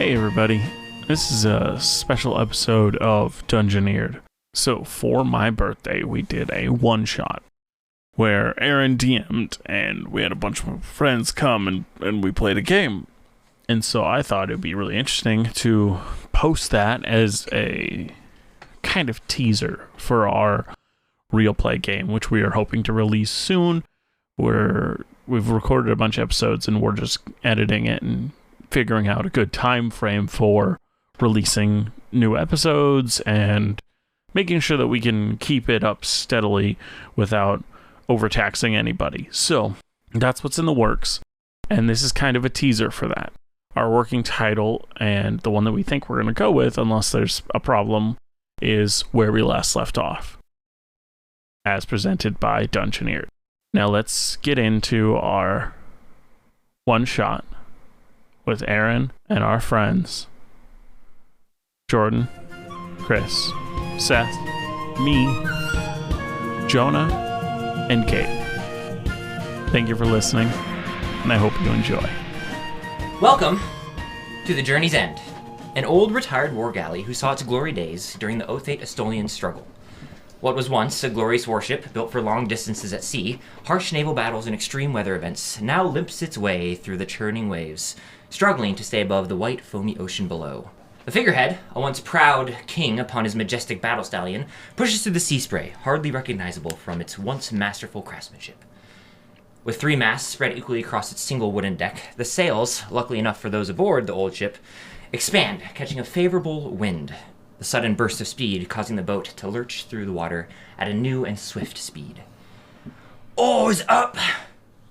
Hey everybody, this is a special episode of Dungeoneered. So for my birthday, we did a one-shot where Aaron DM'd and we had a bunch of friends come and we played a game. And so I thought it'd be really interesting to post that as a kind of teaser for our real play game, which we are hoping to release soon. We've recorded a bunch of episodes and we're just editing it and figuring out a good time frame for releasing new episodes and making sure that we can keep it up steadily without overtaxing anybody. So that's what's in the works, and this is kind of a teaser for that. Our working title, and the one that we think we're going to go with, unless there's a problem, is Where We Last Left Off, as presented by Dungeoneered. Now let's get into our one shot with Aaron and our friends Jordan, Chris, Seth, me, Jonah, and Gabe. Thank you for listening, and I hope you enjoy. Welcome to the Journey's End, an old retired war galley who saw its glory days during the Othate Estolian struggle. What was once a glorious warship built for long distances at sea, harsh naval battles, and extreme weather events, now limps its way through the churning waves, struggling to stay above the white, foamy ocean below. The figurehead, a once proud king upon his majestic battle stallion, pushes through the sea spray, hardly recognizable from its once masterful craftsmanship. With 3 masts spread equally across its single wooden deck, the sails, luckily enough for those aboard the old ship, expand, catching a favorable wind. The sudden burst of speed causing the boat to lurch through the water at a new and swift speed. Oars up!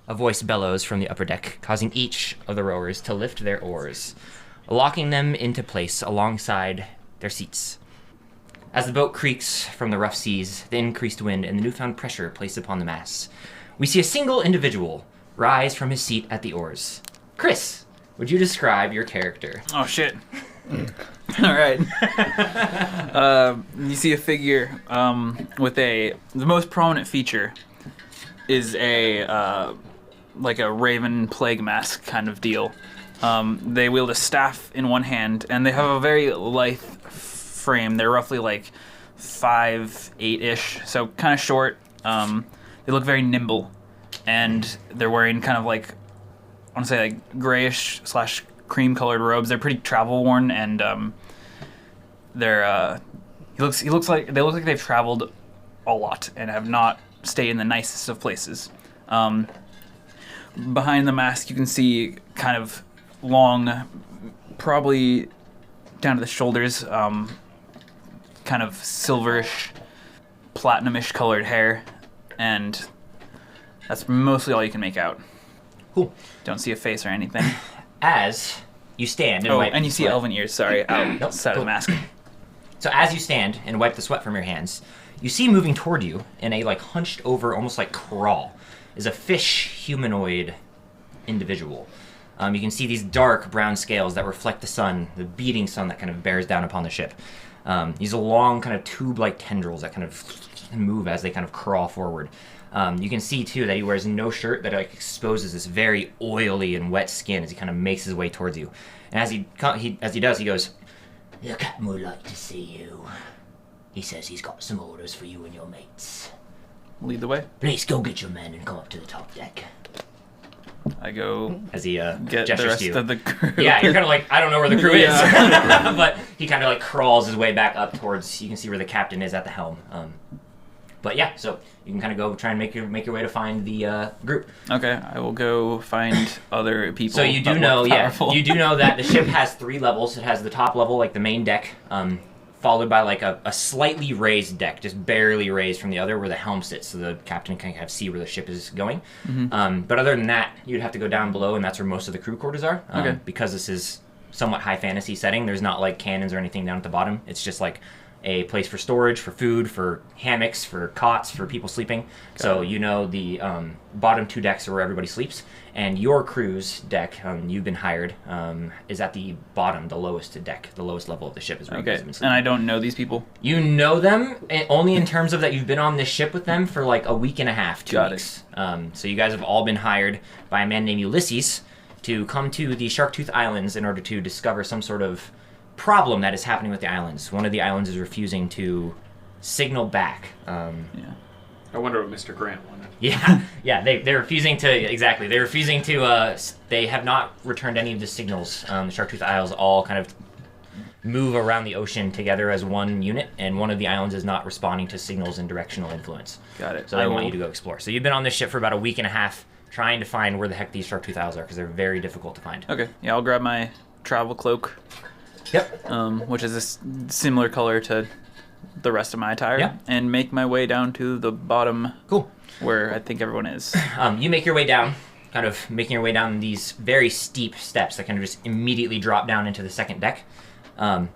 A voice bellows from the upper deck, causing each of the rowers to lift their oars, locking them into place alongside their seats. As the boat creaks from the rough seas, the increased wind, and the newfound pressure placed upon the masts, we see a single individual rise from his seat at the oars. Chris, would you describe your character? Oh, shit. All right. You see a figure with the most prominent feature is a raven plague mask kind of deal. They wield a staff in one hand, and they have a very lithe frame. They're roughly like 5'8"-ish, so kind of short. They look very nimble, and they're wearing kind of like, I want to say like grayish / cream-colored robes. They're pretty travel-worn, and they look like they've traveled a lot and have not stayed in the nicest of places. Behind the mask, you can see kind of long, probably down to the shoulders, kind of silverish, platinumish colored hair, and that's mostly all you can make out. Cool. Don't see a face or anything. As you stand and wipe and you see sweat. elven ears, sorry, outside of the mask. So as you stand and wipe the sweat from your hands, you see moving toward you in a hunched over, almost like crawl, is a fish humanoid individual. You can see these dark brown scales that reflect the sun, the beating sun that kind of bears down upon the ship. These are long kind of tube-like tendrils that kind of move as they kind of crawl forward. You can see too that he wears no shirt that exposes this very oily and wet skin as he kind of makes his way towards you. And as he does, he goes, "The captain would like to see you. He says he's got some orders for you and your mates. Lead the way. Please go get your men and come up to the top deck." I go as he get gestures the rest to you. of the crew. Yeah, you're kind of like, I don't know where the crew is. But he kind of crawls his way back up towards, you can see where the captain is at the helm. But yeah, so you can kind of go try and make your way to find the group. Okay, I will go find other people. So you do know, you do know that the ship has 3 levels. It has the top level, like the main deck, followed by a slightly raised deck, just barely raised from the other, where the helm sits, so the captain can kind of see where the ship is going. Mm-hmm. But other than that, you'd have to go down below, and that's where most of the crew quarters are. Okay. Because this is somewhat high fantasy setting, there's not cannons or anything down at the bottom. It's just a place for storage, for food, for hammocks, for cots, for people sleeping. So you know the bottom 2 decks are where everybody sleeps, and your crew's deck, you've been hired, is at the bottom, the lowest deck, the lowest level of the ship is where you guys have been sleeping. And I don't know these people? You know them only in terms of that you've been on this ship with them for a week and a half, 2 weeks. So you guys have all been hired by a man named Ulysses to come to the Sharktooth Islands in order to discover some sort of problem that is happening with the islands. One of the islands is refusing to signal back. Yeah. I wonder what Mr. Grant wanted. Yeah, they're refusing to, exactly. They're refusing to, they have not returned any of the signals. The Sharktooth Isles all kind of move around the ocean together as one unit, and one of the islands is not responding to signals and directional influence. Got it. So they want you to go explore. So you've been on this ship for about a week and a half trying to find where the heck these Sharktooth Isles are, because they're very difficult to find. Okay. Yeah, I'll grab my travel cloak. Yep. Which is similar color to the rest of my attire, and make my way down to the bottom. Cool. Where I think everyone is. You make your way down, kind of making your way down these very steep steps that kind of just immediately drop down into the second deck. And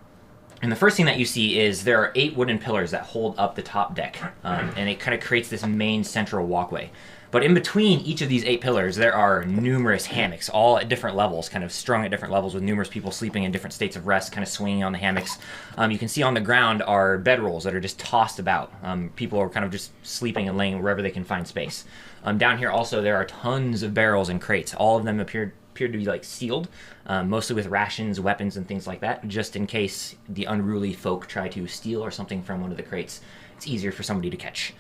the first thing that you see is there are 8 wooden pillars that hold up the top deck, and it kind of creates this main central walkway. But in between each of these 8 pillars, there are numerous hammocks, all at different levels, kind of strung at different levels with numerous people sleeping in different states of rest, kind of swinging on the hammocks. You can see on the ground are bedrolls that are just tossed about. People are kind of just sleeping and laying wherever they can find space. Down here also, there are tons of barrels and crates. All of them appear to be like sealed, mostly with rations, weapons, and things like that, just in case the unruly folk try to steal or something from one of the crates. It's easier for somebody to catch.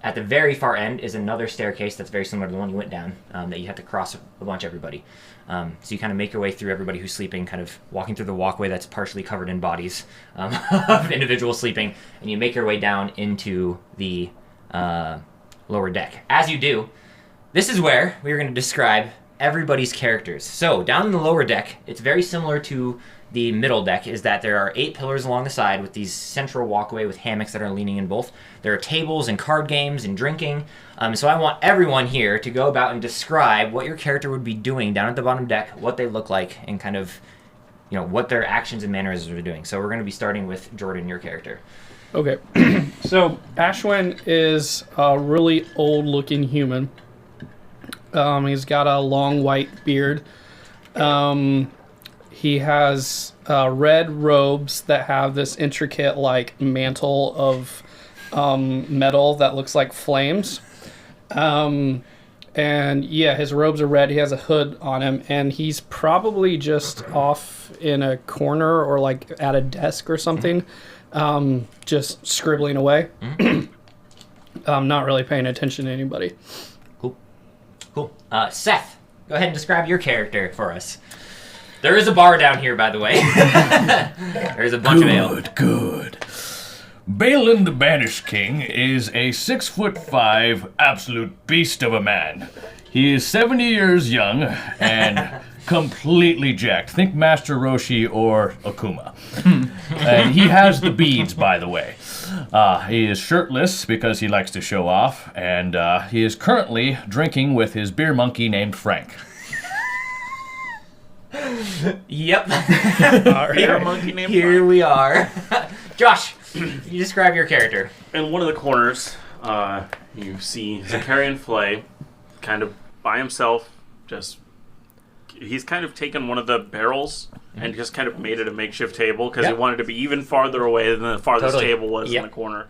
At the very far end is another staircase that's very similar to the one you went down, that you have to cross a bunch of everybody. So you kind of make your way through everybody who's sleeping, kind of walking through the walkway that's partially covered in bodies of individuals sleeping, and you make your way down into the lower deck. As you do, this is where we're going to describe everybody's characters. So down in the lower deck, it's very similar to the middle deck, is that there are 8 pillars along the side with these central walkway with hammocks that are leaning in both. There are tables and card games and drinking. So I want everyone here to go about and describe what your character would be doing down at the bottom deck, what they look like, and kind of, what their actions and mannerisms are doing. So we're going to be starting with Jordan, your character. Okay. So Ashwin is a really old-looking human. He's got a long white beard. He has red robes that have this intricate, mantle of metal that looks like flames. And yeah, his robes are red. He has a hood on him, and he's probably just off in a corner or at a desk or something, just scribbling away. Not really paying attention to anybody. Cool. Seth, go ahead and describe your character for us. There is a bar down here, by the way. There's a bunch of ale. Good. Balin the Banished King is a 6'5" absolute beast of a man. He is 70 years young and completely jacked. Think Master Roshi or Akuma. And he has the beads, by the way. He is shirtless because he likes to show off, and he is currently drinking with his beer monkey named Frank. Yep. Here we are. Josh, you describe your character. In one of the corners, you see Zakarian Flay, kind of by himself. He's kind of taken one of the barrels and just kind of made it a makeshift table because he wanted to be even farther away than the farthest table was in the corner.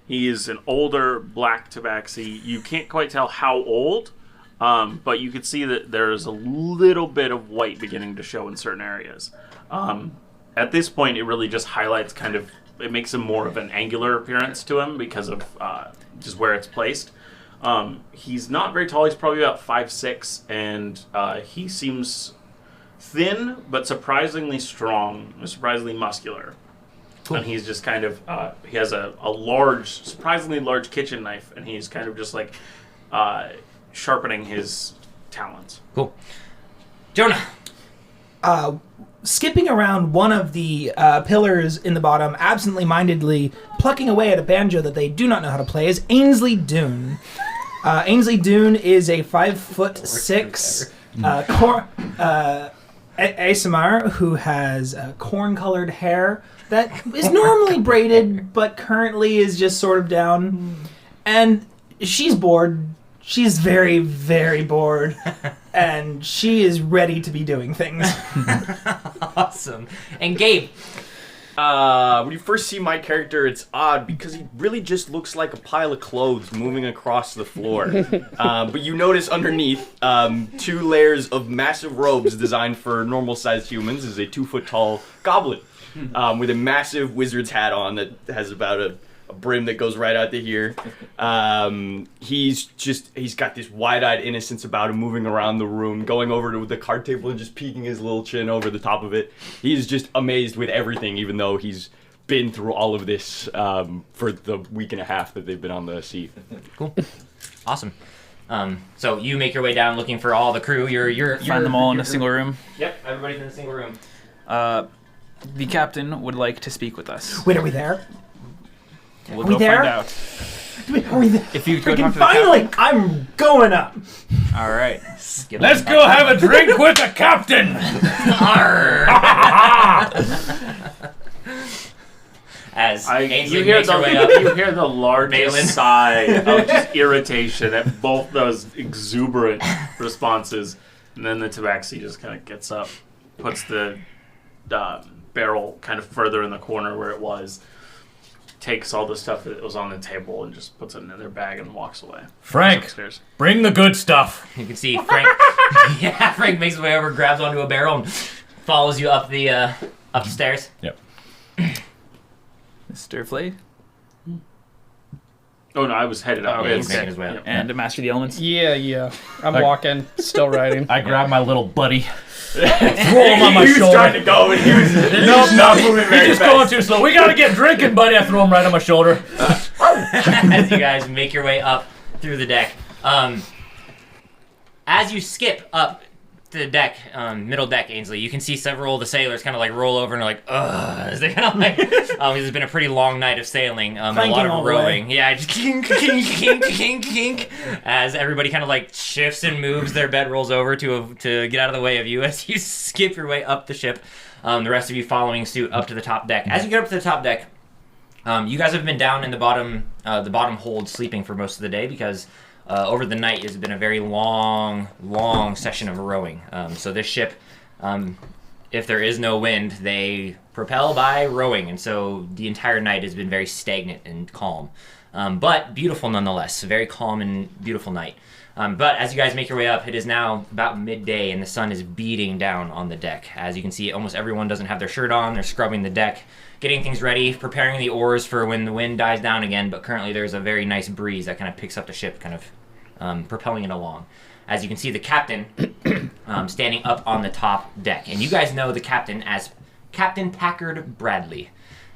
He is an older black tabaxi. You can't quite tell how old. But you can see that there's a little bit of white beginning to show in certain areas. At this point, it really just highlights it makes him more of an angular appearance to him because of just where it's placed. He's not very tall. He's probably about 5'6", and he seems thin but surprisingly strong, surprisingly muscular. Cool. And he's just kind of, he has a surprisingly large kitchen knife, and he's kind of just sharpening his talons. Cool. Jonah. Skipping around one of the pillars in the bottom, absently-mindedly plucking away at a banjo that they do not know how to play, is Ainsley Doone. Ainsley Doone is a 5'6" ASMR who has corn-colored hair that is normally braided, but currently is just sort of down. And she's bored. She's very, very bored, and she is ready to be doing things. Awesome. And Gabe, When you first see my character, it's odd because he really just looks like a pile of clothes moving across the floor. But you notice underneath 2 layers of massive robes designed for normal-sized humans is a 2-foot-tall goblin with a massive wizard's hat on that has about a brim that goes right out to here. He's got this wide-eyed innocence about him, moving around the room, going over to the card table and just peeking his little chin over the top of it. He's just amazed with everything, even though he's been through all of this for the week and a half that they've been on the sea. Cool. Awesome. So you make your way down looking for all the crew. You're Find them all in a single room. Yep, everybody's in a single room. The captain would like to speak with us. Wait, are we there? We'll Are we go there? find out. Are we there? If you go Freaking talk to the finally! I'm going up! All right. Let's go have a drink with the captain. As Ainsley you hear makes her way up. the largest Balin. sigh of just irritation at both those exuberant responses, and then the tabaxi just kind of gets up, puts the barrel kind of further in the corner where it was, takes all the stuff that was on the table and just puts it in their bag and walks away. Frank, Upstairs. bring the good stuff. You can see Frank. Yeah, Frank makes his way over, grabs onto a barrel, and follows you up the stairs. Yep. Mr. Flay Oh no, I was headed up. Yeah, he's okay. making his way up. and Master of the Elements. Yeah. I'm walking, still riding. I grab my little buddy, throw him on my he was shoulder. trying to go, and he was not moving very He's just fast. going too slow. We gotta get drinking, buddy. I throw him right on my shoulder. As you guys make your way up through the deck. As you skip up the deck, middle deck, Ainsley, you can see several of the sailors kind of like roll over and are like, ugh, as they kind of like, it's been a pretty long night of sailing, and a lot Clanking all of the rowing. Yeah, just kink, kink, kink, kink, kink, as everybody kind of like shifts and moves their bedrolls over to get out of the way of you as you skip your way up the ship. The rest of you following suit up to the top deck. As you get up to the top deck, you guys have been down in the bottom hold sleeping for most of the day because over the night has been a very long session of rowing. So this ship, if there is no wind, they propel by rowing, and so the entire night has been very stagnant and calm, but beautiful nonetheless. A very calm and beautiful night. But as you guys make your way up, it is now about midday, and the sun is beating down on the deck. As you can see, almost everyone doesn't have their shirt on. They're scrubbing the deck, getting things ready, preparing the oars for when the wind dies down again, but currently there's a very nice breeze that kind of picks up the ship, kind of propelling it along. As you can see, the captain standing up on the top deck. And you guys know the captain as Captain Packard Bradley.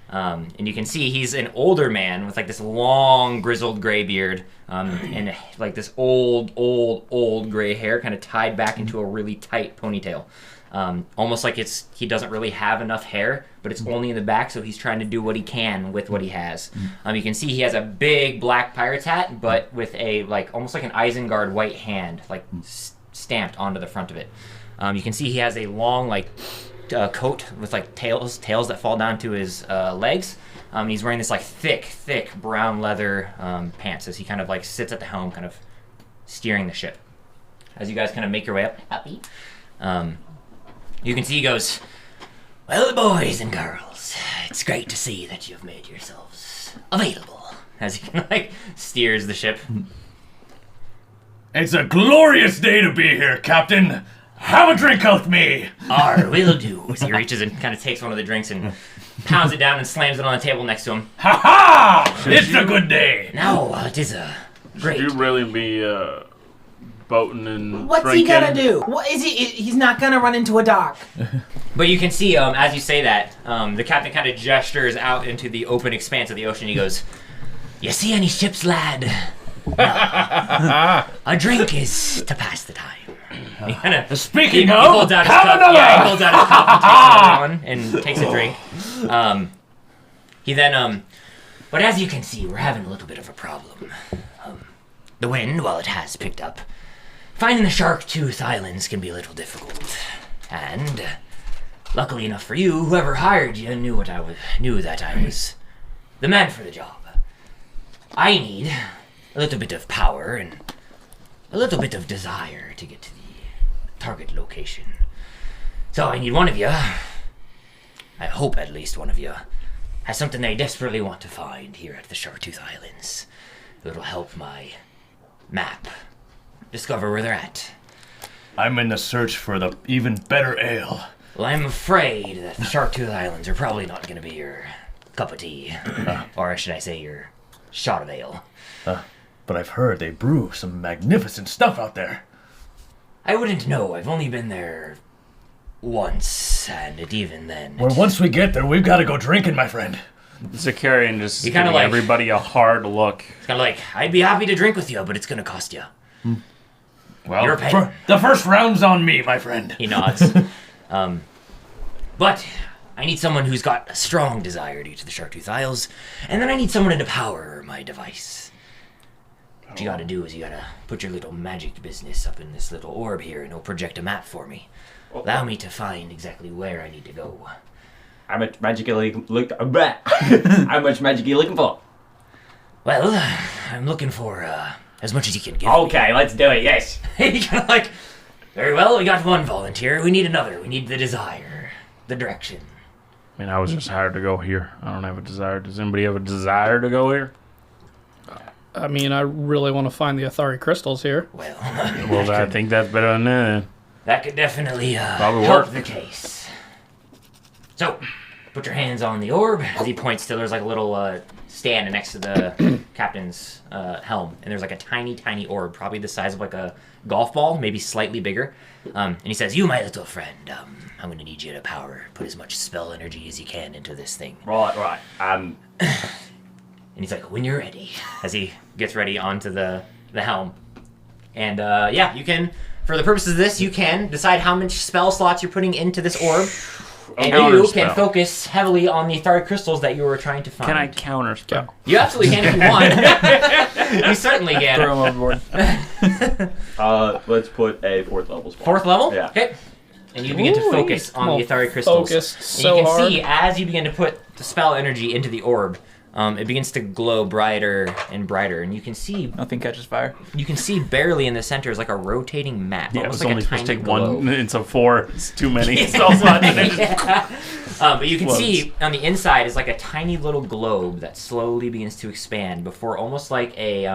And you can see he's an older man with like this long grizzled gray beard and like this old gray hair kind of tied back into a really tight ponytail. Almost like he doesn't really have enough hair, but it's only in the back, so he's trying to do what he can with what he has. You can see he has a big black pirate's hat, but with a almost like an Isengard white hand, stamped onto the front of it. You can see he has a long coat with tails that fall down to his legs. He's wearing this thick brown leather pants as he kind of sits at the helm, kind of steering the ship. As you guys kind of make your way up, happy. You can see he goes, "Well, boys and girls, it's great to see that you've made yourselves available." As he kind of steers the ship. It's a glorious day to be here, Captain. Have a drink with me. Will do. As he reaches and kind of takes one of the drinks and pounds it down and slams it on the table next to him. Ha ha! It's a good day. Now, it is a great. Should you really be boating and What's drinking? he gonna do? What is he? He's not gonna run into a dock. But you can see, as you say that, the captain kind of gestures out into the open expanse of the ocean. He goes, "You see any ships, lad? A drink is to pass the time." He kinda, Speaking he of, holds out his have cup. another. Yeah, he holds out his cup and takes another one and takes a drink. He then, but as you can see, we're having a little bit of a problem. The wind, while it has picked up, finding the Shark-Tooth Islands can be a little difficult. And luckily enough for you, whoever hired you knew that I was the man for the job. I need a little bit of power and a little bit of desire to get to the target location. So I need one of you, I hope at least one of you has something they desperately want to find here at the Sharktooth Islands. It'll help my map discover where they're at. I'm in the search for the even better ale. Well, I'm afraid that the Sharktooth Islands are probably not going to be your cup of tea. Or should I say your shot of ale. But I've heard they brew some magnificent stuff out there. I wouldn't know. I've only been there once, and even then... Well, once we get there, we've got to go drinking, my friend. Zakarian just You kinda giving like- everybody a hard look. It's kind of like, I'd be happy to drink with you, but it's going to cost you. Well, You're paying. the first round's on me, my friend. He nods. But I need someone who's got a strong desire to get to the Sharktooth Isles, and then I need someone to power my device. What you gotta do is you gotta put your little magic business up in this little orb here, and it'll project a map for me. Allow me to find exactly where I need to go. How much magic are you How much magic are you looking for? Well, I'm looking for as much as you can give Okay, let's do it, yes. me. You kinda like, very well, we got one volunteer, we need another, we need the desire, the direction. I mean, I was just hired to go here. I don't have a desire. Does anybody have a desire to go here? I mean, I really want to find the Athari crystals here. Well, Well, I think that's better than that. that could definitely Probably help work. the case. So, put your hands on the orb. As he points to, there's like a little stand next to the captain's helm, and there's like a tiny, tiny orb, probably the size of like a golf ball, maybe slightly bigger. And he says, "You, my little friend, I'm going to need you to put as much spell energy as you can into this thing." Right. And he's like, "When you're ready," as he gets ready onto the helm. And yeah, you can, for the purposes of this, you can decide how much spell slots you're putting into this orb. And you Counterspell. can focus heavily on the Athari crystals that you were trying to find. Can I counter spell? You absolutely can if you want. You certainly can. Throw him overboard. Let's put a 4th level spell. 4th level? Yeah. Okay. And you begin to Ooh, focus on the I'm Athari crystals. focused And so you can hard. see as you begin to put the spell energy into the orb, it begins to glow brighter and brighter, and you can see Nothing catches fire. barely in the center is like a rotating map. Yeah, it almost was like only a supposed to tiny take globe. one, and so 4 is too many spell slots. And it just But you can Floats. see on the inside is like a tiny little globe that slowly begins to expand before almost like a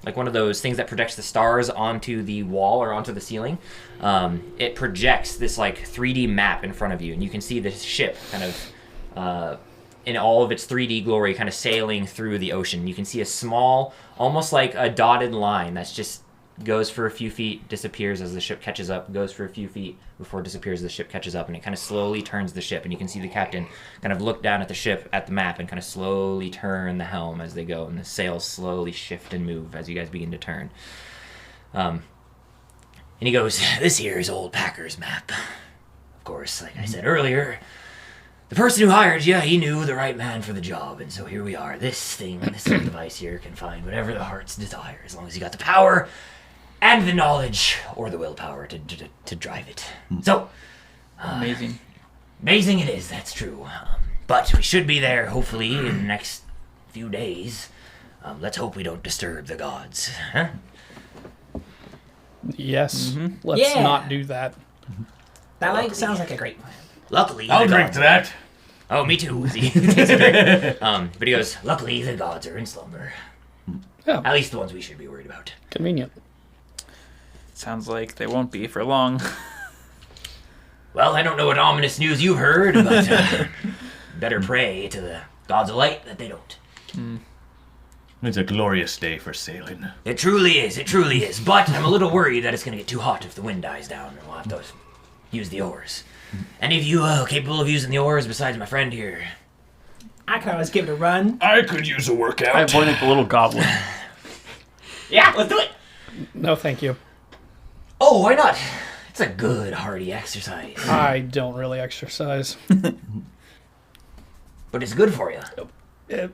like one of those things that projects the stars onto the wall or onto the ceiling. It projects this like 3D map in front of you, and you can see this ship kind of in all of its 3D glory kind of sailing through the ocean. You can see a small, almost like a dotted line that's just goes for a few feet, disappears as the ship catches up, goes for a few feet before it disappears as the ship catches up, and it kind of slowly turns the ship. And you can see the captain kind of look down at the ship, at the map, and kind of slowly turn the helm as they go, and the sails slowly shift and move as you guys begin to turn. And he goes, "This here is old Packer's map. Of course, like I said earlier, the person who hired you, he knew the right man for the job, and so here we are. This little device here can find whatever the heart's desire, as long as you got the power and the knowledge or the willpower to drive it. So, Amazing. amazing it is, that's true. But we should be there, hopefully, in the next few days. Let's hope we don't disturb the gods. Huh? Yes. Let's Yeah. not do that. That sounds like a great plan. Luckily, I'll the drink gods- to that. Oh, me too. He takes a drink. But he goes, "Luckily, the gods are in slumber. Yeah. At least the ones we should be worried about." Convenient. Sounds like they won't be for long. Well, I don't know what ominous news you heard, but better pray to the gods of light that they don't. It's a glorious day for sailing. It truly is. But I'm a little worried that it's going to get too hot if the wind dies down, and we'll have to use the oars. Any of you capable of using the oars besides my friend here? I could always give it a run. I could use a workout. I point at the little goblin. Yeah, let's do it. No, thank you. Oh, why not? It's a good, hearty exercise. I don't really exercise. But it's good for you.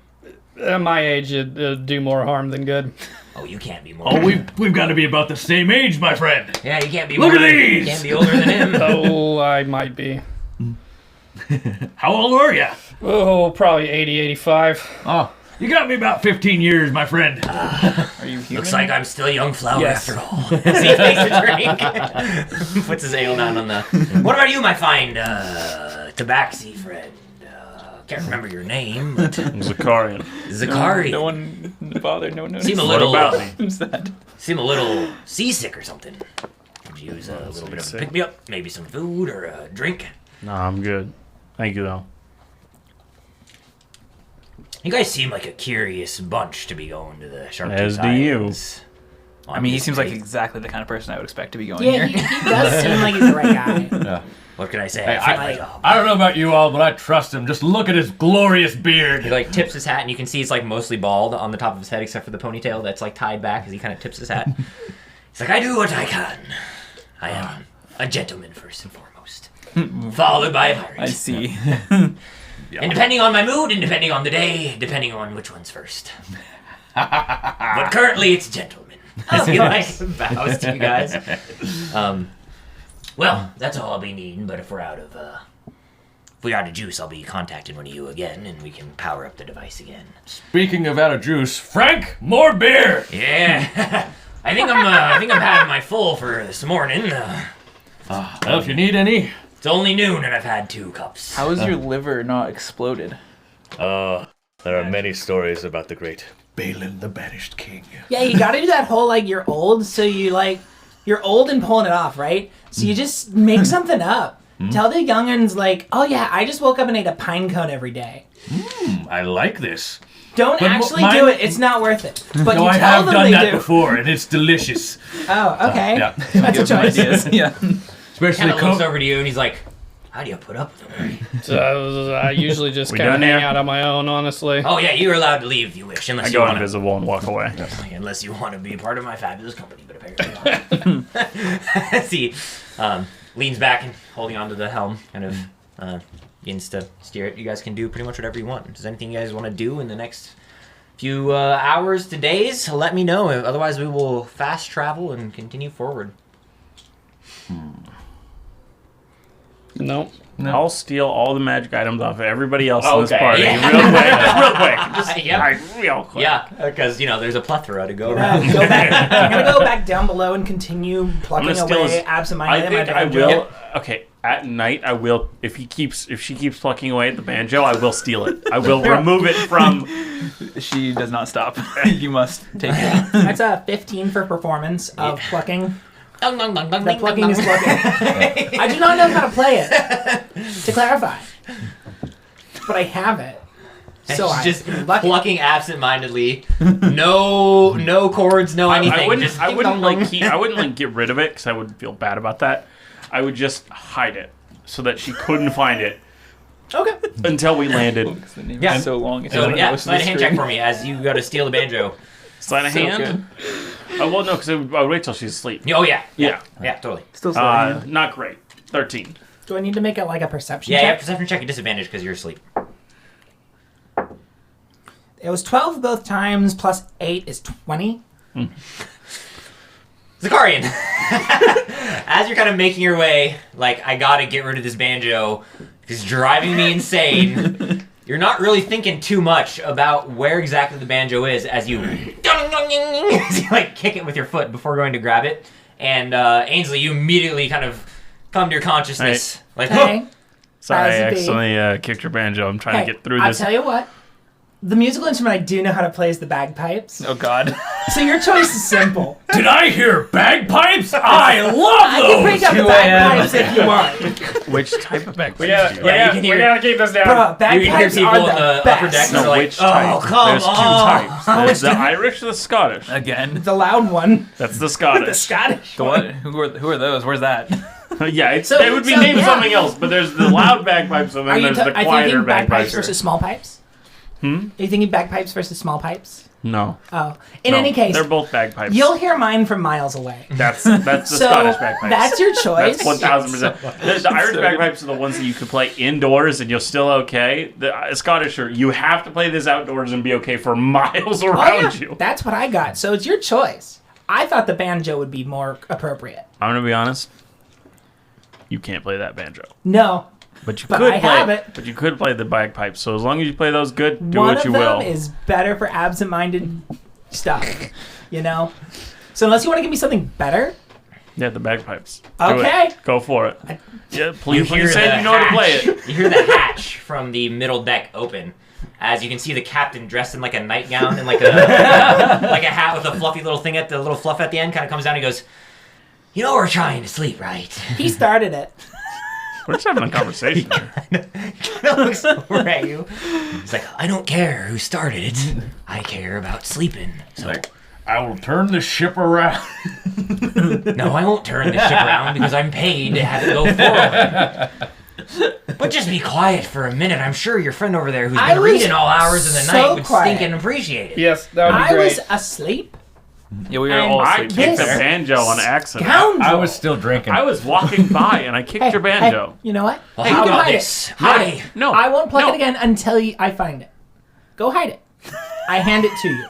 At my age, it'd do more harm than good. Oh, you can't be more. Oh, we've got to be about the same age, my friend. Yeah, you can't be Look more. at You these! can't be older than him. Oh, I might be. How old are you? Oh, probably 80, 85. Oh, you got me about 15 years, my friend. Are you human? Looks like I'm still a young flower Yes. after all. As he takes a drink. Puts his ale down on the... What about you, my fine tabaxi friend? can't remember your name, but Zakarian. Zakari. No one bothered. No one noticed. Seem a What little, about me? Who's that? seem a little seasick or something. Could you use a little bit of a Seasick? pick me up, maybe some food or a drink. No, I'm good. Thank you, though. You guys seem like a curious bunch to be going to the Shark As Tooth do you. Islands. I mean, he seems like Honestly, exactly the kind of person I would expect to be going Yeah, here. he does seem like he's the right guy. what can I say? Hey, I feel like, oh, I don't know about you all, but I trust him. Just look at his glorious beard. he like tips his hat, and you can see it's like mostly bald on the top of his head, except for the ponytail that's like tied back as he kind of tips his hat. He's like, I do what I can. I am a gentleman first and foremost, followed by a pirate. I see. And depending on my mood, and depending on the day, depending on which one's first. But currently, it's gentleman. As he like bows to you guys. Well, that's all I'll be needing. But if we're out of juice, I'll be contacting one of you again, and we can power up the device again. Speaking of out of juice, Frank, more beer. Yeah, I think I'm having my full for this morning. Well, if you need any. It's only noon, and I've had 2 cups. How is your liver not exploded? There are many stories about the great Balin the Banished King. Yeah, you gotta do that whole, like, you're old, so you're old and pulling it off, right? So you just make something up. Tell the young'uns, like, oh yeah, I just woke up and ate a pine cone every day. I like this. Don't But actually mine- do it. It's not worth it. But No, you I tell have them done they that do. before, and it's delicious. Oh, okay. Yeah. That's a choice. Ideas. Yeah. Especially Kind of looks Coke. over to you, and he's like, "How do you put up with them?" So I usually just We kind of done hang here? out on my own, honestly. Oh yeah, you're allowed to leave if you wish, I unless you go want to. invisible and walk away. Unless you want to be part of my fabulous company, but apparently not. See, leans back and holding onto the helm, kind of begins to steer it. You guys can do pretty much whatever you want. Is there anything you guys want to do in the next few hours to days? Let me know. Otherwise, we will fast travel and continue forward. Nope. I'll steal all the magic items off of everybody else in this Okay. party. Yeah. Real quick. Just real quick. Just Yep. real quick. Yeah, because there's a plethora to go Yeah, around. go back. I'm gonna go back down below and continue plucking I'm gonna steal away his- absentmindedly. I think I will. Okay, at night I will. If she keeps plucking away at the banjo, I will steal it. I will remove it from. She does not stop. You must take it. That's a 15 for performance of plucking. Dun, dun, dun, dun, That ding, plucking dun, is dun. plucking. I do not know how to play it. To clarify, but I have it. So I just lucky. plucking absent-mindedly. No chords, no anything. I wouldn't. Just I ding, wouldn't dong, like. dong. I wouldn't like get rid of it because I would feel bad about that. I would just hide it so that she couldn't find it Okay. until we landed. The name Yeah. is so long. It's So on yeah, most of slide a the hand check screen. for me as you go to steal the banjo. Sleight of So hand. Oh well, no, because I would wait till she's asleep. Oh yeah, Yeah. totally. Still sliding. Not great. 13. Do I need to make it like a perception Yeah, check? perception check at disadvantage because you're asleep. It was 12 both times, plus 8 is 20. Zakarian, as you're kind of making your way, like, I gotta get rid of this banjo, it's driving me insane. You're not really thinking too much about where exactly the banjo is as you, as you like kick it with your foot before going to grab it. And Ainsley, you immediately kind of come to your consciousness, like, Okay. Sorry, I How's it be? accidentally kicked your banjo. I'm trying Hey, to get through I'll this. tell you what. The musical instrument I do know how to play is the bagpipes. Oh God. So your choice is simple. Did I hear bagpipes? I love I can those. break up the 2 bagpipes if you want. Which type of bagpipes? Yeah, you can hear. gotta keep this down. Bro, You can hear bagpipes people are in the upper best. deck. No, They're like, which oh, type? come There's two on. types. There's the Irish or the Scottish. Again. The loud one. That's the The Scottish. Scottish The one. what? Who are those? Where's that? Yeah, it's, So- they would be so, named yeah. something else, but there's the loud bagpipes and Are then you, there's the are you quieter thinking bagpipes bagpipes. versus small pipes? Are you thinking bagpipes versus small pipes? No. Oh. In No, any case, they're both bagpipes. you'll hear mine from miles away. That's the So Scottish bagpipes. that's your choice. That's 1,000%. The Irish bagpipes are the ones that you could play indoors and you're still okay. The Scottish are you have to play this outdoors and be okay for miles Oh, around yeah. you. That's what I got. So it's your choice. I thought the banjo would be more appropriate. I'm gonna be honest. You can't play that banjo, No. but you But could I play. have it. But you could play the bagpipes. So as long as you play those good, do One what you of them will. is better for absent-minded stuff, you know? So unless you want to give me something better, Yeah, the bagpipes. Do Okay. it. Go for it. Yeah, please. hear You said the you know how to play hatch- it. You hear the hatch from the middle deck open. As you can see the captain dressed in like a nightgown and like a like a hat with a fluffy little thing at the little fluff at the end kind of comes down and goes, "You know we're trying to sleep, right?" He started it. We're just having a conversation here. Kind of looks over at you. He's like, "I don't care who started it. I care about sleeping. So I will turn the ship around. no, I won't turn this ship around because I'm paid to have it go forward. But just be quiet for a minute. I'm sure your friend over there who's I been was reading all hours of the so night would quiet. stink and appreciate it." Yes, that would be I great. was asleep. Yeah, we were And all I asleep. kicked the This banjo on accident. Scoundrel. I was still drinking. I was walking by and I kicked your banjo. Hey, you know what? Well, You how can about hide this? it. Hi. No, I won't plug no. it again until I find it. Go hide it. I hand it to you.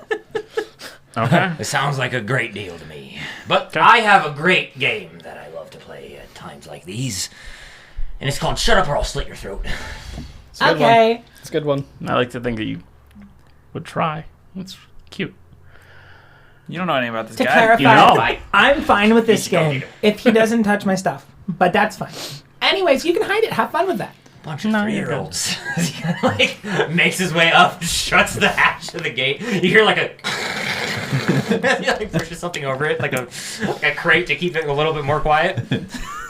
Okay. It sounds like a great deal to me. But Okay. I have a great game that I love to play at times like these. And it's called Shut Up or I'll Slit Your Throat. It's a good one. Okay. It's a good one. I like to think that you would try. It's cute. You don't know anything about this To guy. clarify, You know. Fight. I'm fine with this You don't game need if he doesn't touch my stuff. But that's fine. Anyways, you can hide it. Have fun with that. Bunch of No, you're 3-year-olds. He kind of like makes his way up, shuts the hatch to the gate. You hear like a he like pushes something over it, like a crate to keep it a little bit more quiet.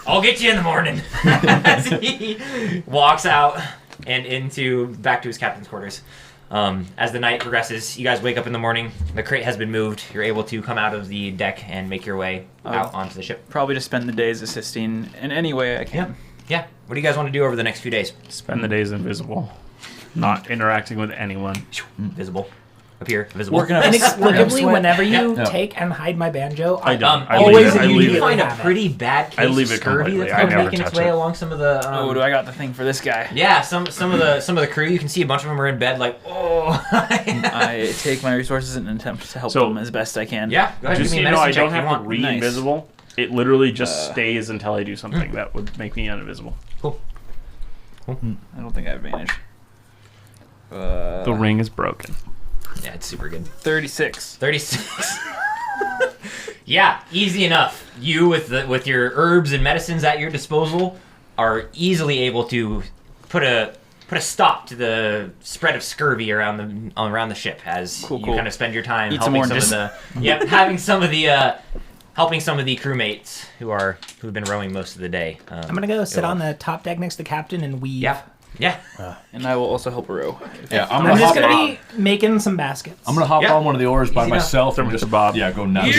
I'll get you in the morning. As he walks out and back to his captain's quarters. As the night progresses, you guys wake up in the morning. The crate has been moved. You're able to come out of the deck and make your way out onto the ship. Probably to spend the days assisting in any way I can. Yeah. What do you guys want to do over the next few days? Spend the days invisible, not interacting with anyone. Visible. Appear. Visible. Working up a Inexplicably, sweat. whenever you Yeah. take and hide my banjo, I don't. I always leave it. I immediately leave You it. find a have it. pretty bad case I leave of it scurvy completely. that's I kind of never making its touch way it. along some of the. Oh, do I got the thing for this guy? Yeah, some of the crew. You can see a bunch of them are in bed, like, oh. I take my resources in an attempt to help So- them as best I can. Yeah, go ahead. Just so give you me a know, I medicine check don't if you have to want. read Nice. invisible. It literally just stays until I do something that would make me invisible. Cool. I don't think I have advantage. The ring is broken. Yeah, it's super good. 36. 36. Yeah, easy enough. You with your herbs and medicines at your disposal are easily able to put a stop to the spread of scurvy around the ship as Cool, you cool. kind of spend your time Eat some helping oranges. having some of the helping some of the crewmates who've been rowing most of the day. I'm gonna go sit on the top deck next to the captain and weave. Yeah. And I will also help row. Yeah, I'm I'm gonna just hop. gonna be making some baskets. I'm gonna hop Yeah. on one of the oars by Easy enough. myself and Mr. just Bob. Yeah, go nuts.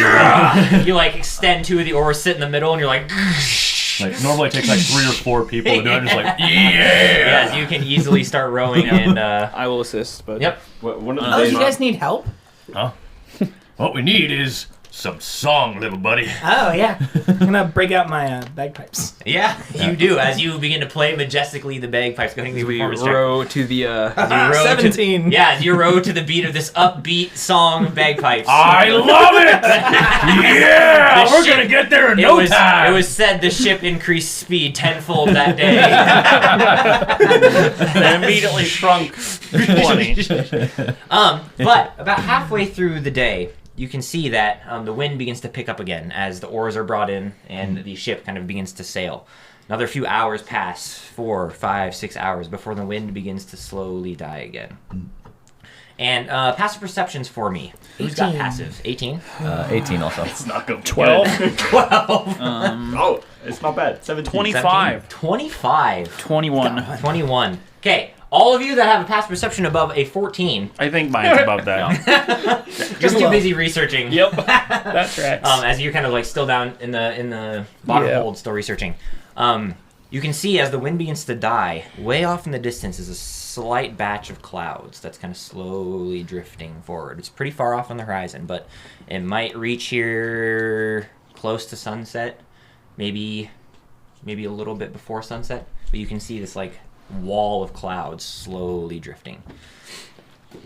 You like extend two of the oars, sit in the middle, and you're like. Like normally it takes like 3 or 4 people to do it. I'm just like, yeah. Yes, you can easily start rowing and. I will assist, but Yep. One of the Oh, days. you guys need help? What we need is some song, little buddy. Oh yeah. I'm gonna break out my bagpipes. Yeah, you do. As you begin to play majestically the bagpipes, go ahead and give me a we performance check. row to the You row 17. Yeah, you row to the beat of this upbeat song, bagpipes. I love it! Yeah! The We're ship- gonna get there in it no was, time! It was said the ship increased speed tenfold that day. They immediately shrunk 20. But about halfway through the day, you can see that the wind begins to pick up again as the oars are brought in and the ship kind of begins to sail. Another few hours pass, 4, 5, 6 hours, before the wind begins to slowly die again. And passive perceptions for me. Who's got 18. passive? 18? 18 also. It's not gonna be 12? 12. Oh, it's not bad. 17. 25. 25. 21. 21. Okay, all of you that have a passive perception above a 14, I think mine's above that. just too busy researching. Yep, that's right. As you're kind of like still down in the bottom Yeah. hold, still researching. You can see as the wind begins to die, way off in the distance is a slight batch of clouds that's kind of slowly drifting forward. It's pretty far off on the horizon, but it might reach here close to sunset, maybe a little bit before sunset. But you can see this like wall of clouds slowly drifting.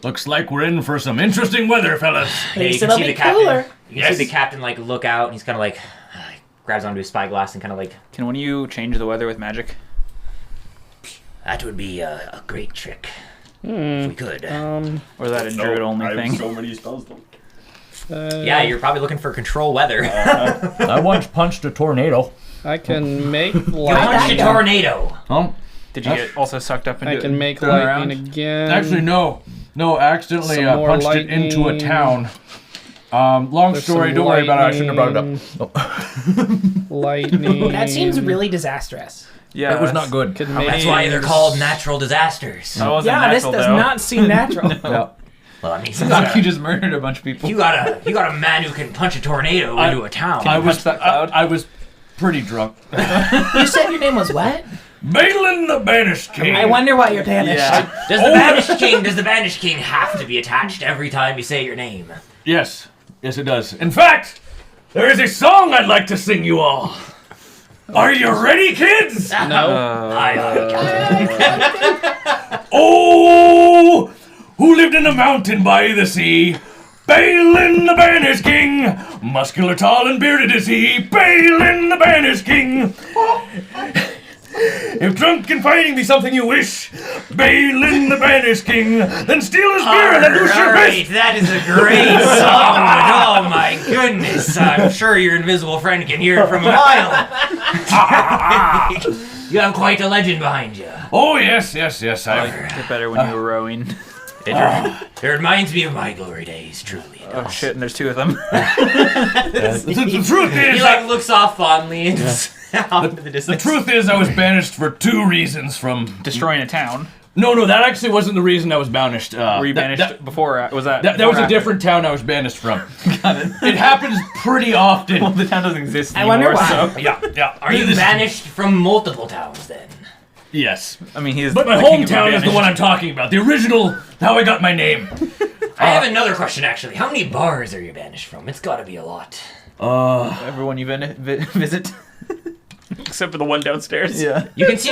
Looks like we're in for some interesting weather, fellas. Yeah, you Makes can it a see the bit captain. cooler. You can see the captain like look out, and he's kind of like grabs onto his spyglass and kind of like. Can one of you change the weather with magic? That would be a great trick if we could. Or is that a druid only I have thing? so many spells though. Yeah, you're probably looking for control weather. I once punched a tornado. I can make You punched a lightning. tornado. Did you get also sucked up into I it? can make thrown lightning around? again. Actually, no. No, I accidentally Some more punched it into a lightning. town. Long There's story, some don't worry about it. I shouldn't have brought it up. Lightning. That seems really disastrous. Yeah, It was not good. Could That's why they're called natural disasters. That wasn't Yeah, this natural, does though. not seem natural. Yeah. Well, I mean, You just murdered a bunch of people. you got a man who can punch a tornado into a town. I was punch that cloud? I was pretty drunk. You said your name was what? Balin the Banished King. I wonder why you're banished. Yeah. Does the Banished King have to be attached every time you say your name? Yes. Yes, it does. In fact, there is a song I'd like to sing you all. Are you ready, kids? No. Oh, who lived in a mountain by the sea? Balin the Banished King. Muscular, tall, and bearded is he. Balin the Banished King. If drunk and fighting be something you wish, Balin the Banished King, then steal his beer and then loose your Alright, fist. that is a great song. Oh my goodness. I'm sure your invisible friend can hear it from a mile. You have quite a legend behind you. Oh, yes. Get better when you were rowing. It reminds me of my glory days, truly. Oh shit! And there's two of them. The truth He is, like looks off fondly and off into the the distance. truth is, I was banished for two reasons from... Destroying a town. No, that actually wasn't the reason I was banished. Were you banished That, before? Was that? that was a different town I was banished from. It happens pretty often. Well, the town doesn't exist I anymore. wonder why. So. Yeah. Are you banished from multiple towns then? Yes. I mean, he's. But my the king of hometown is the banished. one I'm talking about. The original, how I got my name. I have another question actually. How many bars are you banished from? It's gotta be a lot. Everyone you visit. Except for the one downstairs. Yeah. You can see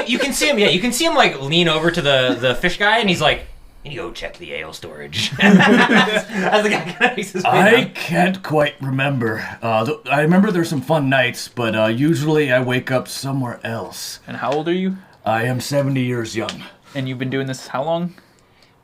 him, yeah, you can see him like lean over to the fish guy and he's like, "Can you go check the ale storage?" As the guy kind of makes his way I down. can't quite remember. I remember there's some fun nights, but usually I wake up somewhere else. And how old are you? I am 70 years young. And you've been doing this how long?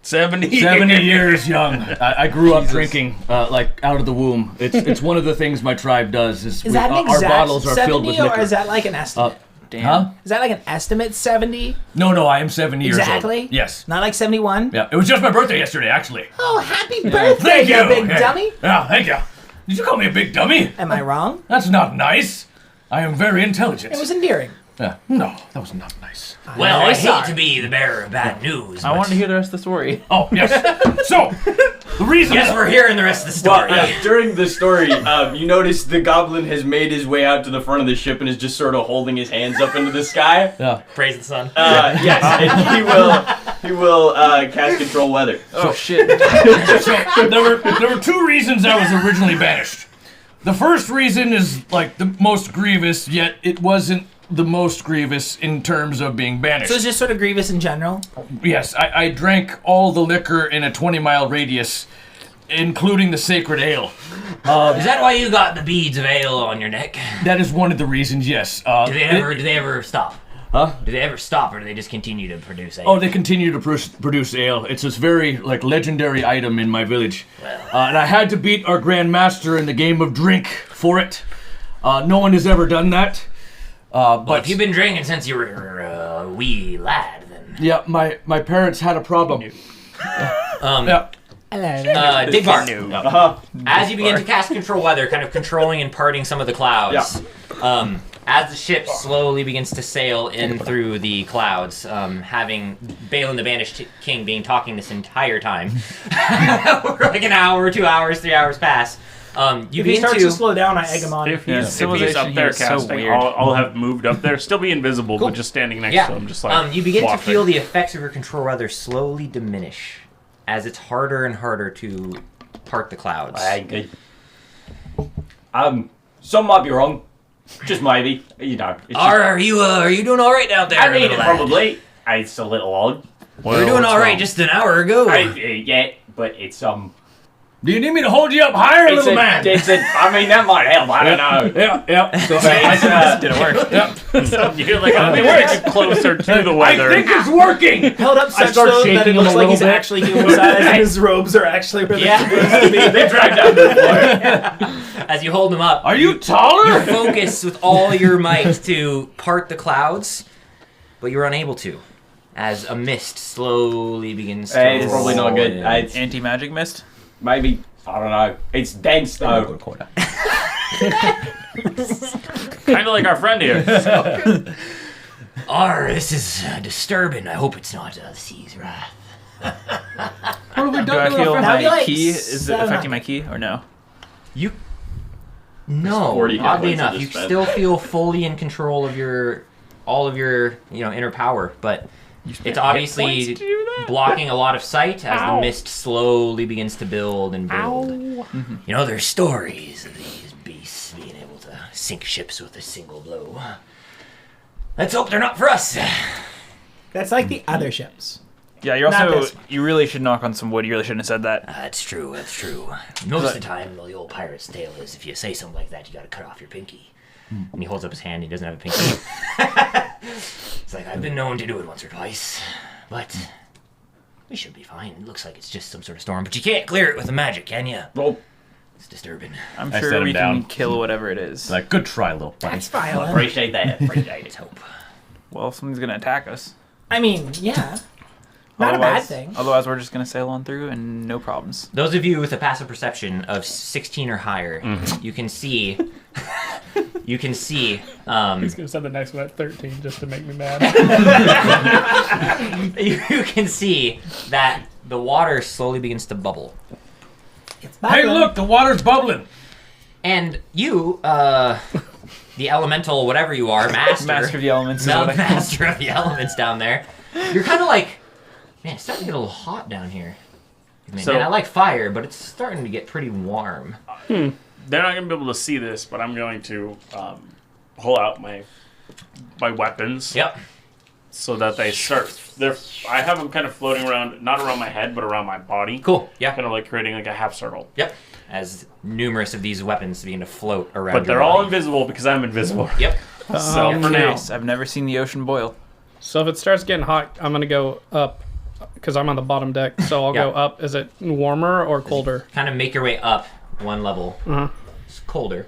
70. 70 years young. I grew up drinking, like out of the womb. It's one of the things my tribe does. Is that an our exact bottles are 70 filled with or liquor. is that like an estimate? Damn. Huh? Is that like an estimate 70? No, I am 70 years old. Exactly? Yes. Not like 71? Yeah, it was just my birthday yesterday, actually. Oh, happy birthday, Thank you, big Hey. dummy. Yeah, thank you. Did you call me a big dummy? Am I wrong? That's not nice. I am very intelligent. It was endearing. Yeah. No, that was not nice. Well, I'm I sorry. hate to be the bearer of bad news. I but wanted to hear the rest of the story. Oh, yes. So, the reason... Guess we're hearing the rest of the Well, story. during the story, you notice the goblin has made his way out to the front of the ship and is just sort of holding his hands up into the sky. Yeah. Praise the sun. Yes, and he will cast control weather. Oh shit. So, there were two reasons I was originally banished. The first reason is, like, the most grievous, yet it wasn't the most grievous in terms of being banished. So it's just sort of grievous in general? Yes, I drank all the liquor in a 20-mile radius, including the sacred ale. Is that why you got the beads of ale on your neck? That is one of the reasons, yes. Do they ever stop? Huh? Do they ever stop, or do they just continue to produce ale? Oh, they continue to produce ale. It's this very, like, legendary item in my village. And I had to beat our Grand Master in the game of drink for it. No one has ever done that. But if you've been drinking since you were a wee lad, then... yeah, my parents had a problem. Yeah. Digbar, as you begin to cast control weather, kind of controlling and parting some of the clouds, as the ship slowly begins to sail in through the clouds, having Balin the Banished King being talking this entire time, like an hour, 2 hours, 3 hours pass, you If he begin starts to... to slow down, I egg him on. If he's Civilization up here there is so casting, weird. I'll have moved up there. Still be invisible, but just standing next to him, just like you begin to walking. feel the effects of your control weather slowly diminish as it's harder and harder to part the clouds. Some might be wrong. Just maybe. You know. It's just, Are you doing all right out there? I mean, little lad? probably. It's a little odd. We were doing all right just an hour ago. Yeah, but it's Do you need me to hold you up higher, little man? I mean, that might help. I don't know. Yeah. So, Didn't work. You're like, I'm going to get closer to the I weather. think it's working. Held up such start though that shaking it him looks a like little he's bit. actually human size and his robes are actually where they're supposed to be. They dragged down the floor. As you hold him up, Are you you taller? focus with all your might to part the clouds, but you're unable to, as a mist slowly begins to Hey, it's probably not good. roll in. It's Anti-magic mist? maybe, I don't know. It's dense though. Kind of like our friend here. This is disturbing. I hope it's not the sea's wrath. What have we Do I done to feel our That'd be my like key? Is it 700. affecting my key or no? No, 40 hit oddly points enough, of you dispense. still feel fully in control of all of your inner power, but it's obviously blocking a lot of sight as the mist slowly begins to build and build. There's stories of these beasts being able to sink ships with a single blow. Let's hope they're not for us. That's like the other ships. Yeah, you're Not also. this one. You really should knock on some wood. You really shouldn't have said that. That's true. Most of the time, the old pirate's tale is if you say something like that, you gotta cut off your pinky. And he holds up his hand. He doesn't have a pinky. It's like, I've been known to do it once or twice, but we should be fine. It looks like it's just some sort of storm, but you can't clear it with the magic, can you? Well, It's disturbing. I'm I sure set him we can down. kill whatever it is. Like, good try, little buddy. That's violent. appreciate that. Let's hope. Well, if something's gonna attack us. I mean, yeah. Not a bad Otherwise- thing. Otherwise, we're just gonna sail on through and no problems. Those of you with a passive perception of 16 or higher, you can see. You can see. He's gonna send the next one at 13 just to make me mad. You can see that the water slowly begins to bubble. It's Hey, bubbling. look, the water's bubbling. And you, the elemental, whatever you are, Master of the elements. Is what I call it. master of the elements down there, you're kind of like, man, it's starting to get a little hot down here. Man, So- I like fire, but it's starting to get pretty warm. They're not going to be able to see this, but I'm going to pull out my weapons Yep. so that they start. I have them kind of floating around, not around my head, but around my body. Cool. Yeah. Kind of like creating like a half circle. Yep. As numerous of these weapons begin to float around. But your they're all body. invisible because I'm invisible. Yep. So I'm for now, curious. I've never seen the ocean boil. So if it starts getting hot, I'm gonna go up because I'm on the bottom deck. So I'll Yeah. go up. Is it warmer or colder? Kind of make your way up one level. Uh-huh. It's colder.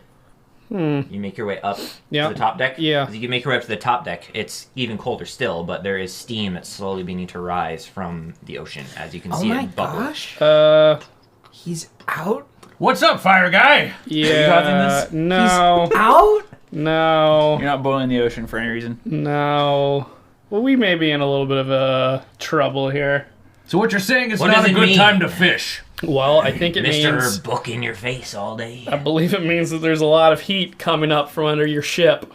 You make your way up Yeah. to the top deck. Yeah. As you make your way up to the top deck, it's even colder still, but there is steam that's slowly beginning to rise from the ocean, as you can Oh see my it bubble. gosh. He's out. What's up, fire guy? Yeah. No. Out? No. You're not boiling the ocean for any reason. No. Well, we may be in a little bit of trouble here. So what you're saying is What not does a it good mean? time to fish. Well, I think it Mr. means. Book in your face all day. I believe it means that there's a lot of heat coming up from under your ship.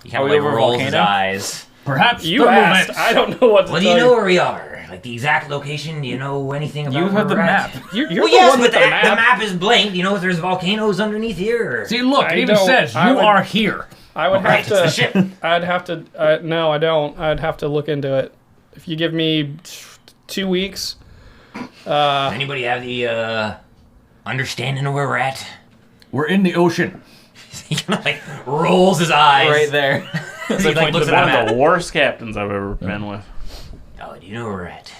He kind Are of we like over a rolls his volcano? eyes. Perhaps You thermal asked. vents. I don't know what to Well, do tell you know where we are? Like the exact location? Do you know anything about You where have the we're at? map. You're Well, the yes, one but with the the map. map is blank. Do you know if there's volcanoes underneath here? See, look, I it even don't- says you I would- are here. I would Right, have it's the to. ship. I'd have to. No, I don't. I'd have to look into it. If you give me 2 weeks. Anybody have the understanding of where we're at? We're in the ocean. He kind of like rolls his eyes. Right there. So he like looks at one the of the map. worst captains I've ever been with. Oh, do you know where we're at?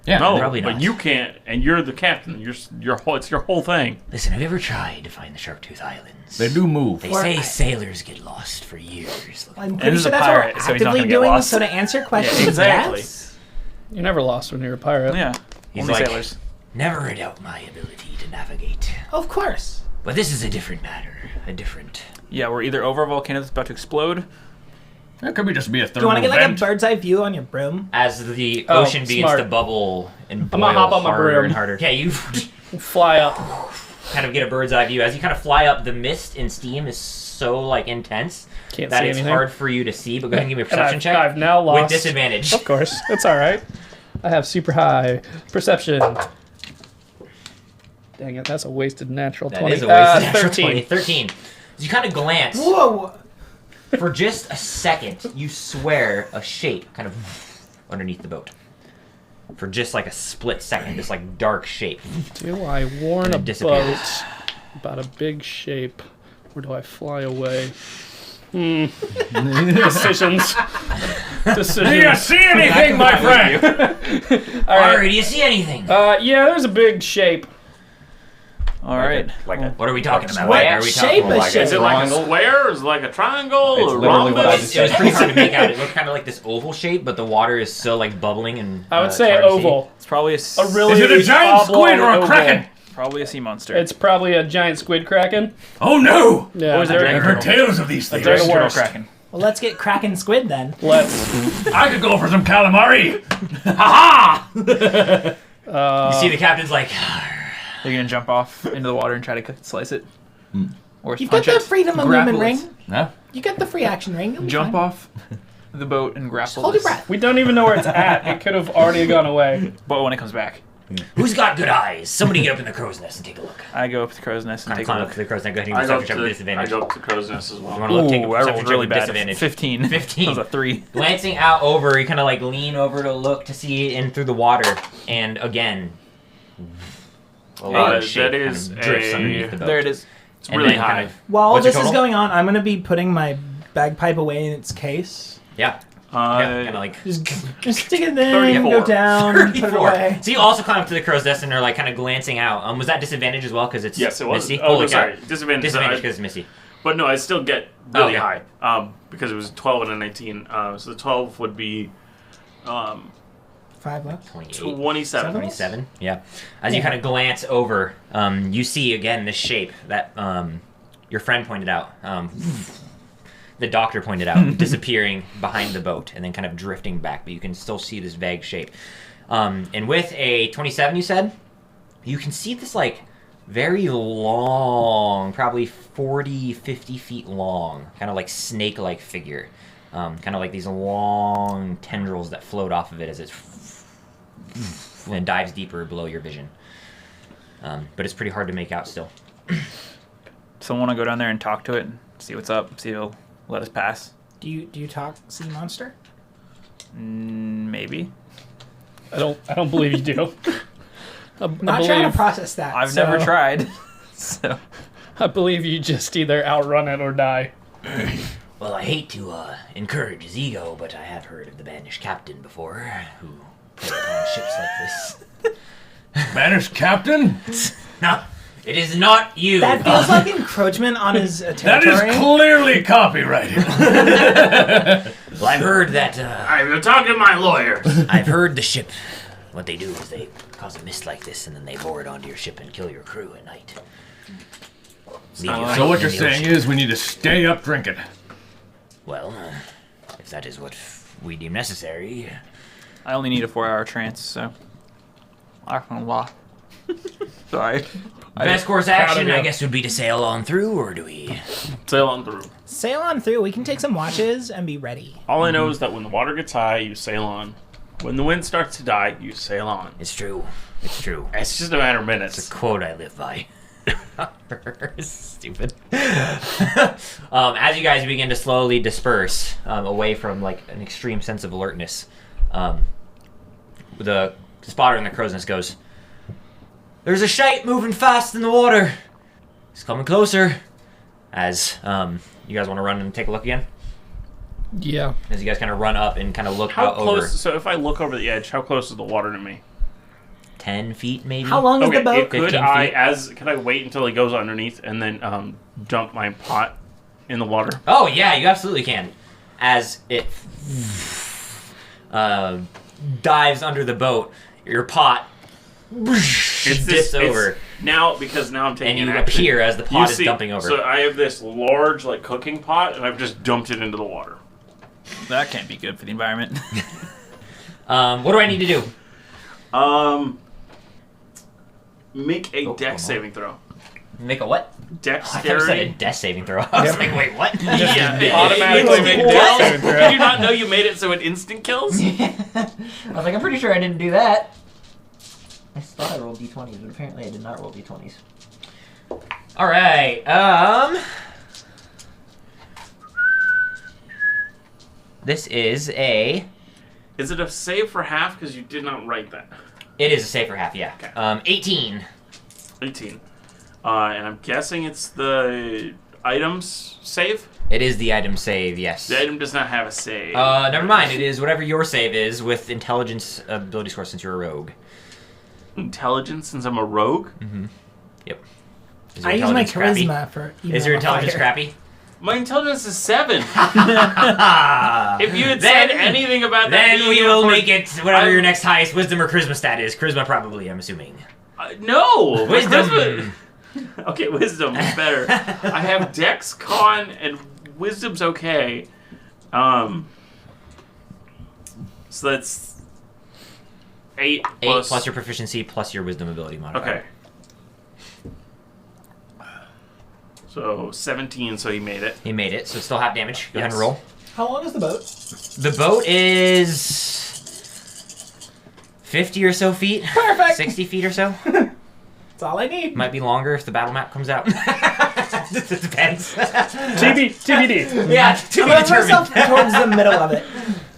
Yeah. No, Probably but not. you can't, and you're the captain. It's your whole thing. Listen, have you ever tried to find the Sharktooth Islands? They do move. They Or say I- sailors get lost for years. I'm this pretty is sure a that's pirate, what so we're he's not actively gonna get doing. lost. So to answer your question, exactly. yes. You never lost when you were a pirate. Yeah. He's Only like, sailors. never doubt my ability to navigate. Of course. But this is a different matter. A different... Yeah, we're either over a volcano that's about to explode. That could be just be a Do you thermal want to get like a vent. bird's eye view on your broom? As the Oh, ocean begins smart. to bubble and boil I'm gonna hop on my harder broom. and harder. Yeah, you Fly up. kind of get a bird's eye view. As you kind of fly up, the mist and steam is so like intense Can't that see it's anything. hard for you to see. But go ahead and give me a And perception check I've now lost. with disadvantage. Of course, it's all right. I have super high perception. Dang it, that's a wasted natural That 20. is a wasted natural 13. 20. 13. You kind of glance. Whoa! For just a second, you swear a shape kind of underneath the boat. for just like a split second, this like dark shape. Do I warn And a it disappears. boat about a big shape, or do I fly away? Decisions. Do you see anything, my friend? All right. Ari, do you see anything? Yeah, there's a big shape. All right. What are we talking about? What Are we shape talking is Is it like a Triangle? square? Is it like a triangle? It's Or literally what I rhombus? just It was pretty hard to make out. It looked kind of like this oval shape, but the water is so like bubbling and. I would it's say hard to see. oval. It's probably A really Is it a giant squid or a oblong kraken? oval. probably a sea monster. It's probably a giant squid kraken. Oh no! Yeah, Or is it they're- dragon I've heard turtle? tales of these things. They're the Turtle worst. kraken. Well, let's get Kraken Squid then. Let's. I could go for some calamari. Ha You see the captain's like. You're gonna jump off into the water and try to slice it, or You've got punch the it. freedom of grapple movement it. ring. ha! You got the free action ring. You'll be Jump fine. off the boat and grapple. Hold your this. breath. We don't even know where it's at. It could have already gone away. But when it comes back, Who's got good eyes? Somebody get up in the crow's nest and take a look. I go up to the crow's nest and Kind of take a climb up look. to the crow's nest. Go ahead and I give go me up to disadvantage. I go up to crow's nest as well. You want to look? Take a Ooh, I perception rolled check really with bad. disadvantage. 15. 15. That was a 3. Glancing out over, you kind of like lean over to look to see in through the water, and again, a large shape that is kind of drifts a- underneath the boat. There it is. It's And really then kind high. of- While all What's your this is total? going on, I'm going to be putting my bagpipe away in its case. yeah, kind of like Just stick it in, 34. go down, put it 34. away. So you also climb up to the crow's nest and are like kind of glancing out. Was that disadvantage as well because it's Yes, it was. misty? Oh, no, Holy cow. sorry. Disadvantage. Disadvantage because it's misty. But no, I still get really Okay. high. Because it was 12 and a 19. So the 12 would be 5 left. 28. 27. 27. Yeah. As you kind of glance over, you see again this shape that your friend pointed out. The doctor pointed out, disappearing behind the boat and then kind of drifting back, but you can still see this vague shape. And with a 27, you said, you can see this like very long, probably 40, 50 feet long, kind of like snake-like figure. Kind of like these long tendrils that float off of it as it and dives deeper below your vision. But it's pretty hard to make out still. So I want to go down there and talk to it and see what's up, see if it'll let us pass. Do you talk sea monster? Maybe. I don't believe you do. Not trying to process that. I've so- never tried. So I believe you just either outrun it or die. Well, I hate to encourage his ego, but I have heard of the banished captain before, who put on ships like this. Banished captain? No, it is not you. That feels like encroachment on his That territory. is clearly copyrighted. Well, I've heard that. I'm talking to my lawyer. I've heard the ship. What they do is they cause a mist like this, and then they bore it onto your ship and kill your crew at night. Leave you So what floating you're in the saying ocean. is we need to stay up drinking. Well, if that is what we deem necessary. I only need a 4-hour trance, so I can lie. Sorry. Best course proud of action, you. I guess, would be to sail on through, or do we? Sail on through. Sail on through. We can take some watches and be ready. All I know is that when the water gets high, you sail on. When the wind starts to die, you sail on. It's true. It's true. It's just a matter of It's minutes. a quote I live by. Stupid. As you guys begin to slowly disperse away from like an extreme sense of alertness, the spotter in the crow's nest goes, "There's a shape moving fast in the water. It's coming closer." As you guys want to run and take a look again? Yeah. As you guys kind of run up and kind of look How out close? over So if I look over the edge, how close is the water to me? 10 feet maybe? How long is Okay, the boat? could 15 I feet. could I wait until he goes underneath and then dump my pot in the water? Oh yeah, you absolutely can. As it dives under the boat, your pot dips over, now because now I'm taking and you an action. appear as the You pot is see- dumping over. So I have this large like cooking pot and I've just dumped it into the water. That can't be good for the environment. What do I need to do? Make a Oh, dex saving throw. Make a what? I thought you said a Dexterity. death saving throw. I was like, wait, what? Yeah, Automatically make What? dex saving throw. Did you not know you made it so it instant kills? I was like, I'm pretty sure I didn't do that. I thought I rolled d20s, but apparently I did not roll d20s. All right. This is a Is it a save for half? Because you did not write that. It is a save for half, yeah. Okay. 18. 18. And I'm guessing it's the items save? It is the item save, yes. The item does not have a save. Never mind. It is whatever your save is with intelligence ability score since you're a rogue. Intelligence since I'm a rogue? Mm-hmm. Yep. Is I your use my intelligence crappy? charisma for. Is your intelligence crappy? My intelligence is 7. If you had Then- said anything about that, Then being we a will four- make it whatever I'm- your next highest wisdom or charisma stat is. Charisma probably, I'm assuming. No! my Wisdom. charisma- Okay, wisdom is better. I have Dex, Con, and wisdom's okay. So that's 8 8 plus your proficiency plus your wisdom ability modifier. Okay. So 17, so he made it. He made it, so it's still half damage. Go ahead and Yes. roll. How long is the boat? The boat is 50 or so feet. Perfect. 60 feet or so. That's all I need. Might be longer if the battle map comes out. It depends. TBD. Yeah, I'm to be gonna put myself determined. towards the middle of it.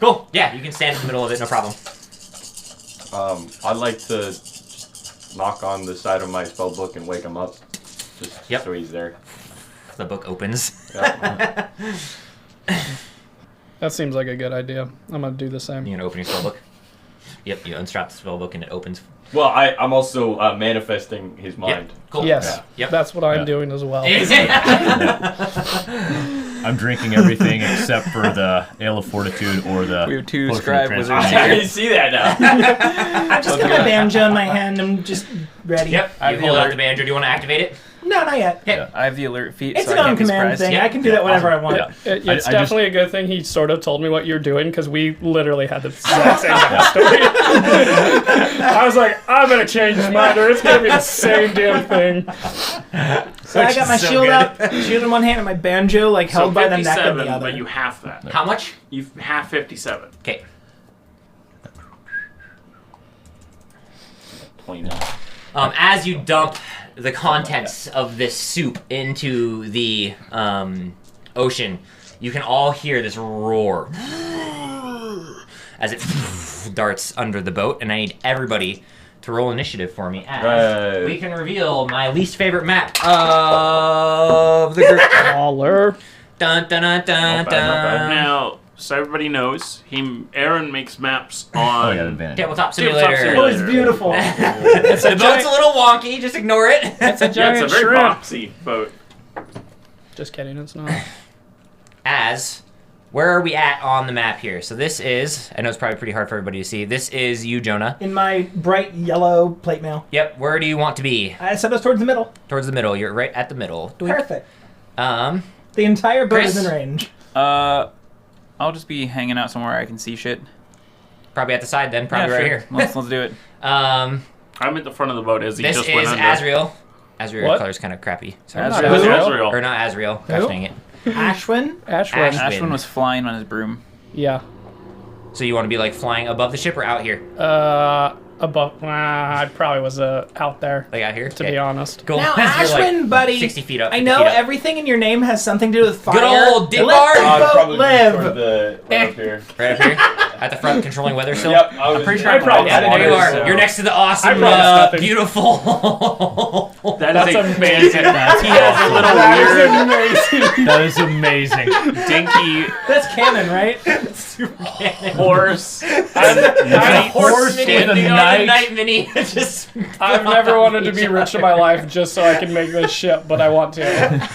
Cool. Yeah, you can stand in the middle of it, no problem. I'd like to knock on the side of my spell book and wake him up. Just Yep. so he's there. The book opens. Yep. That seems like a good idea. I'm gonna do the same. You gonna open your spellbook? Yep, you unstrap the spellbook and it opens. Well, I'm also manifesting his mind. Yep, cool. Yes, Yep. that's what I'm Yeah. doing as well. I'm drinking everything except for the Ale of Fortitude or the We have two Potion of scribe Transformation. wizards I here. didn't see that now. I've just got my banjo in my hand. I'm just ready. Yep, I you have the hold out alert. the banjo. Do you want to activate it? No, not yet. Okay. Yeah, I have the alert feat, It's so an I can't be on-command surprised. thing. Yeah. I can do that whenever I want. Yeah. It's I just- definitely a good thing he sort of told me what you're doing because we literally had the exact same backstory. I was like, I'm gonna change his mind or it's gonna be the same damn thing. So I got my so shield good. up, shield in one hand, and my banjo like So held by the neck in 57, the other. but you half that. How much? You half 57. Okay. 29. As you dump the contents of this soup into the ocean, you can all hear this roar as it darts under the boat, and I need everybody to roll initiative for me as Right. we can reveal my least favorite map of the group. Caller. Dun dun dun dun Not bad, not bad. dun. Now, so everybody knows, Aaron makes maps Oh, on. I got advantage. Tabletop Tabletop simulator. Oh, it's beautiful. The boat's a little wonky, just ignore it. It's a Yeah, giant it's a very shrimp. boxy boat. Just kidding, it's not. Where are we at on the map here? So this is, I know it's probably pretty hard for everybody to see. This is you, Jonah. In my bright yellow plate mail. Yep, where do you want to be? I set us towards the middle. Towards the middle. You're right at the middle. Perfect. Um, The entire boat Chris? is in range. I'll just be hanging out somewhere I can see shit. probably at the side then, probably yeah, right sure. here. Let's do it. I'm at the front of the boat as he This just is went under. Azriel. Azriel, your What? color's kind of crappy. Sorry. I'm not Azrael. Azrael. Azrael. Or not Azriel. Gosh Who? dang it. Ashwin? Ashwin. Ash- Ashwin was flying on his broom. Yeah. So you want to be like flying above the ship or out here? Above. I probably was out there, Like out here? to be honest. Cool. Now, You're, like, Ashwin, buddy, 60 feet up. I 50 know feet up. everything in your name has something to do with fire. Good old Dick Let Bard. the boat live. Right up here. Right up here? At the front, controlling weather still? Yep, I was pretty sure I probably Yeah, got there you are. so- You're next to the I awesome, promise nothing. beautiful. That That's is a amazing. fantastic. He has a little That weird, is amazing. That is amazing. dinky That's canon, right? horse. I'm Horse mini with a on the knight. night mini. Just I've never wanted to be rich in my life just so I can make this ship, but I want to.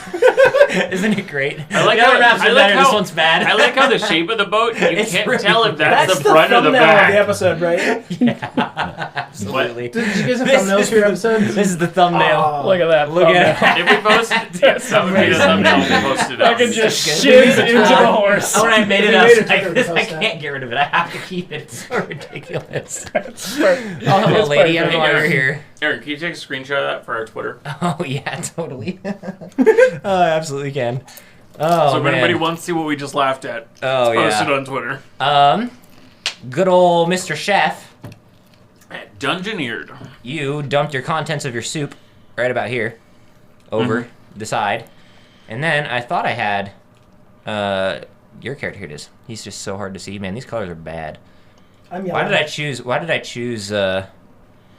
Isn't it great? I like the other how- maps I are like better. how- This one's bad. I like how the shape of the boat, you It's can't really tell if that's, That's the front or the thumbnail of back. the episode, right? Absolutely. Did you guys have This thumbnails is- for your episodes? This is the thumbnail. Oh. Look at that. Look at thumbnail. If we post, yes, that would be the amazing. thumbnail we posted I up. can just That's shiz good. into the horse. When I made it We up made it like to this, the I post can't get rid of it. I have to keep it. It's so ridiculous. It's perfect. Oh, hello, It's lady. I don't perfect. know why you're here. Aaron, can you take a screenshot of that for our Twitter? Oh, yeah, totally. Oh, I absolutely can. Oh, So if man. anybody wants to see what we just laughed at, Oh, post it yeah. on Twitter. Good old Mr. Chef. At Dungeoneered. You dumped your contents of your soup right about here, over the side, and then I thought I had your character. Here it is. He's just so hard to see, man. These colors are bad. I'm Why yellow. did I choose?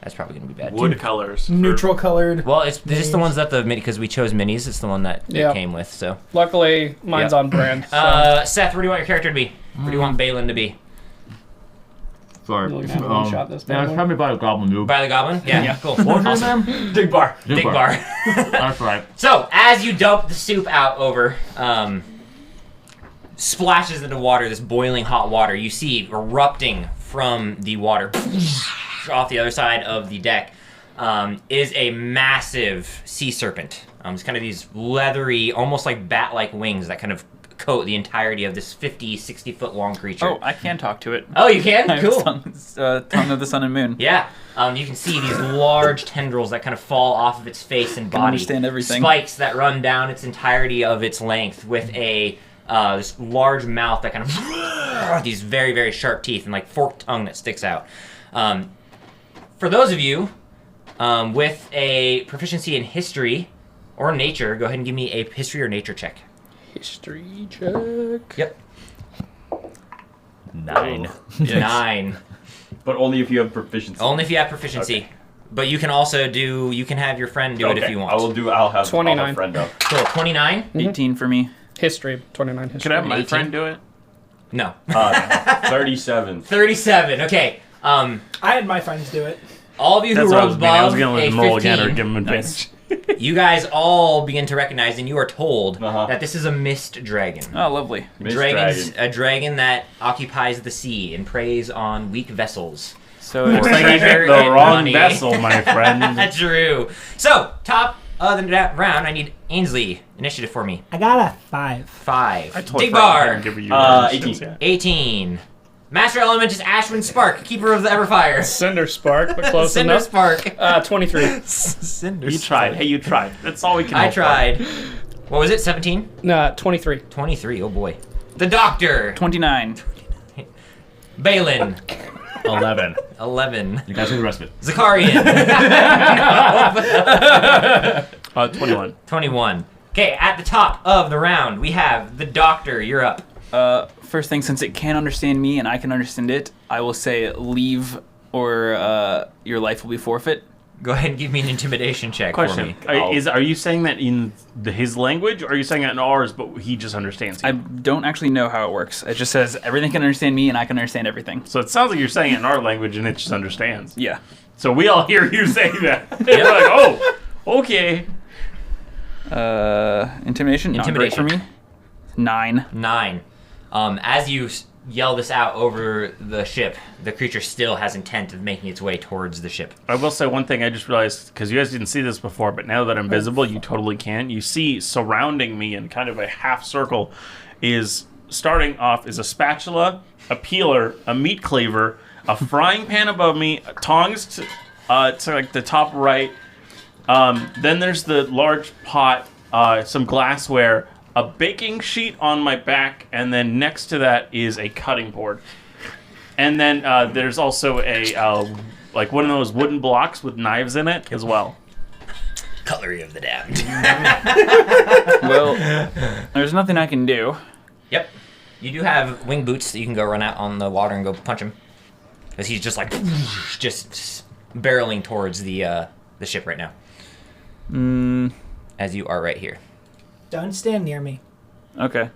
That's probably gonna be bad. Wood too. colors. for- Neutral colored. Well, it's just the ones that because we chose minis. It's the one that Yeah. it came with. So, Luckily, mine's Yep. on brand. So Seth, where do you want your character to be? Where do you want Balin to be? Sorry. You're gonna have to one-shot this yeah, bad it's boy. probably by a goblin noob. By the Goblin? Yeah, cool. What was Awesome. your name? Dig bar. Big bar. That's right. So, as you dump the soup out over, splashes into water, this boiling hot water, you see erupting from the water off the other side of the deck is a massive sea serpent. It's kind of these leathery, almost like bat-like wings that kind of coat the entirety of this 50, 60-foot long creature. Oh, I can talk to it. Oh, you can? I have Cool. tongue of the sun and moon. Yeah. You can see these large tendrils that kind of fall off of its face and body. understand everything. Spikes that run down its entirety of its length with a this large mouth that kind of these very, very sharp teeth and like forked tongue that sticks out. For those of you with a proficiency in history or nature, go ahead and give me a history or nature check. History check. Yep. 9. 9. But only if you have proficiency. Only if you have proficiency. Okay. But you can also you can have your friend do it if you want. I'll have 29. a friend up. Cool. 29? 18 for me. History. 29 history. Could I have my 18? friend do it? No. 37. 37. Okay. I had my friends do it. All of you who That's what I was rolled meaning. I was above going to let a him roll again or 15, give him advantage. you guys all begin to recognize, and you are told Uh-huh. that this is a mist dragon. Oh, lovely. Mist A dragon that occupies the sea and preys on weak vessels. So Or it's Looks like you treasure picked the and wrong money. vessel, my friend. True. So, top of the round, I need Ainsley. Initiative for me. I got a 5. 5. I totally Dig forgot I bar. didn't give you 18. yeah. 18. Master element is Ashwin Spark, keeper of the Everfire. Cinder Spark, but close Cinder enough. Spark. 23. Cinder You tried. Hey, you tried. That's all we can I hope for. tried. What was it? 17? Nah, 23. 23. Oh boy. The Doctor. 29. Balin. 11. 11. You guys see the rest of it. Zakarian. 21. 21. Okay, at the top of the round, we have the Doctor. You're up. First thing, since it can understand me and I can understand it, I will say leave or your life will be forfeit. Go ahead and give me an intimidation check for Question: me. Are you saying that in his language, or are you saying that in ours, but he just understands you? I don't actually know how it works. It just says everything can understand me and I can understand everything. So it sounds like you're saying it in our language, and it just understands. Yeah. So we all hear you say that. We're like, oh, okay. Intimidation? Not great for me. 9. 9. As you yell this out over the ship, the creature still has intent of making its way towards the ship. I will say one thing I just realized, because you guys didn't see this before, but now that I'm visible, you totally can. You see surrounding me in kind of a half circle is starting off is a spatula, a peeler, a meat cleaver, a frying pan above me, tongs to like the top right. Then there's the large pot, some glassware, a baking sheet on my back, and then next to that is a cutting board. And then there's also a like one of those wooden blocks with knives in it as well. Cutlery of the damned. Well, there's nothing I can do. Yep. You do have wing boots that you can go run out on the water and go punch him. Because he's just like, just barreling towards the ship right now. As you are right here. Don't stand near me. Okay.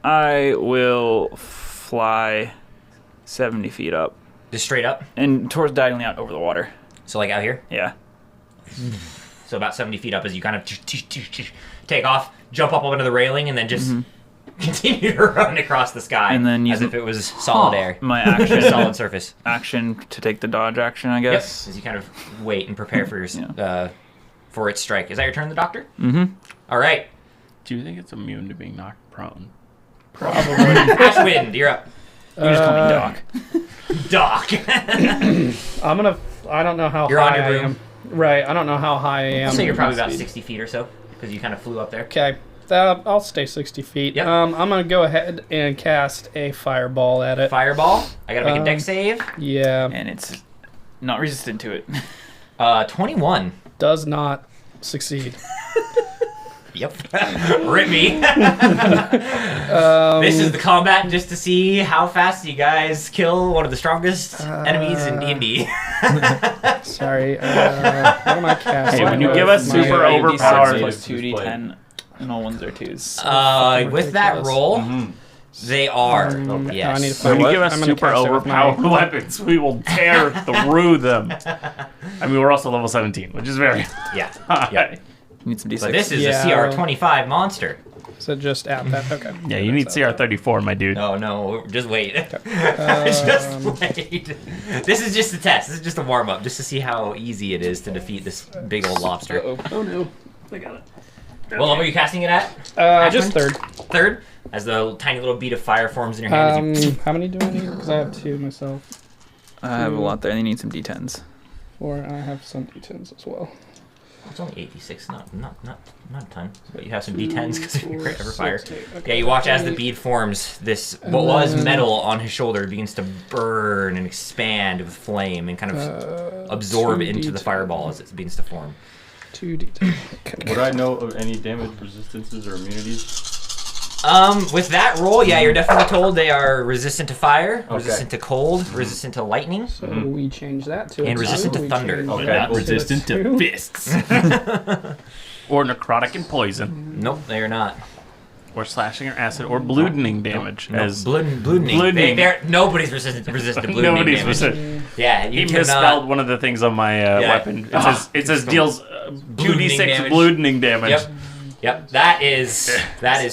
I will fly 70 feet up Just straight up. and towards dialing out over the water. So like out here. Yeah. So about 70 feet up as you kind of take off, jump up onto the railing, and then just continue to run across the sky. And then as use if it was solid air. My action Solid surface. action to take the dodge action, I Yep. guess. As you kind of wait and prepare for your for its strike. Is that your turn, the Doctor? Mm-hmm. All right. Do you think it's immune to being knocked prone? Ashwind, you're up. You just call me Doc. Doc. I don't know how You're on high your I broom. am. Right, I don't know how high I am. So you're probably about Speed. 60 feet or so, because you kind of flew up there. Okay, I'll stay 60 feet. Yep. I'm gonna go ahead and cast a fireball at it. Fireball. I gotta make a dex save. Yeah, And it's not resistant to it. 21. does not succeed. Yep. Rip me. This is the combat just to see how fast you guys kill one of the strongest enemies in D&D. Sorry. What am I casting? Hey, when you give us My- super My overpowered- D6 plus 2d10, and all ones are 2s. With that ridiculous. roll, they are. I need Yes. to find When you what? give us I'm gonna super cast it with my- overpowered weapons, we will tear through them. I mean, we're also level 17, which is very Yeah. high. Yep. Need some d6. But this is Yeah. a CR25 monster. So just add that. Okay. Yeah, you need CR34, my dude. Oh no, just wait. Just wait. This is just a test. This is just a warm up, just to see how easy it is to defeat this big old lobster. Oh no, I got it. What level are you casting it at? Just Ashwin? third. Third? As the tiny little bead of fire forms in your hand. as you... How many do I need? Because I have 2 myself. I have a lot there. They need some d10s. Or I have some d10s as well. It's only 86, not a ton. But you have some d10s because of your ever fire. 6, 8, okay. Yeah, you watch as the bead forms. This what was metal on his shoulder begins to burn and expand with flame and kind of absorb into the 2d10. fireball as it begins to form. 2d10. Okay. Would I know of any damage resistances or immunities? With that roll, yeah, you're definitely told they are resistant to fire, Okay. resistant to cold, resistant to lightning. So we change that to And a resistant 2. to We thunder. change Okay, that cool. Resistant a to 2. fists. Or necrotic and poison. Nope, they are not. Or slashing or acid or bludgeoning damage. No, As bludgeoning. Bludgeoning. Nobody's resistant to bludgeoning nobody's damage. resistant. Yeah, He you misspelled cannot. one of the things on my weapon. It says deals Bludgeoning 2d6 damage. bludgeoning damage. Yep, that is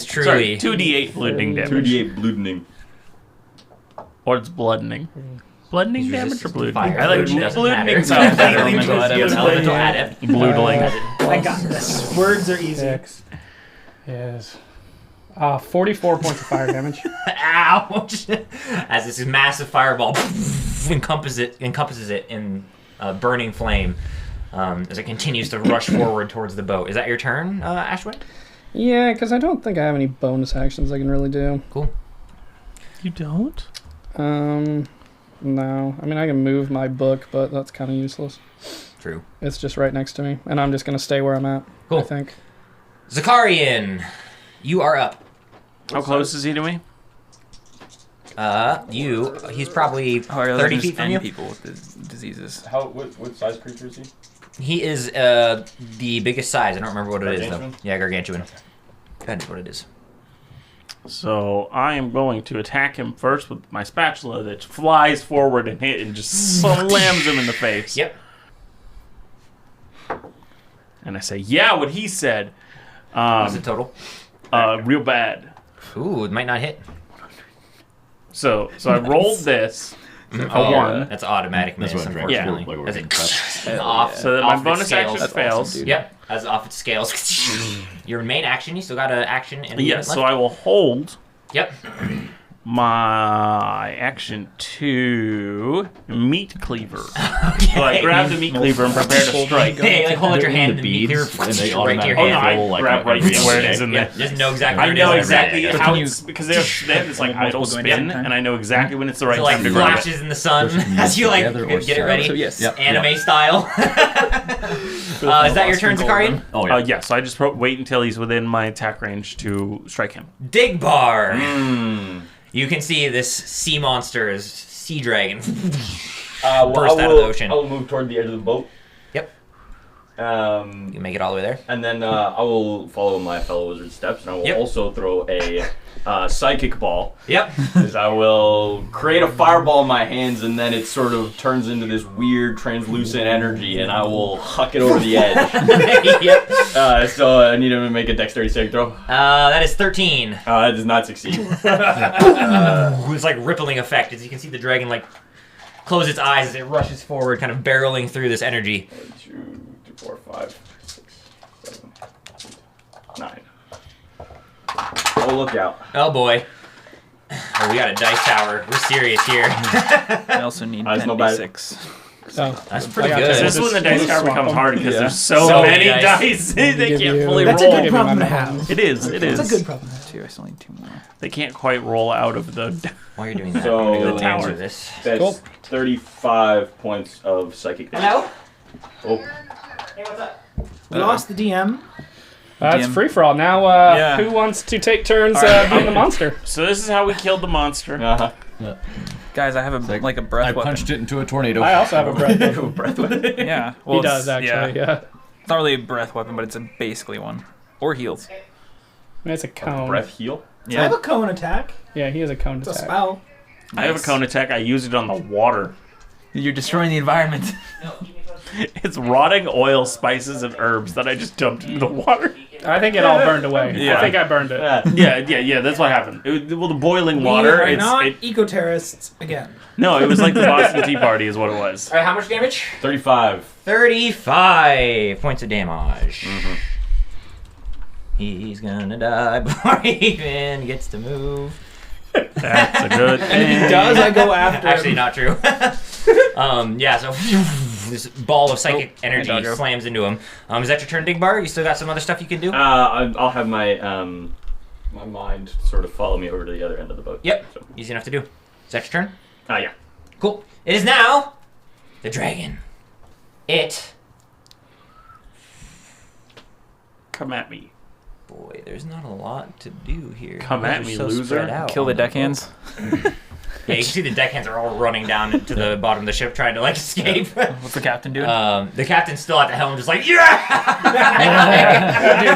truly. Sorry, 2d8 bludgeoning damage. 2d8 bludgeoning. Or it's bloodening. Bloodening He's damage or resistant to bludgeoning? fire, I like which doesn't bludgeoning matter. sounds better. Elemental adept. He was elemental adept. Bloodling. I got this. Words are easy. 6 is 44 points of fire damage. Ouch! As this massive fireball encompasses it in burning flame, as it continues to rush forward towards the boat. Is that your turn, Ashwin? Yeah, because I don't think I have any bonus actions I can really do. Cool. You don't? No. I mean, I can move my book, but that's kind of useless. True. It's just right next to me, and I'm just going to stay where I'm at, Cool. I think. Zakarian, you are up. How close is he to me? He's probably How are 30 feet from you. people with the diseases? What size creature is he? He is the biggest size. I don't remember what it is though. Gargantuan? Yeah, gargantuan. That is what it is. So I am going to attack him first with my spatula that flies forward and just slams him in the face. Yep. And I say, yeah, what he said. What's the total? Real bad. Ooh, it might not hit. So I rolled this a Oh, 1. that's automatic miss, That's what I unfortunately. like As working it off, So that my off its bonus scales. action fails. dude. Yep, as off its scales. Your main action, you still got an action and a Yes, movement so left. I will hold Yep. my action to meat cleaver. So I grab the meat cleaver and prepare to strike. Hey, like hold out your They're in hand the and the beads, cleaver and they right to your automatically Oh no, hand. I roll like grab a- right every where it is day. in Yeah, there. just know exactly I where it know is. exactly So how can it's because they have this like idle multiple going spin, down? and I know exactly when it's the right So like time to grab it. flashes in the sun as you like together or get it ready. So yes. Yep. Anime style. Is that your turn, Zakarian? Oh yeah. Yeah, so I just wait until he's within my attack range to strike him. Dig bar. You can see this sea monster is sea dragon. Burst out of the ocean. I will move toward the edge of the boat. Yep. Um, You make it all the way there. and then I will follow my fellow wizard's steps, and I will Yep. also throw a psychic ball. Yep. Is I will create a fireball in my hands, and then it sort of turns into this weird translucent energy, and I will huck it over the edge. Yep. So I need him to make a dexterity saving throw. That is 13. That does not succeed. It's like rippling effect as you can see the dragon like close its eyes as it rushes forward, kind of barreling through this energy. 1, 2, 3, 4, 5, 6, 7, 8, 9. Oh, look out. Oh boy. Oh, we got a dice tower. We're serious here. I also need That's not bad. 10d6. Oh, That's pretty I got good. this. This is when the dice tower becomes hard because there's So so many many dice. dice they Give can't you- fully That's roll. a good Give me problem to my have. It is. It is. That's a good problem to have. 2, I still need 2 more. They can't quite roll out of the. While you're doing that, So- I'm gonna go The tower. answer this. That's Cool. 35 points of psychic damage. Hello? Oh, Hey, what's up? We lost the DM. It's DM. free for all. Now, Yeah. who wants to take turns Alright. being the monster? So this is how we killed the monster. Uh-huh. Guys, I have a breath I weapon. punched it into a tornado. I also have a breath weapon. Breath weapon. Yeah. He Well, does, it's- actually, yeah. It's not really a breath weapon, but it's basically one. Or heals. It's a cone. Breath heal. I have Yeah. a cone attack. Yeah, he has a cone It's a attack. spell. I have a cone attack. I use it on the water. You're destroying the environment. It's rotting oil, spices, and herbs that I just dumped into the water. I think it all burned away. Yeah. I think I burned it. Yeah. That's what happened. Well, the boiling water. We are not It, eco-terrorists again. no, it was like the Boston Tea Party, is what it was. All right, how much damage? 35. 35 points of damage. He's gonna die before he even gets to move. That's a good. And if he does, I go after Actually, him. not true. Yeah, so this ball of psychic energy doggo. slams into him. Is that your turn, Big Bar? You still got some other stuff you can do? I'll have my my mind sort of follow me over to the other end of the boat. Yep. So, Easy enough to do. Is that your turn? yeah. Cool. It is now the dragon. It. Come at me. Boy, there's not a lot to do here. Come Those at are me, so loser. spread out Kill the on deckhands. boat. Yeah, you can see the deckhands are all running down to the bottom of the ship trying to like escape. What's the captain doing? The captain's still at the helm, just like, yeah!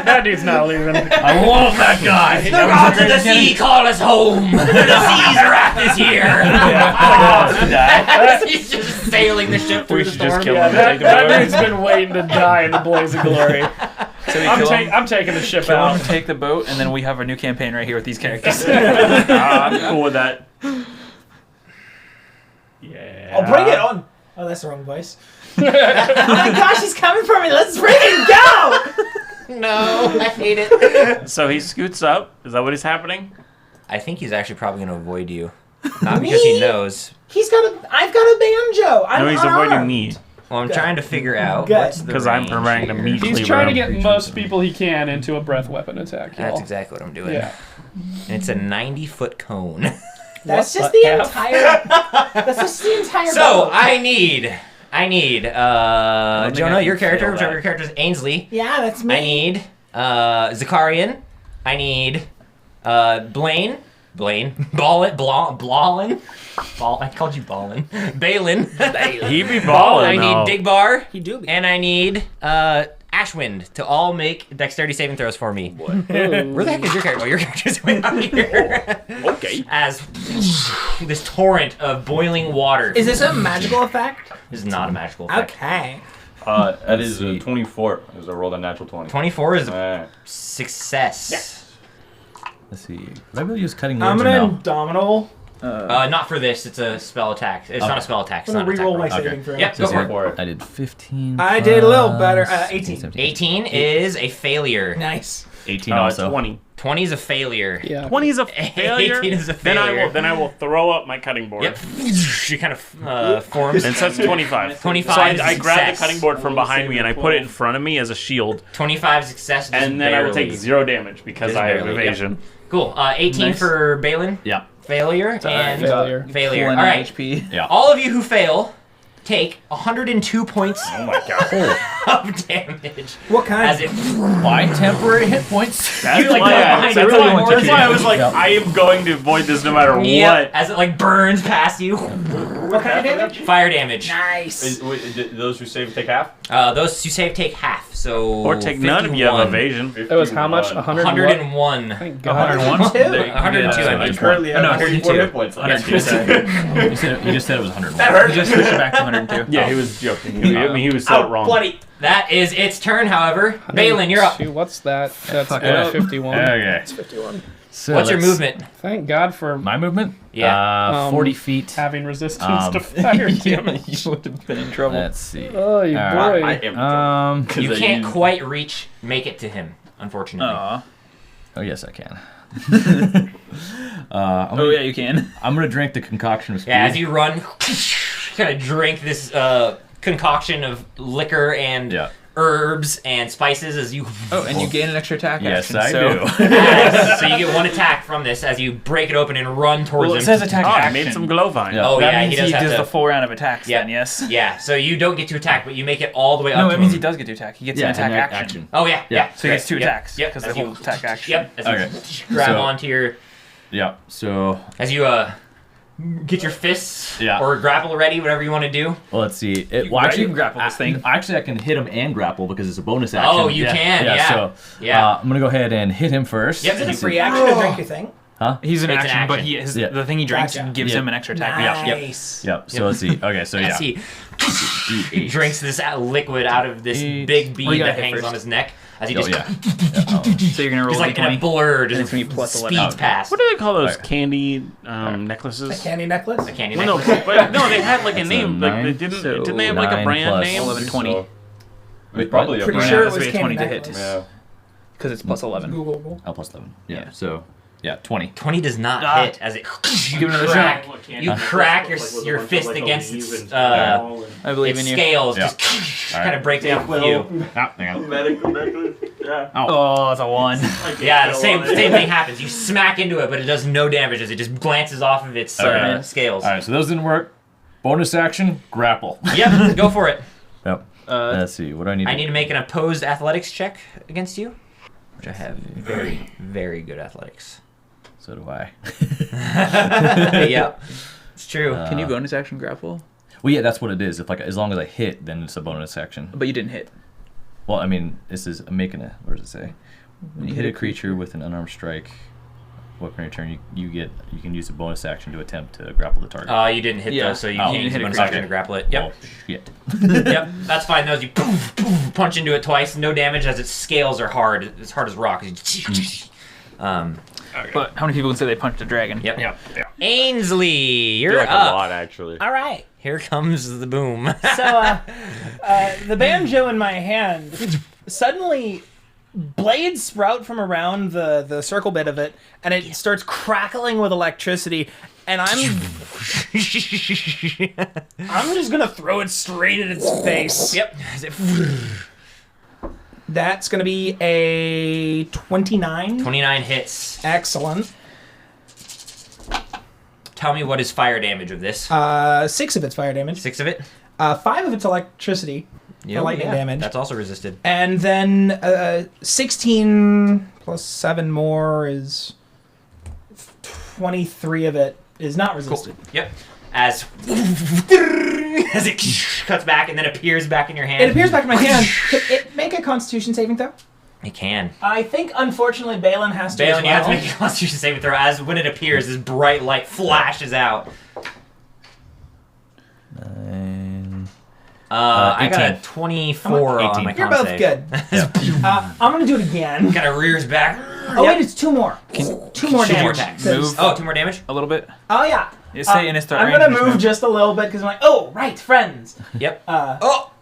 that dude's not leaving. I love that guy. The gods of the sea call us home. The sea's wrath is here. He's just sailing the ship through We the should just storm. kill Yeah, him and take the boat. that dude's been waiting to die in the blaze of glory. So we kill him, I'm taking the ship kill out. him, take the boat, and then we have our new campaign right here with these characters. I'm cool with that. Yeah. I'll bring it on. Oh, that's the wrong voice. Oh my gosh, he's coming for me. Let's freaking go! No, I hate it. So he scoots up. Is that what is happening? I think he's actually probably going to avoid you. Not because he knows. I've got a banjo. I'm No, he's unarmed. avoiding me Well, I'm trying to figure out Good. what's the because I'm range preparing to here. meet He's Cleaver. trying to get most people he can into a breath weapon attack. That's y'all. exactly what I'm doing. Yeah. And it's a 90-foot cone. That's What just the the F? entire. That's just the entire. So boat. I need think I Jonah, your can character, fail whichever that. your character is, Ainsley. Yeah, that's me. I need Zakarian. I need Blaine. Blallin. I called you Ballin. Balin. He be I balling. need Big Bar. He do be. And I need Ashwind to all make dexterity saving throws for me. Where the heck is your character? Oh, your character's way out here. Okay. As this torrent of boiling water. Is this a magical effect? This is not a magical effect. Okay. That is a 24. As I rolled a natural 20. 24 is a Uh, success. Let's see. Maybe I'll use cutting I'm words gonna or no? indomitable. Not for this. It's a spell attack. It's not a spell attack. It's I'm not gonna an reroll my attack roll. saving throw. Yep, go So for it. for it. I did 15. I did a little plus better, 18. 17. 18 is a failure. Nice. 18 also. 20. 20 is a failure. Yeah. 20 is a failure. 18 is a Then failure. I will throw up my cutting board. Yep. She kind of forms. And so that's 25. 25 So is a I grab the success. cutting board from behind me and I put it in front of me as a shield. 25 success. Just And then I will take barely. 0 damage because Just I have barely, yep. evasion. Cool. 18 Nice. for Balin. Yeah. Failure. And Failure. failure. Pulling All right. HP. Yeah. All of you who fail take 102 points Oh my god. of damage. What kind? As it Buy temporary hit points. That's like, why go I, behind that's it really why- wants that's to why I do. was like, Yep. I am going to avoid this no matter Yep, what. as it like burns past you. What kind of damage? Fire damage. Nice. those who save take half? Those who save take half. So Or take none if you have 51. evasion. It was how much? 100 and what? 101. Thank God. 101? There you 102, I mean. currently Oh, no, 104 102. hit points. 102. You just said it was 101. That hurt. You just switched it back to 102. Yeah, he was joking. I mean, he was so wrong. bloody. That is its turn, however. Balin, you're up. Shoot, what's that? That's Fuck it. 51. Okay. It's 51. So What's your let's- movement? Thank God for My movement? Yeah. 40 feet. having resistance Um, to fire damage. You would have been in trouble. Let's see. Oh, you Alright. boy. I am. You can't quite make it to him, unfortunately. Aw. Oh, yes, I can. Oh, yeah, you can. I'm going to drink the concoction of speed. Yeah, as you run, kind of drink this concoction of liquor and Yeah. herbs and spices as you. Oh, and you gain an extra attack Yes, action. I so. do. So you get 1 attack from this as you break it open and run towards Well, him. it says attack Oh, I action. made some glow vine. Yeah. Oh That yeah, means he does have does to. the full round of attacks Yeah. then, yes? Yeah, so you don't get to attack, but you make it all the way up. No, to it means him. he does get to attack. He gets Yeah, an attack and action. Oh yeah, Yeah. yeah. So he gets 2 Yep, attacks. Yep, Because as the you- whole attack action. Yep. As Okay. you grab So- onto your, Yeah. So as you get your fists Yeah. or grapple ready, whatever you want to do. well, let's see. You can grapple this thing. Actually, I can hit him and grapple because it's a bonus action. Oh, you can, yeah. So Yeah. I'm gonna go ahead and hit him first. Yep. Is it a Let's free action to drink your thing? He's an It's an action, but action. Yeah. the thing he drinks Gotcha. gives Yeah. him an extra attack. Nice. Yep. So let's see. Okay. So yeah. As he drinks this liquid out of this Eight. big bead Well, you gotta that hit hangs first. on his neck. As he Oh just, yeah. So you're gonna roll he's like in a d20. blur, And it's just gonna be plus 11. speeds past. What do they call those Alright. candy necklaces? A candy necklace? A candy Well, no, necklace. but no, they had like a That's a name. Like they 9. didn't. So Didn't they have like a 9 brand plus name? 11, 20. Wait, Probably what? a Pretty brand. sure it This was would be a candy 20 to hit. necklace. Yeah. Because it's plus 11. Google. Oh, plus 11. Yeah. Yeah. So yeah, 20. 20 does not Ah. hit as it. Give it another crack, shot. you crack your fist against its I believe its in you. scales, Yeah. just Alright. kind of breaks off a few. Ah, hang on. Medical necklace. Yeah. Oh, it's a 1. Yeah, the same thing happens. You smack into it, but it does no damage as it just glances off of its Okay. scales. All right. So those didn't work. Bonus action, grapple. Yep, go for it. Yep. Let's see. What do I need? I need to make an opposed athletics check against you, which I have very, very good athletics. So do I. Yep, it's true. Can you bonus action grapple? Well, yeah, that's what it is. If like as long as I hit, then it's a bonus action. But you didn't hit. Well, I mean, this is I'm making a. Where does it say? When you hit a creature with an unarmed strike, weapon return, you can use a bonus action to attempt to grapple the target. You didn't hit Yeah. those, so you Oh. can't You use didn't bonus hit a action to creature. grapple it. Yep. Oh, shit. Yep, that's fine. Those you poof, poof, punch into it twice, no damage as its scales are hard. It's hard as rock. But how many people can say they punched a dragon? Yep. Yeah. Ainsley, you're Like a up. lot, actually. All right. Here comes the boom. So, the banjo in my hand, suddenly blades sprout from around the circle bit of it, and it starts crackling with electricity, and I'm just gonna throw it straight at its face. Yep. That's gonna be a 29. 29 hits. Excellent. Tell me what is fire damage of this. 6 of its fire damage. 6 of it. 5 of its electricity. Yep, lightning damage. That's also resisted. And then 16 plus 7 more is 23 of it is not resisted. Yep. As it cuts back and then appears back in your hand. It appears back in my hand. Can it make a Constitution saving throw? It can. I think, unfortunately, Balin has to. Balin, as you have to well. make a Constitution saving throw. As when it appears, this bright light flashes out. 9. I got a 18. 24 on 18. my You're con both save. good. I'm gonna do it again. Kind of rears back. Oh wait, it's 2 more. 2 more Two more damage. attacks. 'Cause- Oh, 2 more damage? A little bit. Oh yeah. You say in his third I'm gonna move just a little bit because I'm like, oh right, friends. Yep. Oh,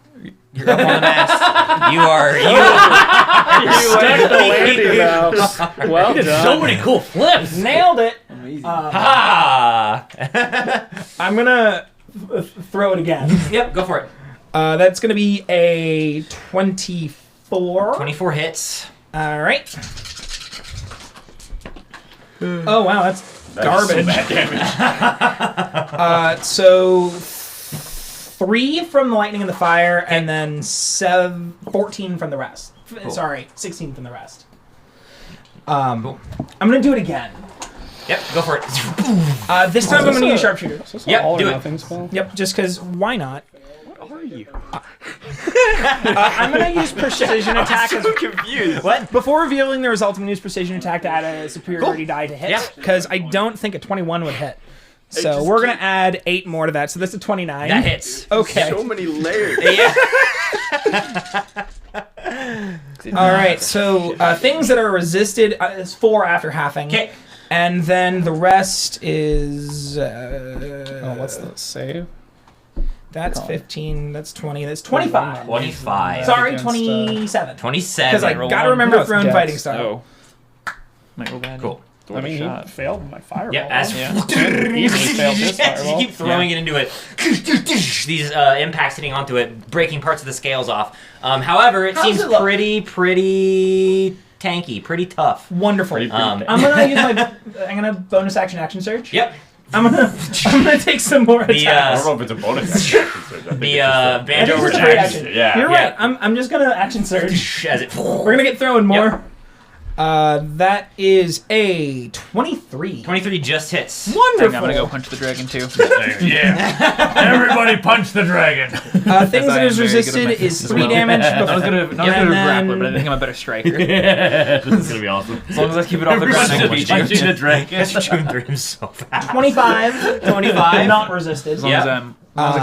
You're up on the mast. You are. Well done. So many cool flips. nailed it. Ha! I'm gonna throw it again. Yep, go for it. That's gonna be a 24. 24 hits. All right. Oh wow, that's garbage. So 3 from the lightning and the fire, and then 14 from the rest. Sorry, 16 from the rest. Cool. I'm gonna do it again. Yep, go for it. This time I'm gonna use sharpshooter. Yep, All or do it. nothing spell. Yep, just because why not? What are you? I'm gonna use precision attack. I'm so confused. What? Before revealing the result, I'm gonna use precision attack to add a superiority die to hit. Yeah. Because I don't think a 21 would hit. So just we're gonna add 8 more to that. So that's a 29. That hits. Okay. So many layers. Yeah. All right. So things that are resisted is 4 after halving. Okay. And then the rest is. Oh, what's the save? That's 15. That's 20. That's 25. 25. Sorry, Against, 27. 27. Because I roll gotta one. remember No, it's throne dex. fighting style. Oh. Might roll bad. Cool. I mean, he failed my fireball. Yep, as Easily failed this you fireball. keep throwing it into it. These impacts hitting onto it, breaking parts of the scales off. However, it How's seems it look? pretty tanky, pretty tough. Wonderful. Um, I'm gonna use my. I'm gonna bonus action surge. Yep. I'm gonna take some more attacks. I don't know if it's a bonus action. The I banjo think it's a free returns action. Yeah. You're Yeah. right. I'm just gonna action surge. as it. We're gonna get throwing more. Yep. That is a 23. 23 just hits. I'm Wonderful. gonna go punch the dragon too. Yeah. Everybody punch the dragon. Things I that am is very good at resisted my is fists as 3 well. damage. Not as good of and a then- grappler, but I think I'm a better striker. Yeah, this is gonna be awesome. As long as I keep it off the ground, I can beat you. Punching the dragon. Chewing through him so fast. 25. 25. Not resisted. As long as I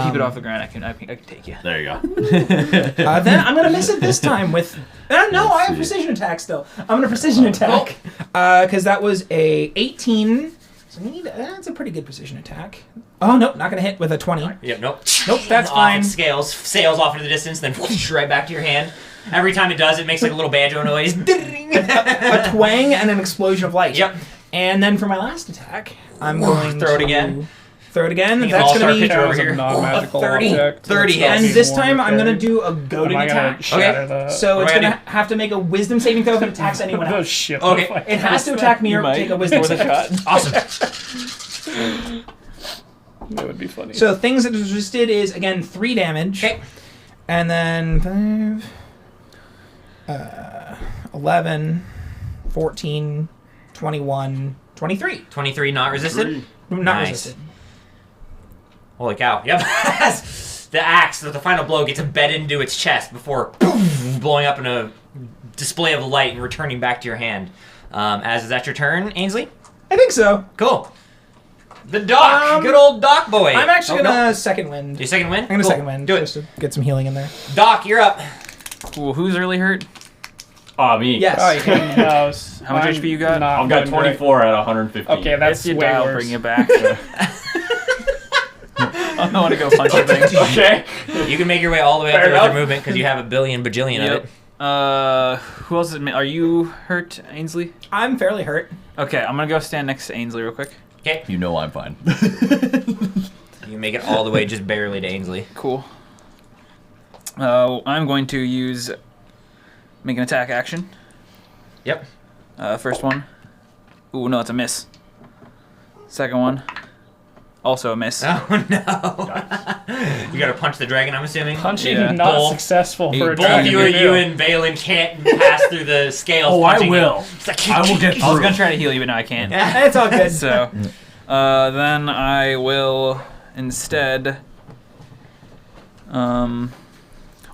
keep it Um, off the ground, I can take you. There you go. Then I'm gonna miss it this time with. No, I have precision attack still. I'm gonna precision attack because that was a 18. So that's a pretty good precision attack. Oh no, not gonna hit with a 20. Yep, nope. Nope, that's Off fine. it scales, sails off into the distance, then whoosh, right back to your hand. Every time it does, it makes like a little banjo noise. A twang and an explosion of light. Yep. And then for my last attack, I'm going Throw it to again. Throw it again. Think That's of gonna all-star be pitcher over As a here. non-magical 30. object. 30 That's hits. And not this more time I'm carry. gonna do a goading Am I gonna attack. shatter that? So What it's do I gonna have to make a wisdom saving throw if it attacks anyone Oh else. shit. Okay. Fuck. It has to attack me or take a wisdom With a saving. shot. Awesome. That would be funny. So things that is resisted is again 3 damage. Okay. And then 11, 14, 21, 23. 23 not resisted. Not Nice. resisted. Holy cow. Yep. The axe, the final blow, gets embedded into its chest before blowing up in a display of light and returning back to your hand. Is that your turn, Ainsley? I think so. Cool. The Doc. Good old Doc boy. I'm actually Oh, no. gonna second wind. Your second win? I'm gonna Cool. second wind Do just it. to get some healing in there. Doc, you're up. Cool. Who's really hurt? Oh, me. Yes. Oh, you can house. How much HP you got? I've got 24 out of 115. Okay, that's If you way die, I'll worse. bring you back. I want to go punch the thing. Okay. You can make your way all the way up Fair there with your enough. movement because you have a billion bajillion of it. Who else is? Are you hurt, Ainsley? I'm fairly hurt. Okay, I'm gonna go stand next to Ainsley real quick. Okay. You know I'm fine. You make it all the way just barely to Ainsley. Cool. I'm going to make an attack action. Yep. First one. Ooh, no, it's a miss. Second one. Also a miss. Oh no. You gotta punch the dragon, I'm assuming. Punching Yeah. not Both- successful for a Both dragon. you and Balin can't pass through the scales. Oh, I punching will. it. It's like, I will get I was through. gonna try to heal you, but now I can't. It's all good. So, then I will instead.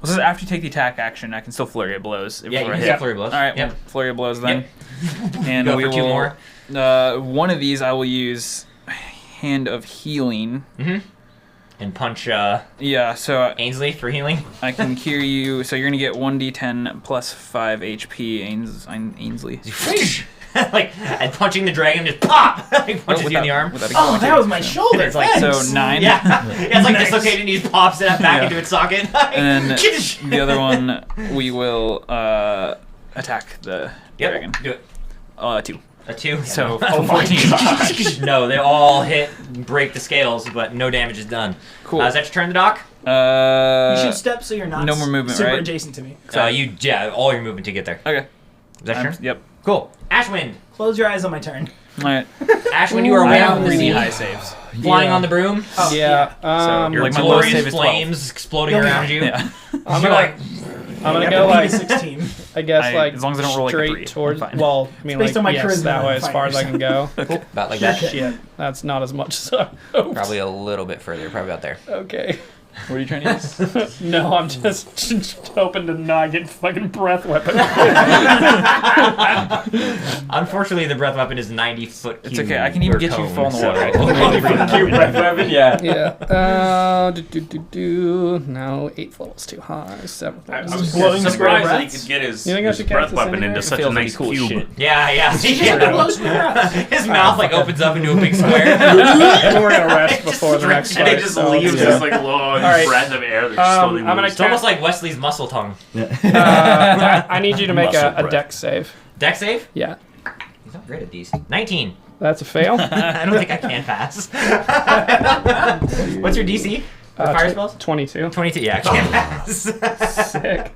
This is after you take the attack action. I can still flurry of blows. Yeah, you before I can hit. get flurry blows. All right, Yep. well, flurry of blows then. And Go we for will. 2 more. One of these I will use Hand of Healing. And punch Yeah, so Ainsley for healing. I can cure you. So you're gonna get 1d10 plus 5 HP, Ainsley. Like, and punching the dragon just pop! Like, punches you in the arm. Oh, that was my shoulder. It's like, Thanks. So 9. Yeah, it's like dislocated and he just pops it back Yeah. into its socket. And then the other one, we will attack the dragon. Do it. 2. A 2. So Oh, 14. No, they all hit, break the scales, but no damage is done. Cool. Is that your turn, the Doc? You should step so you're not no more movement, super right? adjacent to me. All your movement to get there. Okay. Is that your turn? Yep. Cool. Ashwin. Close your eyes on my turn. All right. Ashwin, you are I way out have in the really sea, high saves. flying Yeah. on the broom. Oh, Yeah. So, Your like my lowest glorious save is 12. flames exploding around you. Yeah. I'm You're gonna, like, I'm gonna You go have to like, beat a 16. I guess as long as I don't roll like a straight 3, towards. I'm fine. Well, I mean, Based like on my yes, charisma, that way I'm as far as I can go. about like that. Shit, that's not as much as I hoped. Probably a little bit further, probably about there. Okay. What are you trying to use? No, I'm just hoping to not get fucking breath weapon. Unfortunately, the breath weapon is 90 foot cube. It's okay. I can even get you to fall in the water. Cute breath weapon, yeah. Yeah. No, 8th level's too high. 7th I level's was too blowing surprised that spread he could get his, You think I his should cast breath this weapon anyway? into such a feels like nice cool cube. shit. Yeah, yeah. His Oh, mouth like opens up into a big square. We're gonna rest before the next And fight. it just so leaves yeah. this like long right. breath of air that just slowly I'm gonna moves. It's almost like Wesley's muscle tongue. I need you to make Muscle a breath. dex save. Deck save? Yeah. He's not great at these. 19. That's a fail. I don't think I can pass. What's your DC for fire spells? 22. 22. Yeah, I can't pass. Sick.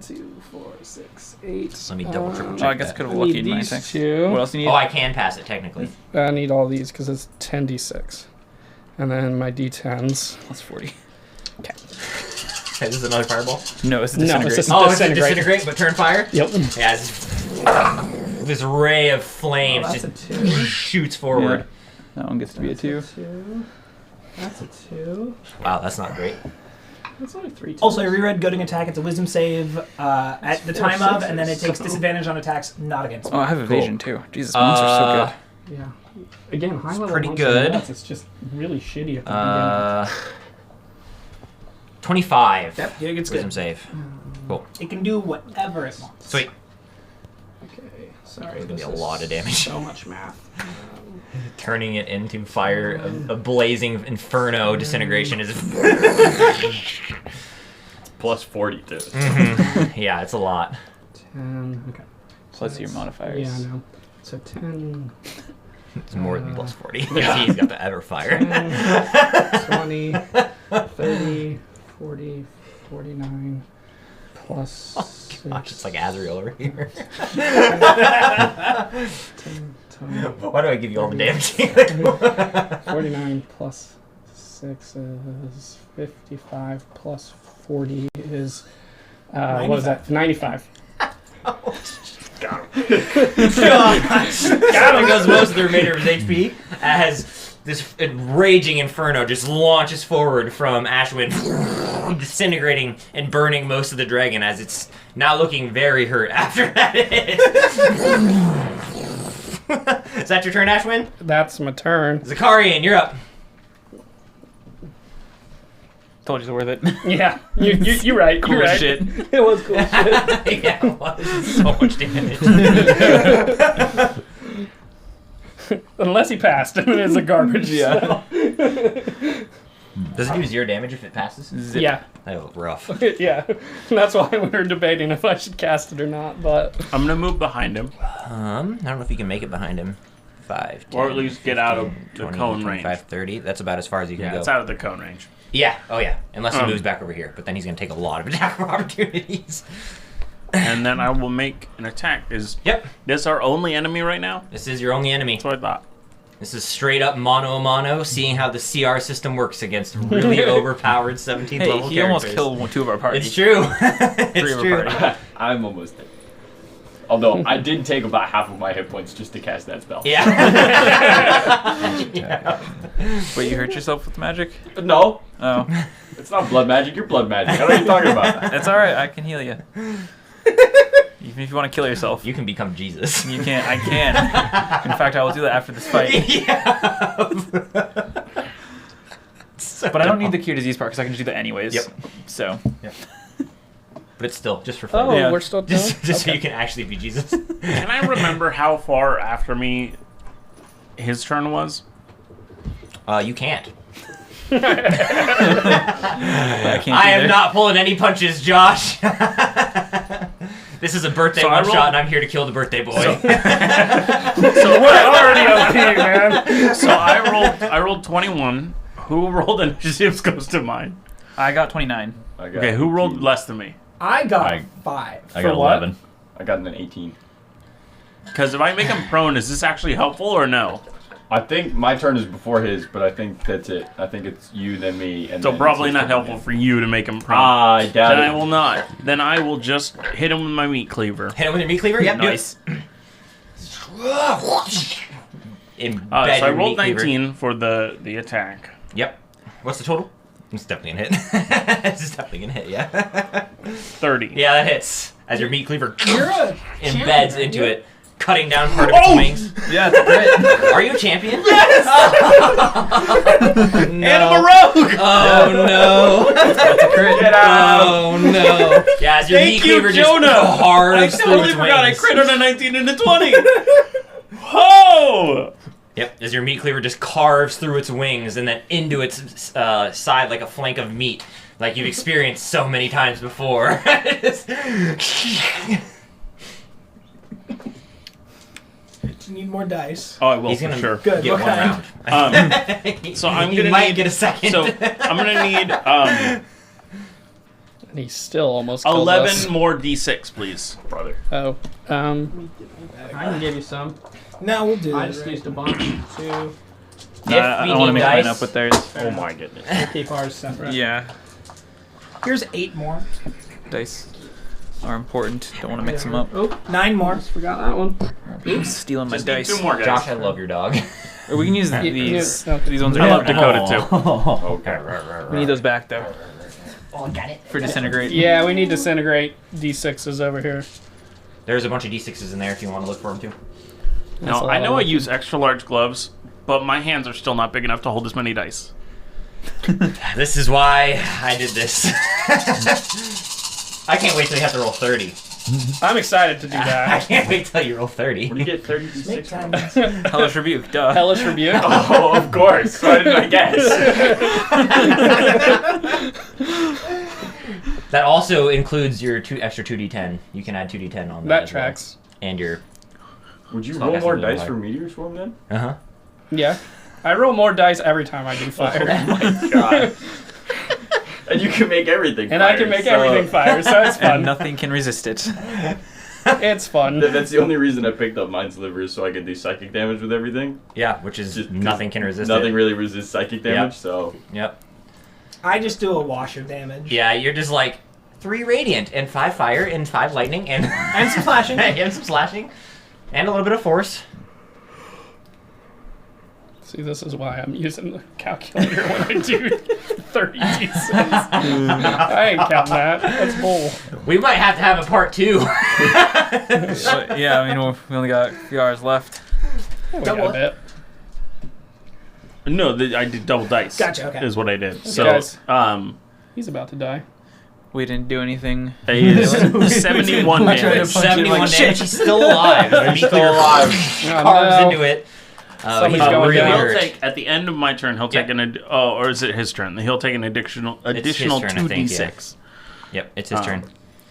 2, 4, 6, 8. Let me double triple Oh, check. I guess I that. could have I lucky need my these thing. two. What else do you need? Oh, I can pass it technically. I need all these because it's 10d6. And then my d10s. Plus 40. Okay, this is another fireball. No, it's a No, disintegrate. it's a- Oh, it's a Disintegrate. disintegrate, but turn fire? Yep. Yeah, this ray of flames That's a just 2. shoots forward. Yeah. That one gets to be a 2. 2. That's a 2. Wow, that's not great. That's only 3 Also, I reread Goading Attack. It's a wisdom save at the time of, and then it takes disadvantage on attacks not against me. Oh, I have evasion too. Jesus, monsters are so good. Yeah. Again, high level pretty monster good. nuts, it's just really shitty at the 25. Yep, yeah, it's Wisdom good. save. Cool. It can do whatever it wants. Sweet. beginning. Okay. Sorry. It's gonna be this a is lot of damage. So much math. Turning it into fire, a blazing inferno disintegration is. Plus 40 to it. Yeah, it's a lot. 10. Okay. Plus your modifiers. Yeah, I know. So 10, It's more than plus 40. He's got the ever fire. 20, 30, 40, 49, plus 6. Gosh, it's like Azrael over here. 10, 20, Why do I give you all the damage? 49 plus 6 is 55 plus 40 is, what is that? 95. Got him. Because most of the remainder of his HP as this raging inferno just launches forward from Ashwin, disintegrating and burning most of the dragon as it's now looking very hurt after that hit. Is that your turn, Ashwin? That's my turn. Zakarian, you're up. Told you it's worth it. Yeah, you're right. Cool you're right. shit. It was cool shit. Yeah, well, this is so much damage. Unless he passed, and it's a garbage. Yeah. Does it do 0 damage if it passes? Zip. Yeah, Oh, rough. yeah. That's why we were debating if I should cast it or not. But I'm gonna move behind him, I don't know if you can make it behind him. 5, 10, or at least get out of the 20, cone 25, range. 30. That's about as far as you can Yeah, go. it's out of the cone range. Yeah, oh yeah. Unless he moves back over here, but then he's going to take a lot of attack opportunities. And then I will make an attack. Is Yep. this our only enemy right now? This is your only enemy. That's what I thought. This is straight up mano a mano, seeing how the CR system works against really overpowered 17th Hey, level he almost characters. killed 2 of our parties. It's true. Three It's of true. our party. I'm almost dead. Although I did take about half of my hit points just to cast that spell. Yeah. Yeah. Wait, you hurt yourself with magic? No, Oh. it's not blood magic. You're blood magic. I don't know what you're talking about. It's alright, I can heal you. Even if you want to kill yourself. You can become Jesus. You can't. I can. In fact, I will do that after this fight. Yeah. But I don't need the cure disease part because I can just do that anyways. Yep. So. But it's still just for fun. oh, Yeah. we're still doing. Just so you can actually be Jesus. Can I remember how far after me his turn was? You can't. I can't I am either. not pulling any punches, Josh. This is a birthday So I one rolled- shot, and I'm here to kill the birthday boy. So We're already OP, man. So I rolled 21. Who rolled initiatives goes to mine. I got 29. Okay, who rolled less than me? I got I- 5. I For got what? 11. I got an 18. Because if I make him prone, is this actually helpful or no? I think my turn is before his, but I think that's it. I think it's you, then me, and So then probably it's not his helpful turn for you to make him prone. I doubt Then it. I will not. Then I will just hit him with my meat cleaver. Hit him with your meat cleaver? Yep, Nice. do it. Embed So I your rolled meat cleaver. 19 for the attack. Yep. What's the total? It's definitely gonna hit. It's definitely gonna hit, yeah. 30. Yeah, that hits. As your meat cleaver You're a embeds champion, into aren't it, cutting down part of its wings. Yeah, it's great. Are you a champion? And I'm a rogue! Oh no! That's a crit. Oh no! Yeah, as your meat Thank you, cleaver Jonah! just carves I through totally its forgot I wings. crit on a 19 and a 20. Whoa! Yep, as your meat cleaver just carves through its wings and then into its side like a flank of meat, like you've experienced so many times before. need more dice. Oh, I will He's for gonna sure. Good. get What one kind? round. So I'm He gonna might need get a second. So I'm gonna need And he still almost kills 11 us. more d6, please. Brother. Oh, I can give you some. No, we'll do I this. just used a bunch to If I we don't want to need mix mine dice, up with theirs. Oh my goodness. keep ours separate. Yeah, Here's 8 more. dice are important. Don't want to mix them up. Oh, 9 more. forgot that one. Oops, stealing my Just need dice. 2 more, guys. Josh, I love your dog. Or we can use Yeah, these. yeah, no. These ones are I love good. Dakota too. Okay. We need those back though Oh, got it. for disintegrate. Yeah, we need disintegrate D6s over here. There's a bunch of d6s in there if you want to look for them too. That's a No, lot I know of- I use extra large gloves, but my hands are still not big enough to hold this many dice. This is why I did this. I can't wait till you have to roll 30. I'm excited to do I that. can't wait till you roll 30. Where do you get 36 from? Hellish rebuke. Duh. Hellish rebuke. Oh, of course. Why didn't I guess? That also includes your extra 2d10. You can add 2d10 on that. That as well. tracks. And your. Would you It's not roll guessing more really dice hard. for Meteor Swarm then? Uh huh. Yeah. I roll more dice every time I do fire. My God. And you can make everything And fire, I can make so- everything fire, so it's And fun. nothing can resist it. It's fun. That's the only reason I picked up Mind Sliver, so I can do psychic damage with everything. Yeah, which is Just 'cause nothing can resist Nothing it. really resists psychic damage, so... Yep. I just do a wash of damage. Yeah, you're just like 3 radiant and 5 fire and 5 lightning and And some slashing. and some slashing and a little bit of force. See, this is why I'm using the calculator when I do 30 D6. I ain't counting that. That's bull. We might have to have a part 2. Yeah, I mean we only got a few hours left. We got Double a bit. No, I did double dice. Gotcha, okay. Is what I did. So, guys. He's about to die. We didn't do anything. is 71 I tried to damage. punch him 71 like damage. He's still alive. He's still alive. Carves no. into it. Somebody's He's going really down. He'll hurt. take at the end of my turn. He'll take or is it his turn? He'll take an additional turn, I 2d6. think, Yep, it's his turn.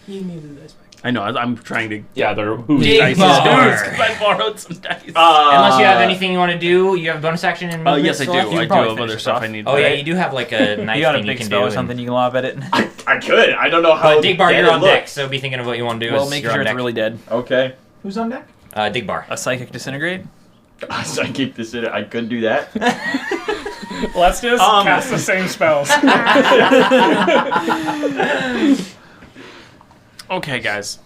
You need the dice back. I know. I'm trying to gather whose Dig dice is bar. whose because I borrowed some dice. Unless you have anything you want to do, you have a bonus action in movement Yes, I still do. left? You I can do probably have finish other this stuff off. I need. Oh to yeah, do. you do have like a knife You got a thing you big can spell do. or something you can lob at it. I could. I don't know how But Digbar, dead you're it on deck, looks. so be thinking of what you want to do. Well, as make you're sure on it's deck. really dead. Okay. Who's on deck? Digbar. A psychic disintegrate. So I keep this in. I could do that. Let's just cast the same spells. Okay, guys.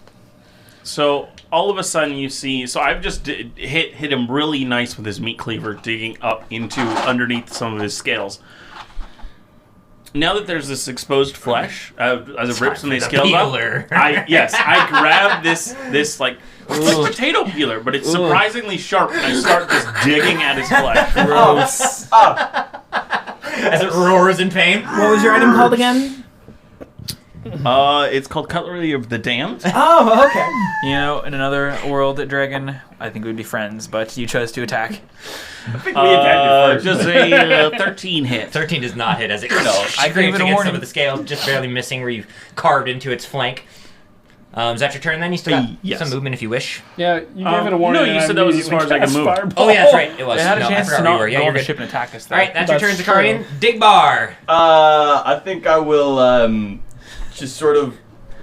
So all of a sudden you see. So I've just hit him really nice with his meat cleaver, digging up into underneath some of his scales. Now that there's this exposed flesh, as it rips some of these scales up, peeler. I grab this like it's like potato peeler, but it's surprisingly sharp, and I start just digging at his flesh. Gross. As it roars in pain. What was your item called again? It's called Cutlery of the Damned. Oh, okay. You know, in another world, Dragon, I think we'd be friends, but you chose to attack. I think we attacked you first. Just a 13 hit. 13 does not hit as it I gave it a against warning. some of the scales, just barely missing where you've carved into its flank. Is that your turn then? You still got Yes. some movement if you wish. Yeah, you gave it a warning. no, you and said that was as far as I could immediately move. cast Fireball. Oh yeah, that's right. It was. They had a No, I chance forgot to where you not were. Yeah, go you're on the good. ship and attack us, though. All right, that's your turn, That's Zakarian. Digbar. I think I will just sort of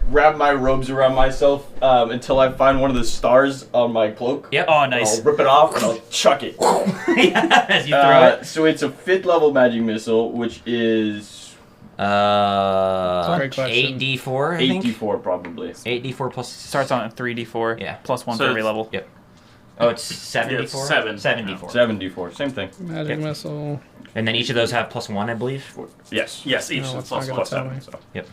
wrap my robes around myself until I find one of the stars on my cloak. Yep. Oh, nice. I'll rip it off and I'll chuck it. As you throw it. So it's a 5th level magic missile, which is Great question. 8d4, I think. 8d4 probably. 8d4 plus. Starts on a 3d4, Yeah. plus 1 So for every it's- level. Yep. Oh, it's 7d4? it's 7. 7d4. 7d4, same thing. Magic missile. And then each of those have plus 1, I believe. Yes. Yes, each No, is it's plus not plus gonna tell 7. me. So.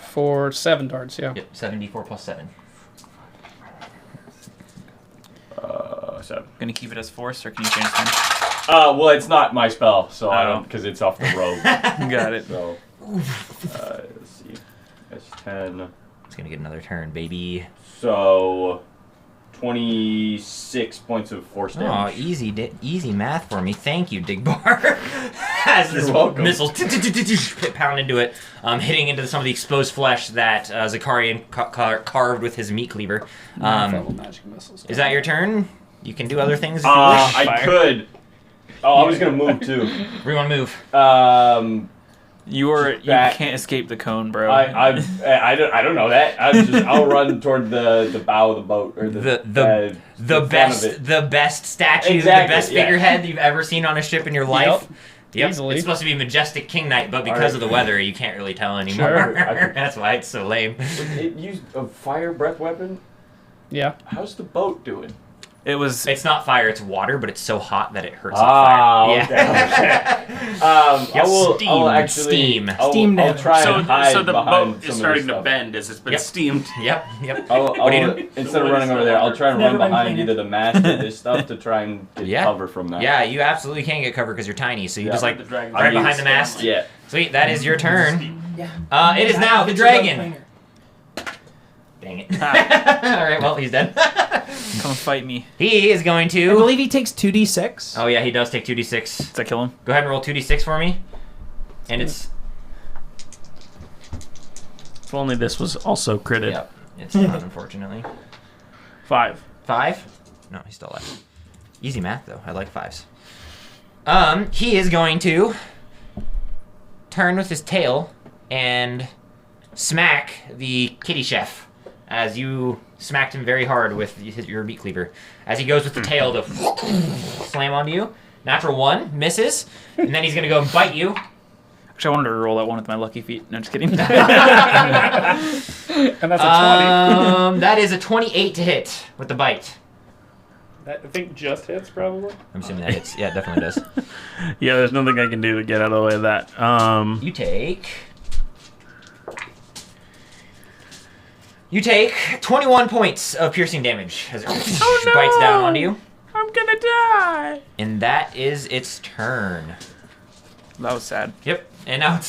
For 7 darts, yeah. Yep, 7d4 plus 7. 7. Gonna keep it as force, or can you change things? Well, it's not my spell, so I Oh. don't, because it's off the robe. Got it. So, let's see. That's 10. It's gonna get another turn, baby. So, 26 points of force Oh, damage. easy math for me. Thank you, Digbar. As this You're welcome. missile pound into it, hitting into some of the exposed flesh that Zakarian carved with his meat cleaver. 9th level magic missiles. Is that your turn? You can do other things if you wish. I could. Oh, I was gonna move too. Where do you want to move? You Back. can't escape the cone, bro. I don't know that. I'll run toward the bow of the boat or the front of it. The best statues, Exactly, the best yeah. figurehead you've ever seen on a ship in your life. Yep. Easily. It's supposed to be majestic king knight, but because Alright. of the weather, you can't really tell anymore. Sure. That's why it's so lame. It used a fire breath weapon. Yeah. How's the boat doing? It was. It's not fire, it's water, but it's so hot that it hurts Ah, on fire. okay. Yeah. I'll actually Steam. Steam I'll damage. try and hide So the behind boat some is of starting the to stuff. bend as it's been Yep. steamed. Yep. I'll, What do you do? Instead of running over there, I'll try and Never run been behind cleaner. either the mast or this stuff to try and get Yeah. cover from that. Yeah, you absolutely can get cover because you're tiny, so you Yeah. just like The dragon's right I behind the use- mast. Yeah. Sweet, that is your turn. Yeah. It is now the dragon. Dang it. Alright, well, he's dead. Come fight me. He is going I to. believe he takes 2d6. Oh, yeah, he does take 2d6. Does that kill him? Go ahead and roll 2d6 for me. And it's. If only this was also critted. Yep, it's not, unfortunately. 5. 5? No, he's still alive. Easy math, though. I like 5s. He is going to turn with his tail and smack the kitty chef as you smacked him very hard with your meat cleaver. As he goes with the tail to slam onto you. Natural 1, misses. And then he's going to go and bite you. Actually, I wanted to roll that one with my lucky feet. No, just kidding. And that's a 20. That is a 28 to hit with the bite. That, I think just hits, probably. I'm assuming that hits. Yeah, it definitely does. Yeah, there's nothing I can do to get out of the way of that. You take 21 points of piercing damage as it bites down onto you. I'm gonna die. And that is its turn. That was sad. Yep. And now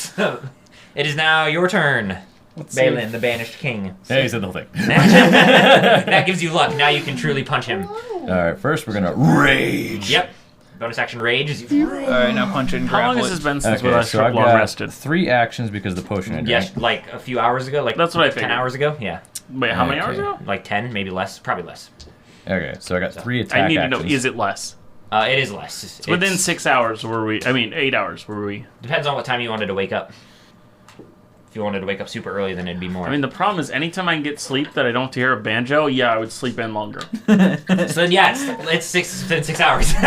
it is now your turn, Let's Balin, the banished king. Yeah, you said the whole thing. That gives you luck. Now you can truly punch him. All right, first we're gonna rage. Yep. Bonus action rage as you. All right, now punch it and How long grapple has it. this been since Okay, we last so I've long got rested? 3 actions because of the potion I drank. Yes, like a few hours ago. Like That's what I 10 figured. hours ago. Yeah. Wait, how many hours Okay. ago? Like 10, maybe less. Probably less. Okay, so I got 3 attack I need to actions. know, is it less? It is less. It's Within 6 hours were we, 8 hours were we. Depends on what time you wanted to wake up. If you wanted to wake up super early, then it'd be more. I mean, the problem is anytime I can get sleep that I don't have to hear a banjo, yeah, I would sleep in longer. so then, yeah, it's 6 hours. All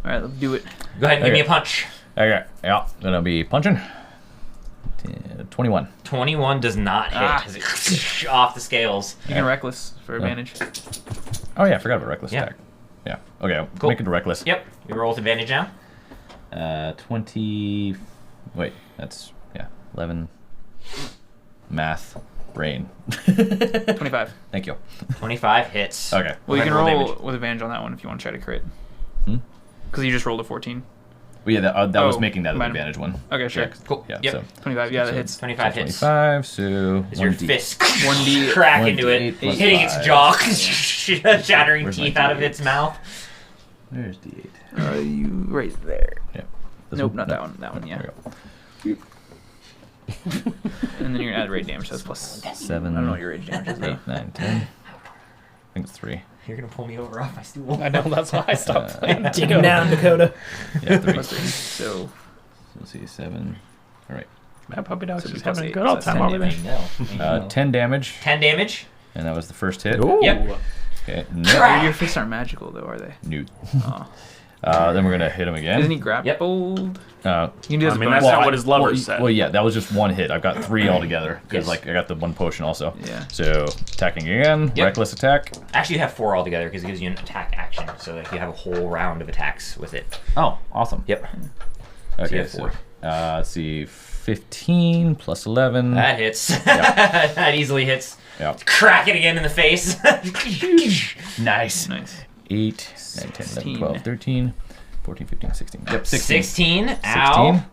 right, let's do it. Go ahead and give me Okay. a punch. Okay, yeah, gonna be punching. 21. 21 does not hit. Ah. As it off the scales. You can reckless for advantage. Oh yeah, I forgot about reckless Yeah. attack. Yeah. Okay, I'll Cool. make it reckless. Yep. You roll with advantage now. 20. Wait, that's 11. Math, brain. 25. Thank you. 25 hits. Okay. Well, you Go can ahead and roll damage. with advantage on that one if you want to try to crit. Hmm? Because you just rolled a 14. Well, yeah, that was Oh, making that an mine- advantage one. Okay, sure. Yeah, Cool. Yeah, Yep. so 25, yeah, that hits. 25 hits. 25, so As your 1d. fist 1d crack into it, 1d8 plus hitting its 5. jaw, shattering Where's my teeth out of D8? its mouth. There's d8. You right there. Yeah. Nope, not that one. That one, yeah. There we go. And then you're gonna add rage damage, so that's plus. 7, I don't know what your rage damage is though. 8, 9, 10. I think it's 3. You're gonna pull me over off my stool. I know, that's why I stopped playing. Dig him down, Dakota. Yeah, 3. Plus 3. So, Let's see, 7. All right. That puppy dog's So just plus having a eight, good so old that's time 10 over there. No. 10 damage, 10 damage. and that was the first hit. Yep. Okay. Crack. your fists aren't magical though, are they? Newt. Oh. Then we're gonna hit him again. Isn't he grappled? You can do this I mean, bonus. that's not what his lover well, said. Well, yeah, that was just one hit. I've got 3 altogether because Yes. I got the 1 potion also. Yeah. So attacking again, Yep. reckless attack. Actually, you have 4 altogether because it gives you an attack action, so that you have a whole round of attacks with it. Oh, awesome. Yep. Okay, have so 4. let's see, 15 plus 11. That hits. That easily hits. Yeah. Crack it again in the face. Nice. Nice. 8, 9, 10, 11, 16. 12, 13, 14, 15, 16. Yep, 16. 16. Ow.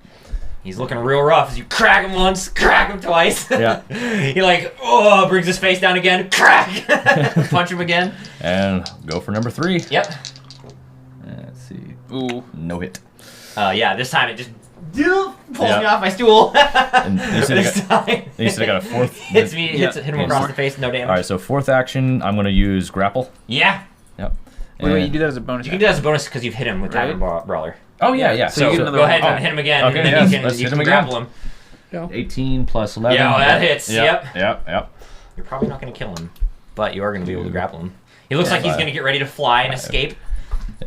He's looking real rough as you crack him once, crack him twice. Yeah. He brings his face down again, crack. Punch him again. And go for number 3. Yep. Let's see. Ooh. No hit. Yeah, this time it just pulls Yeah. me off my stool. And you said I This got, time. You said I got a fourth. Hits me, hit him across the face, no damage. All right, so fourth action, I'm gonna use grapple. Yeah. Yep. Wait, you do that as a bonus. You can do that as a bonus because you've hit him with Tavern Brawler. Oh yeah. So you get another go ahead one. and hit him again. Okay, and then yes, you can, let's you hit can him again. grapple him. 18 plus 11. Yeah, well, that hits. Yep. Yep. You're probably not going to kill him, but you are going to be able to grapple him. He looks like he's going to get ready to fly and escape.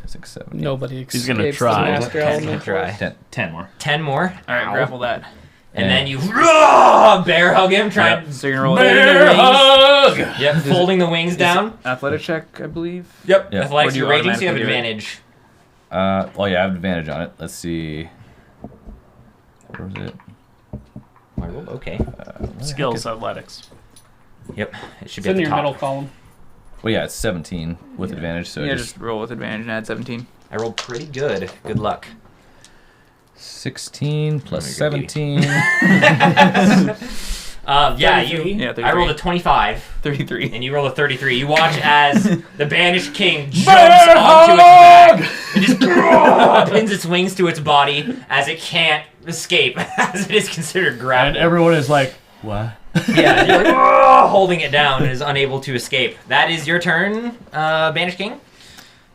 6, 7. Nobody escapes He's gonna the try. master He's element. going to try. 10 more. 10 more. All right, Ow. grapple that. And then you bear hug him, try So you're gonna roll Bear hug! Yep, folding the wings down. athletic check, I believe. Yep. Yeah. Athletics, Or do you you're raging, so you have automatically do it? advantage. Well, yeah, I have advantage on it. Let's see. Where was it? I rolled okay. Skills, athletics. Yep, it should It's be at in the your top. middle column. Well, yeah, it's 17 with advantage. So Yeah, just roll with advantage and add 17. I rolled pretty good. Good luck. 16 plus Oh, you're good, 17. Yeah, you. Yeah, 33. I rolled a 25, 33. and you rolled a 33. You watch as the banished king jumps Bear onto its hug! back and just pins its wings to its body as it can't escape, as it is considered And grappled. everyone is like, what? Yeah, you're like, "Ugh," holding it down and is unable to escape. That is your turn, banished king.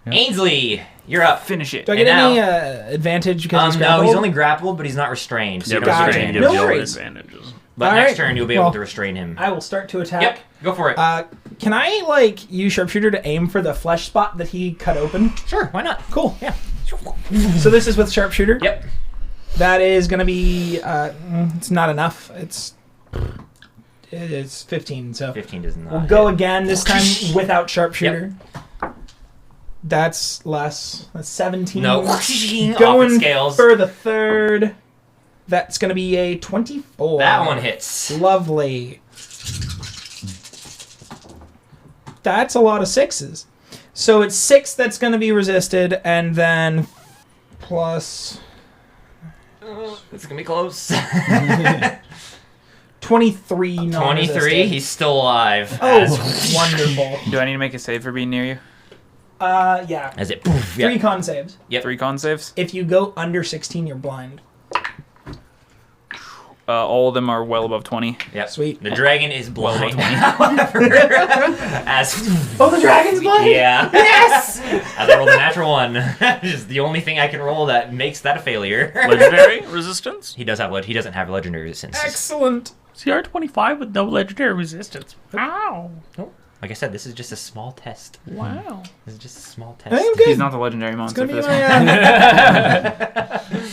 Yeah. Ainsley, you're up. Finish it. Do I And get any now- advantage because he's No, grappled? he's only grappled, but he's not restrained. So Yeah, you don't Gotcha. restrain restrain gives him. No you all worries. advantages. But All next right. turn, you'll be able Well, to restrain him. I will start to attack. Yep, go for it. Can I use sharpshooter to aim for the flesh spot that he cut open? Sure, why not? Cool. Yeah. So this is with sharpshooter. Yep. That is going to be. It's not enough. It's 15. So 15 does not. we'll go hit. again this time without sharpshooter. That's less. That's 17. No. Off Going it scales. for the third. That's going to be a 24. That one hits. Lovely. That's a lot of sixes. So it's 6 that's going to be resisted, and then plus It's gonna be close. 23 23. non-resisted. He's still alive. Oh, As, wonderful. Do I need to make a save for being near you? Yeah. as it. Poof, 3 yep. con saves. Yep. 3 con saves. If you go under 16, you're blind. All of them are well above 20. Yep. Sweet. The dragon is blind. However, as Oh, the dragon's blind? yeah. Yes. As I rolled a natural 1, which is the only thing I can roll that makes that a failure. Legendary resistance? He doesn't have legendary resistance. Excellent. CR25 with no legendary resistance. Wow. Like I said, this is just a small test. Wow. This is just a small I think test. I'm good. He's not the legendary It's monster gonna for be this my, one.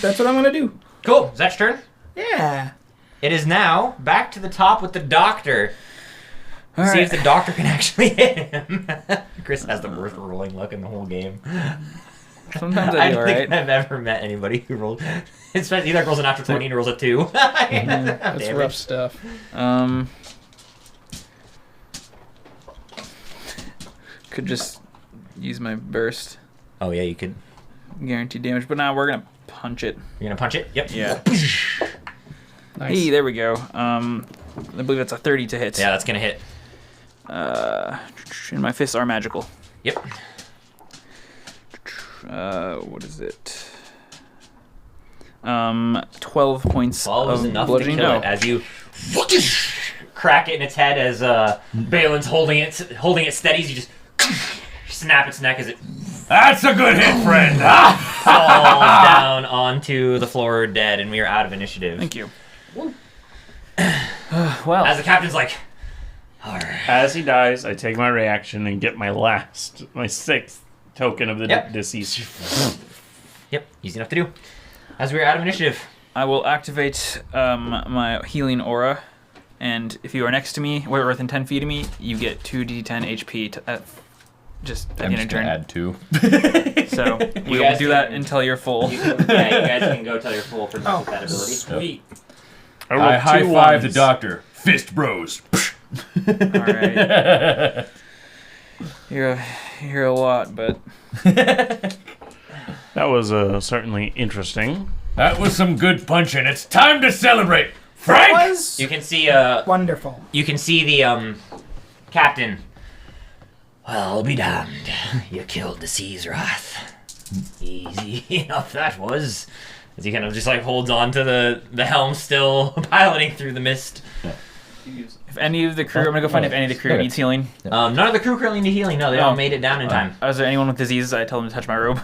That's what I'm going to do. Cool. Is that your turn? Yeah. It is now back to the top with the doctor. All See right. if the doctor can actually hit him. Chris has the worst rolling luck in the whole game. Sometimes I I do don't think alright. I've ever met anybody who rolled. It's either rolls a natural 20 or rolls a 2. That's Damn rough it. stuff. Could just use my burst. Oh yeah, you could. Guaranteed damage. But now we're going to punch it. You're gonna punch it. Yep. Yeah. Nice. Hey, there we go. I believe it's a 30 to hit. Yeah, that's gonna hit. And my fists are magical. Yep. What is it? 12 points 12 is of enough to bludgeoning. kill No. it as you crack it in its head as Balin's holding it steady. As you just snap its neck as it That's a good hit, friend. falls down onto the floor dead, and we are out of initiative. Thank you. Well, As the captain's like, alright. As he dies, I take my reaction and get my 6th token of the Yep. deceased. Yep, easy enough to do. As we are out of initiative. I will activate my healing aura, and if you are next to me, or within 10 feet of me, you get 2d10 HP just at the I'm end of just gonna turn. add 2. So we'll guys do that can- until you're full. You guys can go tell your full for that ability. Sweet. I rolled I high 2 five the ones. doctor. Fist bros. All right. You're a lot, but That was certainly interesting. That was some good punching. It's time to celebrate. Frank! That was You can see wonderful. you can see the captain. Well, I'll be damned. You killed the sea's wrath. Easy enough that was. As he kind of just like holds on to the helm still, piloting through the mist. If any of the crew, I'm gonna go find if any of the crew Okay. needs healing. None of the crew currently need healing. No, they all made it down in time. Is there anyone with diseases? I tell them to touch my robe.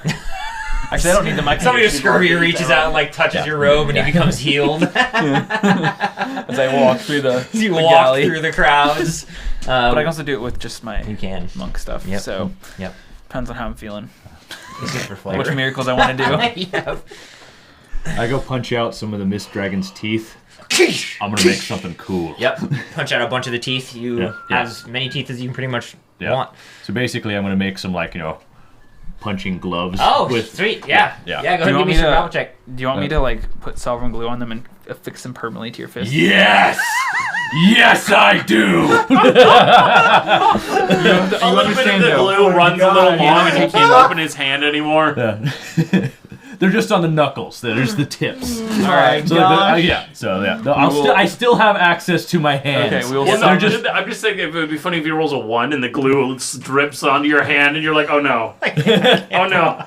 Actually, I don't need them. I can Somebody with just scurvy reaches out and like touches your robe, and he becomes healed. as I walk through the, You the walk galley. through the crowds. But I can also do it with just my You can. monk stuff. Yep. So Yep. depends on how I'm feeling. It's just for Which flavor. miracles I want to do. Yep. I go punch out some of the Mist Dragon's teeth. I'm gonna make something cool. Yep. Punch out a bunch of the teeth. You Yeah. have as many teeth as you can pretty much Yeah. want. So basically, I'm gonna make some punching gloves. Oh, with sweet. Yeah. Yeah. Yeah, go ahead Do you and give want me me some to- survival check. Do you want me to like put solvent glue on them and affix them permanently to your fist? Yes! Yes, I do! A little bit of the glue runs a little long and he can't open his hand anymore. Yeah. They're just on the knuckles. They're just the tips. Alright. So no, I still have access to my hands. Okay, we will. Well, They're no, just- I'm just thinking it would be funny if he rolls a 1 and the glue drips onto your hand and you're like, oh no. Oh no.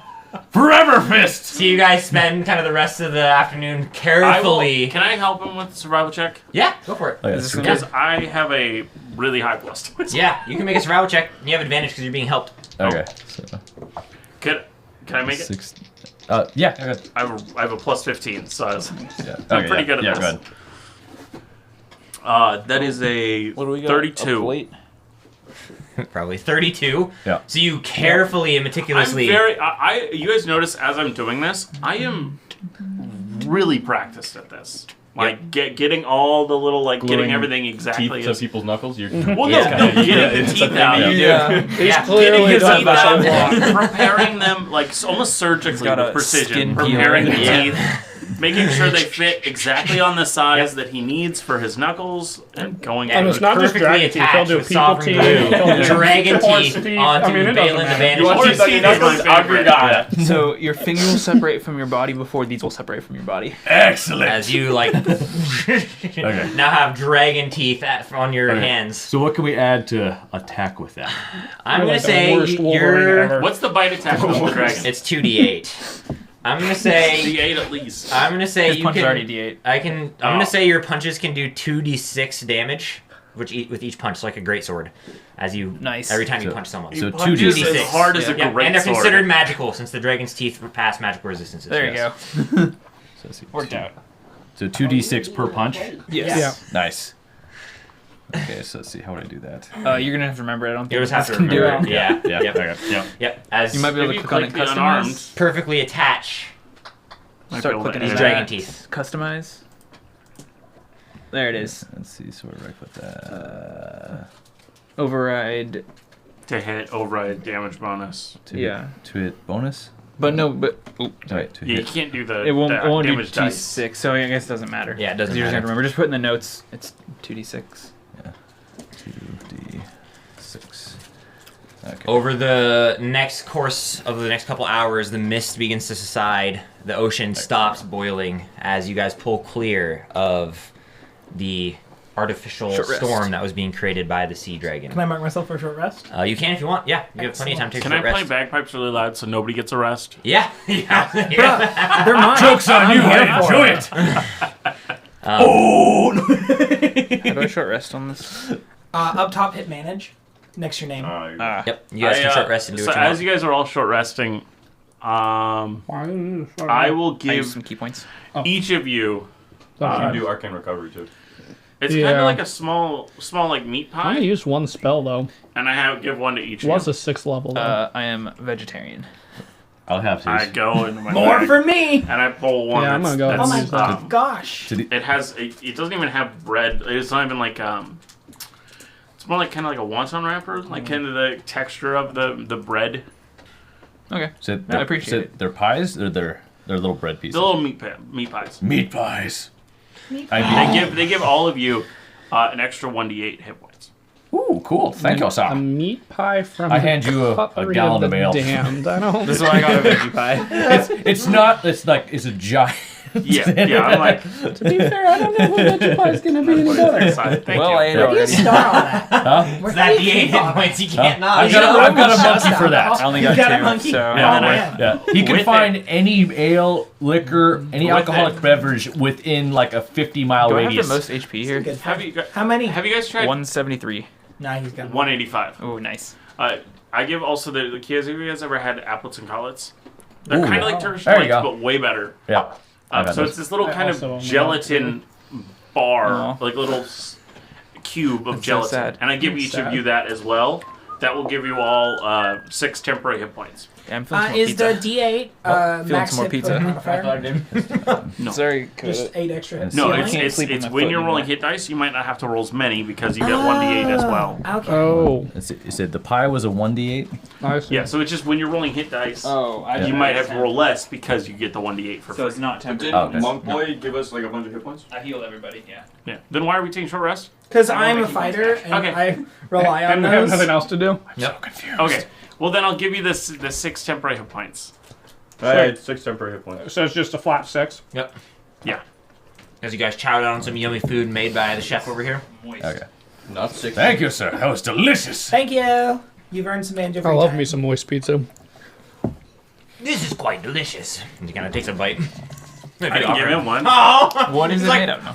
Forever fist! So you guys spend kind of the rest of the afternoon carefully. Can I help him with the survival check? Yeah, go for it. Okay, Is this so- gonna- Because I have a really high plus to it. Yeah, you can make a survival check. And you have advantage because you're being helped. Okay. So, Can I make it? 6. Yeah. Okay. I have a plus 15, so I was, Yeah. I'm pretty good at yeah, this. Go ahead. That is a 32. Probably 32. Yeah. So you carefully and meticulously. You guys notice as I'm doing this, I am really practiced at this. Like getting all the little getting everything exactly Teeth to as people's knuckles. You're well, Yeah. no, getting the it's teeth a thing out. that you do. Yeah, he's Yeah. clearly Getting done teeth that out, before. preparing them almost surgically got a with precision, skin peel preparing the right teeth, making sure they fit exactly on the size that he needs for his knuckles, and going. And it's not just perfectly dragon teeth. He'll attached do with people sovereign teeth. glue. He'll do Dragon horse teeth teeth. onto I mean, it doesn't Balin's matter. advantage. You want Horse to teeth see is knuckles? my I'm your guy. So your finger will separate from your body before these will separate from your body. Excellent! As you now have dragon teeth on your hands. So what can we add to attack with that? I'm You're gonna like the say worst Wolverine you're. ever. What's the bite attack of the dragon? It's 2d8. I'm gonna say. D8 at least. I'm gonna say His you punch is can. already D8. I'm gonna say your punches can do 2d6 damage, with each punch, so like a greatsword. As you Nice. every time you So- punch someone. So Punches 2d6. as hard as a Yeah, great and they're sword. considered magical since the dragon's teeth pass magical resistances. There you yes. go. So let's see. Worked out. So 2d6 per punch. Yes. Yeah. Nice. Okay, so let's see. How would I do that? You're gonna have to remember it. I don't think You just have to this can do remember. it. Yeah. Yeah. Yep. Okay. Yeah. Yep. As You might be able If to you click on it. click the unarmed, Customize. perfectly attach might Start be able to clicking these these edit. dragon teeth. Customize. There it is. Let's see. So where do I put that? Override. To hit override damage bonus. To Yeah. To hit bonus. But no, but Right. To Yeah, you hit. can't do the it won't do damage dice. D6, so I guess it doesn't matter. Yeah, it doesn't You just have matter. to remember. Just put in the notes. It's 2d6. 2d6. Okay. Over the next course of the next couple hours, the mist begins to subside. The ocean stops boiling as you guys pull clear of the artificial Short rest. storm that was being created by the sea dragon. Can I mark myself for a short rest? You can if you want. Yeah, you have plenty of time to take Can a I short play rest. bagpipes really loud so nobody gets a rest? Yeah, yeah. They're mine. Joke's on I'm you, here I for enjoy it. it! How do I short rest on this? Up top, hit manage. Next to your name. Yep, you guys can short rest and do so what you as want. you guys are all short resting, I will I use give some key points. each of you. You can do arcane recovery too. It's kind Yeah. of like a small like meat I'm pie, gonna use one spell though. and I give one to each It was of a 6th level though. I am vegetarian. I'll have you. to. I go into my More bag, for me. and I pull one. Yeah, I'm that's, gonna go Oh ahead that's, and my use that. gosh. It has. It doesn't even have bread. It's not even like It's more like kind of like a wonton wrapper, like kind of the texture of the bread. Okay. So I appreciate it. They're pies or they're little bread pieces. The little meat pies. Meat pies. They give all of you an extra 1d8 hit points. Ooh, cool. Thank you, A sir. meat pie from I the hand you a cutlery gallon of of the ale. Damned. I don't. This is why I got a veggie pie. It's not. It's like it's a giant. Yeah, I'm like, To be fair, I don't know who veggie pie is going to be any better. Thank well, you. I ate Where do you already. star on that? Huh? Where It's that do you D8 keep hit on points. You can't not. I've got a monkey for I that. only You got got a 2, monkey? so... Oh, then I- man. Yeah, he can With find it. any ale, liquor, any With alcoholic it. beverage within like a 50-mile Do I have radius. the most HP here? Good. Have you, How many? have you guys tried 173. Nah, he's got 185? Oh, nice. I give also the kids. Have you guys ever had applets and collets? They're Ooh, kind of yeah. like Turkish There you delights, go. but way better. Yeah. I've had So those. it's this little I kind also of own gelatin bar, Aw. like little cube of That's so gelatin, sad. and I give That's each sad. of you that as well. That will give you all 6 temporary hit points. Yeah, I'm feeling some more is pizza. the D8 feeling max some more hit pizza. modifier? No. Sorry, Just 8 extra hits. No, I it's can't it's, sleep with it's my when foot you're rolling anymore. hit dice, you might not have to roll as many because you get 1d8 as well. Okay. Oh, You said the pie was a 1d8? I see. Yeah, so it's just when you're rolling hit dice, Oh, I you might have to roll less because you get the 1d8 for So free. it's not temporary. Oh, okay. Monk Boy give us like a bunch of hit points? I healed everybody, yeah. Yeah. Then why are we taking short rest? Because I I'm won't a make you fighter guys- and Okay. I rely on And we have those. nothing else to do? Yep. Okay. Well, then I'll give you the 6 temporary hit points. Alright, 6 temporary hit points. So it's just a flat 6? Yep. Yeah. As you guys chow down on some yummy food made by the chef over here. Okay. Not 6. Thank you, sir. That was delicious. Thank you. You've earned some banjo I free love time. me some moist pizza. This is quite delicious. And he kind of takes a bite. I didn't give him one. Oh! What is He's it like- made of? No.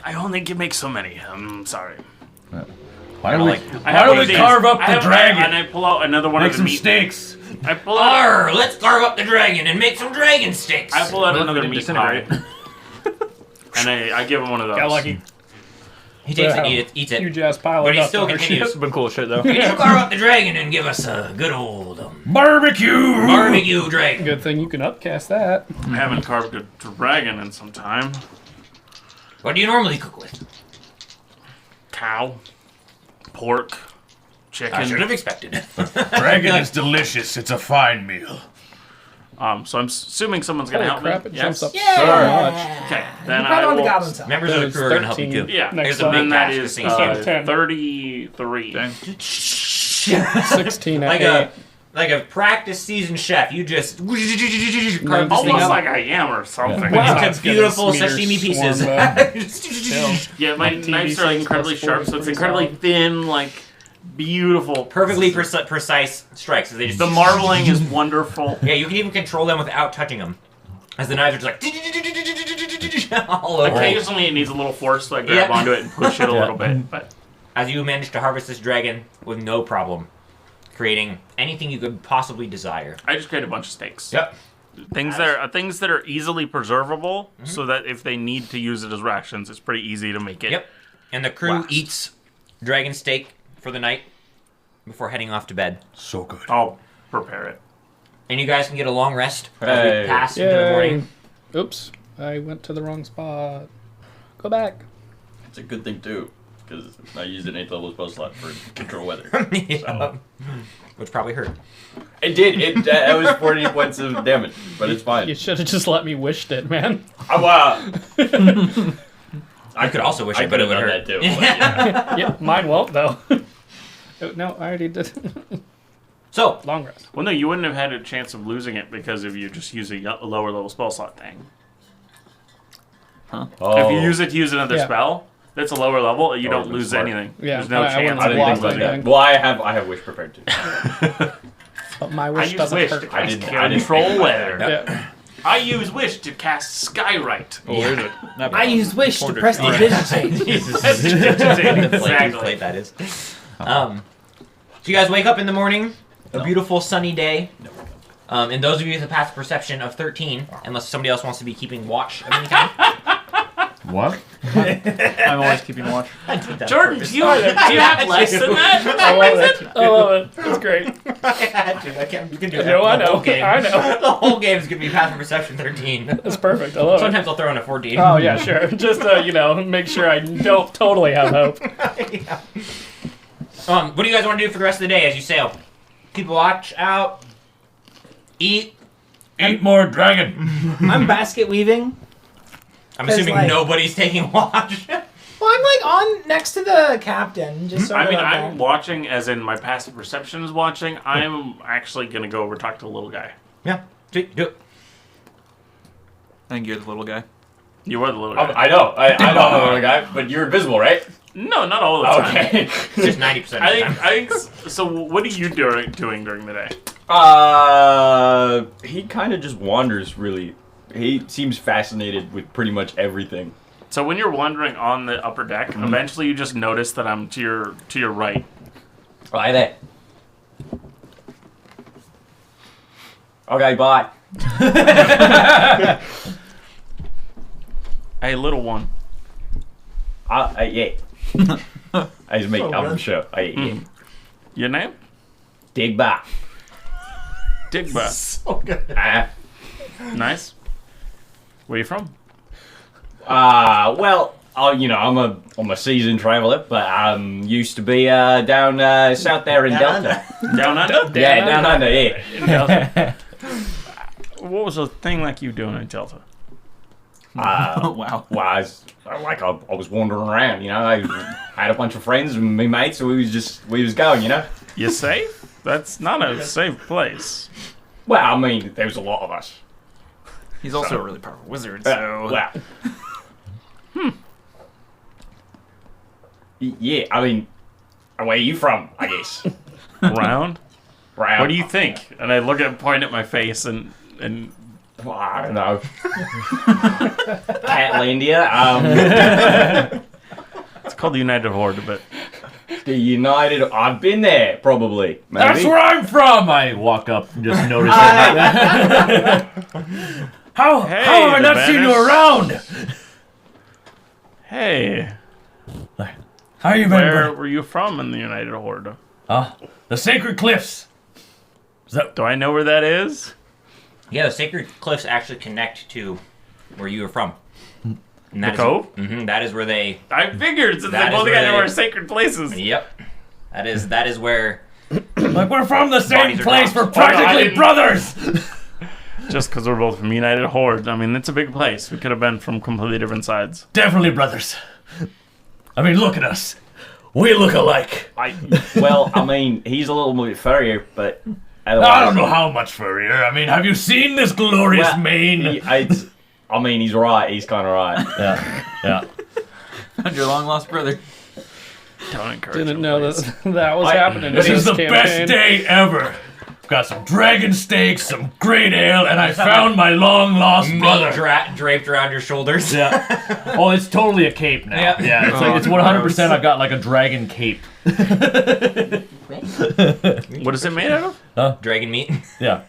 I only can make so many. I'm sorry. Why don't we... I have don't one we of these. carve up I the have- dragon? And I pull out another one Make of the some meat. steaks. I pull out. Arr, let's carve up the dragon and make some dragon sticks. I pull out Well, another we meat didn't pie. And I give him one of those. Got lucky. He takes Yeah. it, eats it. Huge ass pile But of he nuts still on her continues. ship. Been cool as shit, though. Can you carve up the dragon and give us a good old Barbecue. barbecue dragon? Good thing you can upcast that. I haven't carved a dragon in some time. What do you normally cook with? Cow, pork, I should chicken. have expected. Dragon is delicious. It's a fine meal. So I'm assuming someone's gonna Holy help crap, me. it Yes. jumps up Yeah. so much. Okay. You Then probably I want the will. goblins up. Members of the There's crew are gonna help you 13. too. Yeah. Next There's a one. big Then that cash is this thing is 10. 33. Dang. 16 at like 8. a practice seasoned chef. You just carve this thing Almost up like I am or something. Wow. into It's gonna beautiful smear sashimi pieces. swarm, Yeah, my TV knives are like series incredibly plus sharp, so 40 it's incredibly solid. thin, like beautiful. Perfectly precise strikes. They just The marbling is wonderful. Yeah, you can even control them without touching them. As the knives are just like all over. Occasionally it needs a little force, so I grab Yeah. onto it and push it a little bit. But As you manage to harvest this dragon with no problem, creating anything you could possibly desire. I just create a bunch of steaks. Yep. Things that are easily preservable, so that if they need to use it as rations, it's pretty easy to make it. Yep. And the crew Last. eats dragon steak for the night before heading off to bed. So good. I'll prepare it. And you guys can get a long rest as Hey. we pass into the Yay. morning. Oops. I went to the wrong spot. Go back. It's a good thing too, because I used an 8th level spell slot for control weather. Yeah. Which probably hurt. It did. That was 40 points of damage, but it's fine. You should have just let me wished it, man. I could also wish I it, but could it have would done hurt. that too. but yeah. Yeah, mine won't, though. Oh, no, I already did. So, Long rest. Well, no, you wouldn't have had a chance of losing it because if you just use a lower level spell slot thing. Oh. If you use it to use another Yeah. spell, that's a lower level. You Oh, don't that's lose smart. anything. Yeah, There's no I chance. wouldn't I have didn't think lost about that. anything. Well, I have wish prepared too. But my I wish use doesn't wish hurt. to cast I didn't control think about weather. that. Yeah. I use wish to cast skywrite. Oh, there's it. Not I bad. used wish to 400. press the digitate. Exactly. Exactly. plate that is. So you guys wake up in the morning, a beautiful sunny day. And those of you with a passive perception of 13, unless somebody else wants to be keeping watch of any kind. What? I'm always keeping watch. I did that on Jordan, purpose. do you have less than that? I love it. I love it. It's great. I had to. I can't. You can do that. No, I the know. whole game. I know. The whole game is gonna be passive perception 13. It's perfect. I love it. Sometimes I'll throw in a 14. Oh, yeah, sure. Just, make sure I don't totally have hope. Yeah. What do you guys want to do for the rest of the day as you sail? Keep a watch out. Eat. Eat more dragon. I'm basket weaving. I'm 'Cause, assuming like- nobody's taking watch. Well, I'm like on next to the captain, just sort I of mean, up I'm there. watching, as in my passive perception is watching. I'm actually gonna go over talk to the little guy. Yeah. Do it. think you're the little guy. You were the little guy. I know. I know I'm the little guy, but you're invisible, right? No, not all the time. Okay. Just 90% of the time. I think. So, what are you doing during the day? He kind of just wanders, really. He seems fascinated with pretty much everything. So when you're wandering on the upper deck, eventually you just notice that I'm to your right. Right there. Okay, bye. Hey, little one. Yeah. It's me, I'm sure. Yeah. Your name? Dig back. Digba. So good. Nice. Where you from? Well, I'm a seasoned traveler, but used to be down south there in Delta. Down under? Yeah, down under. Yeah. In Delta. What was the thing like you doing in Delta? Wow. Well, I was wandering around. I had a bunch of friends and me mates, so we was going. You safe? That's not a safe place. Well, I mean, there was a lot of us. He's also a really powerful wizard, so... Well. Yeah, I mean, where are you from, I guess? Round? Round. What do you think? And I point at my face and Well, I don't know. Catlandia. It's called the United Horde, but The United. I've been there, probably. Maybe. That's where I'm from. I walk up and just notice that. How Hey, have I the not seen you Banish. around? hey, How you been? where were you from in the United Horde? The Sacred Cliffs. Do I know where that is? Yeah, the sacred cliffs actually connect to where you were from. And The cove? That is where they... I figured since That they is both where got they- to our sacred places. Yep. That is where... Like we're from the same Bodies are place. dropped. We're Oh, no, I practically didn't- brothers. Just because we're both from United Horde. I mean, it's a big place. We could have been from completely different sides. Definitely brothers. I mean, look at us. We look alike. Well, I mean, he's a little bit furrier, but otherwise, I don't know how much furrier. I mean, have you seen this glorious Well, mane? I mean, he's right. He's kind of right. Yeah. Found your long lost brother. Don't encourage Didn't him, know please. that was happening. This in is the campaign. best day ever. Got some dragon steaks, some great ale, and I found my long lost brother. draped around your shoulders. Yeah. Oh, it's totally a cape now. Yeah. Yeah, it's like it's 100%. I've got like a dragon cape. What is it made out of? Dragon meat. Yeah.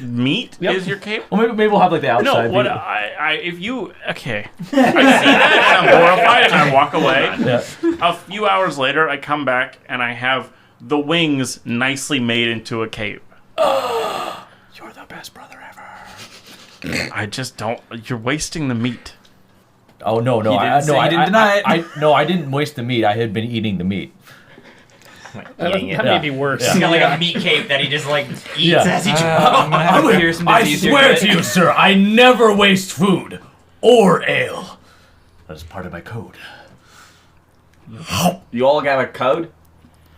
Meat Yep. is your cape? Well, maybe we'll have like the outside. No, what view. if you okay, I see that and I'm horrified and I walk away. Yeah. A few hours later, I come back and I have the wings nicely made into a cape. You're the best brother ever. I just don't. You're wasting the meat. Oh no, He didn't say he didn't deny it. No, I didn't waste the meat. I had been eating the meat. That may be worse. He's got like a meat cape that he just like eats Yeah. as he chews. I'm gonna have to hear some I disease here, swear but- to you, sir, I never waste food or ale. That's part of my code. You all got a code?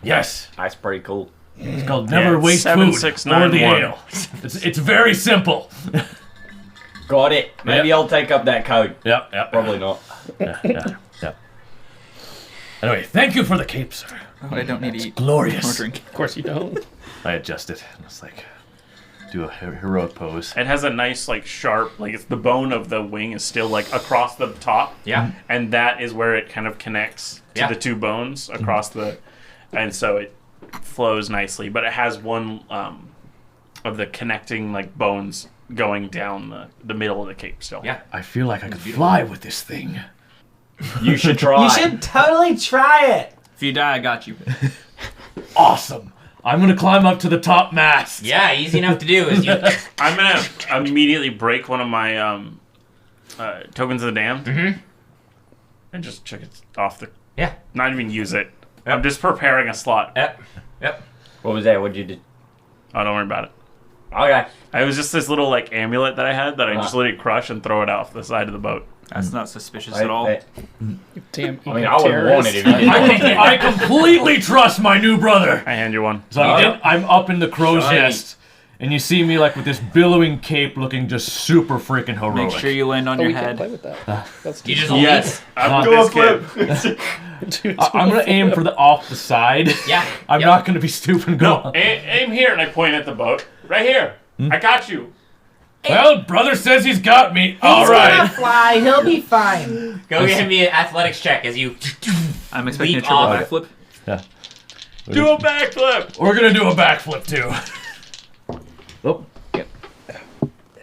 Yes, That's pretty cool. it's called never waste food or the 76991. ale. It's very simple. Got it. Maybe Yep. I'll take up that code. Yep. Probably not. Yeah. Anyway, thank you for the cape, sir. But I don't need to eat or Glorious. drink. Of course you don't. I adjusted. It's like do a heroic pose. It has a nice, like, sharp, like, it's the bone of the wing is still, like, across the top. Yeah. And that is where it kind of connects to Yeah. the two bones across the, and so it flows nicely. But it has one of the connecting, like, bones going down the middle of the cape still. Yeah. I feel like I could fly with this thing. You should try. You should totally try it. If you die, I got you. Awesome. I'm gonna climb up to the top mast. Yeah, easy enough to do. Is you I'm going to immediately break one of my tokens of the damned and just check it off the... Yeah. Not even use it. I'm just preparing a slot. Yep. What was that? What'd you do? Oh, don't worry about it. Okay. It was just this little, like, amulet that I had that I just let it crush and throw it off the side of the boat. That's not suspicious at all. Damn. I mean, I wouldn't want it if you didn't. I completely trust my new brother. I hand you one. So I'm up in the crow's Shiny. nest, and you see me like with this billowing cape looking just super freaking heroic. Make sure you land on Oh, your we can't play head. with that. That's You just Yes. I'm Do this a kid. flip. I'm gonna aim for the off the side. Yeah. I'm Yep. not gonna be stupid and go. No, aim here, and I point at the boat. Right here. I got you. Well, brother says he's got me. He's All gonna right. fly. He'll be fine. Go give me an athletics check as you I'm expecting a Leap triple off. backflip. Yeah. Do a backflip. We're gonna do a backflip too. Oh.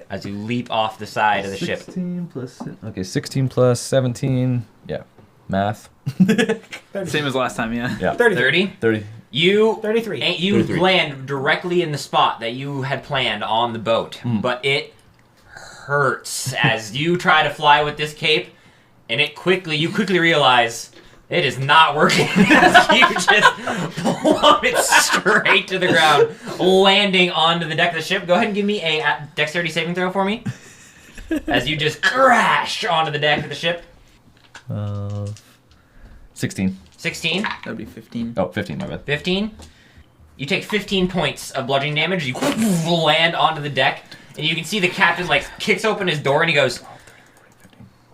as you leap off the side of the ship. 16 plus. Okay, 16 plus 17. Yeah. Math. Same as last time, yeah. Yeah. 30. 30. You 33. and you 33. land directly in the spot that you had planned on the boat, but it hurts as you try to fly with this cape, and you quickly realize it is not working. As you just plummet straight to the ground, landing onto the deck of the ship. Go ahead and give me a dexterity saving throw for me, as you just crash onto the deck of the ship. 16. 16. That would be 15. Oh, 15, my bad. 15. You take 15 points of bludgeoning damage. You land onto the deck, and you can see the captain kicks open his door, and he goes,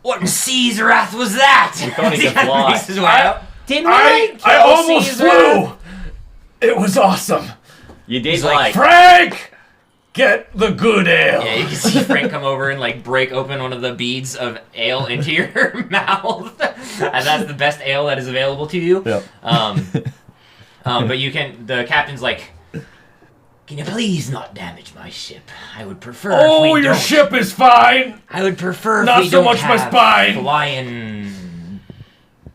"What in C's wrath was that?" We thought he As could kinda fly. makes his way out. Didn't we I kill almost Caesar? flew. It was awesome. You did He's like, Frank, get the good ale. Yeah, you can see Frank come over and break open one of the beads of ale into your mouth, and that's the best ale that is available to you. Yep. But the captain's like, "Can you please not damage my ship? I would prefer. if Oh, we your don't. ship is fine. I would prefer. Not if we so don't much my have spine." Flying.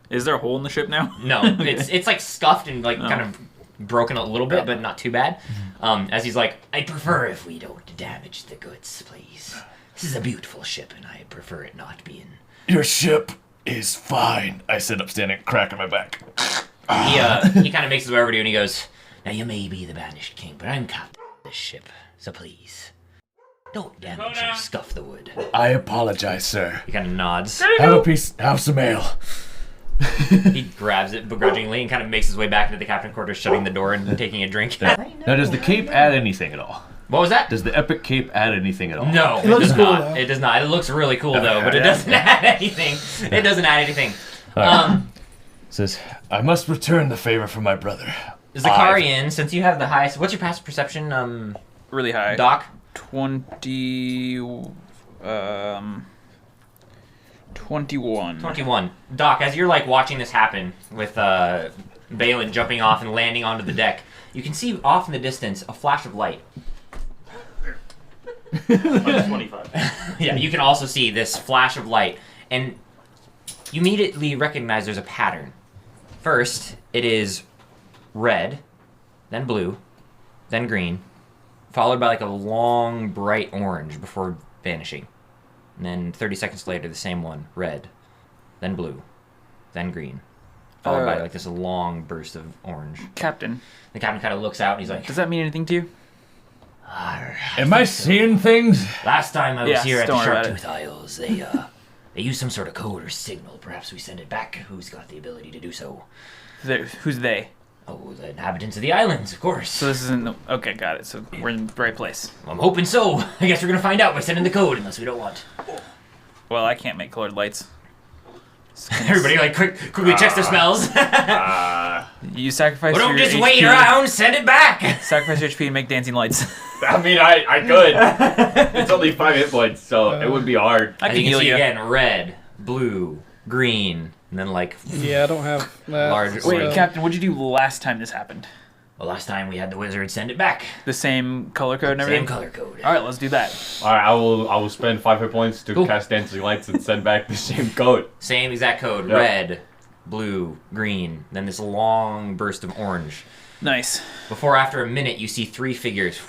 Is there a hole in the ship now? No, it's scuffed and kind of broken a little bit, but not too bad. As he's like, "I'd prefer if we don't damage the goods, please. This is a beautiful ship, and I prefer it not being." Your ship is fine. I sit up standing, cracking my back. He kind of makes his way over to you and he goes, "Now you may be the banished king, but I'm captain of this ship, so please don't damage or scuff the wood." I apologize, sir. He kind of nods. Have some ale. He grabs it begrudgingly and kind of makes his way back into the captain quarters, shutting the door and taking a drink. Now, does the cape add anything at all? What was that? Does the epic cape add anything at all? No, it looks does cool, not. though. It does not. It looks really cool though, but it doesn't add anything. It doesn't add anything. Says, I must return the favor from my brother. Zakarian, since you have the highest, what's your passive perception, Really high. Doc? 21. 21. Doc, as you're watching this happen with Balin jumping off and landing onto the deck, you can see off in the distance a flash of light. 25. Yeah, you can also see this flash of light, and you immediately recognize there's a pattern. First, it is red, then blue, then green, followed by a long, bright orange before vanishing. And then 30 seconds later, the same one, red, then blue, then green, followed by this long burst of orange. Captain, The captain kind of looks out and he's like, does that mean anything to you? Am I seeing things? "Last time I was Yes, here at the don't worry about Sharptooth Isles, they use some sort of code or signal. Perhaps we send it back. Who's got the ability to do so?" Who's they? "Oh, the inhabitants of the islands, of course." So this isn't. Okay, got it. So we're in the right place. I'm hoping so. I guess we're gonna find out by sending the code, unless we don't want. Well, I can't make colored lights. Everybody quickly checks their smells. You sacrifice Well, don't your just HP, wait around. Send it back. Sacrifice your HP and make dancing lights. I mean, I could. It's only 5 hit points, so it would be hard. I As can you heal can see you. again, red, blue, green, and then Yeah, I don't have that. Large- Wait, So- Captain, what did you do last time this happened? well, last time we had the wizard send it back. The same color code and everything? Same color code. All right, let's do that. All right, I will spend 5 hit points to Cool. cast dancing lights and send back the same code. Same exact code. Yep. Red, blue, green, then this long burst of orange. Nice. Before, after a minute, you see 3 figures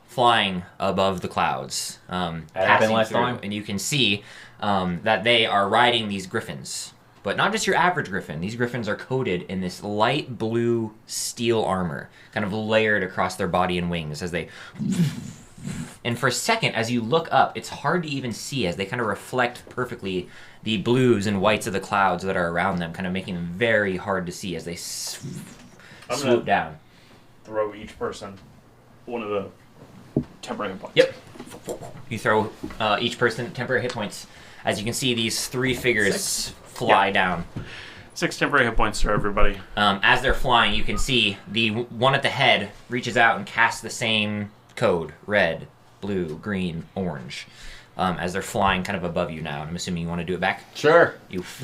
flying above the clouds, happened passing last through, time? and you can see that they are riding these griffins. But not just your average griffin. These griffins are coated in this light blue steel armor, kind of layered across their body and wings as they... And for a second, as you look up, it's hard to even see as they kind of reflect perfectly the blues and whites of the clouds that are around them, kind of making them very hard to see as they I'm swoop down. Throw each person one of the temporary hit points. Yep. You throw each person temporary hit points. As you can see, these 3 figures fly down. 6 temporary hit points for everybody. As they're flying, you can see the one at the head reaches out and casts the same code: red, blue, green, orange. As they're flying kind of above you now. I'm assuming you want to do it back? Sure.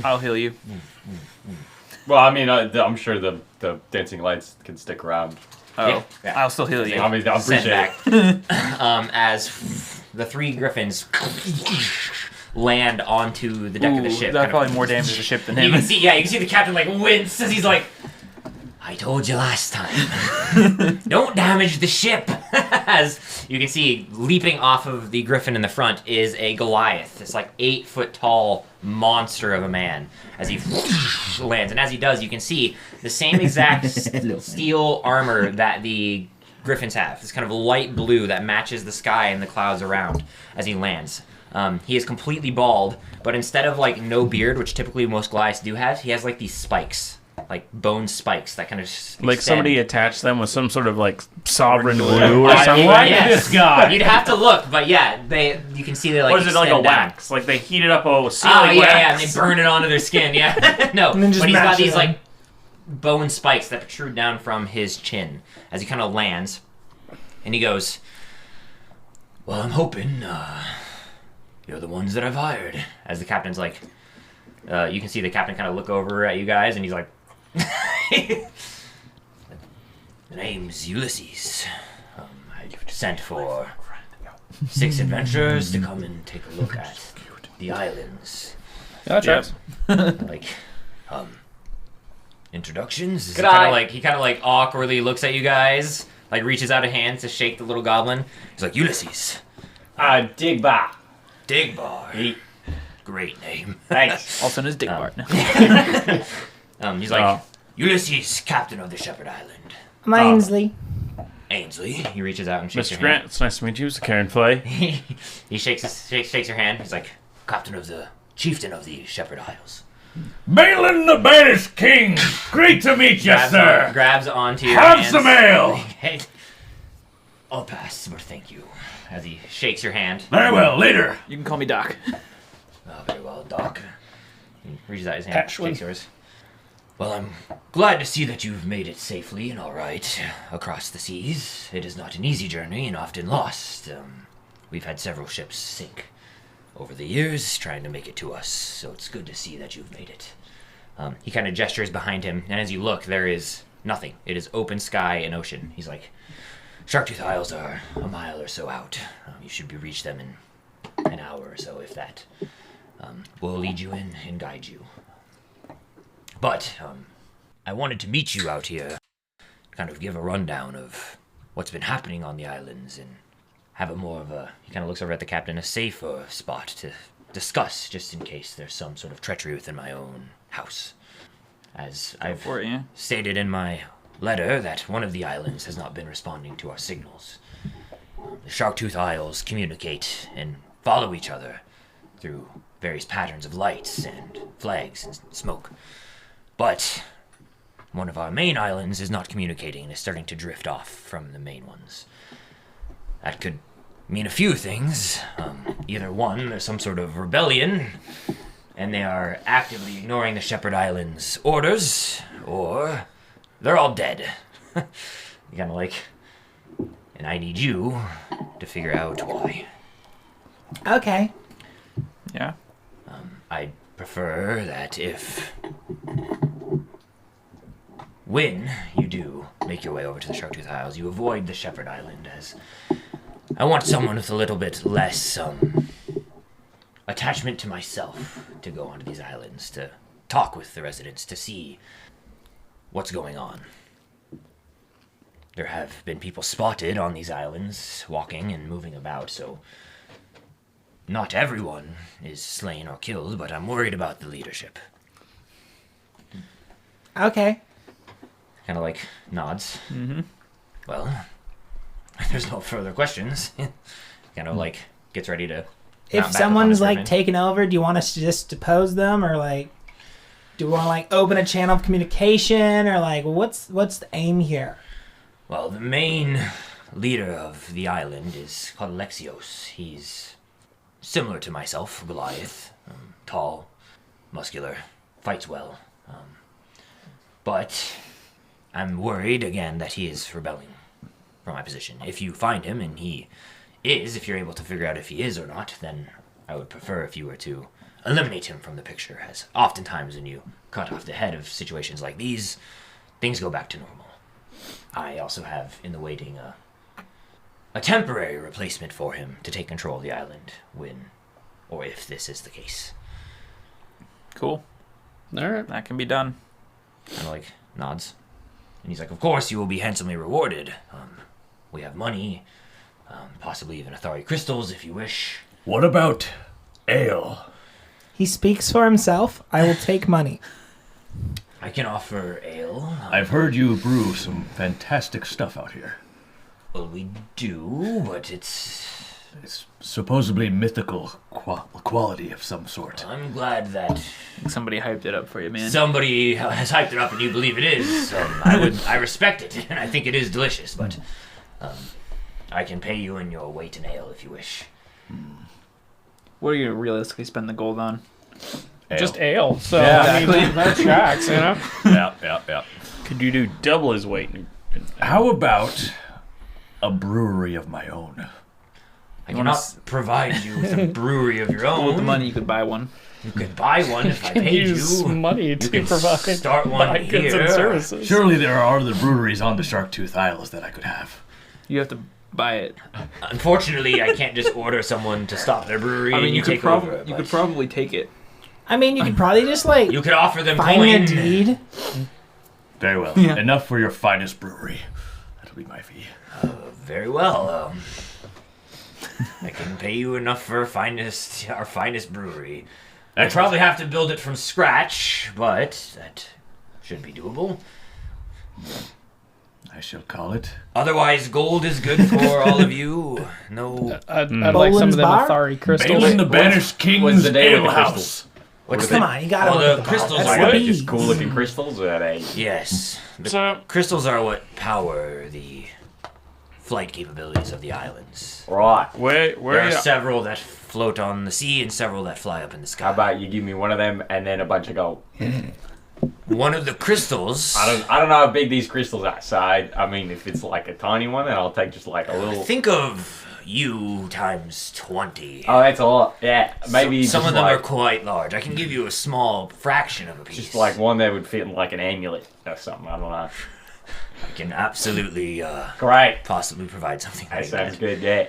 I'll heal you. Well, I mean, I'm sure the dancing lights can stick around. Oh, Yeah. I'll still heal you. I mean, I Send appreciate it. back. As the 3 griffins land onto the deck of the ship. That's kind of- probably more damage to the ship than You him. can see the captain like wince as he's like, I told you last time. Don't damage the ship. As you can see, leaping off of the griffin in the front is a Goliath. This like 8-foot tall monster of a man. As he lands, and as he does, you can see the same exact steel armor that the griffins have. This kind of light blue that matches the sky and the clouds around as he lands. He is completely bald, but instead of like no beard, which typically most Goliaths do have, he has like these spikes, like bone spikes that kind of Like extend. somebody attached them with some sort of like sovereign glue or I something. like Yes. this guy. You'd have to look, but yeah, you can see they like. Or is it like a extend down. wax? Like they heated up a ceiling Oh yeah, wax? yeah, and they burn it onto their skin. Yeah, no, And then just but he's got mash it these on. like bone spikes that protrude down from his chin as he kind of lands, and he goes, "Well, I'm hoping you're the ones that I've hired." As the captain's like, you can see the captain kind of look over at you guys, and he's like, "The name's Ulysses. I've sent for 6 adventurers to come and take a look at the islands." Gotcha. Like, introductions? Is Good kind eye. of like he kind of like awkwardly looks at you guys, like reaches out a hand to shake the little goblin. He's like, Ulysses, Digba. Digbar. Great name. Thanks. Also known as Dick Bart. He's like, Ulysses, captain of the Shepherd Island. I'm Ainsley. Ainsley. He reaches out and shakes Mr. your Grant, hand. it's nice to meet you. It's Karen Flay. He shakes your hand. He's like, captain of the chieftain of the Shepherd Isles. Balin the Banished King! Great to meet you, sir! Grabs onto your Have hands. some ale! Hey, I'll pass, but thank you. As he shakes your hand. Very well, later. You can call me Doc. Oh, very well, Doc. He reaches out his hand, Ashwin. shakes yours. Well, I'm glad to see that you've made it safely and all right across the seas. It is not an easy journey and often lost. We've had several ships sink over the years trying to make it to us, so it's good to see that you've made it. He kind of gestures behind him, and as you look, there is nothing. It is open sky and ocean. He's like, Sharktooth Isles are a mile or so out. You should reach them in an hour or so, if that. We'll lead you in and guide you. But I wanted to meet you out here, kind of give a rundown of what's been happening on the islands and have a more of a, he kind of looks over at the captain, a safer spot to discuss, just in case there's some sort of treachery within my own house. As I've For it, yeah. stated in my letter that one of the islands has not been responding to our signals. The Sharktooth Isles communicate and follow each other through various patterns of lights and flags and smoke. But one of our main islands is not communicating and is starting to drift off from the main ones. That could mean a few things. Either one, there's some sort of rebellion, and they are actively ignoring the Shepherd Islands' orders, or they're all dead. You kind of like, and I need you to figure out why. Okay. Yeah. I'd prefer that when you do make your way over to the Sharktooth Isles, you avoid the Shepherd Island, as I want someone with a little bit less attachment to myself to go onto these islands, to talk with the residents, to see what's going on. There have been people spotted on these islands, walking and moving about, so not everyone is slain or killed, but I'm worried about the leadership. Okay. Kind of like nods. Mm-hmm. Well, there's no further questions. Kind of like gets ready to. If someone's like taking over, do you want us to just depose them, or like, do we want to like open a channel of communication, or like, what's the aim here? Well, the main leader of the island is called Alexios. He's similar to myself, Goliath. Tall, muscular, fights well. But I'm worried, again, that he is rebelling from my position. If you find him, and he is, if you're able to figure out if he is or not, then I would prefer if you were to eliminate him from the picture, as oftentimes when you cut off the head of situations like these, things go back to normal. I also have in the waiting a temporary replacement for him to take control of the island when or if this is the case. Cool. All right. That can be done. Kind of like nods. And he's like, of course you will be handsomely rewarded. We have money, possibly even Athari crystals if you wish. What about ale? He speaks for himself. I will take money. I can offer ale. I've heard you brew some fantastic stuff out here. Well, we do, but it's Supposedly mythical quality of some sort. I'm glad that Somebody hyped it up for you, man. somebody has hyped it up and you believe it is. I respect it, and I think it is delicious, but I can pay you in your weight in ale if you wish. What are you gonna realistically spend the gold on? Ale. Just ale. So Yeah, I mean, that tracks, you know. Yeah. Could you do double his weight? How about a brewery of my own? I cannot provide you with a brewery of your own. With the money, you could buy one. You could buy one if I Can paid use you. money You to can provide start one buy goods and here. services. Surely there are other breweries on the Sharktooth Isles that I could have. You have to buy it. Unfortunately, I can't just order someone to stop their brewery. I mean, and you could take over, you but could probably take it. I mean, you could probably just like You could offer them find a coin. deed. Very well. Yeah. Enough for your finest brewery. That'll be my fee. Very well. I can pay you enough for our finest brewery. I probably have to build it from scratch, but that should be doable. I shall call it. Otherwise, gold is good for all of you. No. I'd like some of Bolin's them bar? Athari crystals. Balin the Banished King's what's the name of Ale the House. crystals? What's Come on, you got Well, it. the crystals That's are the what? bees. Just cool looking crystals, or are they? Yes. The So, crystals are what power the flight capabilities of the islands. Right. where There are you? several that float on the sea and several that fly up in the sky. How about you give me one of them and then a bunch of gold? One of the crystals. I don't know how big these crystals are. So I mean, if it's like a tiny one, then I'll take just like a little. Think of you times 20. Oh, that's a lot. Yeah, maybe Some just of them like, are quite large. I can give you a small fraction of a piece. just like one that would fit in like an amulet or something. I don't know. I can absolutely Great. possibly provide something That like sounds that. good. Yeah.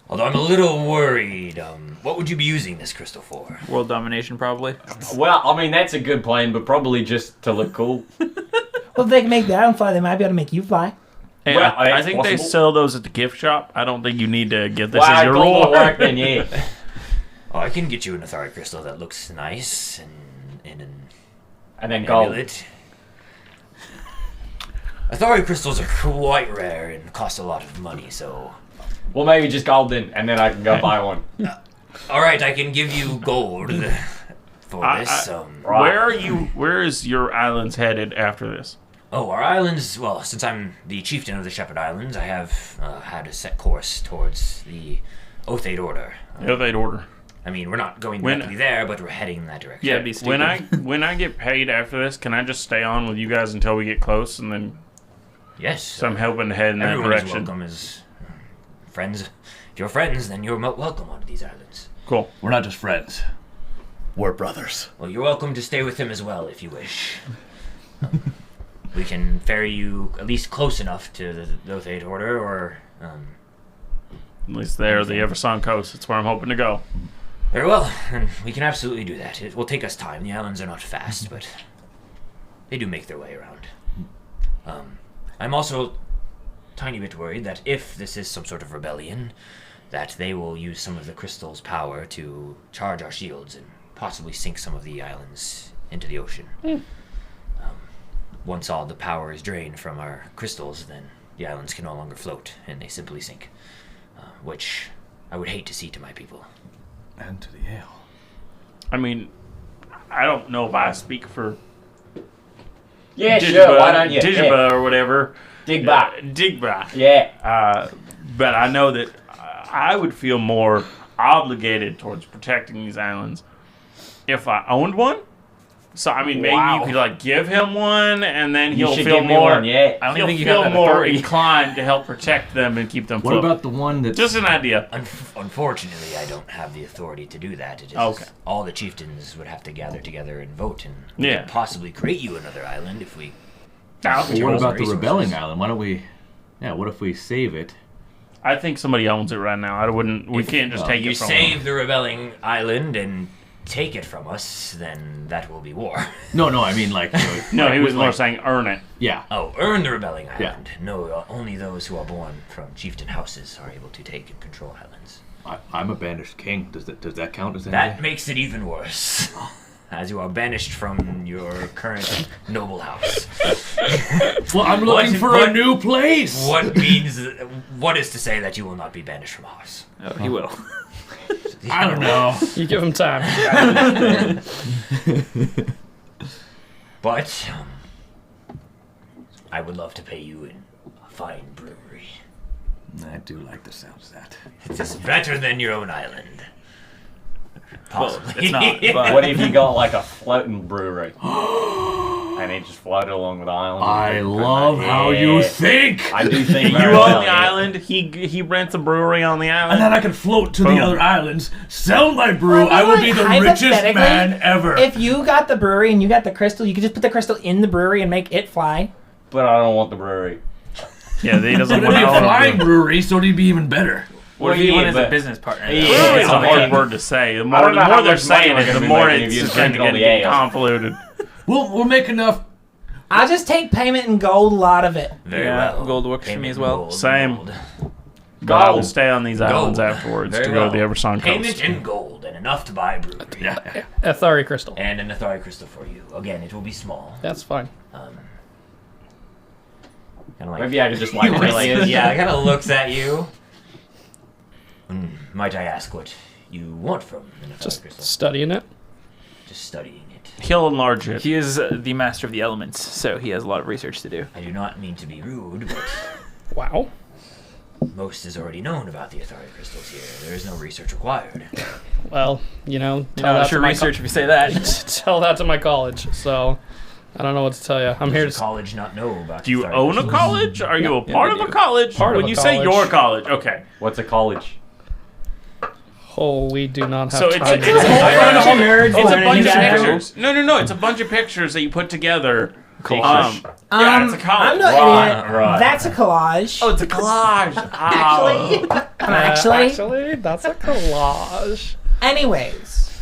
Although I'm a little worried. What would you be using this crystal for? World domination, probably. Well, I mean that's a good plan, but probably just to look cool. Well, if they can make the island fly, they might be able to make you fly. Hey, Well, I that's think they possible. sell those at the gift shop. I don't think you need to get this Well, as your gold will role. work then, yeah. Oh, I can get you an Athari crystal that looks nice and in an And then gold. amulet. Athari crystals are quite rare and cost a lot of money, so... Well, maybe just gold then, and then I can go buy one. Alright, I can give you gold for this. Right. Where are you? Where is your islands headed after this? Oh, our islands, well, since I'm the chieftain of the Shepherd Islands, I have had a set course towards the Oathade Order. No, they'd order. I mean, we're not going When- directly there, but we're heading in that direction. Yeah, That'd be when stupid. when I get paid after this, can I just stay on with you guys until we get close, and then Yes. so I'm helping to head in that Everyone is direction? welcome as friends. If you're friends, then you're welcome onto these islands. Cool. We're not just friends. We're brothers. Well, you're welcome to stay with him as well, if you wish. We can ferry you at least close enough to the Oathade Order, or... At least there, the Eversong Coast. That's where I'm hoping to go. Very well, and we can absolutely do that. It will take us time. The islands are not fast, but they do make their way around. I'm also a tiny bit worried that if this is some sort of rebellion, that they will use some of the crystal's power to charge our shields and possibly sink some of the islands into the ocean. Once all the power is drained from our crystals, then the islands can no longer float, and they simply sink, which I would hate to see to my people. And to the ale. I mean, I don't know if I speak for Yeah, Digiba, sure. Why don't you? Digiba or whatever, Digba. Yeah. But I know that I would feel more obligated towards protecting these islands if I owned one. So I mean, maybe you could like give him one, and then he'll feel more. Yeah. I don't He'll think you feel have that more authority. inclined to help protect them and keep them. What about the one that's Just an idea. Unfortunately, I don't have the authority to do that. It is Okay. all the chieftains would have to gather together and vote, and we Yeah. could possibly create you another island if we. Well, what about the resources. rebelling island? Why don't we? Yeah, what if we save it? I think somebody owns it right now. I wouldn't. We can't just take You it from save them. the rebelling island and take it from us, then that will be war. No, I mean like. No, like, he was with, more like, saying earn it. Yeah. Oh, earn the rebelling Yeah. island. No, only those who are born from chieftain houses are able to take and control islands. I'm a banished king. Does that count as anything? That makes it even worse, as you are banished from your current noble house. Well, I'm looking for a new place. What is to say that you will not be banished from ours? Oh, he will. I don't know. You give him time. But I would love to pay you in a fine brewery. I do like the sound of that. It is better than your own island. Possibly. It's not. But What if you got like a floating brewery? And it just floated along with the island? I love how you think. I do think You very own well, the yeah. island. He rents a brewery on the And island. then I can float to Boom. the other islands, sell my brew. Well, I will like, be the richest hypothetically, man ever. If you got the brewery and you got the crystal, you could just put the crystal in the brewery and make it fly. But I don't want the brewery. Yeah, he doesn't It'd want be to a own flying it. brewery, so it'd be even better. what if Well, you want yeah, as a but- business partner? Yeah. Brewery is a Yeah. hard word to say. The I more, don't know how they're much money saying we're it, gonna the be more making if it's you just going to drink all get the ale. convoluted. We'll make enough. I'll just take payment in gold, a lot of it. Very Yeah, well. gold works for me Payment as in well. gold, Same. gold. But I will Gold. stay on these islands Gold. afterwards Very to go to the well. Eversong Payment coast. in gold and enough to buy a brewery. Yeah. Athari crystal. And an Athari crystal for you. Again, it will be small. That's fine. Kind of like Maybe I could just like yeah, kind of looks at you. Might I ask what you want from an Athari Just crystal? studying it. Just studying it. He'll enlarge it. He is the master of the elements, so he has a lot of research to do. I do not mean to be rude, but Wow. most is already known about the Athari crystals here. There is no research required. Well, You're tell not that sure to my research if you say that. tell that to my college. So I don't know what to tell you. I'm here Does to. the college not know about Do you Athari own a crystals? college? Are you a Yeah, part we of a do. college? Part of when a you say college. your college, okay. What's a college? Oh, we do not have So it's time. a bunch of nerds It's a learning bunch of together. pictures. No. It's a bunch of pictures that you put together. Collage. Yeah, it's a college. I'm no idiot. Right. That's a collage. Oh, it's a collage. Actually, Actually, that's a collage. Anyways,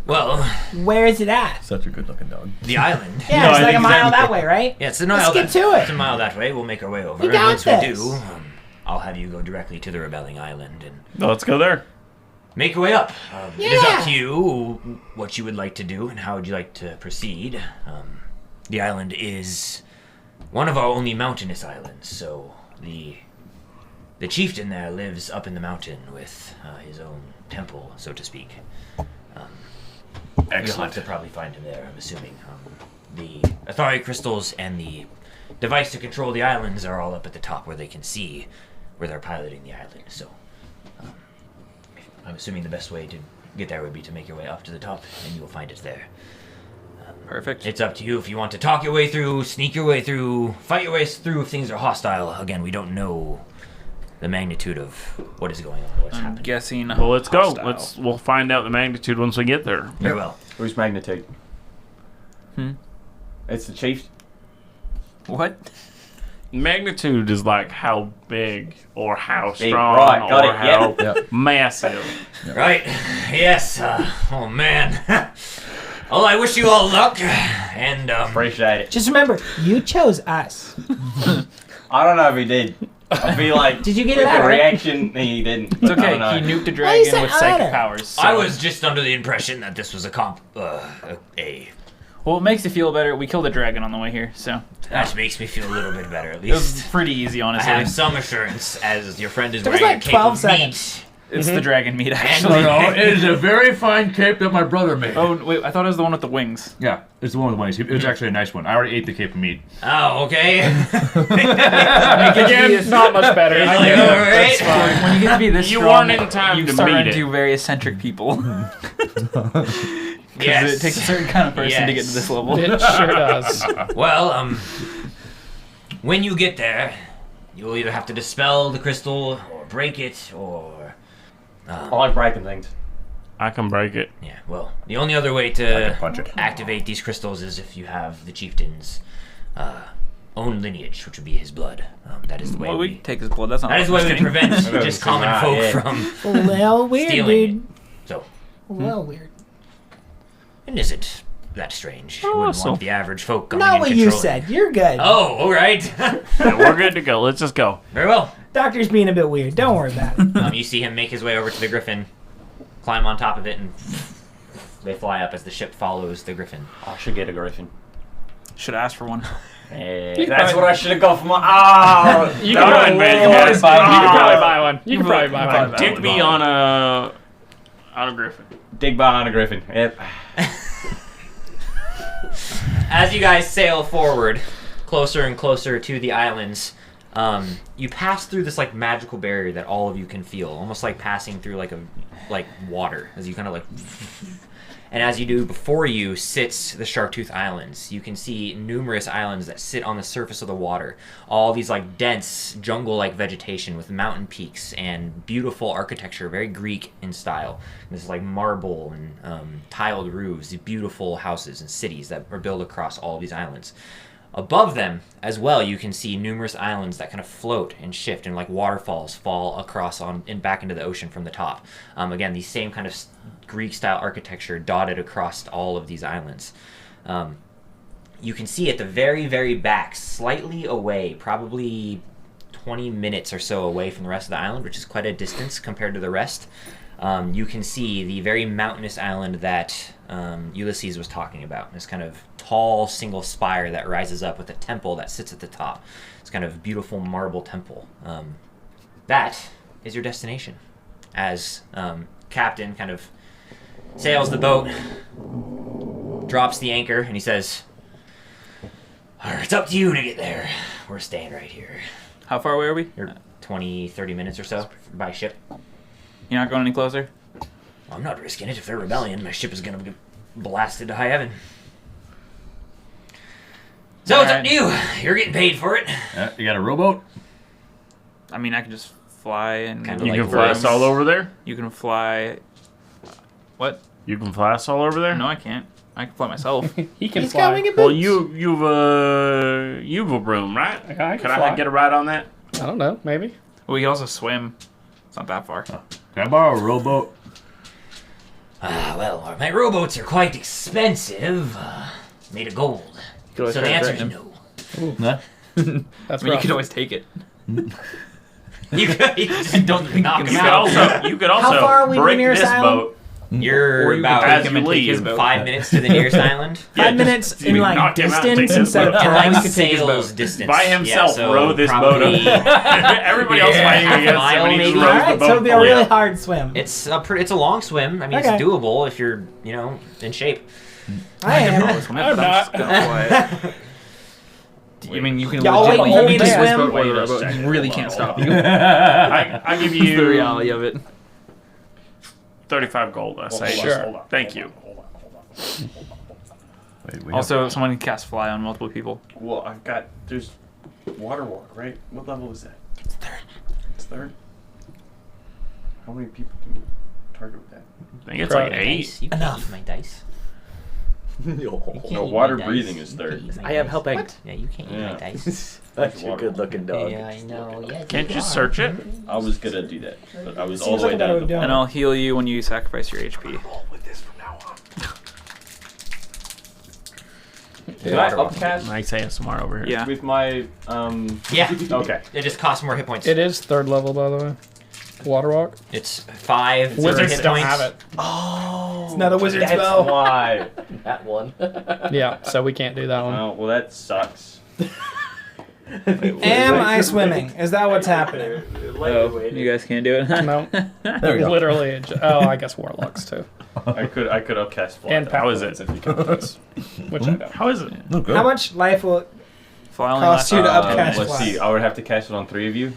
Well, where is it at? Such a good-looking dog. the island. Yeah, No, it's I like a think mile exactly. that way, right? Yeah, it's a Let's mile. get to it. It's a mile that way. We'll make our way over. We and got once this. we do, I'll have you go directly to the rebelling island and No, let's go there. make your way up. It is Yeah. up to you what you would like to do and how would you like to proceed. The island is one of our only mountainous islands, so the chieftain there lives up in the mountain with his own temple, so to speak. You'll have to probably find him there, I'm assuming. The Athari crystals and the device to control the islands are all up at the top where they can see where they're piloting the island, so I'm assuming the best way to get there would be to make your way up to the top, and you will find it there. Perfect. It's up to you if you want to talk your way through, sneak your way through, fight your way through if things are hostile. Again, we don't know the magnitude of what is going on, what's I'm happening. guessing. Well, let's go. hostile. We'll find out the magnitude once we get there. Very well. Who's magnitude? Hmm? It's the chief. What? Magnitude is like how big or how Big, strong right, got or it, yeah. how Yep. massive. Right. Yes. Oh, man. Well, I wish you all luck, and Appreciate it. Just remember, you chose us. I don't know if he did. I feel like Did you get with it out, the right? reaction he didn't. It's I okay. don't know. He nuked a you dragon said with psychic honor. powers. So. I was just under the impression that this was a Well, it makes you feel better. We killed a dragon on the way here, so that makes me feel a little bit better, at it was least. pretty easy, I honestly. have some assurance, as your friend is There was wearing like a cape 12 of seconds. meat, It's the dragon meat, No, actually. no, it is a very fine cape that my brother made. Oh, wait, I thought it was the one with the wings. Yeah, it's the one with the wings. It was actually a nice one. I already ate the cape of meat. Oh, okay. Again, not much better. I Like, get all it. right. That's fine. When you get to be this You strong, weren't in time you to start meet running it. into very eccentric people. Yes. It takes a certain kind of person to get to Yes. this level. It sure does. Well, when you get there, you'll either have to dispel the crystal, or break it, or... I like breaking things. I can break it. Yeah, well, the only other way I can to punch it. activate these crystals is if you have the chieftain's own lineage, which would be his blood. That is the way Well, we we... can take his blood. That's not That is the way we interesting. prevent just common folk from Well, weird, stealing dude. it. So, Well, weird. it isn't that strange. You wouldn't so- want the average folk coming Not in what you controlling. said. You're good. Oh, all right. Yeah, we're good to go. Let's just go. Very well. Doctor's being a bit weird. Don't worry about it. You see him make his way over to the griffin, climb on top of it, and they fly up as the ship follows the griffin. I should get a griffin. Should ask for one. That's what I should have gone for my. Oh, You No, can probably, man, you yes. can probably buy one. You can probably buy one. Dick me on a griffin. dig behind a griffin. Yep. As you guys sail forward, closer and closer to the islands, you pass through this like magical barrier that all of you can feel, almost like passing through like water as you kind of like. And as you do, before you sits the Sharktooth Islands. You can see numerous islands that sit on the surface of the water. All these like dense jungle-like vegetation with mountain peaks and beautiful architecture, very Greek in style. This is like marble and tiled roofs, these beautiful houses and cities that are built across all of these islands. Above them, as well, you can see numerous islands that kind of float and shift, and like waterfalls fall across and back into the ocean from the top. Again, these same kind of Greek-style architecture dotted across all of these islands. You can see at the very, very back, slightly away, probably 20 minutes or so away from the rest of the island, which is quite a distance compared to the rest. You can see the very mountainous island that Ulysses was talking about. This kind of tall single spire that rises up with a temple that sits at the top. It's kind of beautiful marble temple. That is your destination. As Captain kind of sails the boat, drops the anchor, and he says, "It's up to you to get there. We're staying right here." How far away are we? You're 20, 30 minutes or so by ship. You're not going any closer? I'm not risking it. If they're rebellion, my ship is going to get blasted to high heaven. So it's up to you. You're getting paid for it. You got a rowboat? I mean, I can just fly and... Kinda You like can fly us all over there? You can fly... What? You can fly us all over there? No, I can't. I can fly myself. He can He's fly. going a Well, bit. you've a broom, right? Yeah, I can Could fly. I get a ride on that? I don't know. Maybe. We can also swim. It's not that far. Can I borrow a rowboat? Well, my rowboats are quite expensive. Made of gold. So the answer is no. Nah. That's I mean, you rough. can always take it. You just Don't think knock you him can out. You could How also far are we to the break nearest this island? boat. You're Or you can about as take him you and take his leave. boat. 5 minutes to the nearest island. 5 minutes just in like knock him out and take distance his instead of boat. In time. like We could take his sails boat. distance. By himself, yeah, so row this boat probably- up. Everybody else Yeah, fighting half a against mile, him, and he just maybe. rows All the right, boat. so it'll be a fully really up. hard swim. It's a long swim. I mean, Okay. it's doable if you're, in shape. I am. Swim it, but I'm just gonna fly it. I mean, you can Y'all legit waiting for me to use this swim? boat while you row a Hold on a boat. second. You really Hold can't on, stop hold you. I give It's the you reality of it. 35 gold, I say. Sure. Thank you. Wait, we Also, someone can cast fly on multiple people. Well, there's water walk, right? What level is that? It's third. How many people can you target with that? I think it's like Probably 8. Dice. You can Enough. use my dice. No, water breathing is third. I have help egg. Yeah, you can't use my Yeah. dice. Such a good looking dog. Yeah, I know. Yes, Can't you you are. search it? I was gonna do that, but I was all Seems the like way a better down way at of the doing And I'll heal you when you sacrifice your HP. Can I upcast Nice ASMR over here. Yeah. with my Yeah. Okay. It just costs more hit points. It is third level, by the way. Water walk. It's 5 Wizards hit don't points. have it. It's another wizard's That's bow. That one. Yeah, so we can't do that one. Oh, well, that sucks. Am I swimming? Is that what's happening? Oh, you guys can't do it. No, There we go. literally. I guess warlocks too. I could have cast fly. And How is it? if you count those, which I don't. How is it? Look good. How much life will it Fly only cost lasts- you to upcast Let's fly? see. I would have to cast it on 3 of you.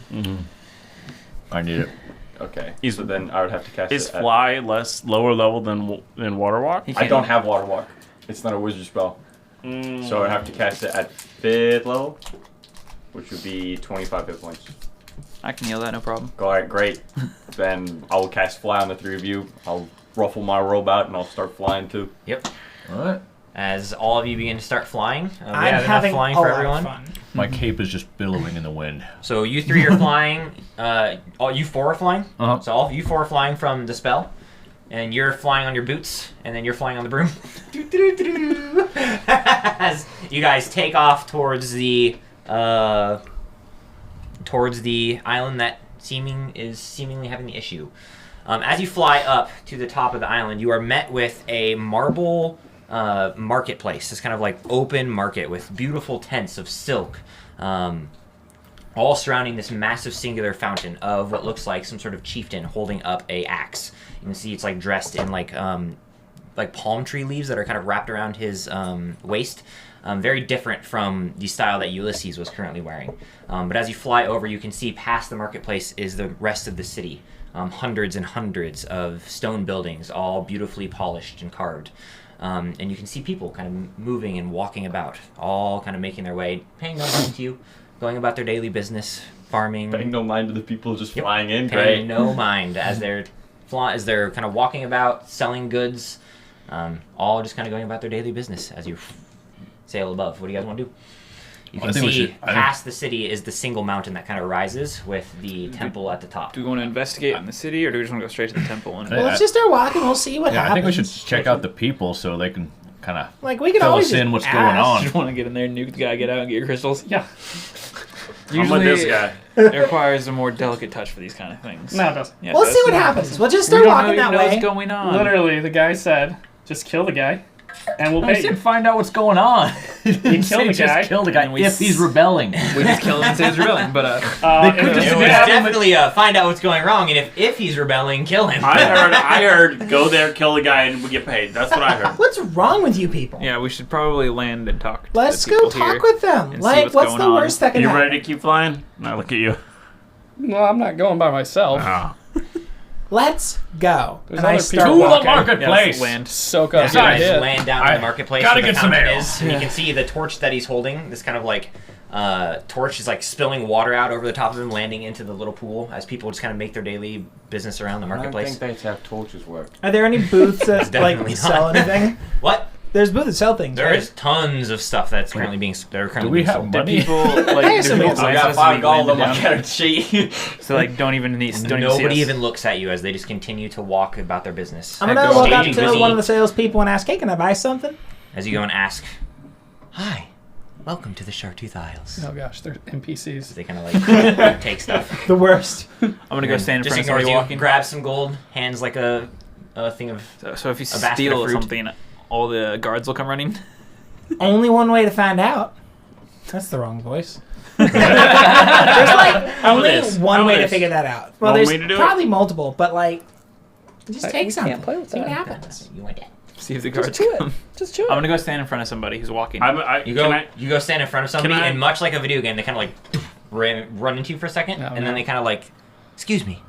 I need it. Okay. Is- So then I would have to cast Is it. fly lower level than water walk? He I can't- don't have water walk. It's not a wizard spell. So I have to cast it at 5th level, which would be 25 hit points. I can heal that, no problem. Alright, great. Then I will cast fly on the 3 of you. I'll ruffle my robe out and I'll start flying too. Yep. All right. As all of you begin to start flying, we I'm have enough having flying a for lot everyone. of fun. My cape is just billowing in the wind. So you 3 are flying. All you 4 are flying. Uh-huh. So all of you 4 are flying from the spell, and you're flying on your boots, and then you're flying on the broom. As you guys take off towards the island that seemingly having the issue. As you fly up to the top of the island, you are met with a marble marketplace. This kind of like open market with beautiful tents of silk, all surrounding this massive singular fountain of what looks like some sort of chieftain holding up a axe. You can see it's like dressed in like palm tree leaves that are kind of wrapped around his waist. Very different from the style that Ulysses was currently wearing. But as you fly over, you can see past the marketplace is the rest of the city. Hundreds and hundreds of stone buildings, all beautifully polished and carved. And you can see people kind of moving and walking about, all kind of making their way, paying no mind to you, going about their daily business, farming. Paying no mind to the people just Yep. flying in. Paying Great. no mind as they're kind of walking about, selling goods, all just kind of going about their daily business as you sail above. What do you guys want to do? You I can think we see should- past the city is the single mountain that kind of rises with the temple at the top. Do we want to investigate in the city, or do we just want to go straight to the temple? And Well, let's just start walking. We'll see what Yeah, happens. I think we should check out the people so they can kind of Like we can fill always us in just what's ask. going on. just want to get in there, nuke the guy, get out, and get your crystals. Yeah. I'm with this guy. It requires a more delicate touch for these kind of things. No, it doesn't. Yeah, it We'll does. see what happens. We'll just We start don't walking even that know way. what's going on. Literally, the guy said, "Just kill the guy, and we'll I pay you." said find out what's going on. You kill the Just guy. kill the guy And we if he's rebelling. We just kill him and say he's rebelling, but They could if just It it's- was Yeah. definitely find out what's going wrong, and if he's rebelling, kill him. I heard go there, kill the guy, and we get paid. That's what I heard. What's wrong with you people? yeah, we should probably land and talk. to Let's the go people talk here. with them. and see Like, what's what's going the on. worst that can You happen? ready to keep flying? I look at you. Well, I'm not going by myself. Ah. Let's go. There's And I other start people To the walking. Yeah, marketplace. land. Soak Yeah, up you the guys idea. land down in I the marketplace. gotta where the get some fountain ale. is, and you can see the torch that he's holding. This kind of like torch is like spilling water out over the top of him, landing into the little pool as people just kind of make their daily business around the I don't marketplace. think that's how torches work. Are there any booths that like Definitely sell not. anything? What? There's booths that sell things. There right? is tons of stuff that's currently being Do we have Do money? people like? Hey, do some people bits. I glance got at us as 5 we gold on land my down? character sheet. So like, don't even see Nobody us. even looks at you as they just continue to walk about their business. I'm gonna Echo. walk up Staging to busy. one of the salespeople and ask, "Hey, can I buy something?" As you go and ask, "Hi, welcome to the Sharktooth Isles." Oh gosh, they're NPCs. They kind of like take stuff. The worst. I'm gonna go stand in Just front of ignores somebody you. walking. Grabs some gold, hands like a thing of. So if you a basket of steal fruit. something, all the guards will come running. Only one way to find out. That's the wrong voice. There's like only this? one How way to this? figure that out. Well, One there's way to do it? probably multiple, but like, just Like, take we something. can't play with See what that. happens. You want it. See if the Just guards do come. it. Just do it. I'm gonna go stand in front of somebody who's walking. You go stand in front of somebody, I- and much like a video game, they kind of like run into you for a second, Oh, and then no. they kind of like, "Excuse me,"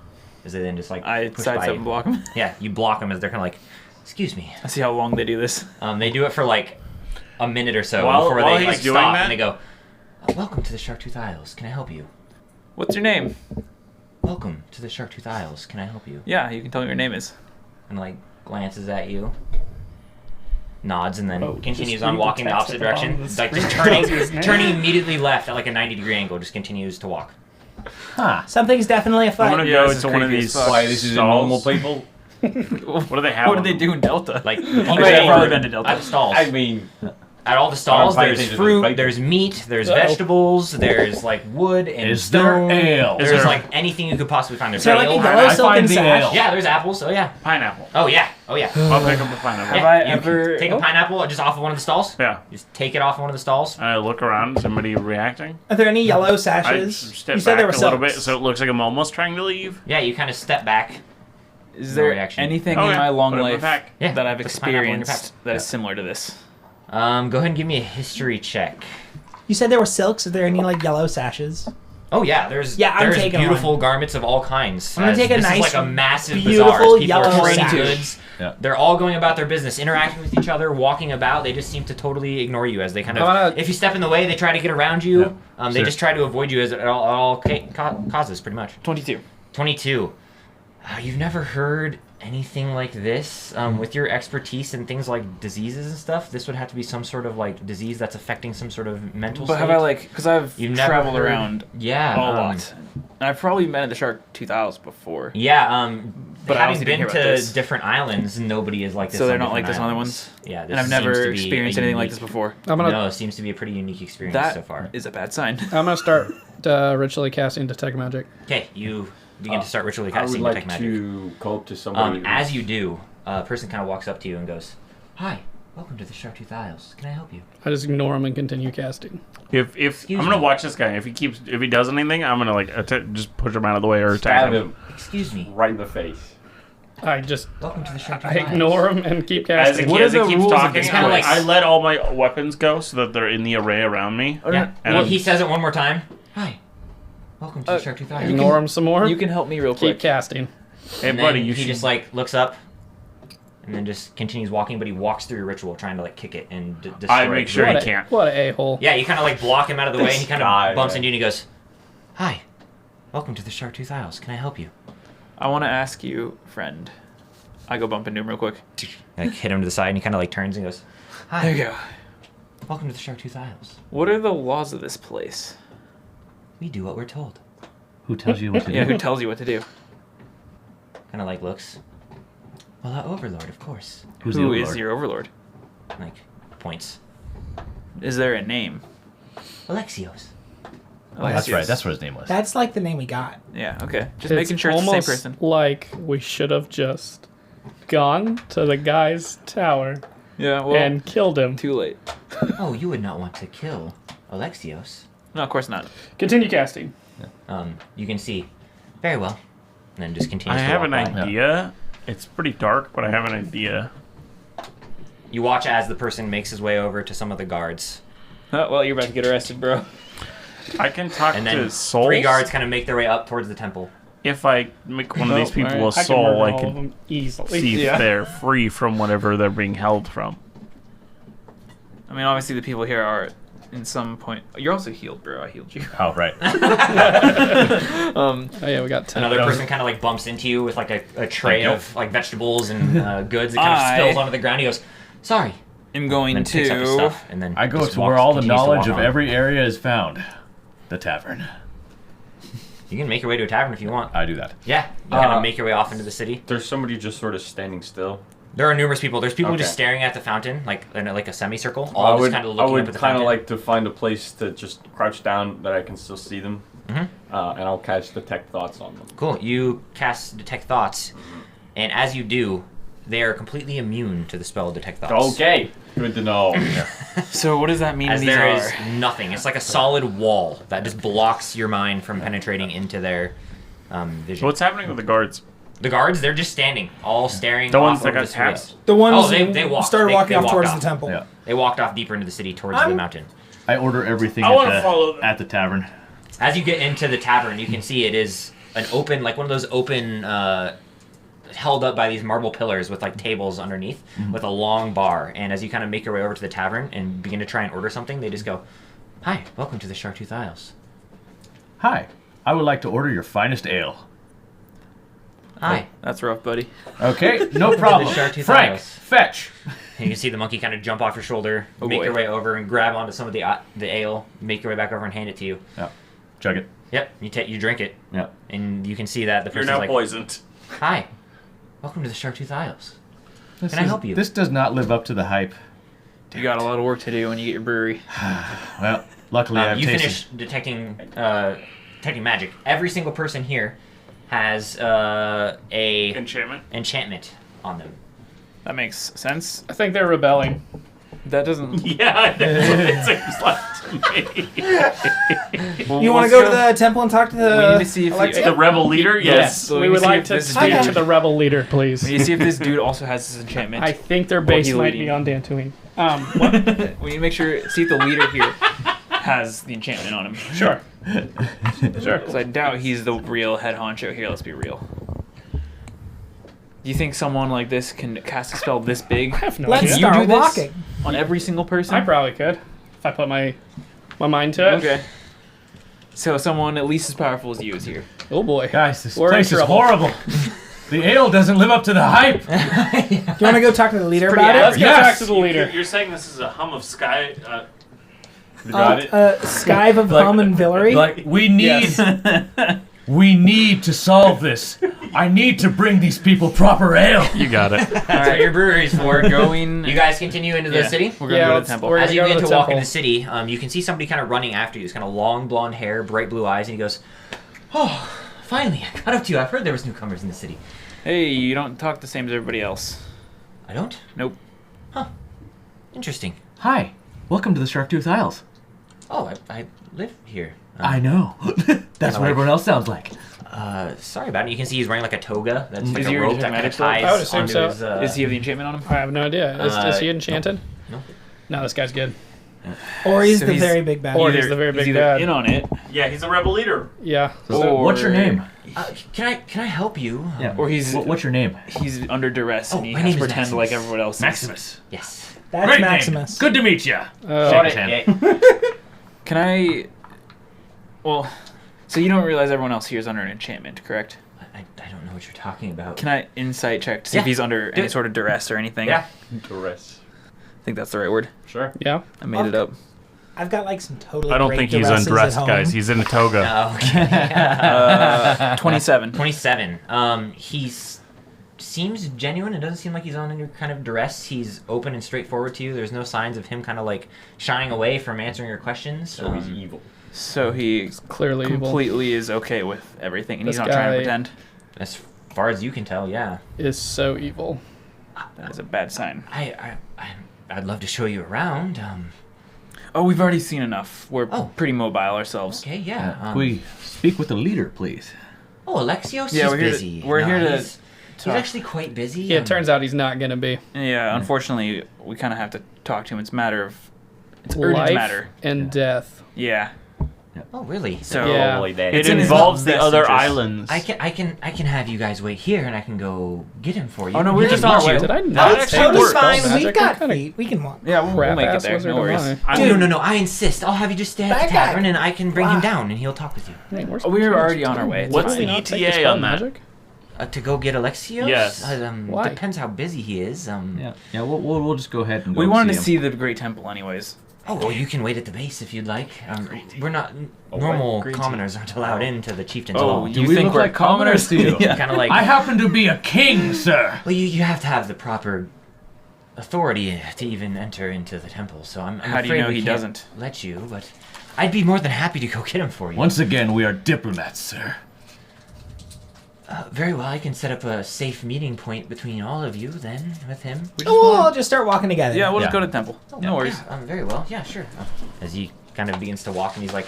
as they then just like I push by sidestep you. and block them. Yeah, you block them as they're kind of like, "Excuse me." I see how long they do this. They do it for like a minute or so While before they he's like doing stop that- and they go, "Welcome to the Sharktooth Isles. Can I help you?" What's your name? "Welcome to the Sharktooth Isles. Can I help you?" Yeah, you can tell me your name is. And like glances at you, nods, and then Oh, continues just on read the walking the text opposite at the bottom direction. of the Like just screen. Tells you his name. turning immediately left at like a 90-degree angle. Just continues to walk. Huh. Something's definitely a I'm fight. gonna Yeah, go this is to one of creepy these. as fuck. Why, this is stalls. normal people? What do they have? What on did they them? do in Delta? Like I've probably been to at Delta. stalls. I mean, At all the stalls, I'm there's paying attention to the fruit, plate. there's meat, there's vegetables, there's like wood and Is there stone. ale? There's Is there- like anything you could possibly find. There's Is there like a ale. yellow I silken find the sash? ale. Yeah, there's apples. Oh yeah. Pineapple. Oh yeah. Oh yeah. I'll pick up a pineapple. Have Yeah, I you can ever- take a pineapple just off of one of the stalls? Yeah. Just take it off of one of the stalls. I look around. Somebody reacting. Are there any yellow I sashes? step You said back there were a little bit, silks. so it looks like I'm almost trying to leave. Yeah, you kind of step back. Is No there reaction. anything Okay, in my long put it in my life pack. Yeah, that I've put the pineapple in your experienced pack. that is similar to this? Go ahead and give me a history check. You said there were silks. Are there any like yellow sashes? Oh yeah, there's Yeah, I'm there's taking beautiful one. garments of all kinds. I'm gonna take a this nice, is like a massive beautiful bazaar. as People yellow are trading sash. goods. Yeah. They're all going about their business, interacting with each other, walking about. They just seem to totally ignore you as they kind I of. wanna- If you step in the way, they try to get around you. They Sure. just try to avoid you as it all causes, pretty much. 22. 22. You've never heard anything like this? With your expertise in things like diseases and stuff, this would have to be some sort of like disease that's affecting some sort of mental But state. have I like, because I've You've never traveled heard- around Yeah. a lot. And I've probably been at the Shark 2000 before. Yeah, But I having also didn't been hear to about this. different islands, nobody is like this. So they're on not like different this on other islands. ones? Yeah, this And I've seems never to be experienced a anything like unique- this before. I'm gonna No, it seems to be a pretty unique experience That so far. is a bad sign. I'm gonna start ritually casting detect magic. Okay, you begin to start ritually I would casting like detect magic. to go up to somebody. As you do, a person kind of walks up to you and goes, "Hi, welcome to the Chartreuse Isles. Can I help you?" I just ignore him and continue casting. If Excuse I'm gonna me. watch this guy, if he does anything, I'm gonna like just push him out of the way or attack stab him. him Excuse me. right in the face. I just Welcome to the Chartreuse I Isles. ignore him and keep As casting. he, What as are he the keeps rules of talking, this Kinda place? like- I let all my weapons go so that they're in the array around me. Yeah. And Well, I'm- he says it one more time. Hi, welcome to the Chartreuse Isles. Ignore him some more. You can help me real keep quick. casting. Hey, And buddy, then you he should. just like looks up and then just continues walking, but he walks through your ritual trying to like kick it and destroy I make it. sure What he a, can't. what a hole. Yeah, you kind of like block him out of the way, and he kind guy, of bumps man. into you and he goes, "Hi, welcome to the Chartreuse Isles. Can I help you?" I want to ask you, friend. I go bump into him real quick. Like hit him to the side, and he kind of like turns and goes, "Hi, There you go. welcome to the Chartreuse Isles. What are the laws of this place? We do what we're told." Who tells you what to Yeah, do? who tells you what to do? Kind of like looks. Well, our overlord, of course. Who's Who the is overlord? your overlord? Like points. Is there a name? Alexios. Oh, that's right. That's what his name was. That's like the name we got. Yeah, okay. Just It's making sure it's the same almost person. like we should have just gone to the guy's tower Yeah, well, and killed him. too late. Oh, you would not want to kill Alexios. No, of course not. Continue casting. You can see. Very well. And then just I continues to have walk an by. idea. It's pretty dark, but I have an idea. You watch as the person makes his way over to some of the guards. Oh, well, you're about to get arrested, bro. I can talk And to then souls. 3 guards kind of make their way up towards the temple. If I make one of these people a I can soul, murder I all of can them easily. see Yeah. if they're free from whatever they're being held from. I mean, obviously the people here are in some point. You're also healed, bro. I healed you. Oh, right. Oh yeah, we got 10. Another person kind of like bumps into you with like a tray Thank you. of like vegetables and goods. It kind of I- spills onto the ground. He goes, "Sorry." I'm going And then picks up his to. stuff and then I go just to where walks- all the continues to knowledge walk of on. every area is found. The tavern. You can make your way to a tavern if you want. I do that. Yeah, you kind of make your way off into the city. There's somebody just sort of standing still. There are numerous people. There's people Okay. just staring at the fountain, like in like a semicircle, I all would, just kind of I looking up would at the kind fountain. of like to find a place to just crouch down that I can still see them, Mhm. and I'll cast detect thoughts on them. Cool. You cast detect thoughts, and as you do, they are completely immune to the spell detect thoughts. Okay, good to know. So what does that mean? As these there are? is nothing. It's like a solid wall that just blocks your mind from penetrating into their vision. What's happening with the guards? The guards, they're just standing, all staring The off ones that over got the street. tapped? The ones Oh, they walked. started They walking off walked towards off. the temple. Yeah. They walked off deeper into the city towards the mountain. I order everything I wanna follow them. at the tavern. As you get into the tavern, you can see it is an open, like one of those open, held up by these marble pillars with like tables underneath with a long bar. And as you kind of make your way over to the tavern and begin to try and order something, they just go, "Hi, welcome to the Chartreuse Isles." Hi. I would like to order your finest ale. Hi. That's rough, buddy. Okay, no problem. Chartreuse Frank, Isles. fetch. And you can see the monkey kind of jump off your shoulder, Oh, make boy. your way over and grab onto some of the ale, make your way back over and hand it to you. Yeah. Chug it. Yep, you drink it, Yeah. and you can see that the You're person's now like, poisoned. "Hi, welcome to the Chartreuse Isles. Can I help you?" This does not live up to the hype. You got a lot of work to do when you get your brewery. Well, luckily I've You tasted. finish detecting magic. Every single person here has a enchantment on them. That makes sense. I think they're rebelling. That doesn't. Yeah, that's what it seems like to me. Well, You want to go to the temple and talk to the? We need to see if Alexia? The rebel leader? Yes. So We need would see like if to this speak dude- to the rebel leader, please. We need to see if this dude also has this enchantment. I think their Or base he might leading. be on Dantooine. What? We need to make sure, see if the leader here has the enchantment on him. Sure. Sure. Because I doubt he's the real head honcho here. Let's be real. Do you think someone like this can cast a spell this big I have no Let's idea. You do start this? walking. on every single person? I probably could if I put my mind to it. Okay. So someone at least as powerful as you is here. Oh boy. Guys, this We're in place is trouble. horrible. The ale doesn't live up to the hype. Do you want to go talk to the leader pretty about Let's it? go Yes. back to the leader. You're saying this is a hum of sky. Skive of Hum and Villery. Like we need, we need to solve this. I need to bring these people proper ale. You got it. That's what your brewery's for. We're going. You guys continue into the Yeah. city? We're going Yeah, to go to let's- the temple. we're- As you go to begin the to walk temple. into the city, you can see somebody kind of running after you. It's kind of long blonde hair, bright blue eyes, and he goes, "Oh, finally, I caught up to you. I've heard there was newcomers in the city." Hey, you don't talk the same as everybody else. I don't? Nope. Interesting. Hi, welcome to the Sharktooth Isles. Oh, I live here. I know. That's what everyone else sounds like. Sorry about it. You can see he's wearing like a toga. That's like Is a he rope wearing that kind of magic sword? ties I would assume onto so. his... Does he have the enchantment on him? I have no idea. Is he enchanted? No. No, this guy's good. Or he's So the he's- very big bad. Or he's the very big either bad. in on it, Yeah, he's a rebel leader. Yeah. or What's your name? Can I help you? Or he's What's your name? he's under duress Oh, and he my has to name is pretend Maximus. like everyone else. is. Maximus. Yes. That's Great Maximus. name. Good to meet you. Got Shake it. his hand. Yeah. Can I? Well, so you don't realize everyone else here is under an enchantment, correct? I don't know what you're talking about. Can I insight check to see if Yeah, he's under do any it. sort of duress or anything? Yeah. Duress. I think that's the right word. Sure. Yeah. I made it up. I've got like some totally. I don't great think he's duresses undressed, at home. guys. He's in a toga. Oh, okay. 27. 27. Seems genuine. It doesn't seem like he's on any kind of duress. He's open and straightforward to you. There's no signs of him kind of like shying away from answering your questions. So he's evil. So he Clearly evil. completely is okay with everything, and This he's not trying to guy- pretend. As far as you can tell, yeah. Is so evil. That is a bad sign. I'd love to show you around. Oh, we've already seen enough. We're Oh. pretty mobile ourselves. Okay, yeah. Can we speak with the leader, please? Oh, Alexios, Yeah, he's we're here to- busy. we're here to He's talk. actually quite busy. Yeah, it turns out he's not gonna be. Yeah, unfortunately, we kind of have to talk to him. It's a matter of... It's urgent Life matter. and death. Yeah. Oh, really? So Yeah. Probably that. It's It in his involves the best other interest. islands. I can have you guys wait here, and I can go get him for you. Oh, no, He we're can just on our meet way. you. Did I That not That's actually totally works. fine. Magic? We've got What kind of feet. We can walk. Yeah, we'll crap make it ass there. wizard No am worries. I? Oh, no. I insist. I'll have you just stay at That the guy. tavern, and I can bring him Wow. down, and he'll talk with you. Hey, where's Oh, we were already on our way. It's What's fine. the Not take ETA spell on that? magic? To go get Alexios? Yes. Why? Depends how busy he is. Yeah. We'll just go ahead and go. We wanted to him. see the Great Temple anyways. Oh, well, you can wait at the base if you'd like. We're not... normal Great commoners aren't allowed into the chieftain's Oh, hall. Do you we think look we're like commoners to you? Yeah. Kind of like... I happen to be a king, sir. Well, you have to have the proper authority to even enter into the temple, so I'm How do you afraid know we he can't doesn't? let you, but I'd be more than happy to go get him for you. Once again, we are diplomats, sir. Very well, I can set up a safe meeting point between all of you then, with him. Oh, we'll just start walking together. Yeah, we'll just Yeah. go to the temple. Oh, No worries. Yeah, very well, yeah, sure. As he kind of begins to walk, and he's like,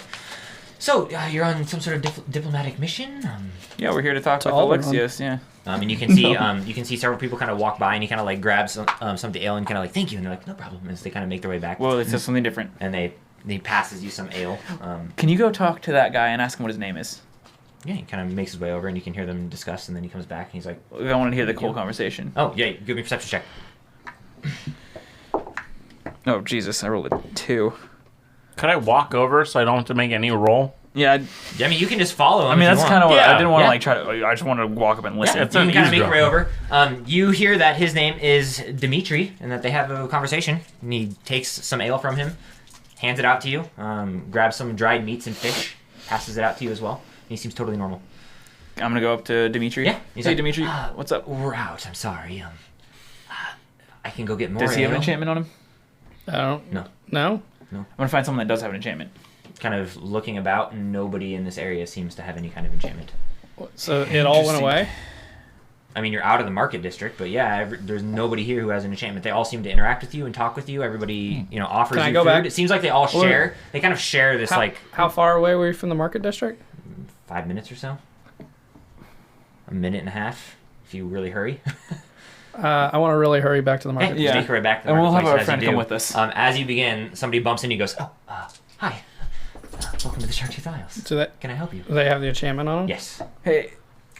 so, you're on some sort of diplomatic mission? Yeah, we're here to talk To with Alderaan. Alexios, yeah. And you can see you can see several people kind of walk by, and he kind of like grabs some of the ale and kind of like, thank you, and they're like, no problem, as they kind of make their way back. Well, it's just something different. And he passes you some ale. Can you go talk to that guy and ask him what his name is? Yeah, he kind of makes his way over, and you can hear them discuss, and then he comes back, and he's like, I want to hear the whole conversation. oh, yeah, give me a perception check. Oh, Jesus, I rolled a 2. Could I walk over so I don't have to make any roll? Yeah, Yeah, I mean, you can just follow him. I mean, if you that's want. kind of what I Yeah. didn't want to Yeah. like try to. I just want to walk up and listen. Yeah, It's you an can kind of make your way eavesdrop. over. You hear that his name is Dimitri, and that they have a conversation. And he takes some ale from him, hands it out to you, grabs some dried meats and fish, passes it out to you as well. And he seems totally normal. I'm gonna go up to Dimitri. Yeah, he's Hey, like, Dimitri, "Ah, what's up? We're out. I'm sorry. I can go get more. Does he have an ale." enchantment on him? I don't. No. No. I'm gonna find someone that does have an enchantment. Kind of looking about, nobody in this area seems to have any kind of enchantment. So it all went away. I mean, you're out of the market district, but yeah, there's nobody here who has an enchantment. They all seem to interact with you and talk with you. Everybody, offers Can I you go food. back? It seems like they all share. They kind of share this, How far away were you from the market district? 5 minutes or so. A minute and a half, if you really hurry. I want to really hurry back to the market. Okay, Yeah. make your way back to the And we'll have marketplace our friend as you come do. with us. As you begin, somebody bumps in and goes, hi. Welcome to the Chartreuse Isles. So Can I help you? do they have the enchantment on them? Yes. Hey,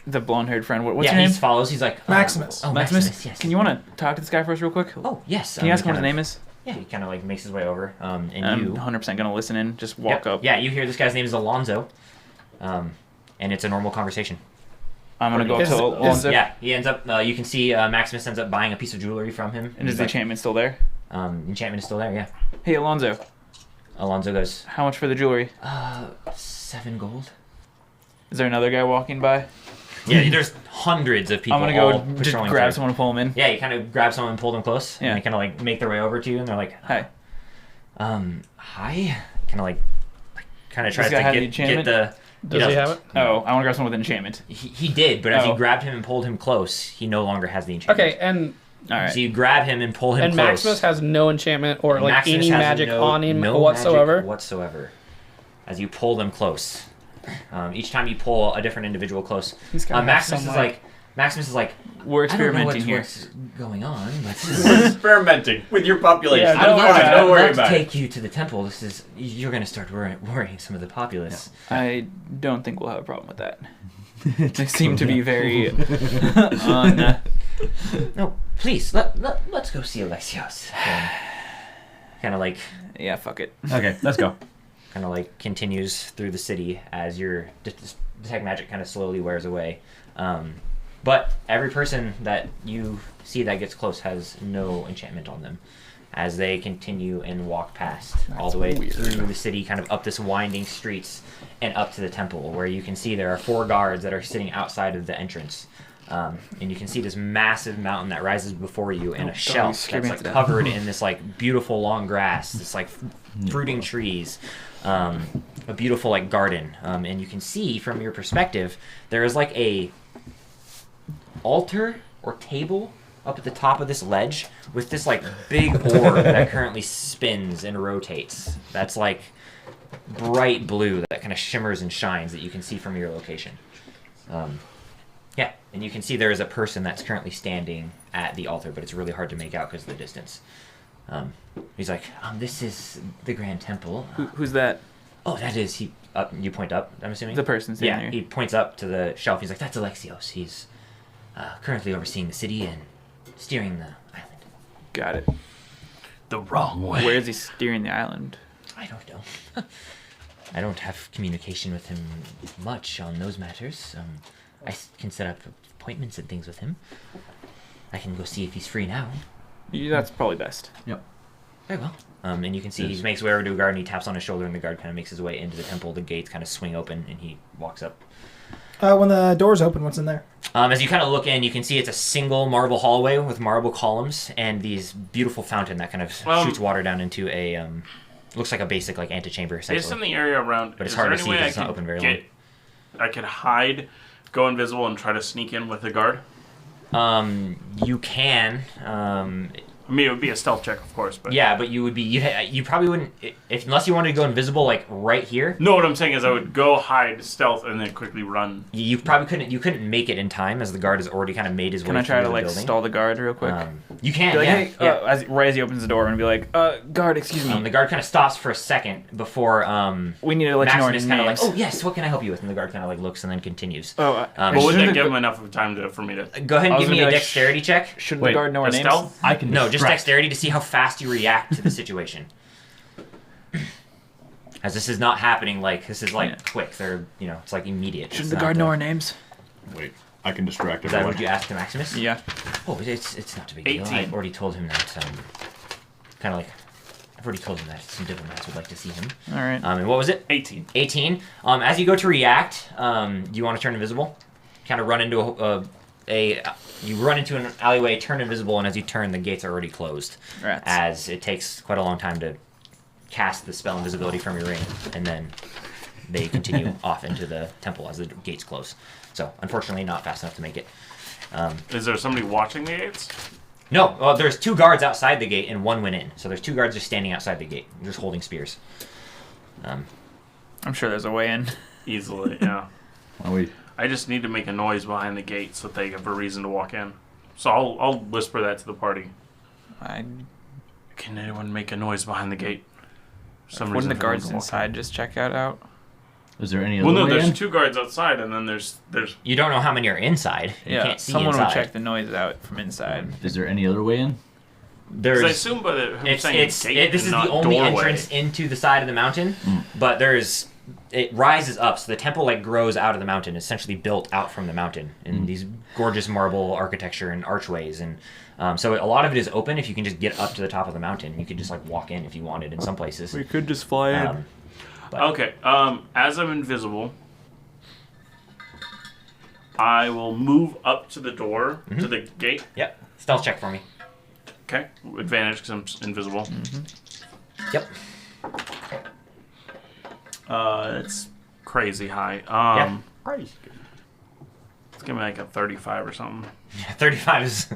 the blonde-haired friend. What's yeah, your name? he follows. He's like... Maximus. Oh, Maximus. yes. Can you want to talk to this guy for us real quick? Oh, yes. Can you ask him what his kind of- name is? Yeah, he kind of makes his way over. And I'm you... 100% gonna listen in. Just walk Yep. up. Yeah, you hear this guy's name is Alonzo. And it's a normal conversation. I'm gonna go up Is- to is- Alonzo. Yeah, he ends up... you can see Maximus ends up buying a piece of jewelry from him. And is he's the like, enchantment still there? enchantment is still there, yeah. Hey, Alonzo. Alonzo goes, How much for the jewelry? 7 gold? Is there another guy walking by? Yeah, there's hundreds of people I'm all gonna go just patrolling grab through. someone and pull him in. Yeah, you kind of grab someone and pull them close. Yeah. And they kind of make their way over to you, and they're like, Hi. hi? Kind of tries This to guy have the get enchantment? the... Does he have it? Oh, I want to grab someone with an enchantment. He did, but as you Oh. grabbed him and pulled him close, he no longer has the enchantment. Okay, and All right. So you grab him and pull him close. Maximus has no enchantment or like Maximus any has magic no- on him no whatsoever. magic whatsoever. As you pull them close. Each time you pull a different individual close. He's gotta have Maximus some, is like... Maximus is like, We're I don't know experimenting what's going on, but... We're experimenting with your population. Yeah, Don't worry, I'd don't worry love to about it. take you to the temple. You're going to start worrying some of the populace. I don't think we'll have a problem with that. They seem to be very No, please, let's go see Alexios. Kind of like... Yeah, fuck it. Okay, let's go. kind of like continues through the city as your detect magic kind of slowly wears away. But every person that you see that gets close has no enchantment on them as they continue and walk past all the way through the city, kind of up this winding streets and up to the temple, where you can see there are 4 guards that are sitting outside of the entrance. And you can see this massive mountain that rises before you and a shelf that's like covered in this like beautiful long grass, this like fruiting trees, a beautiful like garden. And you can see from your perspective, there is like a altar or table up at the top of this ledge with this like big orb that currently spins and rotates. That's like bright blue that kind of shimmers and shines that you can see from your location. Yeah, and you can see there is a person that's currently standing at the altar, but it's really hard to make out because of the distance. He's like, this is the Grand Temple. Who's that? Oh, that is he. You point up, I'm assuming? The person standing Yeah, there. he points up to the shelf. He's like, that's Alexios. He's currently overseeing the city and steering the island. Got it. The wrong way. Where is he steering the island? I don't know. I don't have communication with him much on those matters. I can set up appointments and things with him. I can go see if he's free now. Yeah, that's probably best. Very well. And you can see he makes his way over to a guard and he taps on his shoulder and the guard kind of makes his way into the temple. The gates kind of swing open and he walks up. When the doors open, what's in there? As you kind of look in, you can see it's a single marble hallway with marble columns and these beautiful fountain that kind of shoots water down into a looks like a basic like antechamber essentially. Based on the area around, But it's is hard there to any see way because I it's not could open very long. I could hide, go invisible, and try to sneak in with the guard? You can. I mean, it would be a stealth check, of course, but... Yeah, but you would be... You probably wouldn't... Unless you wanted to go invisible, like, right here. No, what I'm saying is I would go hide, stealth, and then quickly run. You probably couldn't... You couldn't make it in time, as the guard has already kind of made his way Can I try through to the like building. stall the guard real quick? You can, Be like, yeah. hey, yeah. right as he opens the door, and be like, guard, excuse me. The guard kind of stops for a second before we need to let you know our Maximus names. kind of like, oh, yes, what can I help you with? And the guard kind of like looks and then continues. Oh, But But would shouldn't that give the- him enough of time for me to... Go ahead I and was give me gonna a be like, dexterity check. Shouldn't Wait, the guard know our a names? stealth? I can No, just distract. dexterity to see how fast you react to the situation. As this is not happening, like, this is like quick. They're, it's like immediate. Shouldn't It's the not guard know our names? Wait, I can distract Is that everyone. what you asked to Maximus? Yeah. Oh, it's not a big deal. 18. I've already told him that, kind of like, I've already told him that some diplomats would like to see him. All right. And what was it? 18. 18. As you go to react, do you want to turn invisible? Kind of run into you run into an alleyway, turn invisible, and as you turn, the gates are already closed. Rats. As it takes quite a long time to cast the spell invisibility from your ring, and then they continue off into the temple as the gates close. So, unfortunately, not fast enough to make it. Is there somebody watching the gates? No, well, there's 2 guards outside the gate and 1 went in. So there's 2 guards just standing outside the gate, just holding spears. I'm sure there's a way in. Easily, yeah. Well, I just need to make a noise behind the gate so that they have a reason to walk in. So I'll whisper that to the party. Can anyone make a noise behind the gate? Wouldn't the guards inside just check that out? is there any other Well, no, way there's in? 2 guards outside, and then there's. You don't know how many are inside. You can't see someone inside. would check the noise out from inside. Is there any other way in? There's, I assume by the it's saying this gate is and the not only doorway. entrance into the side of the mountain, but it rises up, so the temple like grows out of the mountain, essentially built out from the mountain in these gorgeous marble architecture and archways, and so a lot of it is open. If you can just get up to the top of the mountain, you could just like walk in if you wanted. In some places, We could just fly in. Okay, as I'm invisible, I will move up to the door, to the gate. Yep. Stealth check for me. Okay, advantage because I'm invisible. Yep. It's crazy high. Yeah. It's gonna be like a 35 or something. 35 is.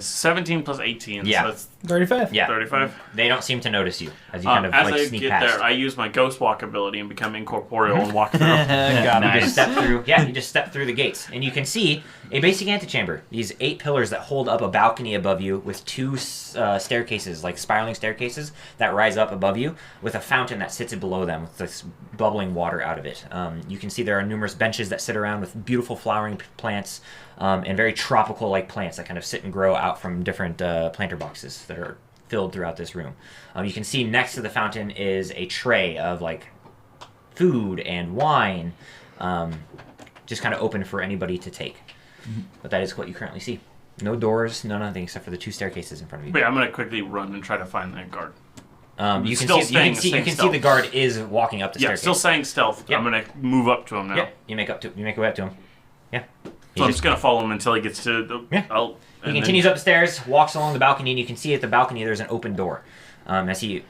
17 plus 18, Yeah. so that's 35. Yeah. 35. They don't seem to notice you as you kind of as like I sneak get past. there, I use my ghost walk ability and become incorporeal and walk through. You just step through. Yeah, you just step through the gates, and you can see a basic antechamber. These 8 pillars that hold up a balcony above you, with 2 staircases, like spiraling staircases that rise up above you, with a fountain that sits below them with this bubbling water out of it. You can see there are numerous benches that sit around with beautiful flowering plants and very tropical-like plants that kind of sit and grow out from different planter boxes that are filled throughout this room. You can see next to the fountain is a tray of like food and wine, just kind of open for anybody to take. But that is what you currently see. No doors, no nothing except for the 2 staircases in front of you. Wait, I'm gonna quickly run and try to find that guard. You can Still see you can see stealth. the guard is walking up the Yeah, staircase. still saying stealth. Yep. I'm gonna move up to him now. Yeah, you make your way up to him. Yeah. So I'm just gonna follow him until he gets to the. Yeah. He continues up the stairs, walks along the balcony, and you can see at the balcony there's an open door. As he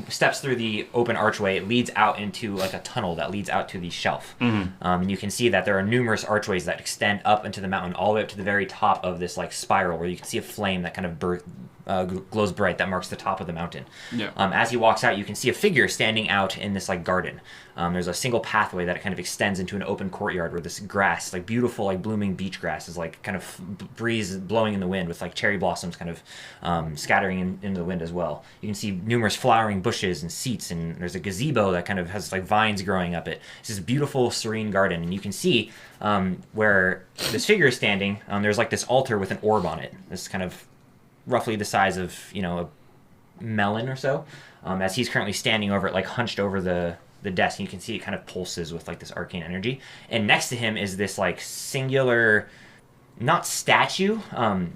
steps through the open archway, it leads out into like a tunnel that leads out to the shelf. And you can see that there are numerous archways that extend up into the mountain, all the way up to the very top of this like spiral, where you can see a flame that kind of glows bright that marks the top of the mountain. Yeah. As he walks out, you can see a figure standing out in this like garden. There's a single pathway that kind of extends into an open courtyard where this grass, like beautiful, like blooming beach grass, is like kind of breeze blowing in the wind with like cherry blossoms kind of scattering into the wind as well. You can see numerous flowering bushes and seats, and there's a gazebo that kind of has like vines growing up it. It's this beautiful, serene garden, and you can see where this figure is standing. There's like this altar with an orb on it. This kind of roughly the size of a melon or so. As he's currently standing over it, like hunched over the desk, and you can see it kind of pulses with like this arcane energy. And next to him is this like singular, not statue,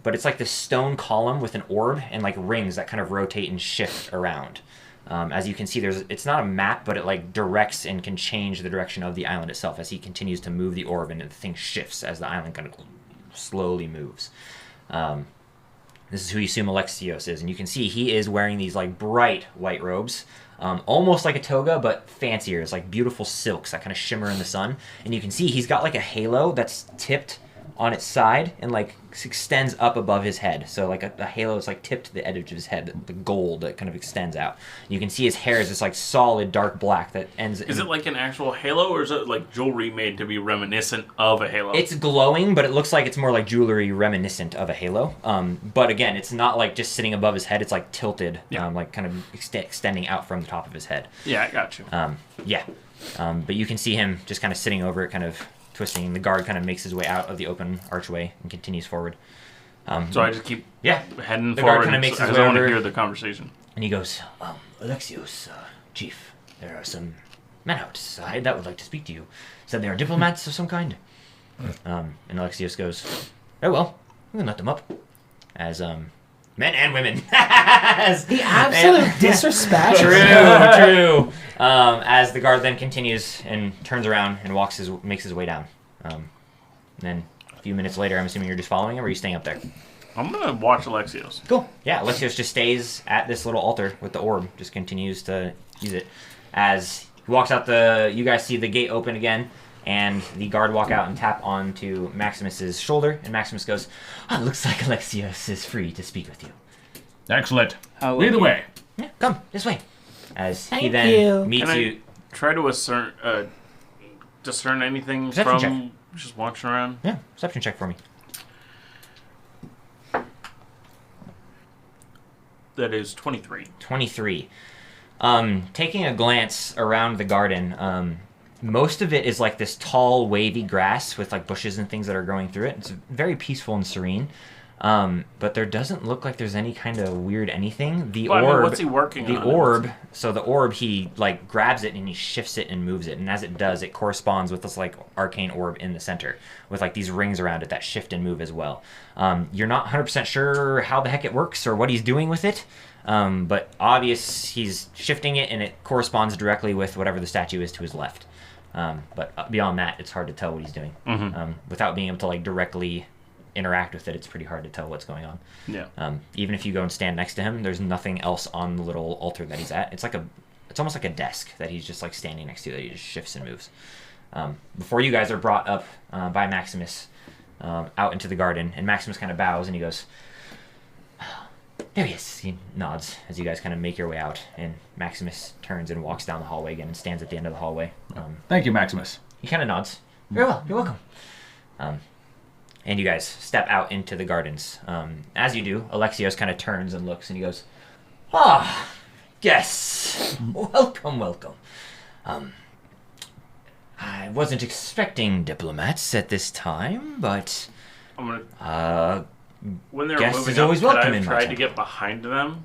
but it's like this stone column with an orb and like rings that kind of rotate and shift around. As you can see, it's not a map, but it like directs and can change the direction of the island itself as he continues to move the orb, and the thing shifts as the island kind of slowly moves. This is who you assume Alexios is, and you can see he is wearing these like bright white robes, almost like a toga, but fancier. It's like beautiful silks that kind of shimmer in the sun, and you can see he's got like a halo that's tipped on its side and like extends up above his head. So like a halo is like tipped to the edge of his head, the gold that kind of extends out. You can see his hair is this like solid dark black that ends. Is it like an actual halo, or is it like jewelry made to be reminiscent of a halo? It's glowing, but it looks like it's more like jewelry reminiscent of a halo. But again, it's not like just sitting above his head. It's like tilted, like kind of extending out from the top of his head. Yeah, I got you. But you can see him just kind of sitting over it, kind of twisting. The guard kind of makes his way out of the open archway and continues forward. So I just keep heading the forward guard kind of makes his because way I want to over, hear the conversation. and he goes, Alexios, Chief, there are some men outside that would like to speak to you. Said they are diplomats of some kind. And Alexios goes, oh well, we can let them up. As men and women. The absolute disrespect. True. As the guard then continues and turns around and makes his way down. Then few minutes later, I'm assuming you're just following him, or are you staying up there? I'm gonna watch Alexios. Cool. Yeah, Alexios just stays at this little altar with the orb, just continues to use it. As he walks out you guys see the gate open again, and the guard walk out and tap onto Maximus's shoulder, and Maximus goes, looks like Alexios is free to speak with you. Excellent. Lead the way. Yeah, come, this way. As he Thank then you. meets Can I you... try to discern anything Perception from just walking around? Yeah, perception check for me. That is 23. 23. Taking a glance around the garden, most of it is like this tall, wavy grass with like bushes and things that are growing through it. It's very peaceful and serene. But there doesn't look like there's any kind of weird anything. The Well, I mean, orb, what's he working the on? orb. So the orb, he like grabs it and he shifts it and moves it, and as it does, it corresponds with this like arcane orb in the center with like these rings around it that shift and move as well. You're not 100% sure how the heck it works or what he's doing with it, but obvious he's shifting it and it corresponds directly with whatever the statue is to his left. But beyond that, it's hard to tell what he's doing without being able to like directly interact with it. It's pretty hard to tell what's going on. Yeah. Even if you go and stand next to him, there's nothing else on the little altar that he's at. It's almost like a desk that he's just like standing next to that he just shifts and moves. Before you guys are brought up by Maximus out into the garden, and Maximus kind of bows and he goes, there he is. He nods as you guys kind of make your way out, and Maximus turns and walks down the hallway again and stands at the end of the hallway. Thank you, Maximus. He kind of nods. Very well. You're welcome. And you guys step out into the gardens. As you do, Alexios kind of turns and looks, and he goes, yes. Welcome. I wasn't expecting diplomats at this time, but I'm gonna. When they're guest moving is always up, welcome could I in my try to temple. get behind them?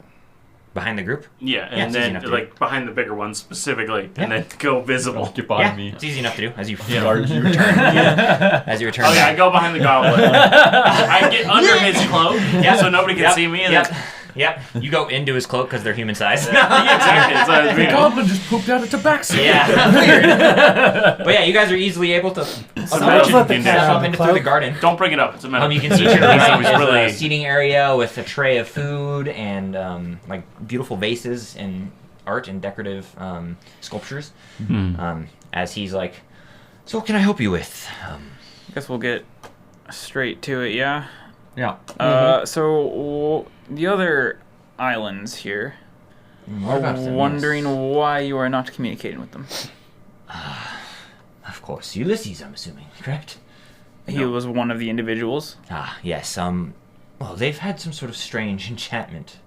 Behind the group? Yeah, Yeah, and it's easy enough then to like behind the bigger ones specifically, Yeah. and then go visible. Get behind Yeah, me. it's easy enough to do as you Guard you. as you return. Oh yeah, I back. go behind the goblet. I get under his cloak, so nobody can see me. And Yep. You go into his cloak because they're human sized. exactly. So I The mean, goblin just pooped out a tabaxi. Yeah, weird. But yeah, you guys are easily able to Someone's let the cat step out up of the into through the cloak. garden. don't bring it up. It's a metaphor. You can see to your right was is really- a seating area with a tray of food and like beautiful vases and art and decorative sculptures. As he's like, so what can I help you with? Guess we'll get straight to it, yeah? Yeah. So the other islands here What about them? wondering why you are not communicating with them. Of course, Ulysses, I'm assuming, correct? He was one of the individuals. Yes, well, they've had some sort of strange enchantment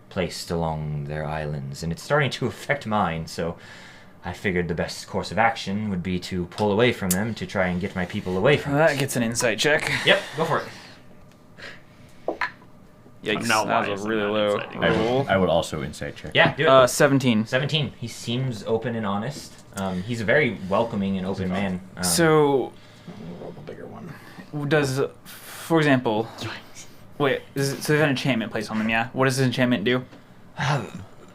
placed along their islands, and it's starting to affect mine, so I figured the best course of action would be to pull away from them to try and get my people away from That it. gets an insight check. Yep, go for it. Yikes, not that was wise a in really that low insight. roll. I would also insight check. Yeah, do it. 17. 17. He seems open and honest. He's a very welcoming and open man. So, The bigger one. does, for example, wait, so they've had an enchantment placed on them, yeah? What does this enchantment do?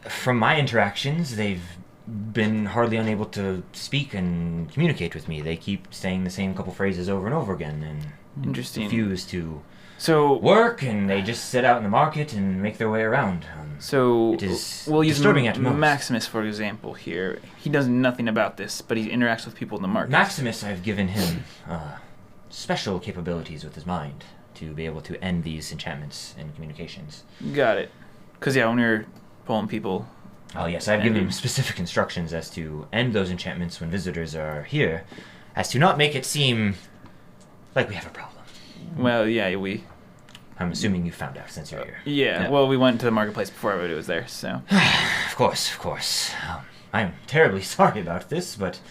From my interactions, they've been hardly unable to speak and communicate with me. They keep saying the same couple phrases over and over again and Interesting. refuse to So, work, and they just sit out in the market and make their way around. So It is we'll use disturbing at most. Maximus for example here. He does nothing about this, but he interacts with people in the market. Maximus, I've given him special capabilities with his mind to be able to end these enchantments and communications. Got it. Because yeah, when you're pulling people, Oh yes, I've given And- him specific instructions as to end those enchantments when visitors are here, as to not make it seem like we have a problem. well, yeah, I'm assuming you found out since you're here. yeah. Well, we went to the marketplace before everybody was there, so Of course. I'm terribly sorry about this, but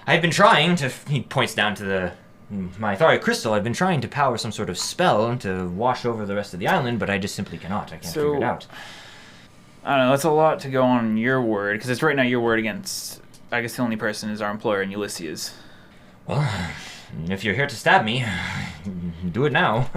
I've been trying to... He points down to my Tharic crystal. I've been trying to power some sort of spell to wash over the rest of the island, but I just simply cannot. I can't figure it out. I don't know. That's a lot to go on your word because it's right now your word against. I guess the only person is our employer and Ulysses. Well, if you're here to stab me, do it now.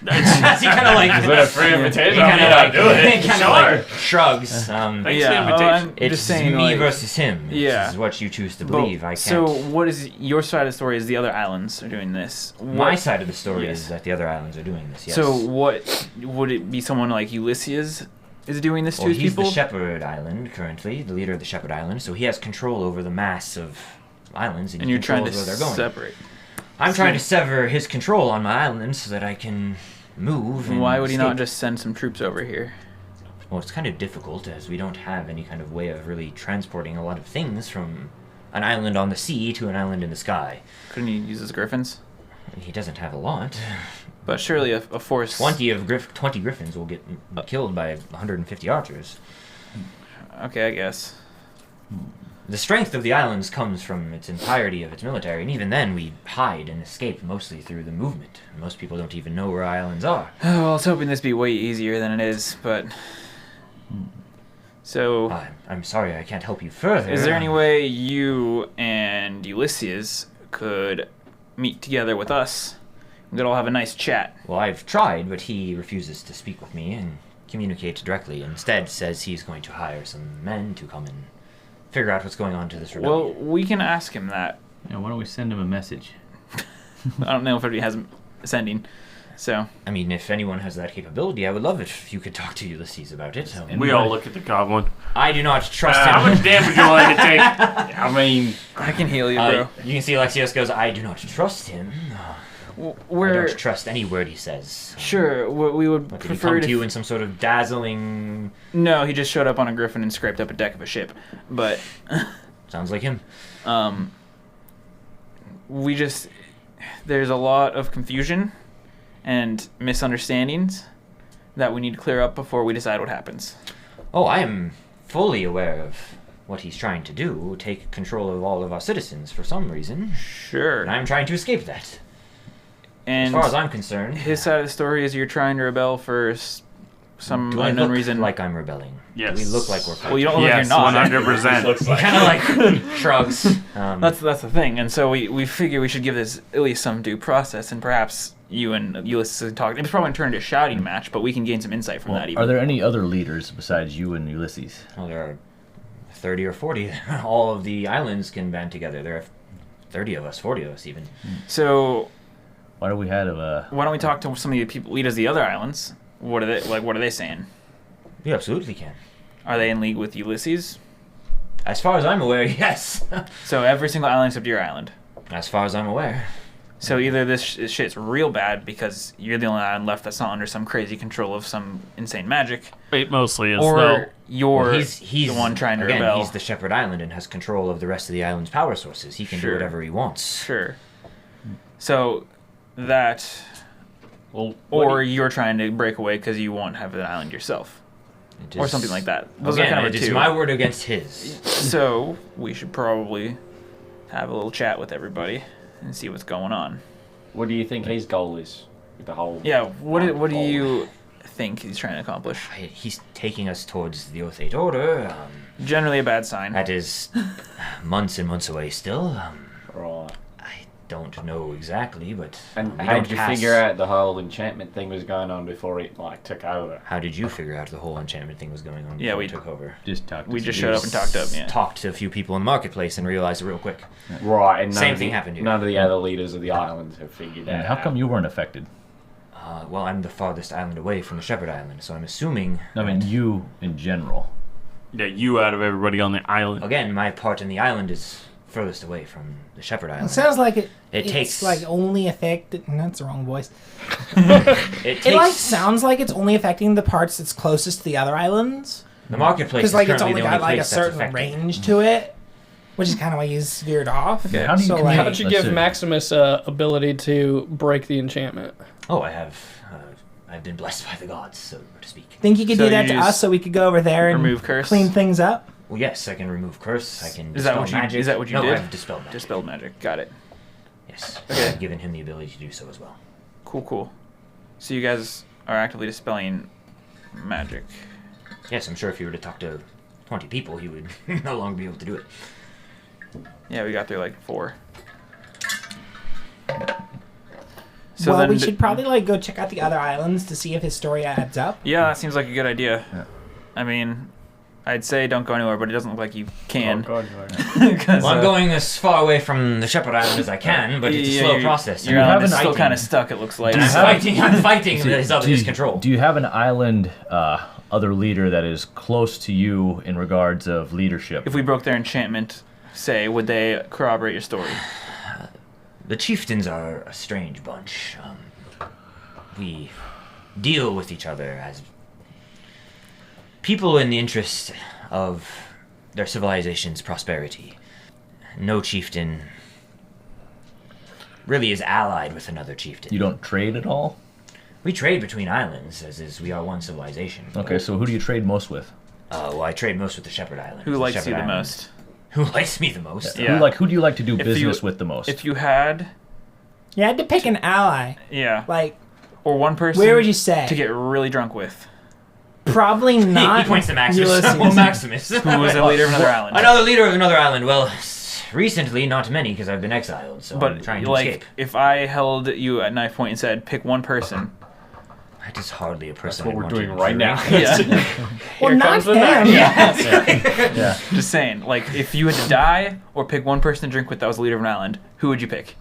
As he kind of like, Is that a free invitation? he kind of like, do it. kind of like shrugs. Thanks for the Yeah, invitation. It's just saying, me like, versus him. yeah. This is what you choose to believe. I can't. So, what is your side of the story? Is the other islands are doing this? My side of the story Yes. is that the other islands are doing this. Yes. So, what would it be? Someone like Ulysses is doing this to Well, his he's people? the Shepherd Island currently, the leader of the Shepherd Island. So he has control over the mass of islands, and he you're trying to controls where they're going. separate. I'm trying to sever his control on my island so that I can move. And Why would he not escape. just send some troops over here? Well, it's kind of difficult as we don't have any kind of way of really transporting a lot of things from an island on the sea to an island in the sky. Couldn't he use his griffins? He doesn't have a lot. But surely a force. 20 griffins will get killed by 150 archers. Okay, I guess. The strength of the islands comes from its entirety of its military, and even then we hide and escape mostly through the movement. Most people don't even know where islands are. Oh, well, I was hoping this would be way easier than it is, but. So. I'm sorry, I can't help you further. Is there any way you and Ulysses could meet together with us? We could all have a nice chat. Well, I've tried, but he refuses to speak with me and communicate directly. Instead, says he's going to hire some men to come and figure out what's going on to this rebellion. Well, we can ask him that. Yeah, why don't we send him a message? I don't know if anybody has sending. So. I mean, if anyone has that capability, I would love it if you could talk to Ulysses about it. We all look at the goblin. I do not trust him. How much damage would you like to take? I mean, I can heal you, bro. You can see Alexios goes, I do not trust him. I We're. don't trust any word he says. Sure, we would What, did he prefer come to to you in some sort of dazzling... No, he just showed up on a griffin and scraped up a deck of a ship. But Sounds like him. we just there's a lot of confusion and misunderstandings that we need to clear up before we decide what happens. Oh, I am fully aware of what he's trying to do, take control of all of our citizens for some reason. Sure. And I'm trying to escape that. And As far as I'm concerned, his side of the story is you're trying to rebel for some do I unknown look reason. like I'm rebelling? Yes. Do we look like we're fighting? Well, you don't look Yes, like you're not. 100%. He kind of like shrugs. That's the thing, and so we figure we should give this at least some due process, and perhaps you and Ulysses can talk. It's probably going to turn into a shouting match, but we can gain some insight from Well, that. Even are there any other leaders besides you and Ulysses? Well, there are 30 or 40. All of the islands can band together. There are 30 of us, 40 of us even. So Why do we have a... why don't we talk to some of the people leaders of the other islands? What are they like? What are they saying? You absolutely can. Are they in league with Ulysses? As far as I'm aware, yes. So every single island except your island. As far as I'm aware. So either this shit's real bad because you're the only island left that's not under some crazy control of some insane magic, It mostly is, though. or you're Well, he's the one trying to again, rebel. he's the Shepherd Island and has control of the rest of the island's power sources. He can do Sure. whatever he wants. Sure. So that, well, or you're trying to break away because you won't have an island yourself, It or is- something like that. Those Again, are kind of it the is two. my word against his. So we should probably have a little chat with everybody and see what's going on. What do you think his goal is with the whole? Yeah. What do you think he's trying to accomplish? He's taking us towards the Oathate Order. Generally a bad sign. That is months and months away still. Right. I don't know exactly, but And we how don't did you pass- figure out the whole enchantment thing was going on before it took over? How did you figure out the whole enchantment thing was going on? Yeah, before we it took over. Just talk to We just some showed up dudes. and talked up. Yeah. Talked to a few people in the marketplace and realized it real quick. Right, and Same thing happened here. None of the other leaders of the islands have figured And out. how come you weren't affected? Well, I'm the farthest island away from the Shepherd Island, so I'm assuming. I mean, you in general. Yeah, you out of everybody on the island. Again, my part in the island is furthest away from the Shepherd Island. It sounds like It it's takes- like only affected. That's the wrong voice. It takes It like sounds like it's only affecting the parts that's closest to the other islands. the marketplace Because is like it's currently only the got like a place that's certain affected. range to it, which is kind of why he's veered off. Okay, how do you So, communicate? like- How did you Let's give see. Maximus ability to break the enchantment? Oh, I've been blessed by the gods, so to speak. Think you could So do that you to just us so we could go over there and remove curse? clean things up? Well, yes, I can remove curse. I can Is that dispel what you- magic. is that what you no, did? I've dispelled magic. Dispelled magic. Got it. Yes. Okay. I've given him the ability to do so as well. Cool. So you guys are actively dispelling magic. Yes, I'm sure if you were to talk to 20 people, he would no longer be able to do it. Yeah, we got through like 4. So well, then we should probably go check out the other islands to see if his story adds up. Yeah, that seems like a good idea. Yeah. I mean, I'd say don't go anywhere, but it doesn't look like you can. Oh, God, you are. 'Cause, Well, I'm going as far away from the Shepherd Island as I can, but it's a slow process. Your and island have is an still item. kind of stuck, it looks like. I'm fighting Do- his other do you- discontrol. Do you have an island other leader that is close to you in regards of leadership? If we broke their enchantment, say, would they corroborate your story? The chieftains are a strange bunch. We deal with each other as people in the interest of their civilization's prosperity. No chieftain really is allied with another chieftain. You don't trade at all? We trade between islands, as is we are one civilization. Okay, so who do you trade most with? Well, I trade most with the Shepherd Island. Who The likes Shepherd you the Island. most? Who likes me the most? Yeah. Who do you like to do If business you- with the most? If you had, You had to pick an ally. yeah, Like, or one person where would you say? to get really drunk with, Probably not. He points to Maximus. Ulysses. Well, Maximus. who was the leader of another island. Another leader of another island. Well, recently, not many, because I've been exiled, so I'm But trying to like, escape. if I held you at knife point and said, pick one person, That is hardly a person. That's what I'd we're want doing to right now. yeah, Well, not him. yeah. just saying, like, if you had to die or pick one person to drink with that was the leader of an island, who would you pick?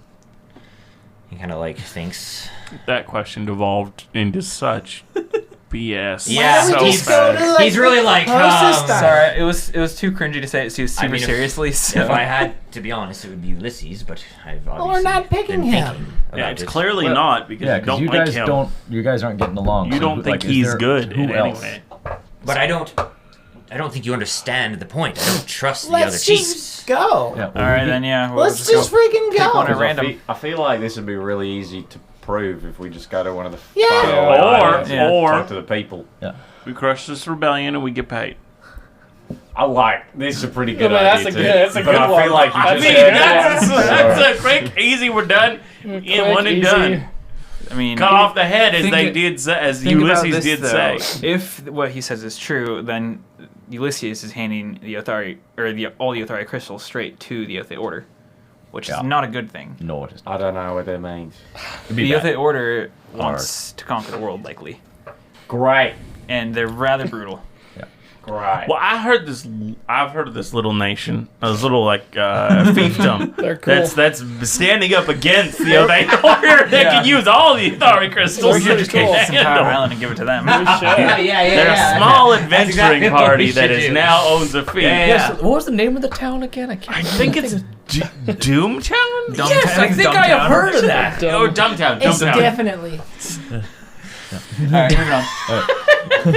He kind of like thinks. That question devolved into such BS. Yeah, Why don't we so just go to, like, he's really like. closest island? Sorry, it was too cringy to say it too super I mean, seriously. So If I had to be honest, it would be Ulysses, but I've obviously we're not picking been him. thinking Yeah, about it's it. clearly Well, not because Yeah, you because don't you like guys him. you guys aren't getting along. You so don't who- think like, is he's there- good Who in else? any way. But I don't think you understand the point. I don't trust the Let's other just chiefs. go. Yeah, all right, then yeah, we'll Let's just freaking pick one go. at random. I feel like this would be really easy to prove if we just go to one of the Yeah. faraway islands and Or- talk to the people. We crush this rebellion and we get paid. I like this is a pretty good Yeah, idea that's a too. good- that's a but good I one. feel like you I just mean, said that's a quick, easy. We're done. In one and easy. done. I mean, Cut off the head, as think they it- did, as think about Ulysses this, did though. say. If what he says is true, then Ulysses is handing the Othari or all the Othari crystals straight to the Othate Order, which Yeah. is not a good thing. No, it is. I don't know what that means. It'd be The bad. Othate Order wants to conquer the world, likely, Great. and they're rather brutal. Great. Well, I've heard of this little nation, this little fiefdom. They're cool. That's standing up against the Othate Order. They can use all the Athari crystals. We should just they take can some Power handle. Island and give it to them. They're a small That's adventuring exactly what party we that should is do. now owns a fief. Yeah. Yes. What was the name of the town again? I can't. I think it's Doomtown. Dumb Yes, I think I have heard of that. Oh, Dumbtown. It's Dumbtown. definitely. All right, moving on.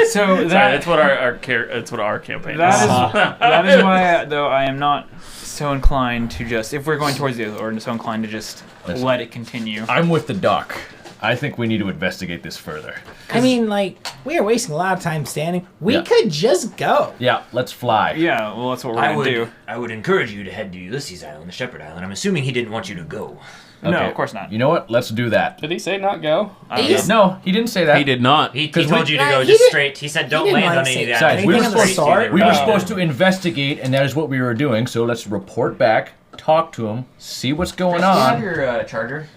So Sorry, that's what our campaign is. that is why, though, I am not so inclined to just, if we're going towards the other order, so inclined to just Listen. let it continue. I'm with the doc. I think we need to investigate this further. I mean, like, we are wasting a lot of time standing. We Yeah. could just go. Yeah, let's fly. Yeah, well, that's what we're I gonna do. would encourage you to head to Ulysses Island, the Shepherd Island. I'm assuming he didn't want you to go. No, Okay. of course not. You know what? Let's do that. Did he say not go? I don't He's- know. No, he didn't say that. He did not. He 'Cause told we- you to Nah, go he just didn't- straight. He said, "Don't didn't land like on say any of the that. Guys, islands." we were Anything of the supposed sort? we were No. supposed to investigate, and that is what we were doing. So let's report back, talk to him, see what's going Do you have on. your charger?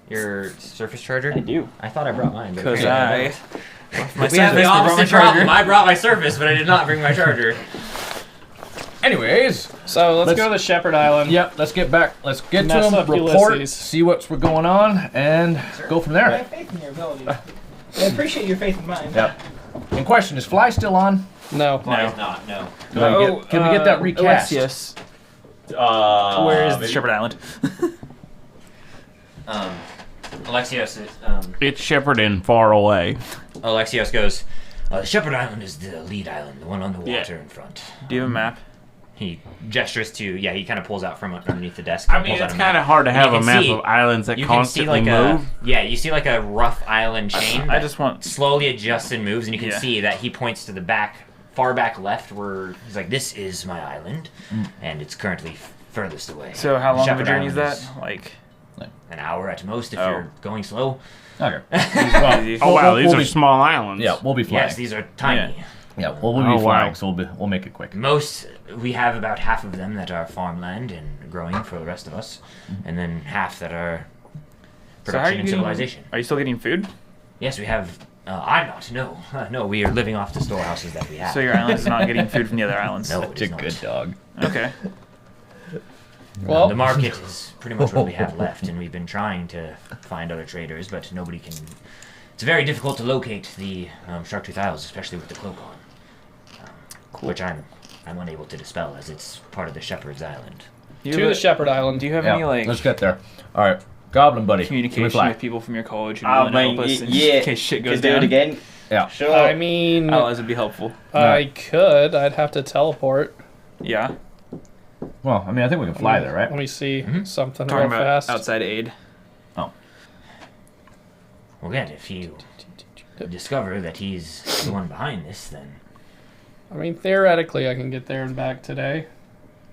Your surface charger? I do. I thought I brought mine. but Because apparently my we have the Surface, I brought my opposite charger. problem. I brought my Surface, but I did not bring my charger. Anyways, So let's Let's- go to the Shepherd Island. yep, let's get back. Let's get to Mess him, up report, Ulysses. see what's going on, and go from I there. have faith in your ability. I appreciate your faith in mine. Yep. In question, is Fly still on? No. Why not? No. Can we get that recast? Alexios. Uh, Where is the Shepherd Island? Alexios is, It's Shepparton, far away. Alexios goes, the Shepherd Island is the lead island, the one on the water in front. Do you have a map? He gestures to, he kind of pulls out from underneath the desk. I and mean, pulls out it's a kind map. of hard to And have you a can map see- of islands that You can see constantly like move. you see like a rough island chain. I that just want. slowly adjusts and moves, and you can Yeah. see that he points to the far back left, where he's like, "This is my island," and it's currently furthest away. So how long of a Shepherd journey is Island that? Like, An hour at most if Oh. you're going slow. Okay. Oh wow, these we'll are be- small islands. Yeah, we'll be flying. Yes, these are tiny. Yeah, we'll be Oh, wow. flying, so we'll make it quick. We have about half of them that are farmland and growing for the rest of us, and then half that are production and civilization. Are you still getting food? Yes, we have. I'm not. No, no. We are living off the storehouses that we have. So your island is not getting food from the other islands. No, Such a good dog. Okay. Well, the market is pretty much what we have left, and we've been trying to find other traders, but nobody can. It's very difficult to locate the Chartreuse Isles, especially with the cloak on, which I'm unable to dispel as it's part of the Shepherd's Island. To the Shepherd Island. Do you have Yeah, any like let's get there. All right, Goblin buddy. Can we communication fly? with people from your college who I want to help mean, us yeah. in case shit goes Could do down? it again. Yeah. Sure. I mean, Allies would be helpful. I could. I'd have to teleport. Yeah. Well, I mean, I think we can fly there, right? Let me see something Talking real about fast. outside aid. Oh. Well, again, if you discover that he's the one behind this, then I mean, theoretically, I can get there and back today.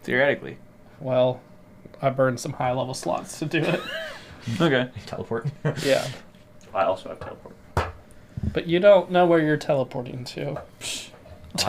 Theoretically. Well, I burned some high-level slots to do it. Okay. teleport. Yeah. I also have teleport. But you don't know where you're teleporting to.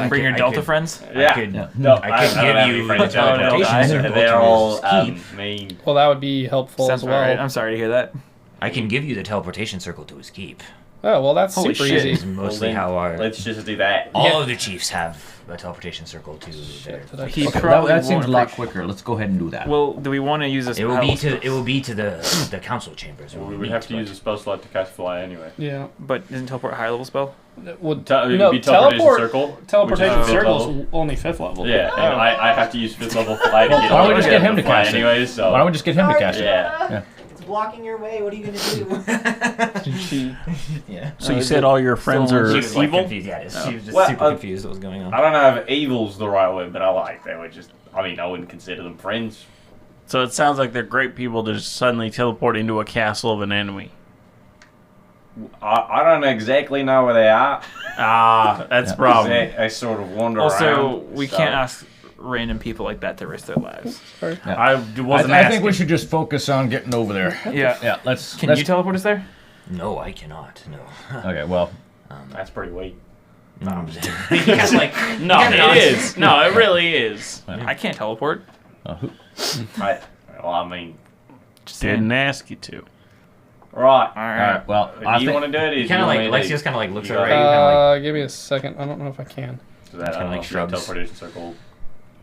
Bring your Delta friends. Yeah. I could, No, I could don't have give any you friends the that don't die. teleportation circle They're to all his keep. mean. Well, that would be helpful Sounds as well. alright. I'm sorry to hear that. I can give you the teleportation circle to his keep. Oh, well, that's Holy super shit. easy. It's mostly how our Let's just do that. all of the chiefs have a teleportation circle to their. Did I- He Okay, probably that seems won't a lot appreciate- quicker. Let's go ahead and do that. Well, do we want to use this? It will be to the council chambers. where We would meet, have to but- use a spell slot to cast fly anyway. Yeah. But isn't teleport a higher level spell? Well, It would no, be teleportation circle. teleportation which is fifth circle level. is only 5th level. Yeah, and I have to use 5th level fly to get. Why don't we just get him to fly cast it? anyways? So Why don't we just get him to cast it? yeah. It's blocking your way. What are you gonna do? yeah. So you said all your friends are She was like, evil? confused. Yeah, she was just Well, super confused what was going on. I don't know if evil's the right word, but I like they were just. I mean, I wouldn't consider them friends. So it sounds like they're great people to just suddenly teleport into a castle of an enemy. I don't exactly know where they are. Ah, that's the problem. They sort of wander Also, around. we so- can't ask random people like that to risk their lives. I wasn't I asking. think we should just focus on getting over there. Yeah. Yeah, let's. Can let's you teleport us there? No, I cannot. No. Okay, well, That's pretty weak. No, I'm just kinda like No, kinda it nods. is. No, it really is. I can't teleport. who, I mean, Didn't ask you to. right. All all right. right, well, If I you think want to do it, He is kind you of want like me to Lexios kind of like looks You over got at you, kind of Give me a second. I don't know if I can. So that I Kinda don't like know if you have shrubs. teleportation circle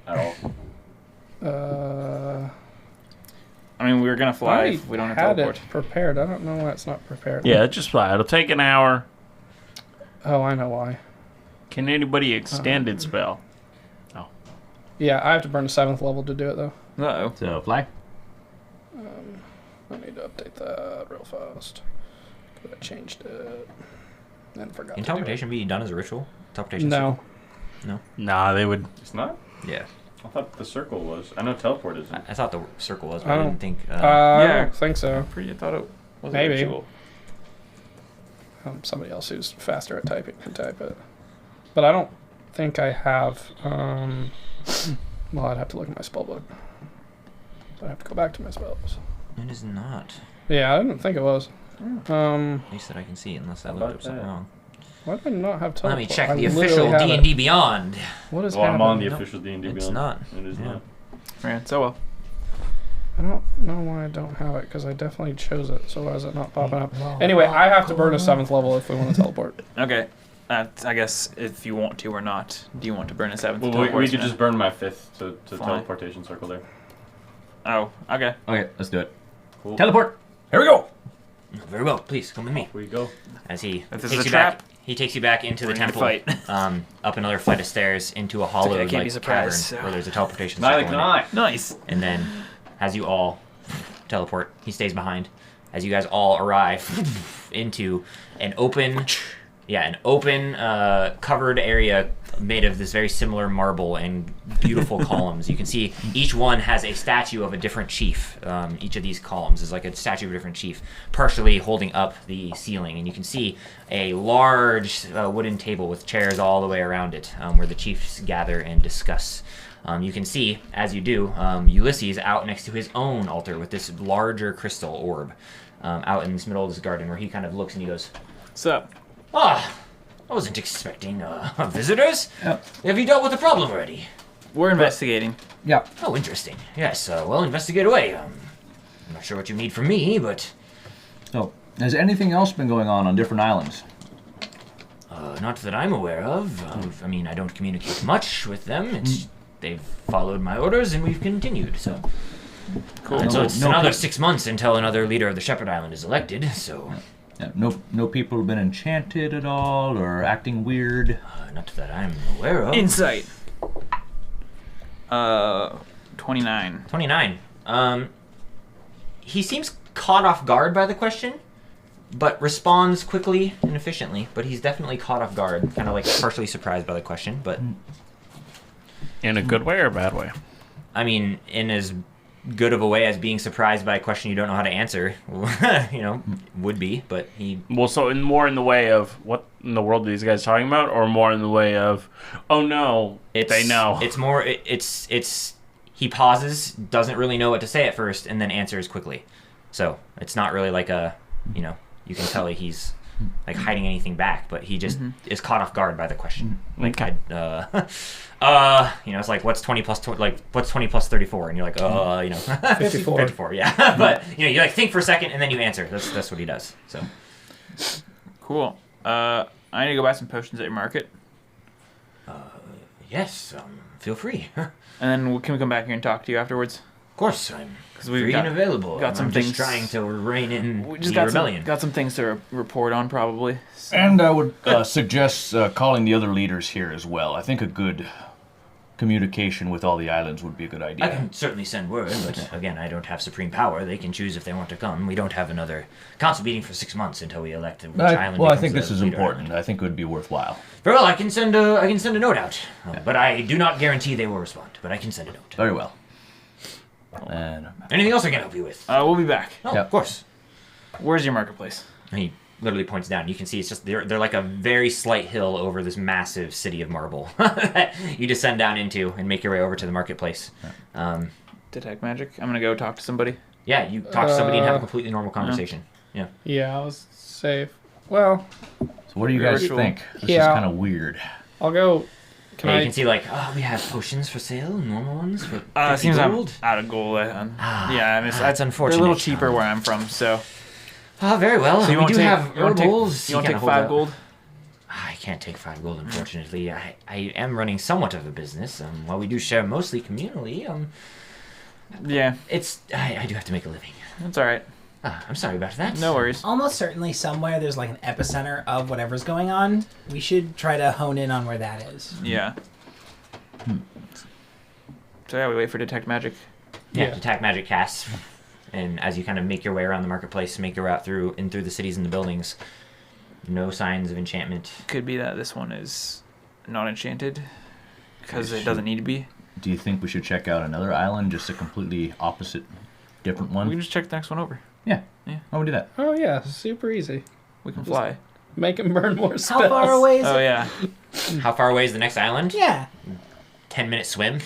at all. I mean, we were gonna fly I if we don't have had teleport. it prepared. I don't know why it's not prepared. Yeah, just fly. It'll take an hour. Oh, I know why. Can anybody extend its spell? Yeah, I have to burn the 7th level to do it, though. Uh-oh. so. Fly. I need to update that real fast. 'Cause I changed it. And forgot Can to do it. teleportation be done as a ritual? Teleportation No. Nah, they would. It's not. circle? Yeah. I thought the circle was. I know teleport isn't. I thought the circle was, but I I don't- didn't think. I Yeah. don't think so. I thought it was a Maybe. ritual. Somebody else who's faster at typing can type it. But I don't think I have. Well, I'd have to look at my spell book. I'd have to go back to my spells. It is not. Yeah, I didn't think it was. At least that I can see, unless I looked up something that? wrong. Why do I not have teleport? Let me check I the literally official have it. D&D Beyond. What is Well, I'm on the happening? No, official D&D it's Beyond. not. It is Yeah. not. Right. So well. I don't know why I don't have it, because I definitely chose it, so why is it not popping up? Anyway, I have to burn a 7th level if we want to teleport. Okay. I guess if you want to or not. Do you want to burn a 7th? Well, teleport we could now? just burn my 5th to Fine. teleportation circle there. Oh. Okay. Okay, let's do it. Cool. Teleport. Here we go. Very well, please come with me. Here we go. As he If this is takes a you trap, back, he takes you back into we're the gonna temple, fight. up another flight of stairs into a hollow okay, I can't be like cavern surprised, so- where there's a teleportation Neither circle can in it. I. Nice. And then, as you all teleport, he stays behind. As you guys all arrive into an open, covered area made of this very similar marble and beautiful columns. You can see each one has a statue of a different chief. Each of these columns is like a statue of a different chief, partially holding up the ceiling. And you can see a large wooden table with chairs all the way around it, where the chiefs gather and discuss. You can see, as you do, Ulysses out next to his own altar with this larger crystal orb out in this middle of this garden, where he kind of looks and he goes, So, I wasn't expecting visitors. Yep. Have you dealt with the problem already? we're investigating. Yeah. Oh, interesting. Yes, well, investigate away. I'm not sure what you need from me, but So, has anything else been going on different islands? Not that I'm aware of. I mean, I don't communicate much with them. They've followed my orders, and we've continued. So, Cool. and so it's another 6 months until another leader of the Shepherd Island is elected. So, Yeah, no people have been enchanted at all or acting weird. not that I'm aware of. Insight. 29. 29. He seems caught off guard by the question, but responds quickly and efficiently. But he's definitely caught off guard, kind of like partially surprised by the question. But In a good way or a bad way? I mean, in as good of a way as being surprised by a question you don't know how to answer, would be. But he Well, so more in the way of what in the world are these guys talking about, or more in the way of, oh no, they know. It's more. It's. He pauses, doesn't really know what to say at first, and then answers quickly. So it's not really like a, you can tell he's like hiding anything back, but he just is caught off guard by the question. Like it's like what's 20 plus what's 20 plus 34, and you're like 54. 54, yeah. But you like think for a second and then you answer. That's what he does. So Cool. I need to go buy some potions at your market. yes, feel free. And then can we come back here and talk to you afterwards? Of course, I'm we've free got- and available. got some I'm things- just trying to rein in We just the got rebellion. got some things to report on, probably. So- And I would suggest calling the other leaders here as well. I think a good communication with all the islands would be a good idea. I can certainly send word, but again, I don't have supreme power. They can choose if they want to come. We don't have another council meeting for 6 months until we elect which island. Well, I becomes think the this is leader important. island. I think it would be worthwhile. Very well, I can send a note out, but I do not guarantee they will respond. But I can send a note. Very well. And Anything else I can help you with? we'll be back. Oh, Yep. of course. Where's your marketplace? And he literally points down. You can see it's just they're like a very slight hill over this massive city of marble that you descend down into and make your way over to the marketplace. Detect magic. I'm gonna go talk to somebody. Yeah, you talk to somebody and have a completely normal conversation. Yeah. Yeah, I was safe. Well, so what do you guys Ritual. think? This Yeah. is kind of weird. I'll go. Can Yeah, I? you can see we have potions for sale, normal ones for 50 It seems gold. I'm out of gold. Yeah, I mean, That's unfortunate. They're a little cheaper where I'm from, so. Very well. So you we won't do take, have you won't take, herbals. you won't kinda take hold 5 up. gold? I can't take 5 gold, unfortunately. I am running somewhat of a business. While we do share mostly communally, Yeah, I do have to make a living. that's all right. I'm sorry about that. No worries. Almost certainly somewhere there's like an epicenter of whatever's going on. We should try to hone in on where that is. Yeah. So yeah, we wait for detect magic. Yeah, Yeah. attack magic casts. And as you kind of make your way around the marketplace, make your way out through the cities and the buildings, no signs of enchantment. Could be that this one is not enchanted because it doesn't need to be. Do you think we should check out another island, just a completely opposite, different We one? can just check the next one over. Yeah. Yeah. Why would we do that? Oh yeah, super easy. We can fly. Make him burn more spells. How far away is Oh it? yeah. How far away is the next island? Yeah. 10-minute swim.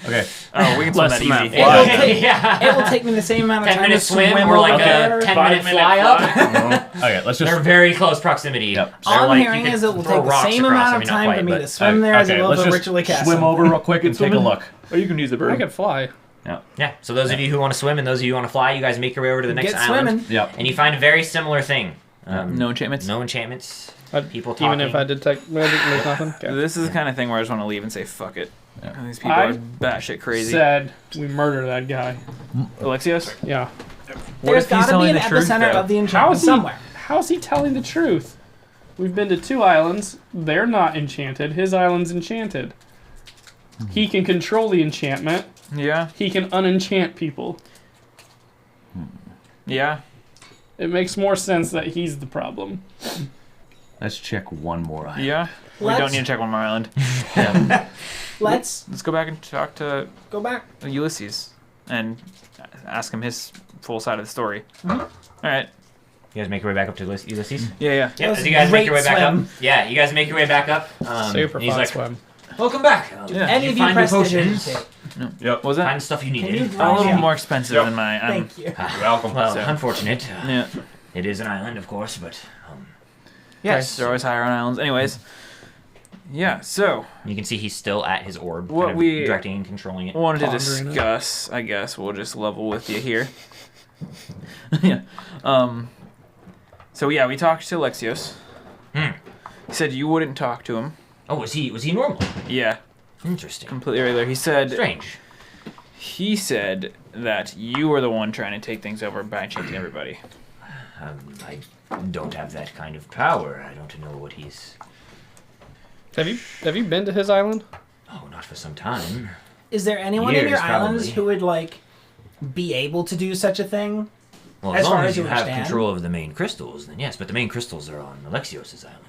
Okay. Oh, we can swim Less that than that easy. fly. Yeah. It will take me the same amount of 10 time to minute swim or over like there. a 10-minute 5-minute fly up. Okay, let's They're just... very close proximity. Yep. They're All I'm like, you hearing could is it will throw take the rocks same across. amount I of mean, not time quite, for me but- to swim there as it Okay, will let's to just ritually cast swim something. over real quick and take a look. Or you can use the I bird. could fly. Yeah. So those of you who want to swim and those of you who want to fly, you guys make your way over to the next Get island. swimming. Yep. And you find a very similar thing. No enchantments. No enchantments. Even People talking. if I detect magic, there's nothing. Okay. This is the kind of thing where I just want to leave and say fuck it. Yeah. These people I are batshit crazy. Said we murder that guy. Alexios? Yeah. What There's if he's got to be telling an the truth, epicenter though? of the How enchantment is he? somewhere. How's he telling the truth? We've been to 2 islands. They're not enchanted. His island's enchanted. He can control the enchantment. Yeah. He can unenchant people. Yeah. It makes more sense that he's the problem. Let's check one more island. Yeah. We Let's- don't need to check one more island. Let's Let's go back and talk to go back. Ulysses and ask him his full side of the story. All right. You guys make your way back up to Ulysses? Yeah, yeah. Yeah, was as you guys make your way great back swim. up. Yeah, you guys make your way back up. Super and he's fun like, swim. welcome back. Yeah. Any you of you find your press potions. digitate. What was that? Find the stuff you Can needed. you A little Yeah. more expensive than my. Thank you. Welcome. Well, So- unfortunate. Yeah. It is an island, of course, but Prices are always higher on islands. Anyways. Yeah, so you can see he's still at his orb, What kind of we directing and controlling it. wanted to Pondering it. discuss, I guess we'll just level with you here. Yeah. So yeah, we talked to Alexios. He said you wouldn't talk to him. Oh, was he normal? Yeah, Interesting. completely regular. He said Strange. that you were the one trying to take things over by changing everybody. I don't have that kind of power. I don't know what he's... Have you been to his island? Oh, not for some time. Is there anyone in Years, your islands probably. who would like be able to do such a thing? Well, As as far long as as you you have understand. control of the main crystals, then yes. But the main crystals are on Alexios' island,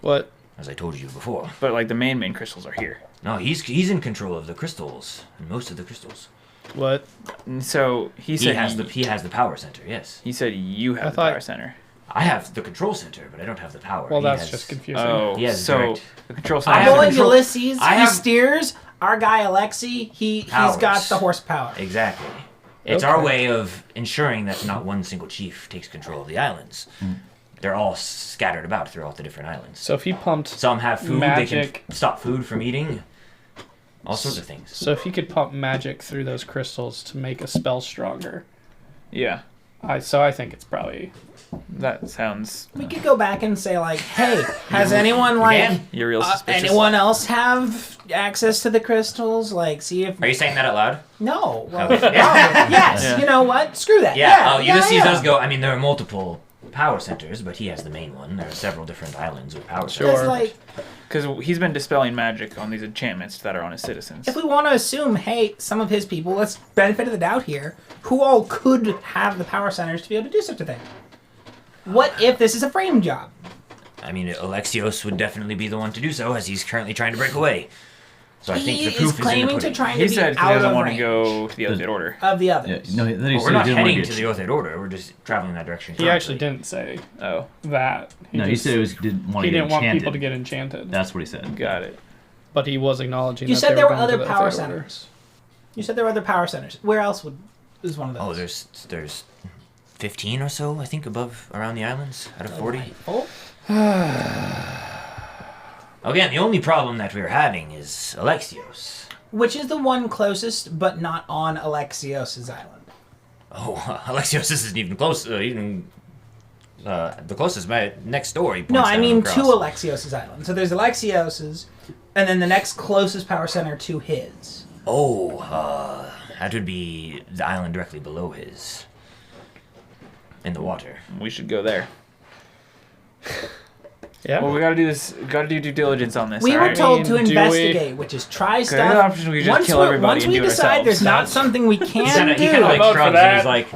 What? as I told you before. But like the main crystals are here. No, he's in control of the crystals, and most of the crystals. What? And so he He said has the power center. Yes, He said you I have the thought- power center. I have the control center, but I don't have the power. Well, He that's has- just confusing. Oh, He has so direct- the control I center. have Boy, control- Ulysses, I he have- steers. Our guy Alexi, he's Powers. got the horsepower. Exactly. It's our Okay. way of ensuring that not one single chief takes control of the islands. They're all scattered about throughout the different islands. So if he pumped, Some have food; they Magic. can stop food from eating. All sorts of things. so if he could pump magic through those crystals to make a spell stronger, Yeah, I think it's probably that sounds. We could go back and say like, hey, has anyone like Again? You're real suspicious. anyone else have access to the crystals? Like, see if Are you saying that out loud? no. Well, Okay. yes. Yeah. You know what? Screw that. Yeah. Ulysses yeah. does go. I mean, there are multiple power centers, but he has the main one. There are several different islands with power Sure. centers. It's like, Because he's been dispelling magic on these enchantments that are on his citizens. if we want to assume, hey, some of his people, let's benefit of the doubt here, who all could have the power centers to be able to do such a thing? What if this is a frame job? I mean, Alexios would definitely be the one to do so, as he's currently trying to break away. So I think He the is proof is in the claiming to pudding. trying He to be said he out doesn't of want to range go to the Oath Order. of the Yeah, others. no, then he Well, said we're he not didn't want heading to to get. the Oath Order. We're just traveling that direction. he actually didn't say Oh, that. No, he just- said he didn't want he to get didn't want enchanted. people to get enchanted. That's what he said. got it. But he was acknowledging You that said they there were going to other the power Oath Order. centers. You said there were other power centers. Where else is one of those? Oh, there's 15 or so, I think, above around the islands out of 40. Oh, Again, the only problem that we're having is Alexios. which is the one closest, but not on Alexios' island? Oh, Alexios isn't even close. The closest next door. He No, points I down mean across. to Alexios' island. So there's Alexios's, and then the next closest power center to his. Oh, that would be the island directly below his. In the water. We should go there. Yeah. Well, we gotta do this. Gotta do due diligence on this. We all were right? told to do we- investigate, which is try The other stuff. option we just kill everybody once and we do it decide ourselves. there's not something we He can kind do. of like vote for shrugs and that. he's like,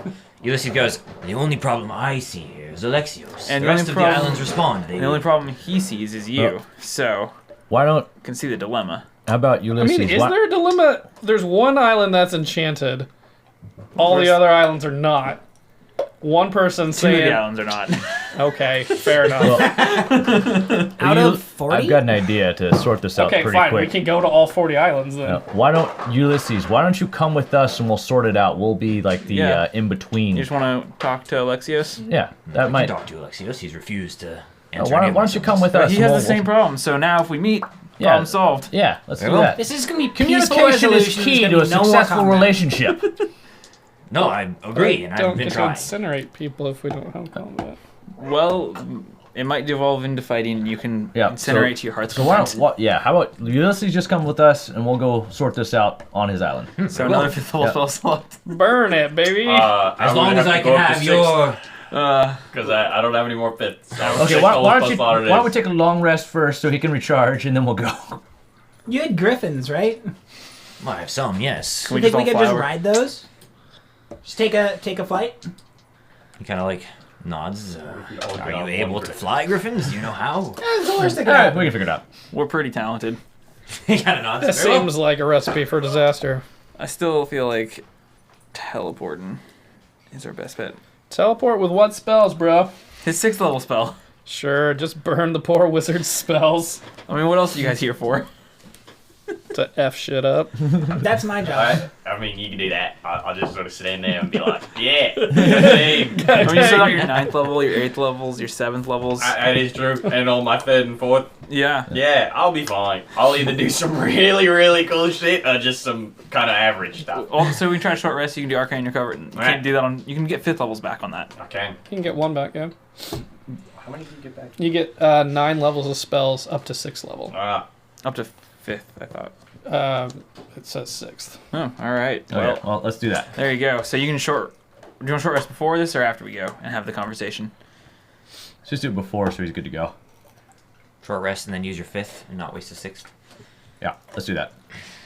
Ulysses goes, the only problem I see here is Alexios. And the the rest only of problem- the islands respond. They The only problem he sees is you. So, Why don't? you can see the dilemma. How about I Ulysses? mean, is why, there a dilemma? There's one island that's enchanted. All the other islands are not. One person Two of saying, the islands are not. "Okay, fair enough." Out of 40? I've got an idea to sort this out Okay, pretty fine. quick. We can go to all 40 islands then. Why don't Ulysses? Why don't you come with us and we'll sort it out? We'll be like the Yeah. in between. You just want to talk to Alexios? Yeah, that I might. can talk to Alexios. He's refused to Oh, answer why any don't, of why my don't you come summons. with us? He and has we'll- the same problem. So now if we meet, Yeah. problem solved. Yeah, let's do Very well. that. This is going to be Communication peaceful is resolution. key There's to gonna a be no more successful combat. relationship. No, I agree, and I've Don't been get to trying. incinerate people if we don't have combat. Well, it might devolve into fighting. You can Yeah, incinerate to your heart's So why content. don't, yeah, how about Ulysses just come with us and we'll go sort this out on his island. So another fifth level Yeah. spell slot. Burn it, baby. As long as I can have your... Because I don't have any more fits. Okay, why don't we take a long rest first so he can recharge and then we'll go. You had griffins, right? Well, I have some, yes. Can we You think just we all could fly just over? ride those? Just take a flight? He kind of like nods. Are you able to fly, Griffins? Do you know how? That's the worst that could All right, happen. we can figure it out. We're pretty talented. He kind of nods. That Very well. seems like a recipe for disaster. I still feel like teleporting is our best bet. Teleport with what spells, bro? His 6th level spell. Sure, just burn the poor wizard's spells. I mean, what else are you guys here for? To F shit up. That's my job. I mean, you can do that. I'll just sort of stand there and be like, yeah. I mean, you still got your 9th level, your 8th levels, your 7th levels. That is true. And on my 3rd and 4th. Yeah. Yeah, I'll be fine. I'll either do some really, really cool shit or just some kind of average stuff. Also, we try short rest. You can do arcane recover. You can't do that on. You can get 5th levels back on that. Okay. You can get 1 back, yeah. How many can you get back? You get 9 levels of spells up to 6th level. Up to 5th, I thought. It says 6th. Oh, all right. Well, let's do that. There you go. So you can short. Do you want short rest before this or after we go and have the conversation? Let's just do it before, so he's good to go. Short rest and then use your 5th and not waste a 6th. Yeah, let's do that.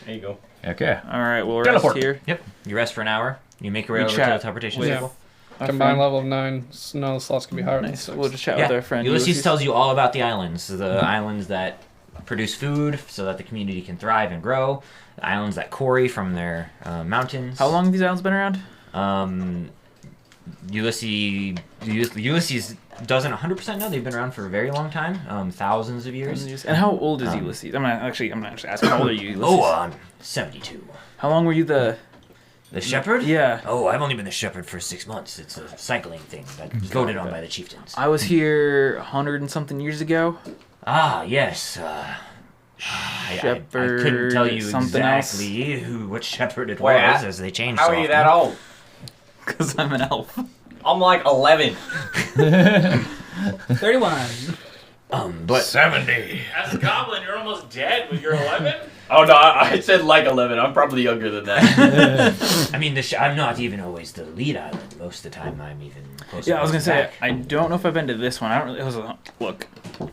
There you go. Okay. All right. We'll Teleport. rest here. Yep. You rest for an hour. You make your way We over to the chat teleportation with circle. our Combined friend. level of 9. None of the slots can be higher than Nice. 6. We'll just chat Yeah. with our friend Ulysses tells you all about the islands. The islands that produce food so that the community can thrive and grow. The islands that quarry from their mountains. How long have these islands been around? Ulysses doesn't 100% know. They've been around for a very long time, thousands of years. And how old is Ulysses? I'm not actually asking. How old are you, Ulysses? Oh, I'm 72. How long were you the shepherd? Yeah. Oh, I've only been the shepherd for 6 months. It's a cycling thing that's voted on by the chieftains. I was here 100 and something years ago. Ah, yes. I couldn't tell you something else. exactly what shepherd it Wait, was, as they changed How so are you often. that old? Because I'm an elf. I'm like 11. 31. But 70. As a goblin, you're almost dead, but you're 11? Oh no, I said like 11. I'm probably younger than that. I mean, I'm not even always the lead island. Most of the time, I'm even closer. Yeah, I was gonna say back. I don't know if I've been to this one. I don't really. It was a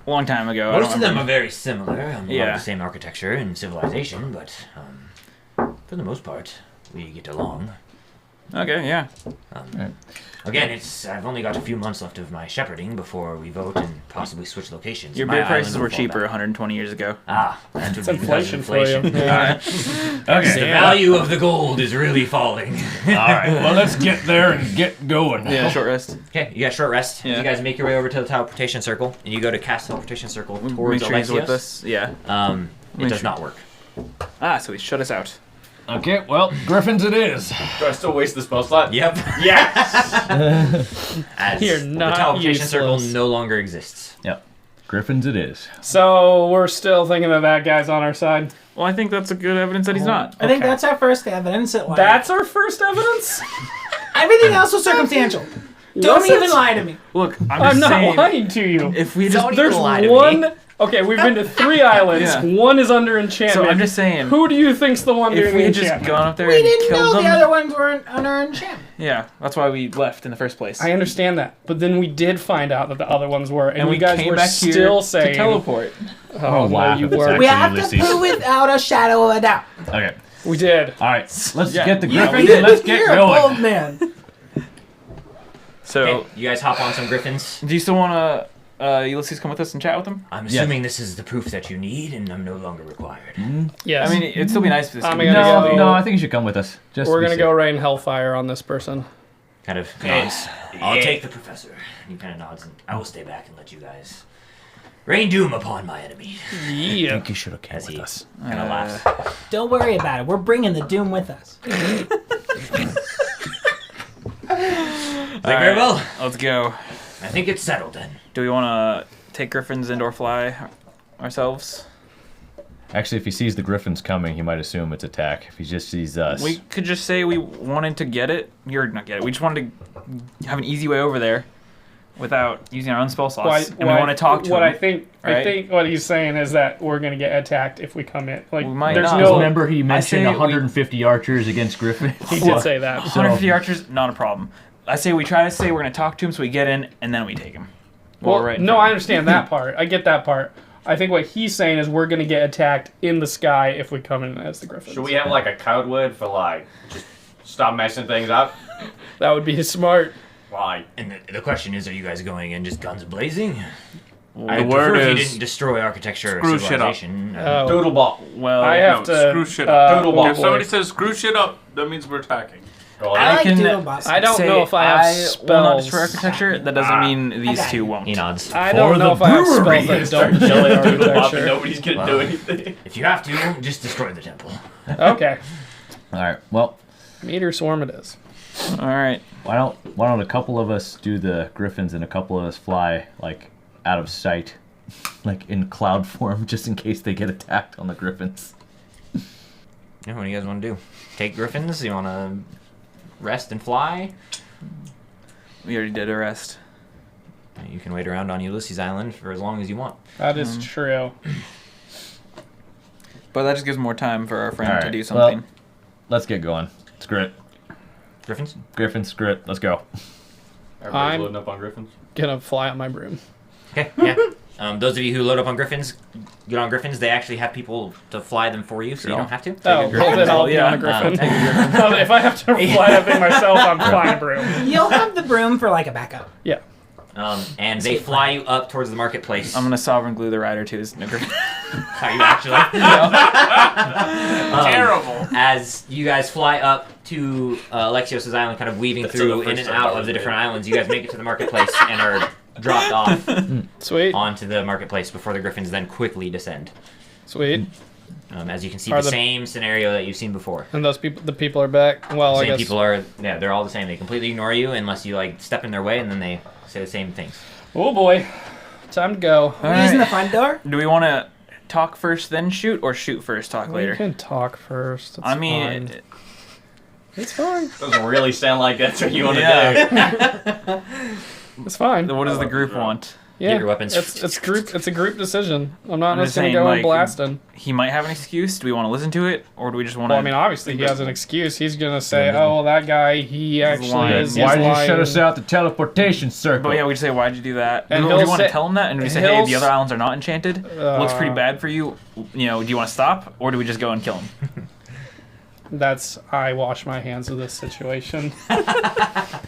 long time ago. I Most don't of them remember. are very similar. A lot Yeah. of the same architecture and civilization, but for the most part, we get along. Okay, yeah. Again, I've only got a few months left of my shepherding before we vote and possibly switch locations. Your My beer prices island were will fall cheaper back. 120 years ago. Ah, that would be inflation because of for you. inflation. Okay. The value of the gold is really falling. All right. Well, let's get there and get going. Yeah, short rest. Okay, you got short rest. Yeah. You guys make your way over to the teleportation circle, and you go to cast teleportation circle Make towards sure he's with Alexios. us. Yeah. It Make does sure. not work. Ah, so he shut us out. Okay. Well, Griffins it is. Do I still waste the spell slot? Yep. Yes. As You're the not teleportation circle useless. no longer exists. Yep. Griffins it is. So we're still thinking that guy's on our side. Well, I think that's a good evidence that he's not. I think Okay. that's our first evidence. That, like, That's our first evidence? everything else was circumstantial. Don't Was it? even lie to me. Look, I'm I'm just not saying. lying to you. If we just There's lie to me. one. Okay, we've been to 3 islands. Yeah. One is under enchantment. So I'm just saying. Who do you think's the one If doing we the had just enchantment? gone up there We and didn't killed know them, the other ones weren't under enchantment. yeah, that's why we left in the first place. I understand that, but then we did find out that the other ones were, and, and you we guys came were back here still saying, to teleport. "Oh, wow, no, you if it's were." We Actually, have Ulysses. to prove without a shadow of a doubt. Okay. We did. All right. Let's Yeah. get the Yeah, we Griffins did. and let's get You're a going. bold man. So, Okay, you guys hop on some griffins. do you still want to Ulysses come with us and chat with him? I'm assuming this is the proof that you need, and I'm no longer required. Yes. I mean, it'd still be nice if this. I'm could gonna be- go- No, no, I think you should come with us. Just we're to be gonna safe. go rain hellfire on this person. Kind of nods. I'll take the professor. And he kind of nods, and I will stay back and let you guys rain doom upon my enemy. I Yeah. think you should have came As with he us. kind of laughs. Don't worry about it. We're bringing the doom with us. Like, very well. Let's go. I think it's settled then. Do we want to take Griffin's indoor fly ourselves? Actually, if he sees the Griffins coming, he might assume it's attack. If he just sees us. We could just say we wanted to get it. You're not get it. We just wanted to have an easy way over there without using our own spell slots. and we want to talk to what him. I think right? what he's saying is that we're gonna get attacked if we come in. Like We might there's not. no. Remember, he say mentioned we- 150 archers against Griffins. He did say that. 150 archers, not a problem. I say we try to say we're going to talk to him so we get in and then we take him. Well, We're right in no, front I of him. understand that part. I get that part. I think what he's saying is we're gonna get attacked in the sky if we come in as the Griffins. Should we have like a code word for like just stop messing things up? That would be smart. Like And the question is, are you guys going in just guns blazing? The I'd word prefer if you is didn't destroy architecture screw or shit up. civilization. Oh. doodleball. Well, I have no, to screw shit up. Doodle ball. If somebody says screw shit up, that means we're attacking. Go I on. like can Doodlebus. I don't say know if I have will not spells. destroy architecture. That doesn't mean these got two you. won't. He nods. I don't know if I have spells that don't destroy Doodle up and architecture. nobody's gonna do anything. If you have to, just destroy the temple. Okay. All right. Well, Meteor swarm it is. All right. why don't a couple of us do the griffins and a couple of us fly like out of sight, like in cloud form, just in case they get attacked on the griffins. Yeah, what do you guys want to do? Take griffins? You want to rest and fly? We already did a rest. You can wait around on Ulysses Island for as long as you want. That is true. But that just gives more time for our friend All to right, do something. well, let's get going. Screw it. Griffins? Griffins, screw it. Let's go. Everybody's I'm- loading up on griffins. Gonna fly on my broom. Okay, yeah. Those of you who load up on griffins, get on griffins. They actually have people to fly them for you, so you don't have to. Oh, well, then I'll be on a griffin. take a griffin. If I have to fly that thing myself, I'm flying a broom. You'll have the broom for like a backup. Yeah. And they fly you up towards the marketplace. I'm gonna sovereign glue the rider to his griffin. Are you actually? Terrible. As you guys fly up to Alexios' island, kind of weaving That's through the in first and time out I of the was different there. islands, you guys make it to the marketplace and are dropped off Sweet. onto the marketplace before the griffins then quickly descend. Sweet. As you can see, Are the the- same scenario that you've seen before. And the people are back. Well, I Same guess. people are, yeah, they're all the same. They completely ignore you unless you like step in their way, and then they say the same things. Oh boy. Time to go. Are we using the front door? Do we want to talk first, then shoot, or shoot first, talk We later? can talk first. It's I mean, fine. It's fine. Doesn't really sound like that's what you want to Yeah. do. It's fine. what does the group want? Yeah. your weapons. It's group. It's a group decision. I'm not I'm just just gonna saying, go like, and blast him. He might have an excuse. Do we want to listen to it, or do we just want to? Well, I mean, obviously he has an excuse. He's gonna say, "Oh, well, that guy, he actually lying. is." Why he's did you lying." shut us out the teleportation circle? But yeah, we just say, why'd you do that? And do we he'll want to say- tell him that? And do we say, hey, he'll the other s- islands are not enchanted? Looks pretty bad for you. You know, do you want to stop, or do we just go and kill him? That's I wash my hands of this situation.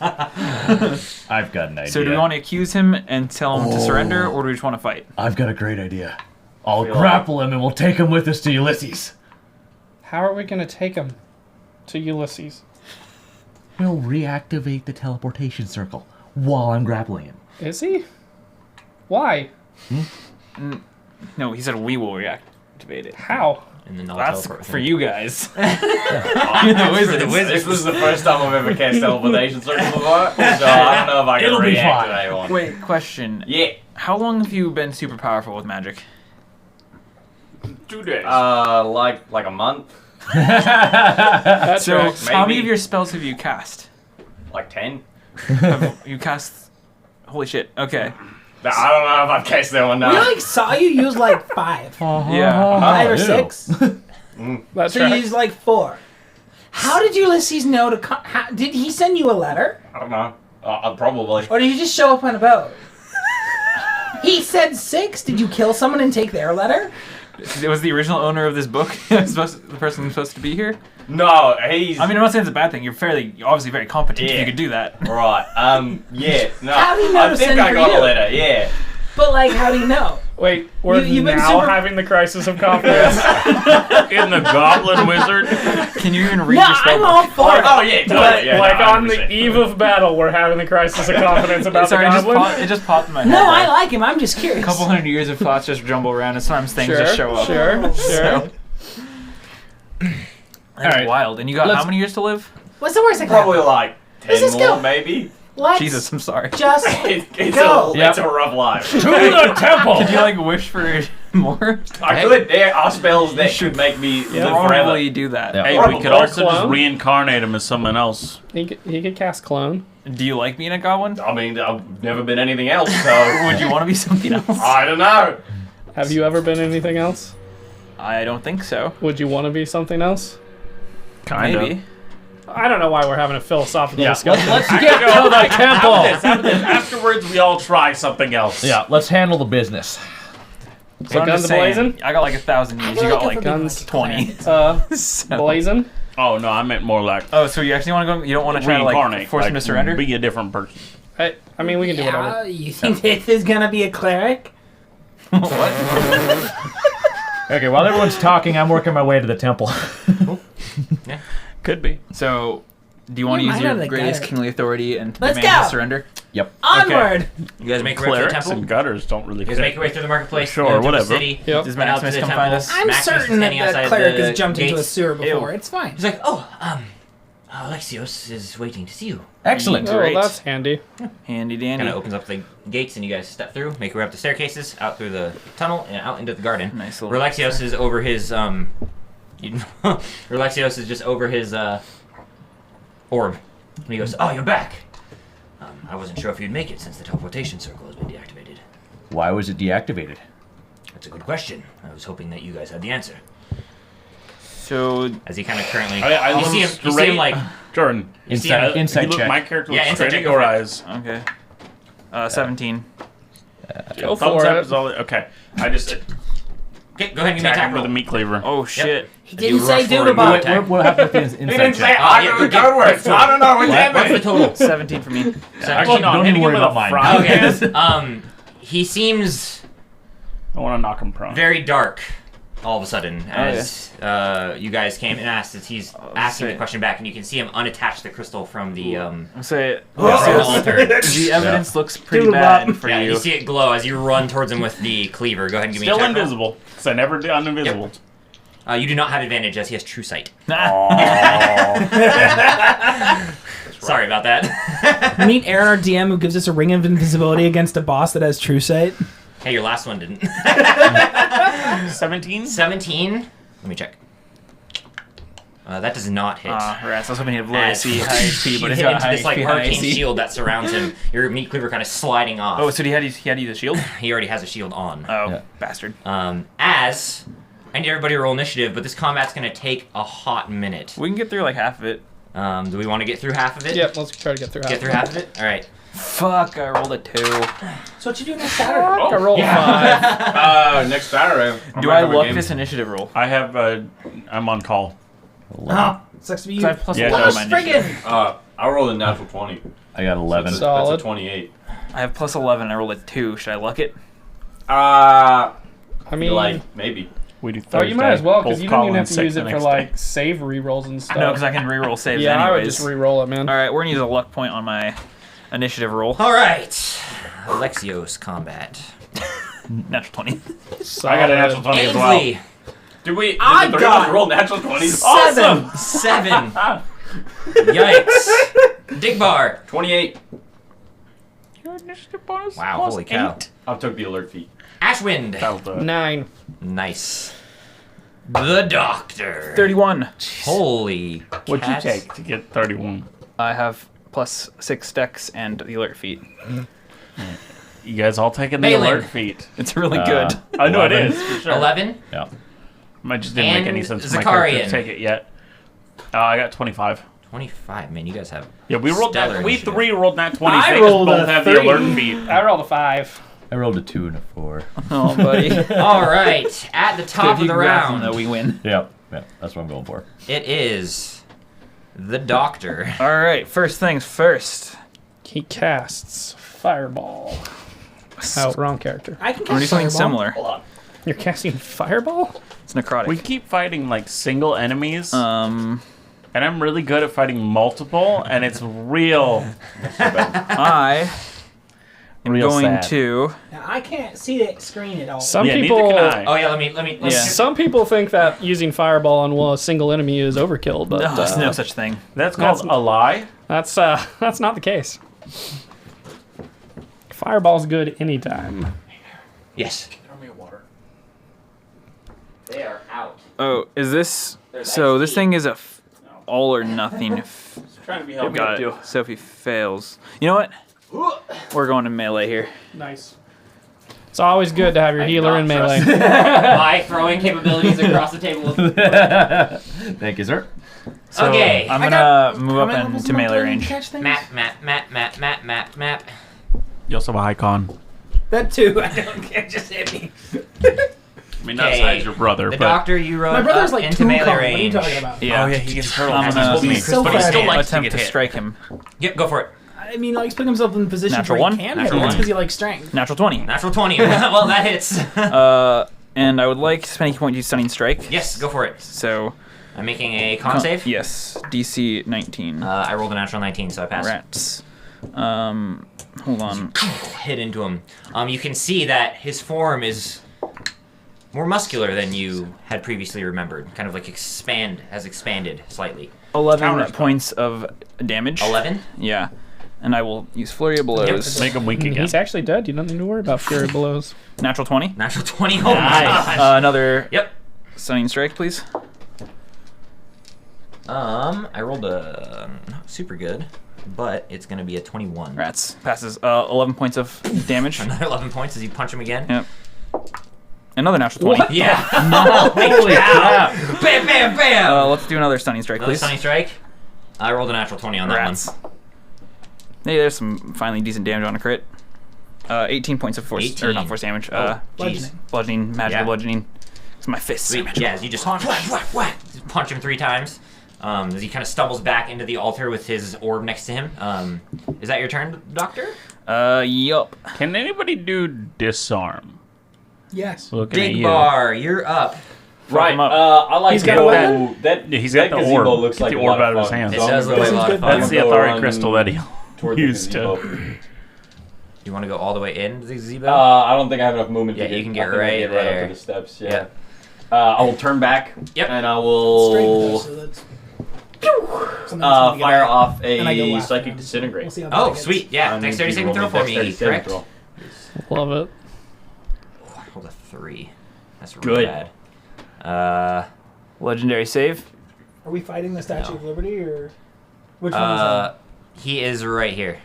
I've got an idea. So do we want to accuse him and tell him to surrender, or do we just want to fight? I've got a great idea. I'll grapple him and we'll take him with us to Ulysses. How are we gonna take him to Ulysses? We'll reactivate the teleportation circle while I'm grappling him. Is he? Why? No, he said we will reactivate it. How? And then they'll That's teleport with for him. you guys. For the wizards. This was the first time I've ever cast teleportation circle before, so I don't know if I can It'll be fine. reactivate one. Wait, question. Yeah. How long have you been super powerful with magic? 2 days. Like a month, That So, tracks. how many Maybe. of your spells have you cast? like 10. You cast. Holy shit. Okay. I don't know if I've cast that one now. We like saw you use like 5. Yeah. 5 or ew. 6. That So you tracks. used like 4. How did Ulysses know to come? Did he send you a letter? I don't know. Probably. Or did you just show up on a boat? He said 6. Did you kill someone and take their letter? It was the original owner of this book. The person who's supposed to be here. No, he's. I mean, I'm not saying it's a bad thing. You're obviously very competent if Yeah. you could do that. Right. Yeah. No. How do you know I to think send I for got you? a letter. Yeah. But like, how do you know? Wait, we're you've been now super- having the crisis of confidence. In the Goblin Wizard. Can you even read No, your spell I'm all for it. Oh yeah. Totally. Yeah, like no, on the 100%. eve of battle, we're having the crisis of confidence about Sorry, the goblin. it just popped in my head. No, I that like him. I'm just curious. a couple hundred years of thoughts just jumble around, and sometimes things Sure, just show up. sure. So, that's Alright. wild. And you got how many years to live? What's the worst that could Probably happen? like Let's 10 just more, go. maybe. Let's Jesus, I'm sorry. just It's go. it's a rough life. To the temple! Could you like wish for more? I could. There are spells that should make me live forever. Probably do that. Yeah. Hey, Probably. we could also just Clone. reincarnate him as someone else. He could cast clone. Do you like being a goblin? I mean, I've never been anything else, so Would you want to be something else? I don't know. Have you ever been anything else? I don't think so. Would you want to be something else? Kinda. Maybe. I don't know why we're having a philosophical Yeah, discussion. let's get to the temple! Afterwards, we all try something else. Yeah, let's handle the business. So I'm guns just saying, blazing? I got like 1,000 years. You got like Guns 20. So- blazing. Oh no, I meant more like Oh, so you actually want to go? You don't want to try to reincarnate. like force him to surrender? Be a different person. I mean, we can do whatever. Yeah, you think this is gonna be a cleric? Okay, while everyone's talking, I'm working my way to the temple. Could be. So Do you want to You use might your have the greatest gutter. kingly authority and Let's demand go! to surrender? Yep. Onward! You guys make your way through the Clerics temple. and gutters don't really You guys fit. make your way through the marketplace. Sure, you know, to whatever. The city. Yep. Does and out to Maximus the come temple. find us? I'm Maximus is certain standing that outside cleric the has jumped into a gates. sewer before. Ew. It's fine. He's like, Alexios is waiting to see you. Excellent. Oh, Great. that's handy. Handy Kind dandy. of opens up the gates, and you guys step through, make your way up the staircases, out through the tunnel, and out into the garden. Nice little. Relaxios is over his Relaxios is just over his orb. And he goes, "Oh, you're back. I wasn't sure if you'd make it since the teleportation circle has been deactivated." Why was it deactivated? That's a good question. I was hoping that you guys had the answer. So As he kind of currently, I you look see him like, Jordan. Insight, insight you look, check. my character Yeah, looks insight straight check, at go your for it. eyes. okay. 17. Go Thumbs for up it. is all. Okay, I just okay, go ahead and give me an attack attack him with roll. a meat cleaver. Oh shit. He didn't you say rush do forward, about you What happened with the insight check? What's the total? 17 for me. Actually, Seventeen. no, I'm Don't hitting even him worry with about a mine. frying pan. He seems I want to knock him prone. very dark all of a sudden as you guys came and asked as he's asking the say- question back, and you can see him unattach the crystal from the I'll say from the altar. the evidence looks pretty Doodle bad bop. for Yeah, you. you see it glow as you run towards him with the cleaver. Go ahead and give me Still a check roll. invisible. Because I never did uninvisible. You do not have advantage as he has true sight. Sorry about that. Meet Aaron, our DM, who gives us a ring of invisibility against a boss that has true sight. Hey, your last one didn't. 17? 17. Let me check. That does not hit. Rats. I was hoping he had low As AC, high HP, but you he's hit got into high this like HP, high arcane AC. shield that surrounds him. Your meat cleaver kind of sliding off. Oh, so he had to use a shield? He already has a shield on. Oh, Yeah. bastard. As I need everybody to roll initiative, but this combat's gonna take a hot minute. We can get through like half of it. Do we want to get through half of it? Yep, let's try to get through half. Get through half of it. All right. Fuck, I rolled a 2. So what you do next Saturday? I rolled a 5. Next Saturday. Do I luck this initiative roll? I have, I'm on call. Oh, sucks to be you. So I have plus Yeah, 11 it on does. my initiative. Friggin'! I rolled a natural 20. I got 11. Solid. That's a 28. I have plus 11. I rolled a 2. Should I luck it? I mean, Like, maybe. We do oh, Thursday. you might as well, because Both you don't call even in have to sick use the it for next like day. save rerolls and stuff. I know, because I can reroll saves yeah, anyways. I would just re-roll it, man. All right, we're going to use a luck point on my initiative roll. All right. Alexios combat. Natural 20. I got a natural 20 as well. Ainsley. Did we? I Did the three got of us roll natural 20s? Awesome! 7. Yikes. Digbar. 28. Your initiative bonus Wow, plus holy cow. 8. I took the alert feat. Ashwind. That'll do it. 9. Nice. The Doctor. 31. Holy What'd you cats. take to get 31? I have plus 6 dex and the alert feat. You guys all taking the Balin. alert feat. It's really good. I know 11. it is, for sure. 11. Yeah. It just didn't make any And sense for my character to Zakarian. take it yet. I got 25. 25. Man, you guys have. Yeah, we rolled stellar that. We initiative. 3 rolled that 20. I They rolled just both a have 3. the alert feat. I rolled a 5. I rolled a 2 and a 4. Oh, buddy. All right. At the top of the round, though, we win. Yeah, that's what I'm going for. it is the Doctor. All right, first things first. He casts Fireball. Oh, wrong character. I can I'm gonna do cast something Fireball. similar. You're casting Fireball? It's necrotic. We keep fighting like single enemies, Um, and I'm really good at fighting multiple, and it's real. I am Real going sad. to. Now, I can't see the screen at all. Some Yeah, neither people can I. Oh yeah, let me. Yeah. some people think that using Fireball on a single enemy is overkill, but No, there's no such thing. That's called That's- a lie. that's not the case. Fireball's good anytime. Yes. They are out. Oh, is this? So this thing is a all or nothing. Trying to be Got it. So if he fails, you know what? We're going to melee here. Nice. It's always good to have your healer in melee. My throwing capabilities across the table. Thank you, sir. So Okay. I'm I gonna move How up many levels into am I melee playing range. to catch things? Map. You also have a high con. That too. I don't care. Just hit me. I mean, not Okay. besides your brother, The but Doctor, you rode My brother's up like into 2 melee con. What are you range. talking about? Yeah. oh yeah, he gets hurled. I'm He's gonna- holding a He's so crystal, but he fast. still likes to Attempt get to hit. strike him. Yep, go for it. I mean, like, putting himself in position Natural where he one? can Natural hit. It's one. because he likes strength. Natural 20. Natural 20. Well, that hits. And I would like spending point to use stunning strike. Yes, go for it. So I'm making a con save. Yes, DC 19. I rolled a natural 19, so I passed. Rats. Hold on. Hit into him. You can see that his form is more muscular than you had previously remembered. Kind of like has expanded slightly. 11 points of damage. 11? Yeah. And I will use Flurry of Blows. Make him weak again. He's actually dead. You don't need to worry about Fury Blows. Natural 20. Natural 20. Oh my gosh. Another Yep. Stunning Strike, please. I rolled a not super good, but it's gonna be a 21. Rats. Passes 11 points of damage. Another 11 points as you punch him again. Yep. Another natural 20. Yeah. Holy crap! Bam, bam, bam. Let's do another Stunning Strike, Another please. stunning strike. I rolled a natural 20 on that Rats. one. Hey, there's some finally decent damage on a crit. 18 points of force, 18. or not force damage. Jeez. Bludgeoning, magical Yeah. bludgeoning. It's my fists. Sweet. Yeah, as you just whack, whack, whack. Just punch him 3 times. As he kind of stumbles back into the altar with his orb next to him. Is that your turn, Doctor? Yup. Can anybody do disarm? Yes. Looking at Big you. Bar, you're up. Right. him up. I like He's to got a go. weapon? That Yeah, he's got that the gazebo orb. looks Get like the a orb lot out of of his fun. hand. It So I'm does gonna look go- like a lot of I'm fun. gonna That's the go authority on crystal that he'll toward the use to. gazebo. You want to go all the way into the gazebo? I don't think I have enough movement. Yeah, to you can get I think I right up there. to the steps. Yeah. Yep. I will turn back. Yep. And I Strength, will though, so that's something that's gonna get fire out. off And I go a last psychic round. disintegrate. We'll see how bad it Oh, gets. sweet. Yeah, I need dexterity you to saving roll throw me for me, dexterity saving correct? throw. Love it. I rolled a 3. That's really Good. bad. Legendary save. Are we fighting the Statue No. of Liberty or which one is He is right here.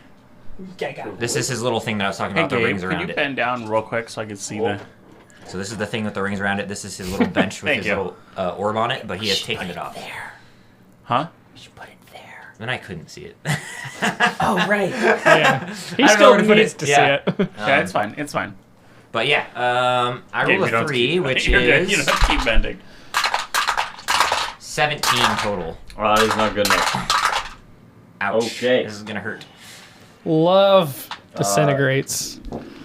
that? Okay, got it. This is his little thing that I was talking Hey, about, the Gabe, rings could around you it. bend down real quick so I can see the... So this is the thing with the rings around it. This is his little bench with Thank his you. little orb on it, but he has taken it off. Huh? Then I couldn't see it. Oh right. Yeah. He I don't know still where to put needs it. to Yeah. see it. Yeah, it's fine. It's fine. But yeah, I Gabe, rolled you don't a have to 3, keep- which you're good. You is don't have to keep bending. 17 total. That is not good enough. Ouch. Okay. This is gonna hurt. Love disintegrates.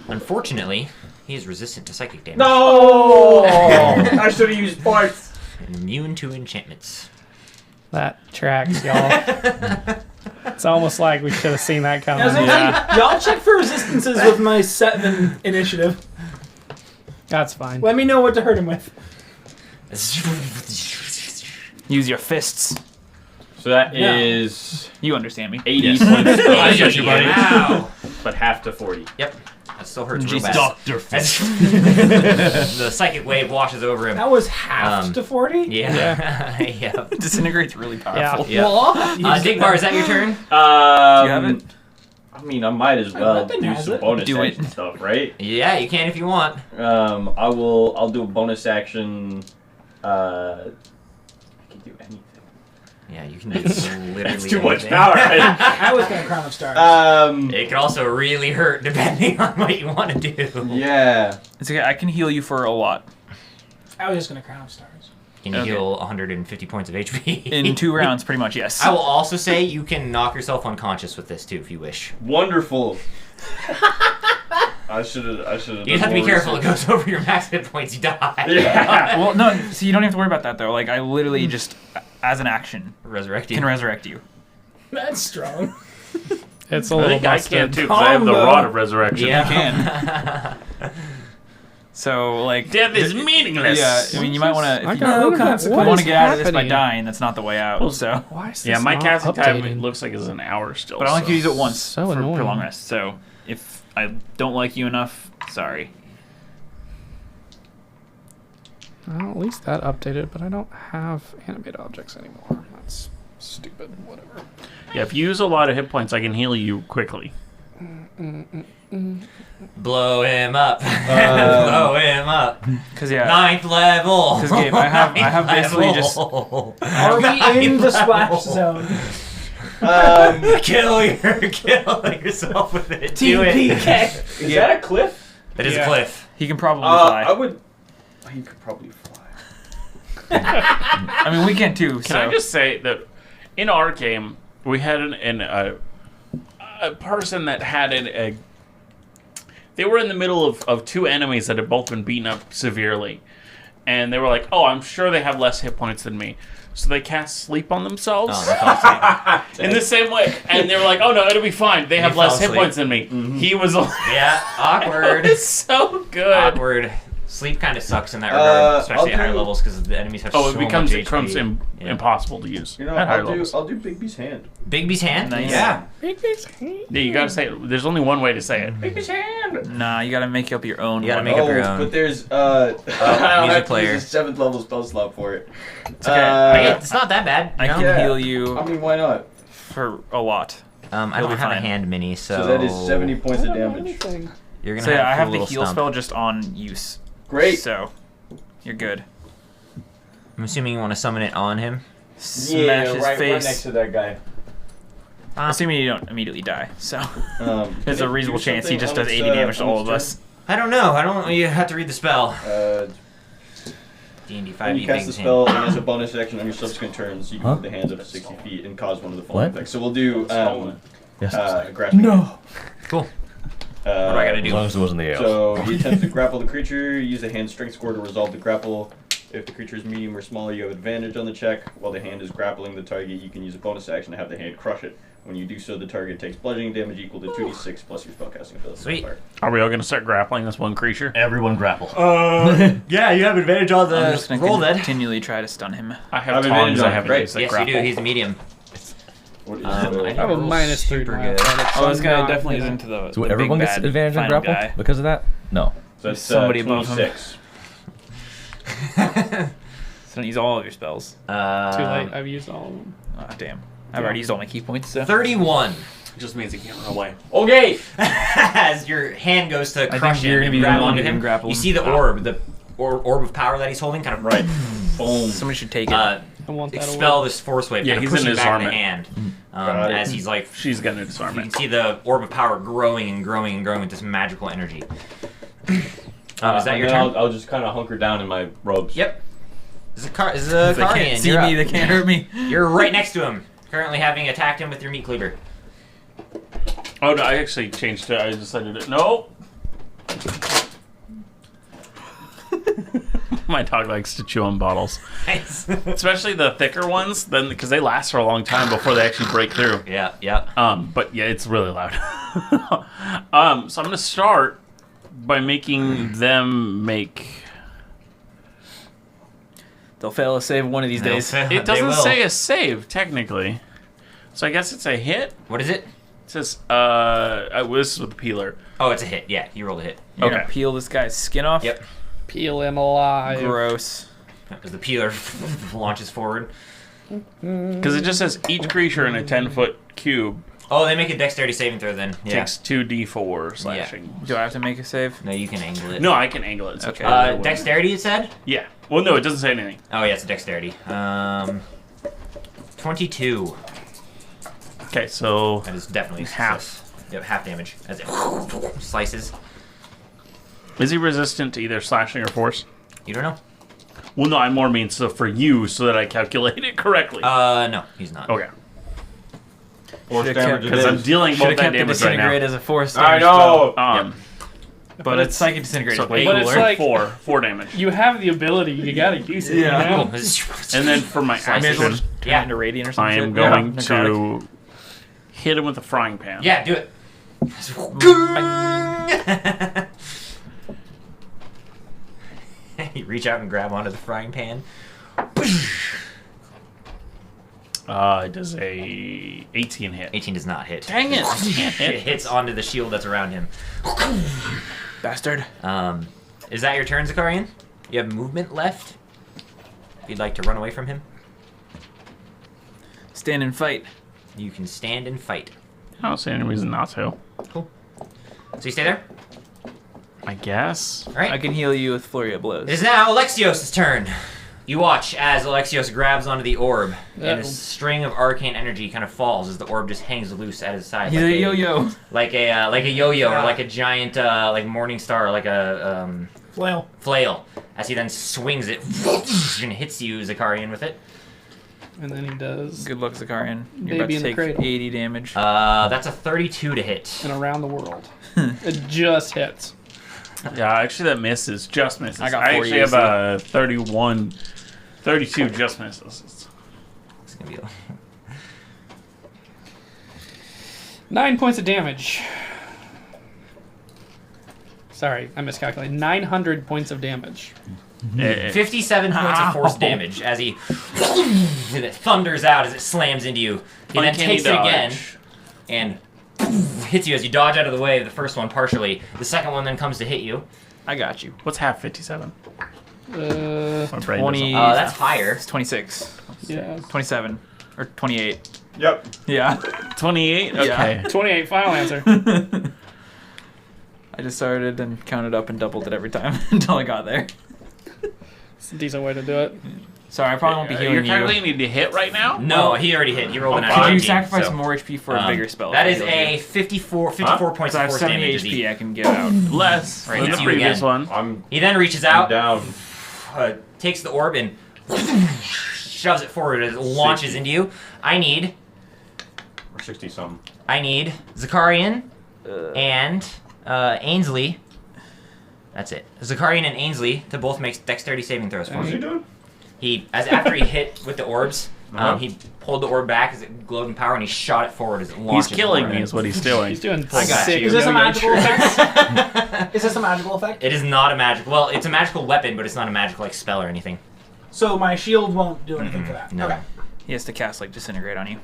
Unfortunately, he is resistant to psychic damage. No! I should have used parts. And immune to enchantments. That tracks, y'all. It's almost like we should have seen that coming. Y'all check for resistances with my 7 initiative. That's fine. Let me know what to hurt him with. Use your fists. So that Yeah. is You understand me. 80 points of I got you, buddy. Ow! but half to 40. Yep. That still hurts real Jesus. bad. Doctor. As the psychic wave washes over him. That was half to 40? Yeah. Yep. Disintegrate's really powerful. Yeah. Well, Digbar, is that your turn? Do you have it? I mean, I might as well weapon do has some it. bonus Do it. action stuff, right? Yeah, you can if you want. I'll do a bonus action. I can do anything. Yeah, you can do literally That's too much anything. power. I was gonna Crown of Stars. It can also really hurt depending on what you want to do. Yeah. It's okay. I can heal you for a lot. I was just gonna Crown of Stars. Can you Okay. heal 150 points of HP? In 2 rounds, pretty much, yes. I will also say you can knock yourself unconscious with this too if you wish. Wonderful. I should have. You just have to be careful. It goes over your max hit points, you die. Yeah. Well, no, so you don't have to worry about that, though. Like, I literally just, as an action, Resurrect you. can resurrect you. That's strong. It's a I little think I busted. can too, because I have the Combo. Rod of Resurrection. Yeah. So, like... Death is meaningless. Yeah, I mean, you might want to... I If got No rid of consequence. you what want is to get out of this by happening? dying, that's not the way out, so... Why is this Yeah, my not casting time updating? looks like it's an hour still. But I only so. can use it once So for annoying. long rest, so if I don't like you enough, sorry. Well, at least that updated, but I don't have animate objects anymore. That's stupid. Whatever. Yeah, if you use a lot of hit points, I can heal you quickly. Blow him up. Blow him up. Because, yeah... 9th level. 'Cause, Gabe, I have basically just- Are we in the splash zone? kill yourself with it. Do it. TPK. Is that a cliff? That is Yeah. a cliff. He can probably fly. I would. He could probably fly. I mean, we can too, Can so... I just say that in our game, we had a person that had they were in the middle of 2 enemies that had both been beaten up severely. And they were like, oh, I'm sure they have less hit points than me. So they cast sleep on themselves Oh, they fell asleep. in the same way. And they were like, oh no, it'll be fine. They have fell less hit asleep. points than me. He was like, Yeah, awkward. it's so good. Awkward. Sleep kind of sucks in that regard, especially at I'll higher do- levels because the enemies have Oh, so it becomes much HP. Yeah. impossible to use You know, at higher levels. I'll do Bigby's hand. Bigby's hand? Nice. Yeah. Yeah, you gotta say it. There's only one way to say it. Bigby's hand. Nah, you gotta make up your own. You gotta one. make up your own. But there's I don't have to player. use a 7th level spell slot for it. It's not that bad. I you can know? Yeah. heal you I mean, why not? for a lot. I You'll don't be have a fine. hand mini, so... So that is 70 points of damage. Anything. You're gonna So yeah, I a have cool the little heal stump. spell just on use. Great. So you're good. I'm assuming you want to summon it on him. Smash his right face. next to that guy. Assuming you don't immediately die. So there's Can a it reasonable do chance he something just on does its, 80 damage to on all its of us. I don't know. I don't. You have to read the spell. D&D 5e When you cast the Bigby's spell, hand. and as a bonus action on your subsequent turns, you can move the hands up to 60 feet and cause one of the following What? effects. So we'll do Yes. grasping. No. Cool. What do I gotta do? As long as it wasn't the ale. So he attempts to grapple the creature. Use a hand strength score to resolve the grapple. If the creature is medium or smaller, you have advantage on the check. While the hand is grappling the target, you can use a bonus action to have the hand crush it. When you do so, the target takes bludgeoning damage equal to 2d6 plus your spellcasting ability. Sweet. Are we all gonna start grappling this one creature? Everyone grapple. Yeah, you have advantage on I'm just gonna roll then. continually try to stun him. I have Have tongs. advantage on I it. haven't Great. used that Yes, grapple. you do. He's a medium. What is I the- didn't I have a roll minus 3 to super my good. athletics. Oh, so this I'm guy not definitely gonna- isn't to the. So the everyone big gets bad advantage on final grapple guy. because of that? No. So that's Somebody above him. 26. So don't use all of your spells. Too late. I've used all of them. Ah, damn. I've already used all my key points. So 31. It just means he can't run away. Okay. As your hand goes to think crush you're him gonna and be the grab one onto who can him, grapple you him. see the orb, the orb of power that he's holding, kind of Right. Boom. somebody should take it. I want that expel away. this force wave. Yeah, kind of he's push in it back in the disarmament. hand. Got it. As he's like, She's gonna disarm you can it. see the orb of power growing and growing and growing with this magical energy. Is that And your then turn? I'll just kind of hunker down in my robes. Yep. This is a If they Karian. can't see You're me, up. they can't hurt me. You're right next to him, currently having attacked him with your meat cleaver. Oh no, I actually changed it. I decided it. No. My dog likes to chew on bottles, Nice. especially the thicker ones. Then because they last for a long time before they actually break through. yeah. But yeah, it's really loud. So I'm gonna start by making them make. They'll fail a save one of these days. It doesn't say a save technically, so I guess it's a hit. What is it? It says this is with the peeler. Oh, it's a hit. Yeah, you rolled a hit. You're gonna Okay. peel this guy's skin off. Yep. Peel him alive. Gross. As the peeler launches forward. Because it just says each creature in a 10-foot cube Oh, they make a dexterity saving throw then. Yeah. takes 2d4 slashing. Do I have to make a save? No, you can angle it. No, I can angle it. So Okay. Dexterity, it said? Yeah. Well, no, it doesn't say anything. Oh, yeah, it's a dexterity. 22. Okay, so That is definitely a Half. success. Yep, half damage. As it slices. is he resistant to either slashing or force? You don't know? Well, no, I more mean so for you, so that I calculate it correctly. No, he's not. Okay. Force Should've damage kept- it Because I'm is. dealing Should have both that kept the damage right disintegrate now. as a force. I damage know. spell. But it's psychic disintegrate So is way 8, But it's cooler. like- four damage. You have the ability. You gotta use it. Yeah. You know? And then for my I may as well action, just turn Yeah. it into radiant or I something. am going to hit him with a frying pan. Yeah, do it. You reach out and grab onto the frying pan. It does a 18 hit. 18 does not hit. Dang it! I can't It hit. hits onto the shield that's around him. Bastard. Is that your turn, Zakarian? You have movement left? If you'd like to run away from him, Stand and fight. you can stand and fight. I don't see any reason not to. Cool. So you stay there? I guess. Alright. I can heal you with flurry of blows. It is now Alexios' turn. You watch as Alexios grabs onto the orb, and a string of arcane energy kind of falls as the orb just hangs loose at his side. He's like a yo-yo. Like a yo-yo, or like a giant, like morning star, or like a flail. As he then swings it and hits you, Zakarian, with it. And then he does. Good luck, Zakarian. You're about Baby to in the take cradle. 80 damage. That's a 32 to hit. And around the world. It just hits. Yeah, actually that misses. Just misses. I got I 40 actually have a 31. 32 just misses. is gonna be. 9 points of damage. Sorry, I miscalculated. 900 points of damage. 57 points of force damage as he and it thunders out as it slams into you. He then Uncanny takes it again dodge. and hits you as you dodge out of the way of the first one partially. The second one then comes to hit you. I got you. What's half 57? Uh, My brain 20. doesn't- That's higher. It's 26. yeah. 27. Or 28. Yep. Yeah. 28? Okay. 28, final answer. I just started and counted up and doubled it every time until I got there. It's a decent way to do it. Sorry, I probably won't be You're healing you. calculating to hit right now? No, he already hit. He rolled an Could natural you 18, sacrifice so, more HP for a bigger spell? That if is I heal you? a 54 points Because I of have force 70 damage. as HP I He, can get out. Less Right than now. the You previous again. one. he then reaches I'm out, down. takes the orb, and shoves it forward as it launches into you. I need Or 60 something. Zakarian and Ainsley. That's it. Zakarian and Ainsley to both make dexterity saving throws for What's he me. doing? After he hit with the orbs, he pulled the orb back as it glowed in power, and he shot it forward as it He's launched. killing me is what he's doing. He's doing I got sick you. Is this a yo-yo magical trick. effect? Is this a magical effect? It is not a magic. Well, it's a magical weapon, but it's not a magical like spell or anything. So my shield won't do anything for that. No. Okay. He has to cast like disintegrate on you.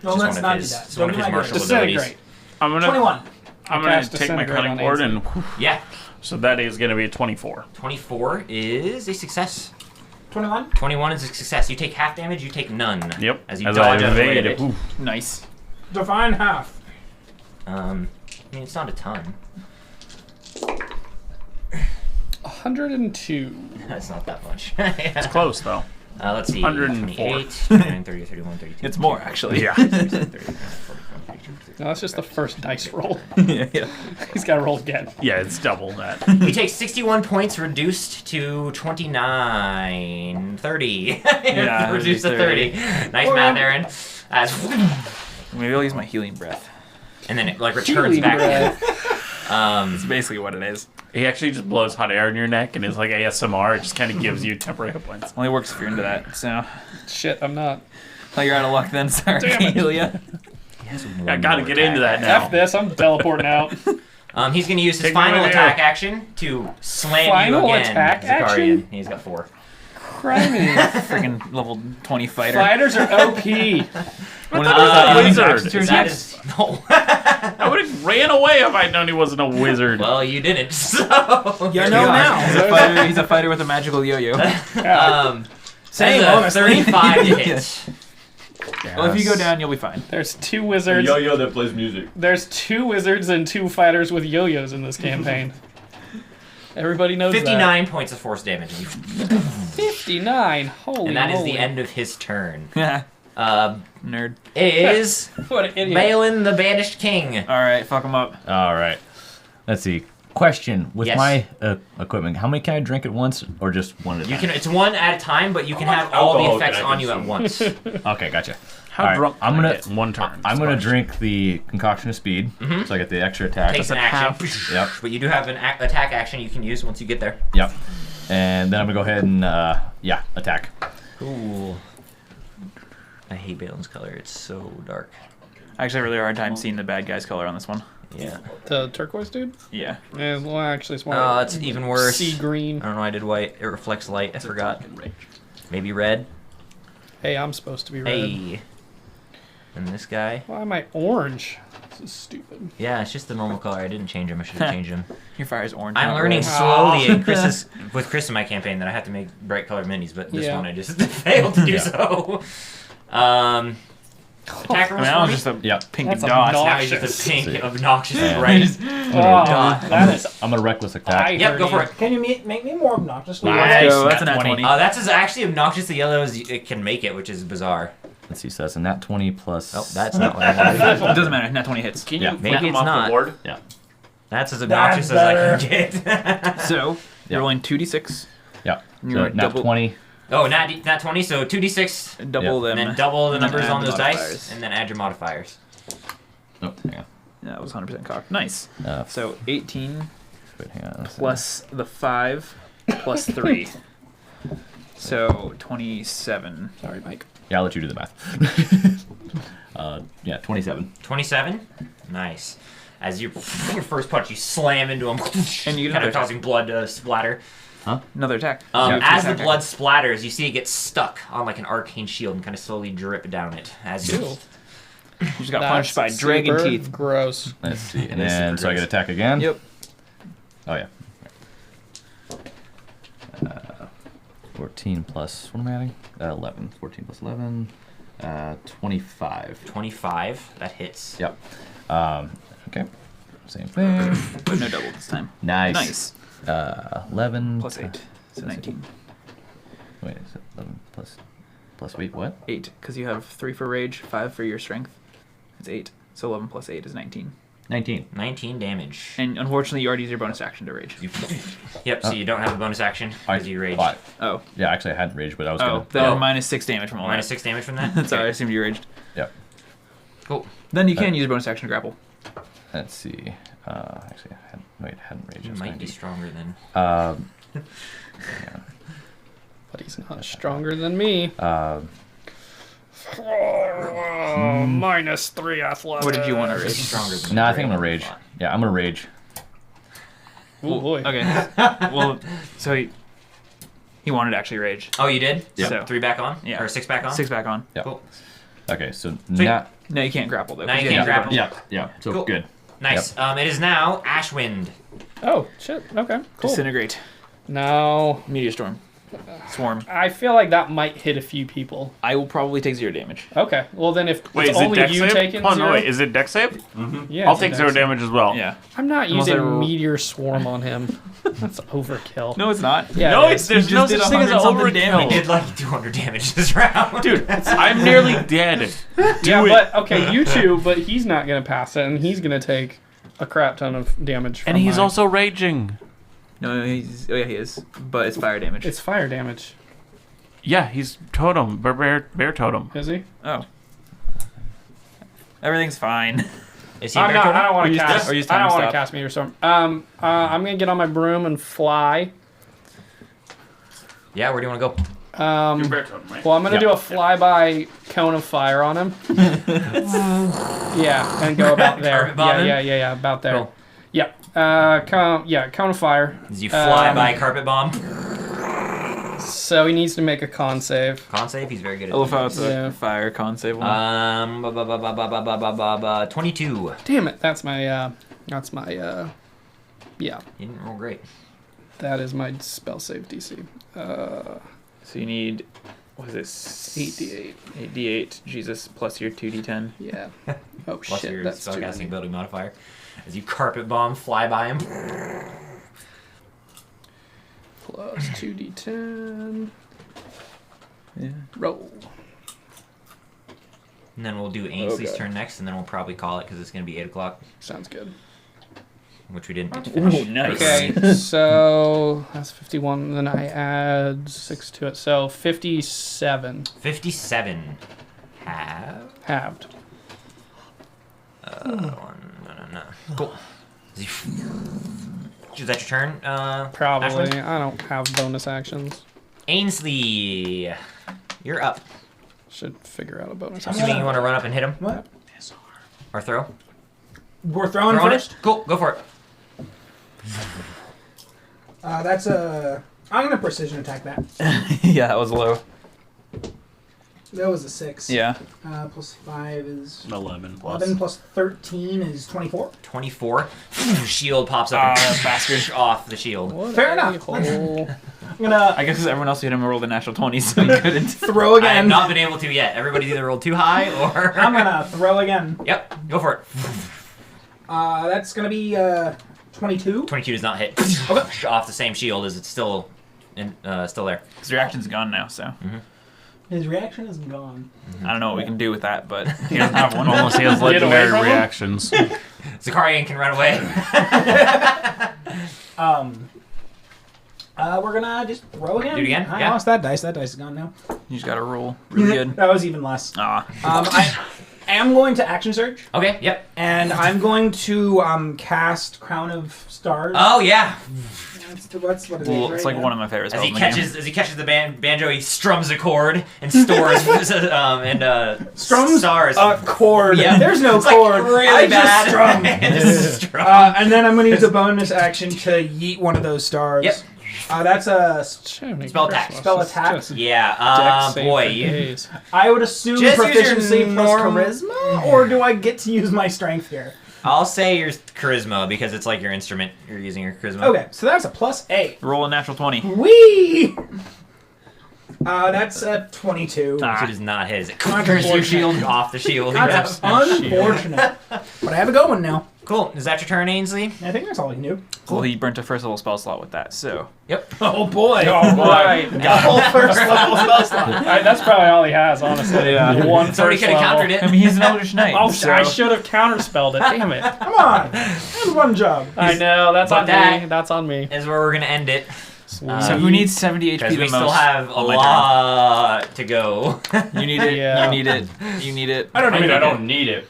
No, Just let's one of not his- do that. it's one Don't of do his my martial good. abilities. Disintegrate. I'm gonna 21. Cast take my Disintegrate cunning on board Ainsley. and Yeah, so that is gonna be a 24. 24 is a success. 21. 21 is a success. You take half damage. You take none. Yep. As you I dodge out of the way of evade. it. Oof. Nice. Define half. I mean, it's not a ton. 102. That's not that much. It's close though. Let's see. 104. 28, 29, 30, 31, 32. It's more actually. Yeah. 37, 38, 41, 42, No, that's just the first dice roll. yeah. He's got to roll again. Yeah, it's double that. You take 61 points, reduced to 29, 30. Yeah, reduced to 30. 30. Nice math, Aaron. Maybe I'll use my healing breath. And then it like returns Healing back. breath. That's basically what it is. He actually just blows hot air in your neck and is like ASMR. It just kind of gives you temporary hit points. Only works if you're into that. So, Shit, I'm not. oh, you're out of luck then. Sorry, Damn it. heal ya. I gotta get into that now. F this, I'm teleporting out. He's going to use his Take me final with you. attack action to slam Final you again. attack Zakarian. action? He's got 4. Criminy. Freaking level 20 fighter. Fighters are OP. One thought of those he was a healing wizard. actions yours That yet? is no. I would have ran away if I'd known he wasn't a wizard. Well, you didn't. So You know now. He's a fighter with a magical yo-yo. Same, that's a honestly. 35 to hit. Well, if you go down, you'll be fine. There's two The wizards. yo-yo that plays music. There's 2 wizards and 2 fighters with yo-yos in this campaign. Everybody knows 59 points of force damage. that. 59. Holy And that is moly. the end of his turn. Nerd. It is What an idiot. Balin the Banished King. All right, fuck him up. All right. Let's see. Question: with Yes. my equipment, how many can I drink at once, or just one at a You time? can. It's one at a time, but you can have all the alcohol effects can I on you at consume? once. Okay, gotcha. How All right, drunk I'm can I gonna- get in one turn? I'm gonna drink the concoction of speed, so I get the extra attack. Takes an action. Yep. But you do have an attack action you can use once you get there. Yep. And then I'm gonna go ahead and attack. Cool. I hate Balin's color. It's so dark. I actually have a really hard time seeing the bad guy's color on this one. Yeah. The turquoise dude? Yeah. Yeah, well, actually, it's more Oh, it's even worse. sea green. I don't know why I did white. It reflects light. I forgot. Maybe red. Hey, I'm supposed to be red. Hey. And this guy. Why am I orange? This is stupid. Yeah, it's just the normal color. I didn't change him. I should have changed him. Your fire's orange. I'm not learning red. slowly in with Chris in my campaign that I have to make bright colored minis, but this Yeah. one I just failed to do so. Attack I rolls mean, that for was me? just a Yep. pink That's dot. Now he's just obnoxious. a pink, obnoxious, Yeah. bright. Oh, dot. that is. I'm gonna reckless attack. Yep, go for it. Can you make me more obnoxious? Let's go. That's a Nat nat 20. 20. That's as actually obnoxious the yellow as it can make it, which is bizarre. Let's see. So that's a nat 20 plus. Oh, that's not what I wanted. It doesn't matter. Nat 20 hits. Can Yeah. you Maybe flip him it's off not. the board? Yeah. That's as obnoxious That's as I can get. So, Yeah. you're rolling 2d6. Yeah. You're So like nat double- 20. Oh, nat 20, so 2d6, Double and them. then double the and then numbers add on the those dice, modifiers. and then add your modifiers. Oh, hang on. Yeah, that was 100% cocked. Nice. So 18 Wait, hang on. plus the 5 plus 3. So 27. Sorry, Mike. Yeah, I'll let you do the math. Yeah, 27. 27. Nice. As your first punch, you slam into him, And you kind of causing blood to splatter. Another attack. As the blood splatters, you see it get stuck on like an arcane shield and kind of slowly drip down it. As you, You just got punched by dragon super teeth. Gross. Let's see. And then, so I get attack again? Yep. Oh, yeah. 14 plus, what am I adding? 11. 14 plus 11. 25. 25. That hits. Yep. Okay. Same thing. But no double this time. Nice. Nice. 11. Plus 8. So 19. Wait, is it 11 plus wait, what? 8, because you have 3 for rage, 5 for your strength. It's 8. So 11 plus 8 is 19. 19. 19 damage. And unfortunately, you already used your bonus action to rage. Yep, so you don't have a bonus action because you rage. 5. Oh. Yeah, actually I had rage, but I was Oh, gonna... then minus 6 damage from all Minus that. 6 damage from that? Sorry, I assumed you raged. Yep. Cool. Then you can use bonus action to grapple. Let's see. Actually, I hadn't rage. You might be stronger than... Yeah. But he's not stronger than me. -3 athletics. What did you want to rage? Stronger than No, I think I'm gonna rage. Yeah, I'm gonna rage. Oh boy. Okay. Well, so he wanted to actually rage. Oh, you did? Yeah. So 3 back on? Yeah. Or 6 back on? 6 back on. Yeah. Cool. Okay, so Sweet. now... No, you can't grapple though. Now 'cause you have can't your grapple. bonus. Yeah, so Cool. good. Nice. It is now Ashwind. Oh shit. Okay. Cool. Disintegrate. Now Meteor storm. Swarm. I feel like that might hit a few people. I will probably take 0 damage. Okay. Well then, if Wait, it's is it only dex you save? taking Oh, zero, no, wait. Is it dex save? yeah, I'll it's a take dex 0 save. damage as well. Yeah. I'm not Unless I using roll- meteor swarm on him. That's overkill. No, it's not. Yeah. No, it it's is. there's You no just such did thing as 100-something damage. overkill. Did like 200 damage this round. Dude, I'm nearly dead. Yeah, Do it. but okay, you two, but he's not gonna pass it, and he's gonna take a crap ton of damage. From And he's my- also raging. No, he's. Oh yeah, he is. But it's fire damage. It's fire damage. Yeah, he's totem. Bear totem. Is he? Oh. Everything's fine. Is he I'm not. I don't want Or to use cast. or use I don't time want to stop. cast meteor storm. I'm gonna get on my broom and fly. Yeah, where do you want to go? Bear totem, right? Well, I'm gonna do a flyby cone of fire on him. Yeah, and go about there. Carpet bomb him? Yeah, about there. Cool. Yep. Cone of fire. As you fly Um, by carpet bomb. So he needs to make a con save. Con save, he's very good at I love how it's a Yeah. fire con save one. 22. Damn it! That's my. Yeah. You didn't roll great. That is my spell save DC. So you need. What is this? 8d8. 8d8. Jesus, plus your 2d10. Yeah. Oh Plus shit, your that's too spellcasting many. ability modifier. As you carpet bomb, fly by him. Plus 2d10. Yeah. Roll. And then we'll do Ainsley's Okay. turn next, and then we'll probably call it because it's going to be 8 o'clock, Sounds good. which we didn't get to finish. Ooh, nice. Okay, so that's 51. Then I add 6 to it. So 57 57. Have. halved. No. Cool. Is that your turn? Probably. Ashwin? I don't have bonus actions. Ainsley, you're up. Should figure out a bonus I'm action. assuming you want to run up and hit him What? or throw. We're throwing Throwing first. it. Cool. Go for it. That's a. I'm gonna precision attack that. Yeah, that was low. That was a 6. Yeah. Plus 5 is 11 plus. 11 plus 13 is 24. 24. Shield pops up and bastard off the shield. What Fair a enough. hole. I'm gonna I guess because everyone else hit him rolled a natural 20, so he couldn't. throw I have again. not been able to yet. Everybody's either rolled too high or. I'm gonna throw again. Yep. Go for it. That's gonna be 22. 22 does not hit. Okay. Off the same shield as it's still still there. His reaction's gone now, so His reaction is gone. I don't know what we can do with that, but he doesn't have one. Unless he has Get away legendary from him? reactions. Zakarian can run away. We're gonna just throw again. Do it again? I Yeah. lost that dice. That dice is gone now. You just gotta roll really good. That was even less. Ah, am going to action surge, Okay, yep. and I'm going to cast Crown of Stars. Oh yeah. What is it? It's like one of my favorite As spells he in the game. catches the banjo, he strums a chord and stores Strums stars. a chord. Yeah. There's no It's like chord. really I bad. just strum. Just strum. And then I'm going to use a bonus action to yeet one of those stars. Yep. That's a. Spell attack. Spell attack? Yeah. Boy. I would assume Just use your proficiency plus norm- charisma, or do I get to use my strength here? I'll say your charisma because it's like your instrument. You're using your charisma. Okay, so that's a +8. Roll a natural 20. Whee! That's a 22. It is not his. It That's clears your unfortunate. shield off the shield. That's unfortunate. But I have a good one now. Cool. Is that your turn, Ainsley? I think that's all I can do. Well, he burnt a first level spell slot with that, so. Yep. Oh boy. Oh boy. Full first level spell slot. That's probably all he has, honestly. Yeah. One Somebody first could have level. countered it. I mean, he's an Eldritch Knight. Oh, so. I should have counterspelled it. Damn it. Come on. That's one job. I know. That's But on that- me. That's on me. Is where we're gonna end it. So who needs 70 HP Because the we most? still have a on my lot to go. turn? You need it. Yeah. You need it. You need it. I don't need it.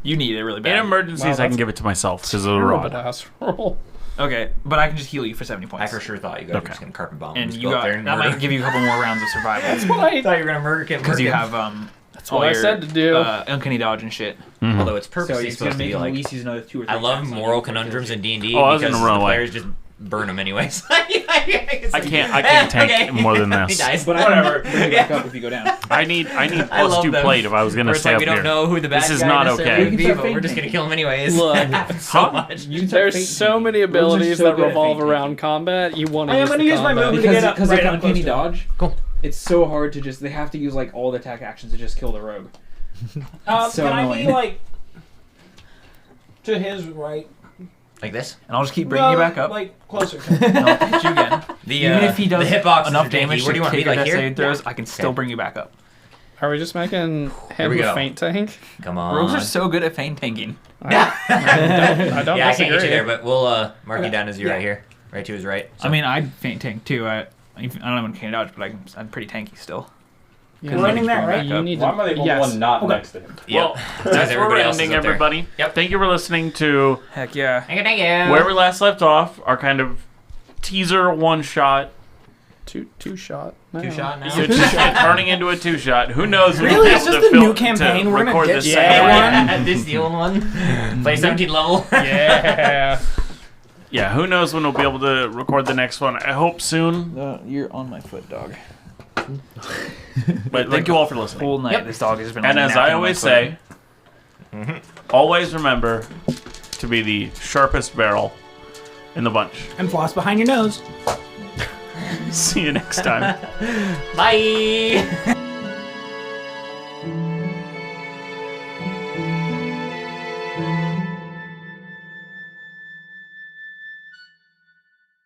You need it really In bad. emergencies, I can give it to myself because of the rod. Last roll. Okay, but I can just heal you for 70 I points. for sure thought you guys were just gonna carpet bomb. And just you go up got there and that murder. might give you a couple more rounds of survival I thought you were gonna murder him because you have That's what I said to do. uncanny dodge and shit. Although it's So purposely he's gonna supposed to make be him at like. least use another 2 or 3 I love attacks on moral you. conundrums in D&D Oh, I was because gonna run the away. players just burn them anyways. I can't tank more than He this. dies. But I can bring it back up if you go down. I need I plus love 2 them. plate if I was gonna Where it's stay like up we don't here. know who the bad This is guy not necessarily okay. would be, You can but start we're just gonna fainting. kill him anyways. Look, It happens so much. You can start There's fainting. so many Rogues are abilities so that good at revolve fainting. around combat. You want I to am use gonna the use my combat. movement to Because get up because right they up have close uncanny to him. dodge. Cool. It's so hard to just. They have to use like all the attack actions to just kill the rogue. So can I annoying. be like to his right? Like this, and I'll just keep bringing you back up. Like closer. And I'll hit you again. Even if he does the hitbox enough damage where do to you want to kick be? or Like death here? saving throws, I can still bring you back up. Are we just making him we the go. faint tank? Come on. Rogues are so good at feint tanking. I don't Yeah, I can't get you disagree. there, but we'll mark you down as you right here, right to his right. So. I mean, I'd feint tank too. I don't have uncanny dodge, but I'm pretty tanky still. You're landing there, right? You need to. Why am I the only yes. one not Okay. next to him? yeah. Well, that's where we're else is ending, up there. everybody. Yep. Thank you for listening to Heck yeah. Thank you. where we last left off, our kind of teaser one-shot. Two shot. No. Two shot now. Turning into a 2-shot. Who knows when Really? we'll be It's able just to a new film campaign. to We're gonna record get this yeah. second one. This the old one. Play 17 level. Yeah. Yeah, who knows when we'll be able to record the next one. I hope soon. You're on my foot, dog. But thank you all for listening. Whole night, Yep. this dog has been. And like, as napping I on my always foot. say, always remember to be the sharpest barrel in the bunch. And floss behind your nose. See you next time. Bye.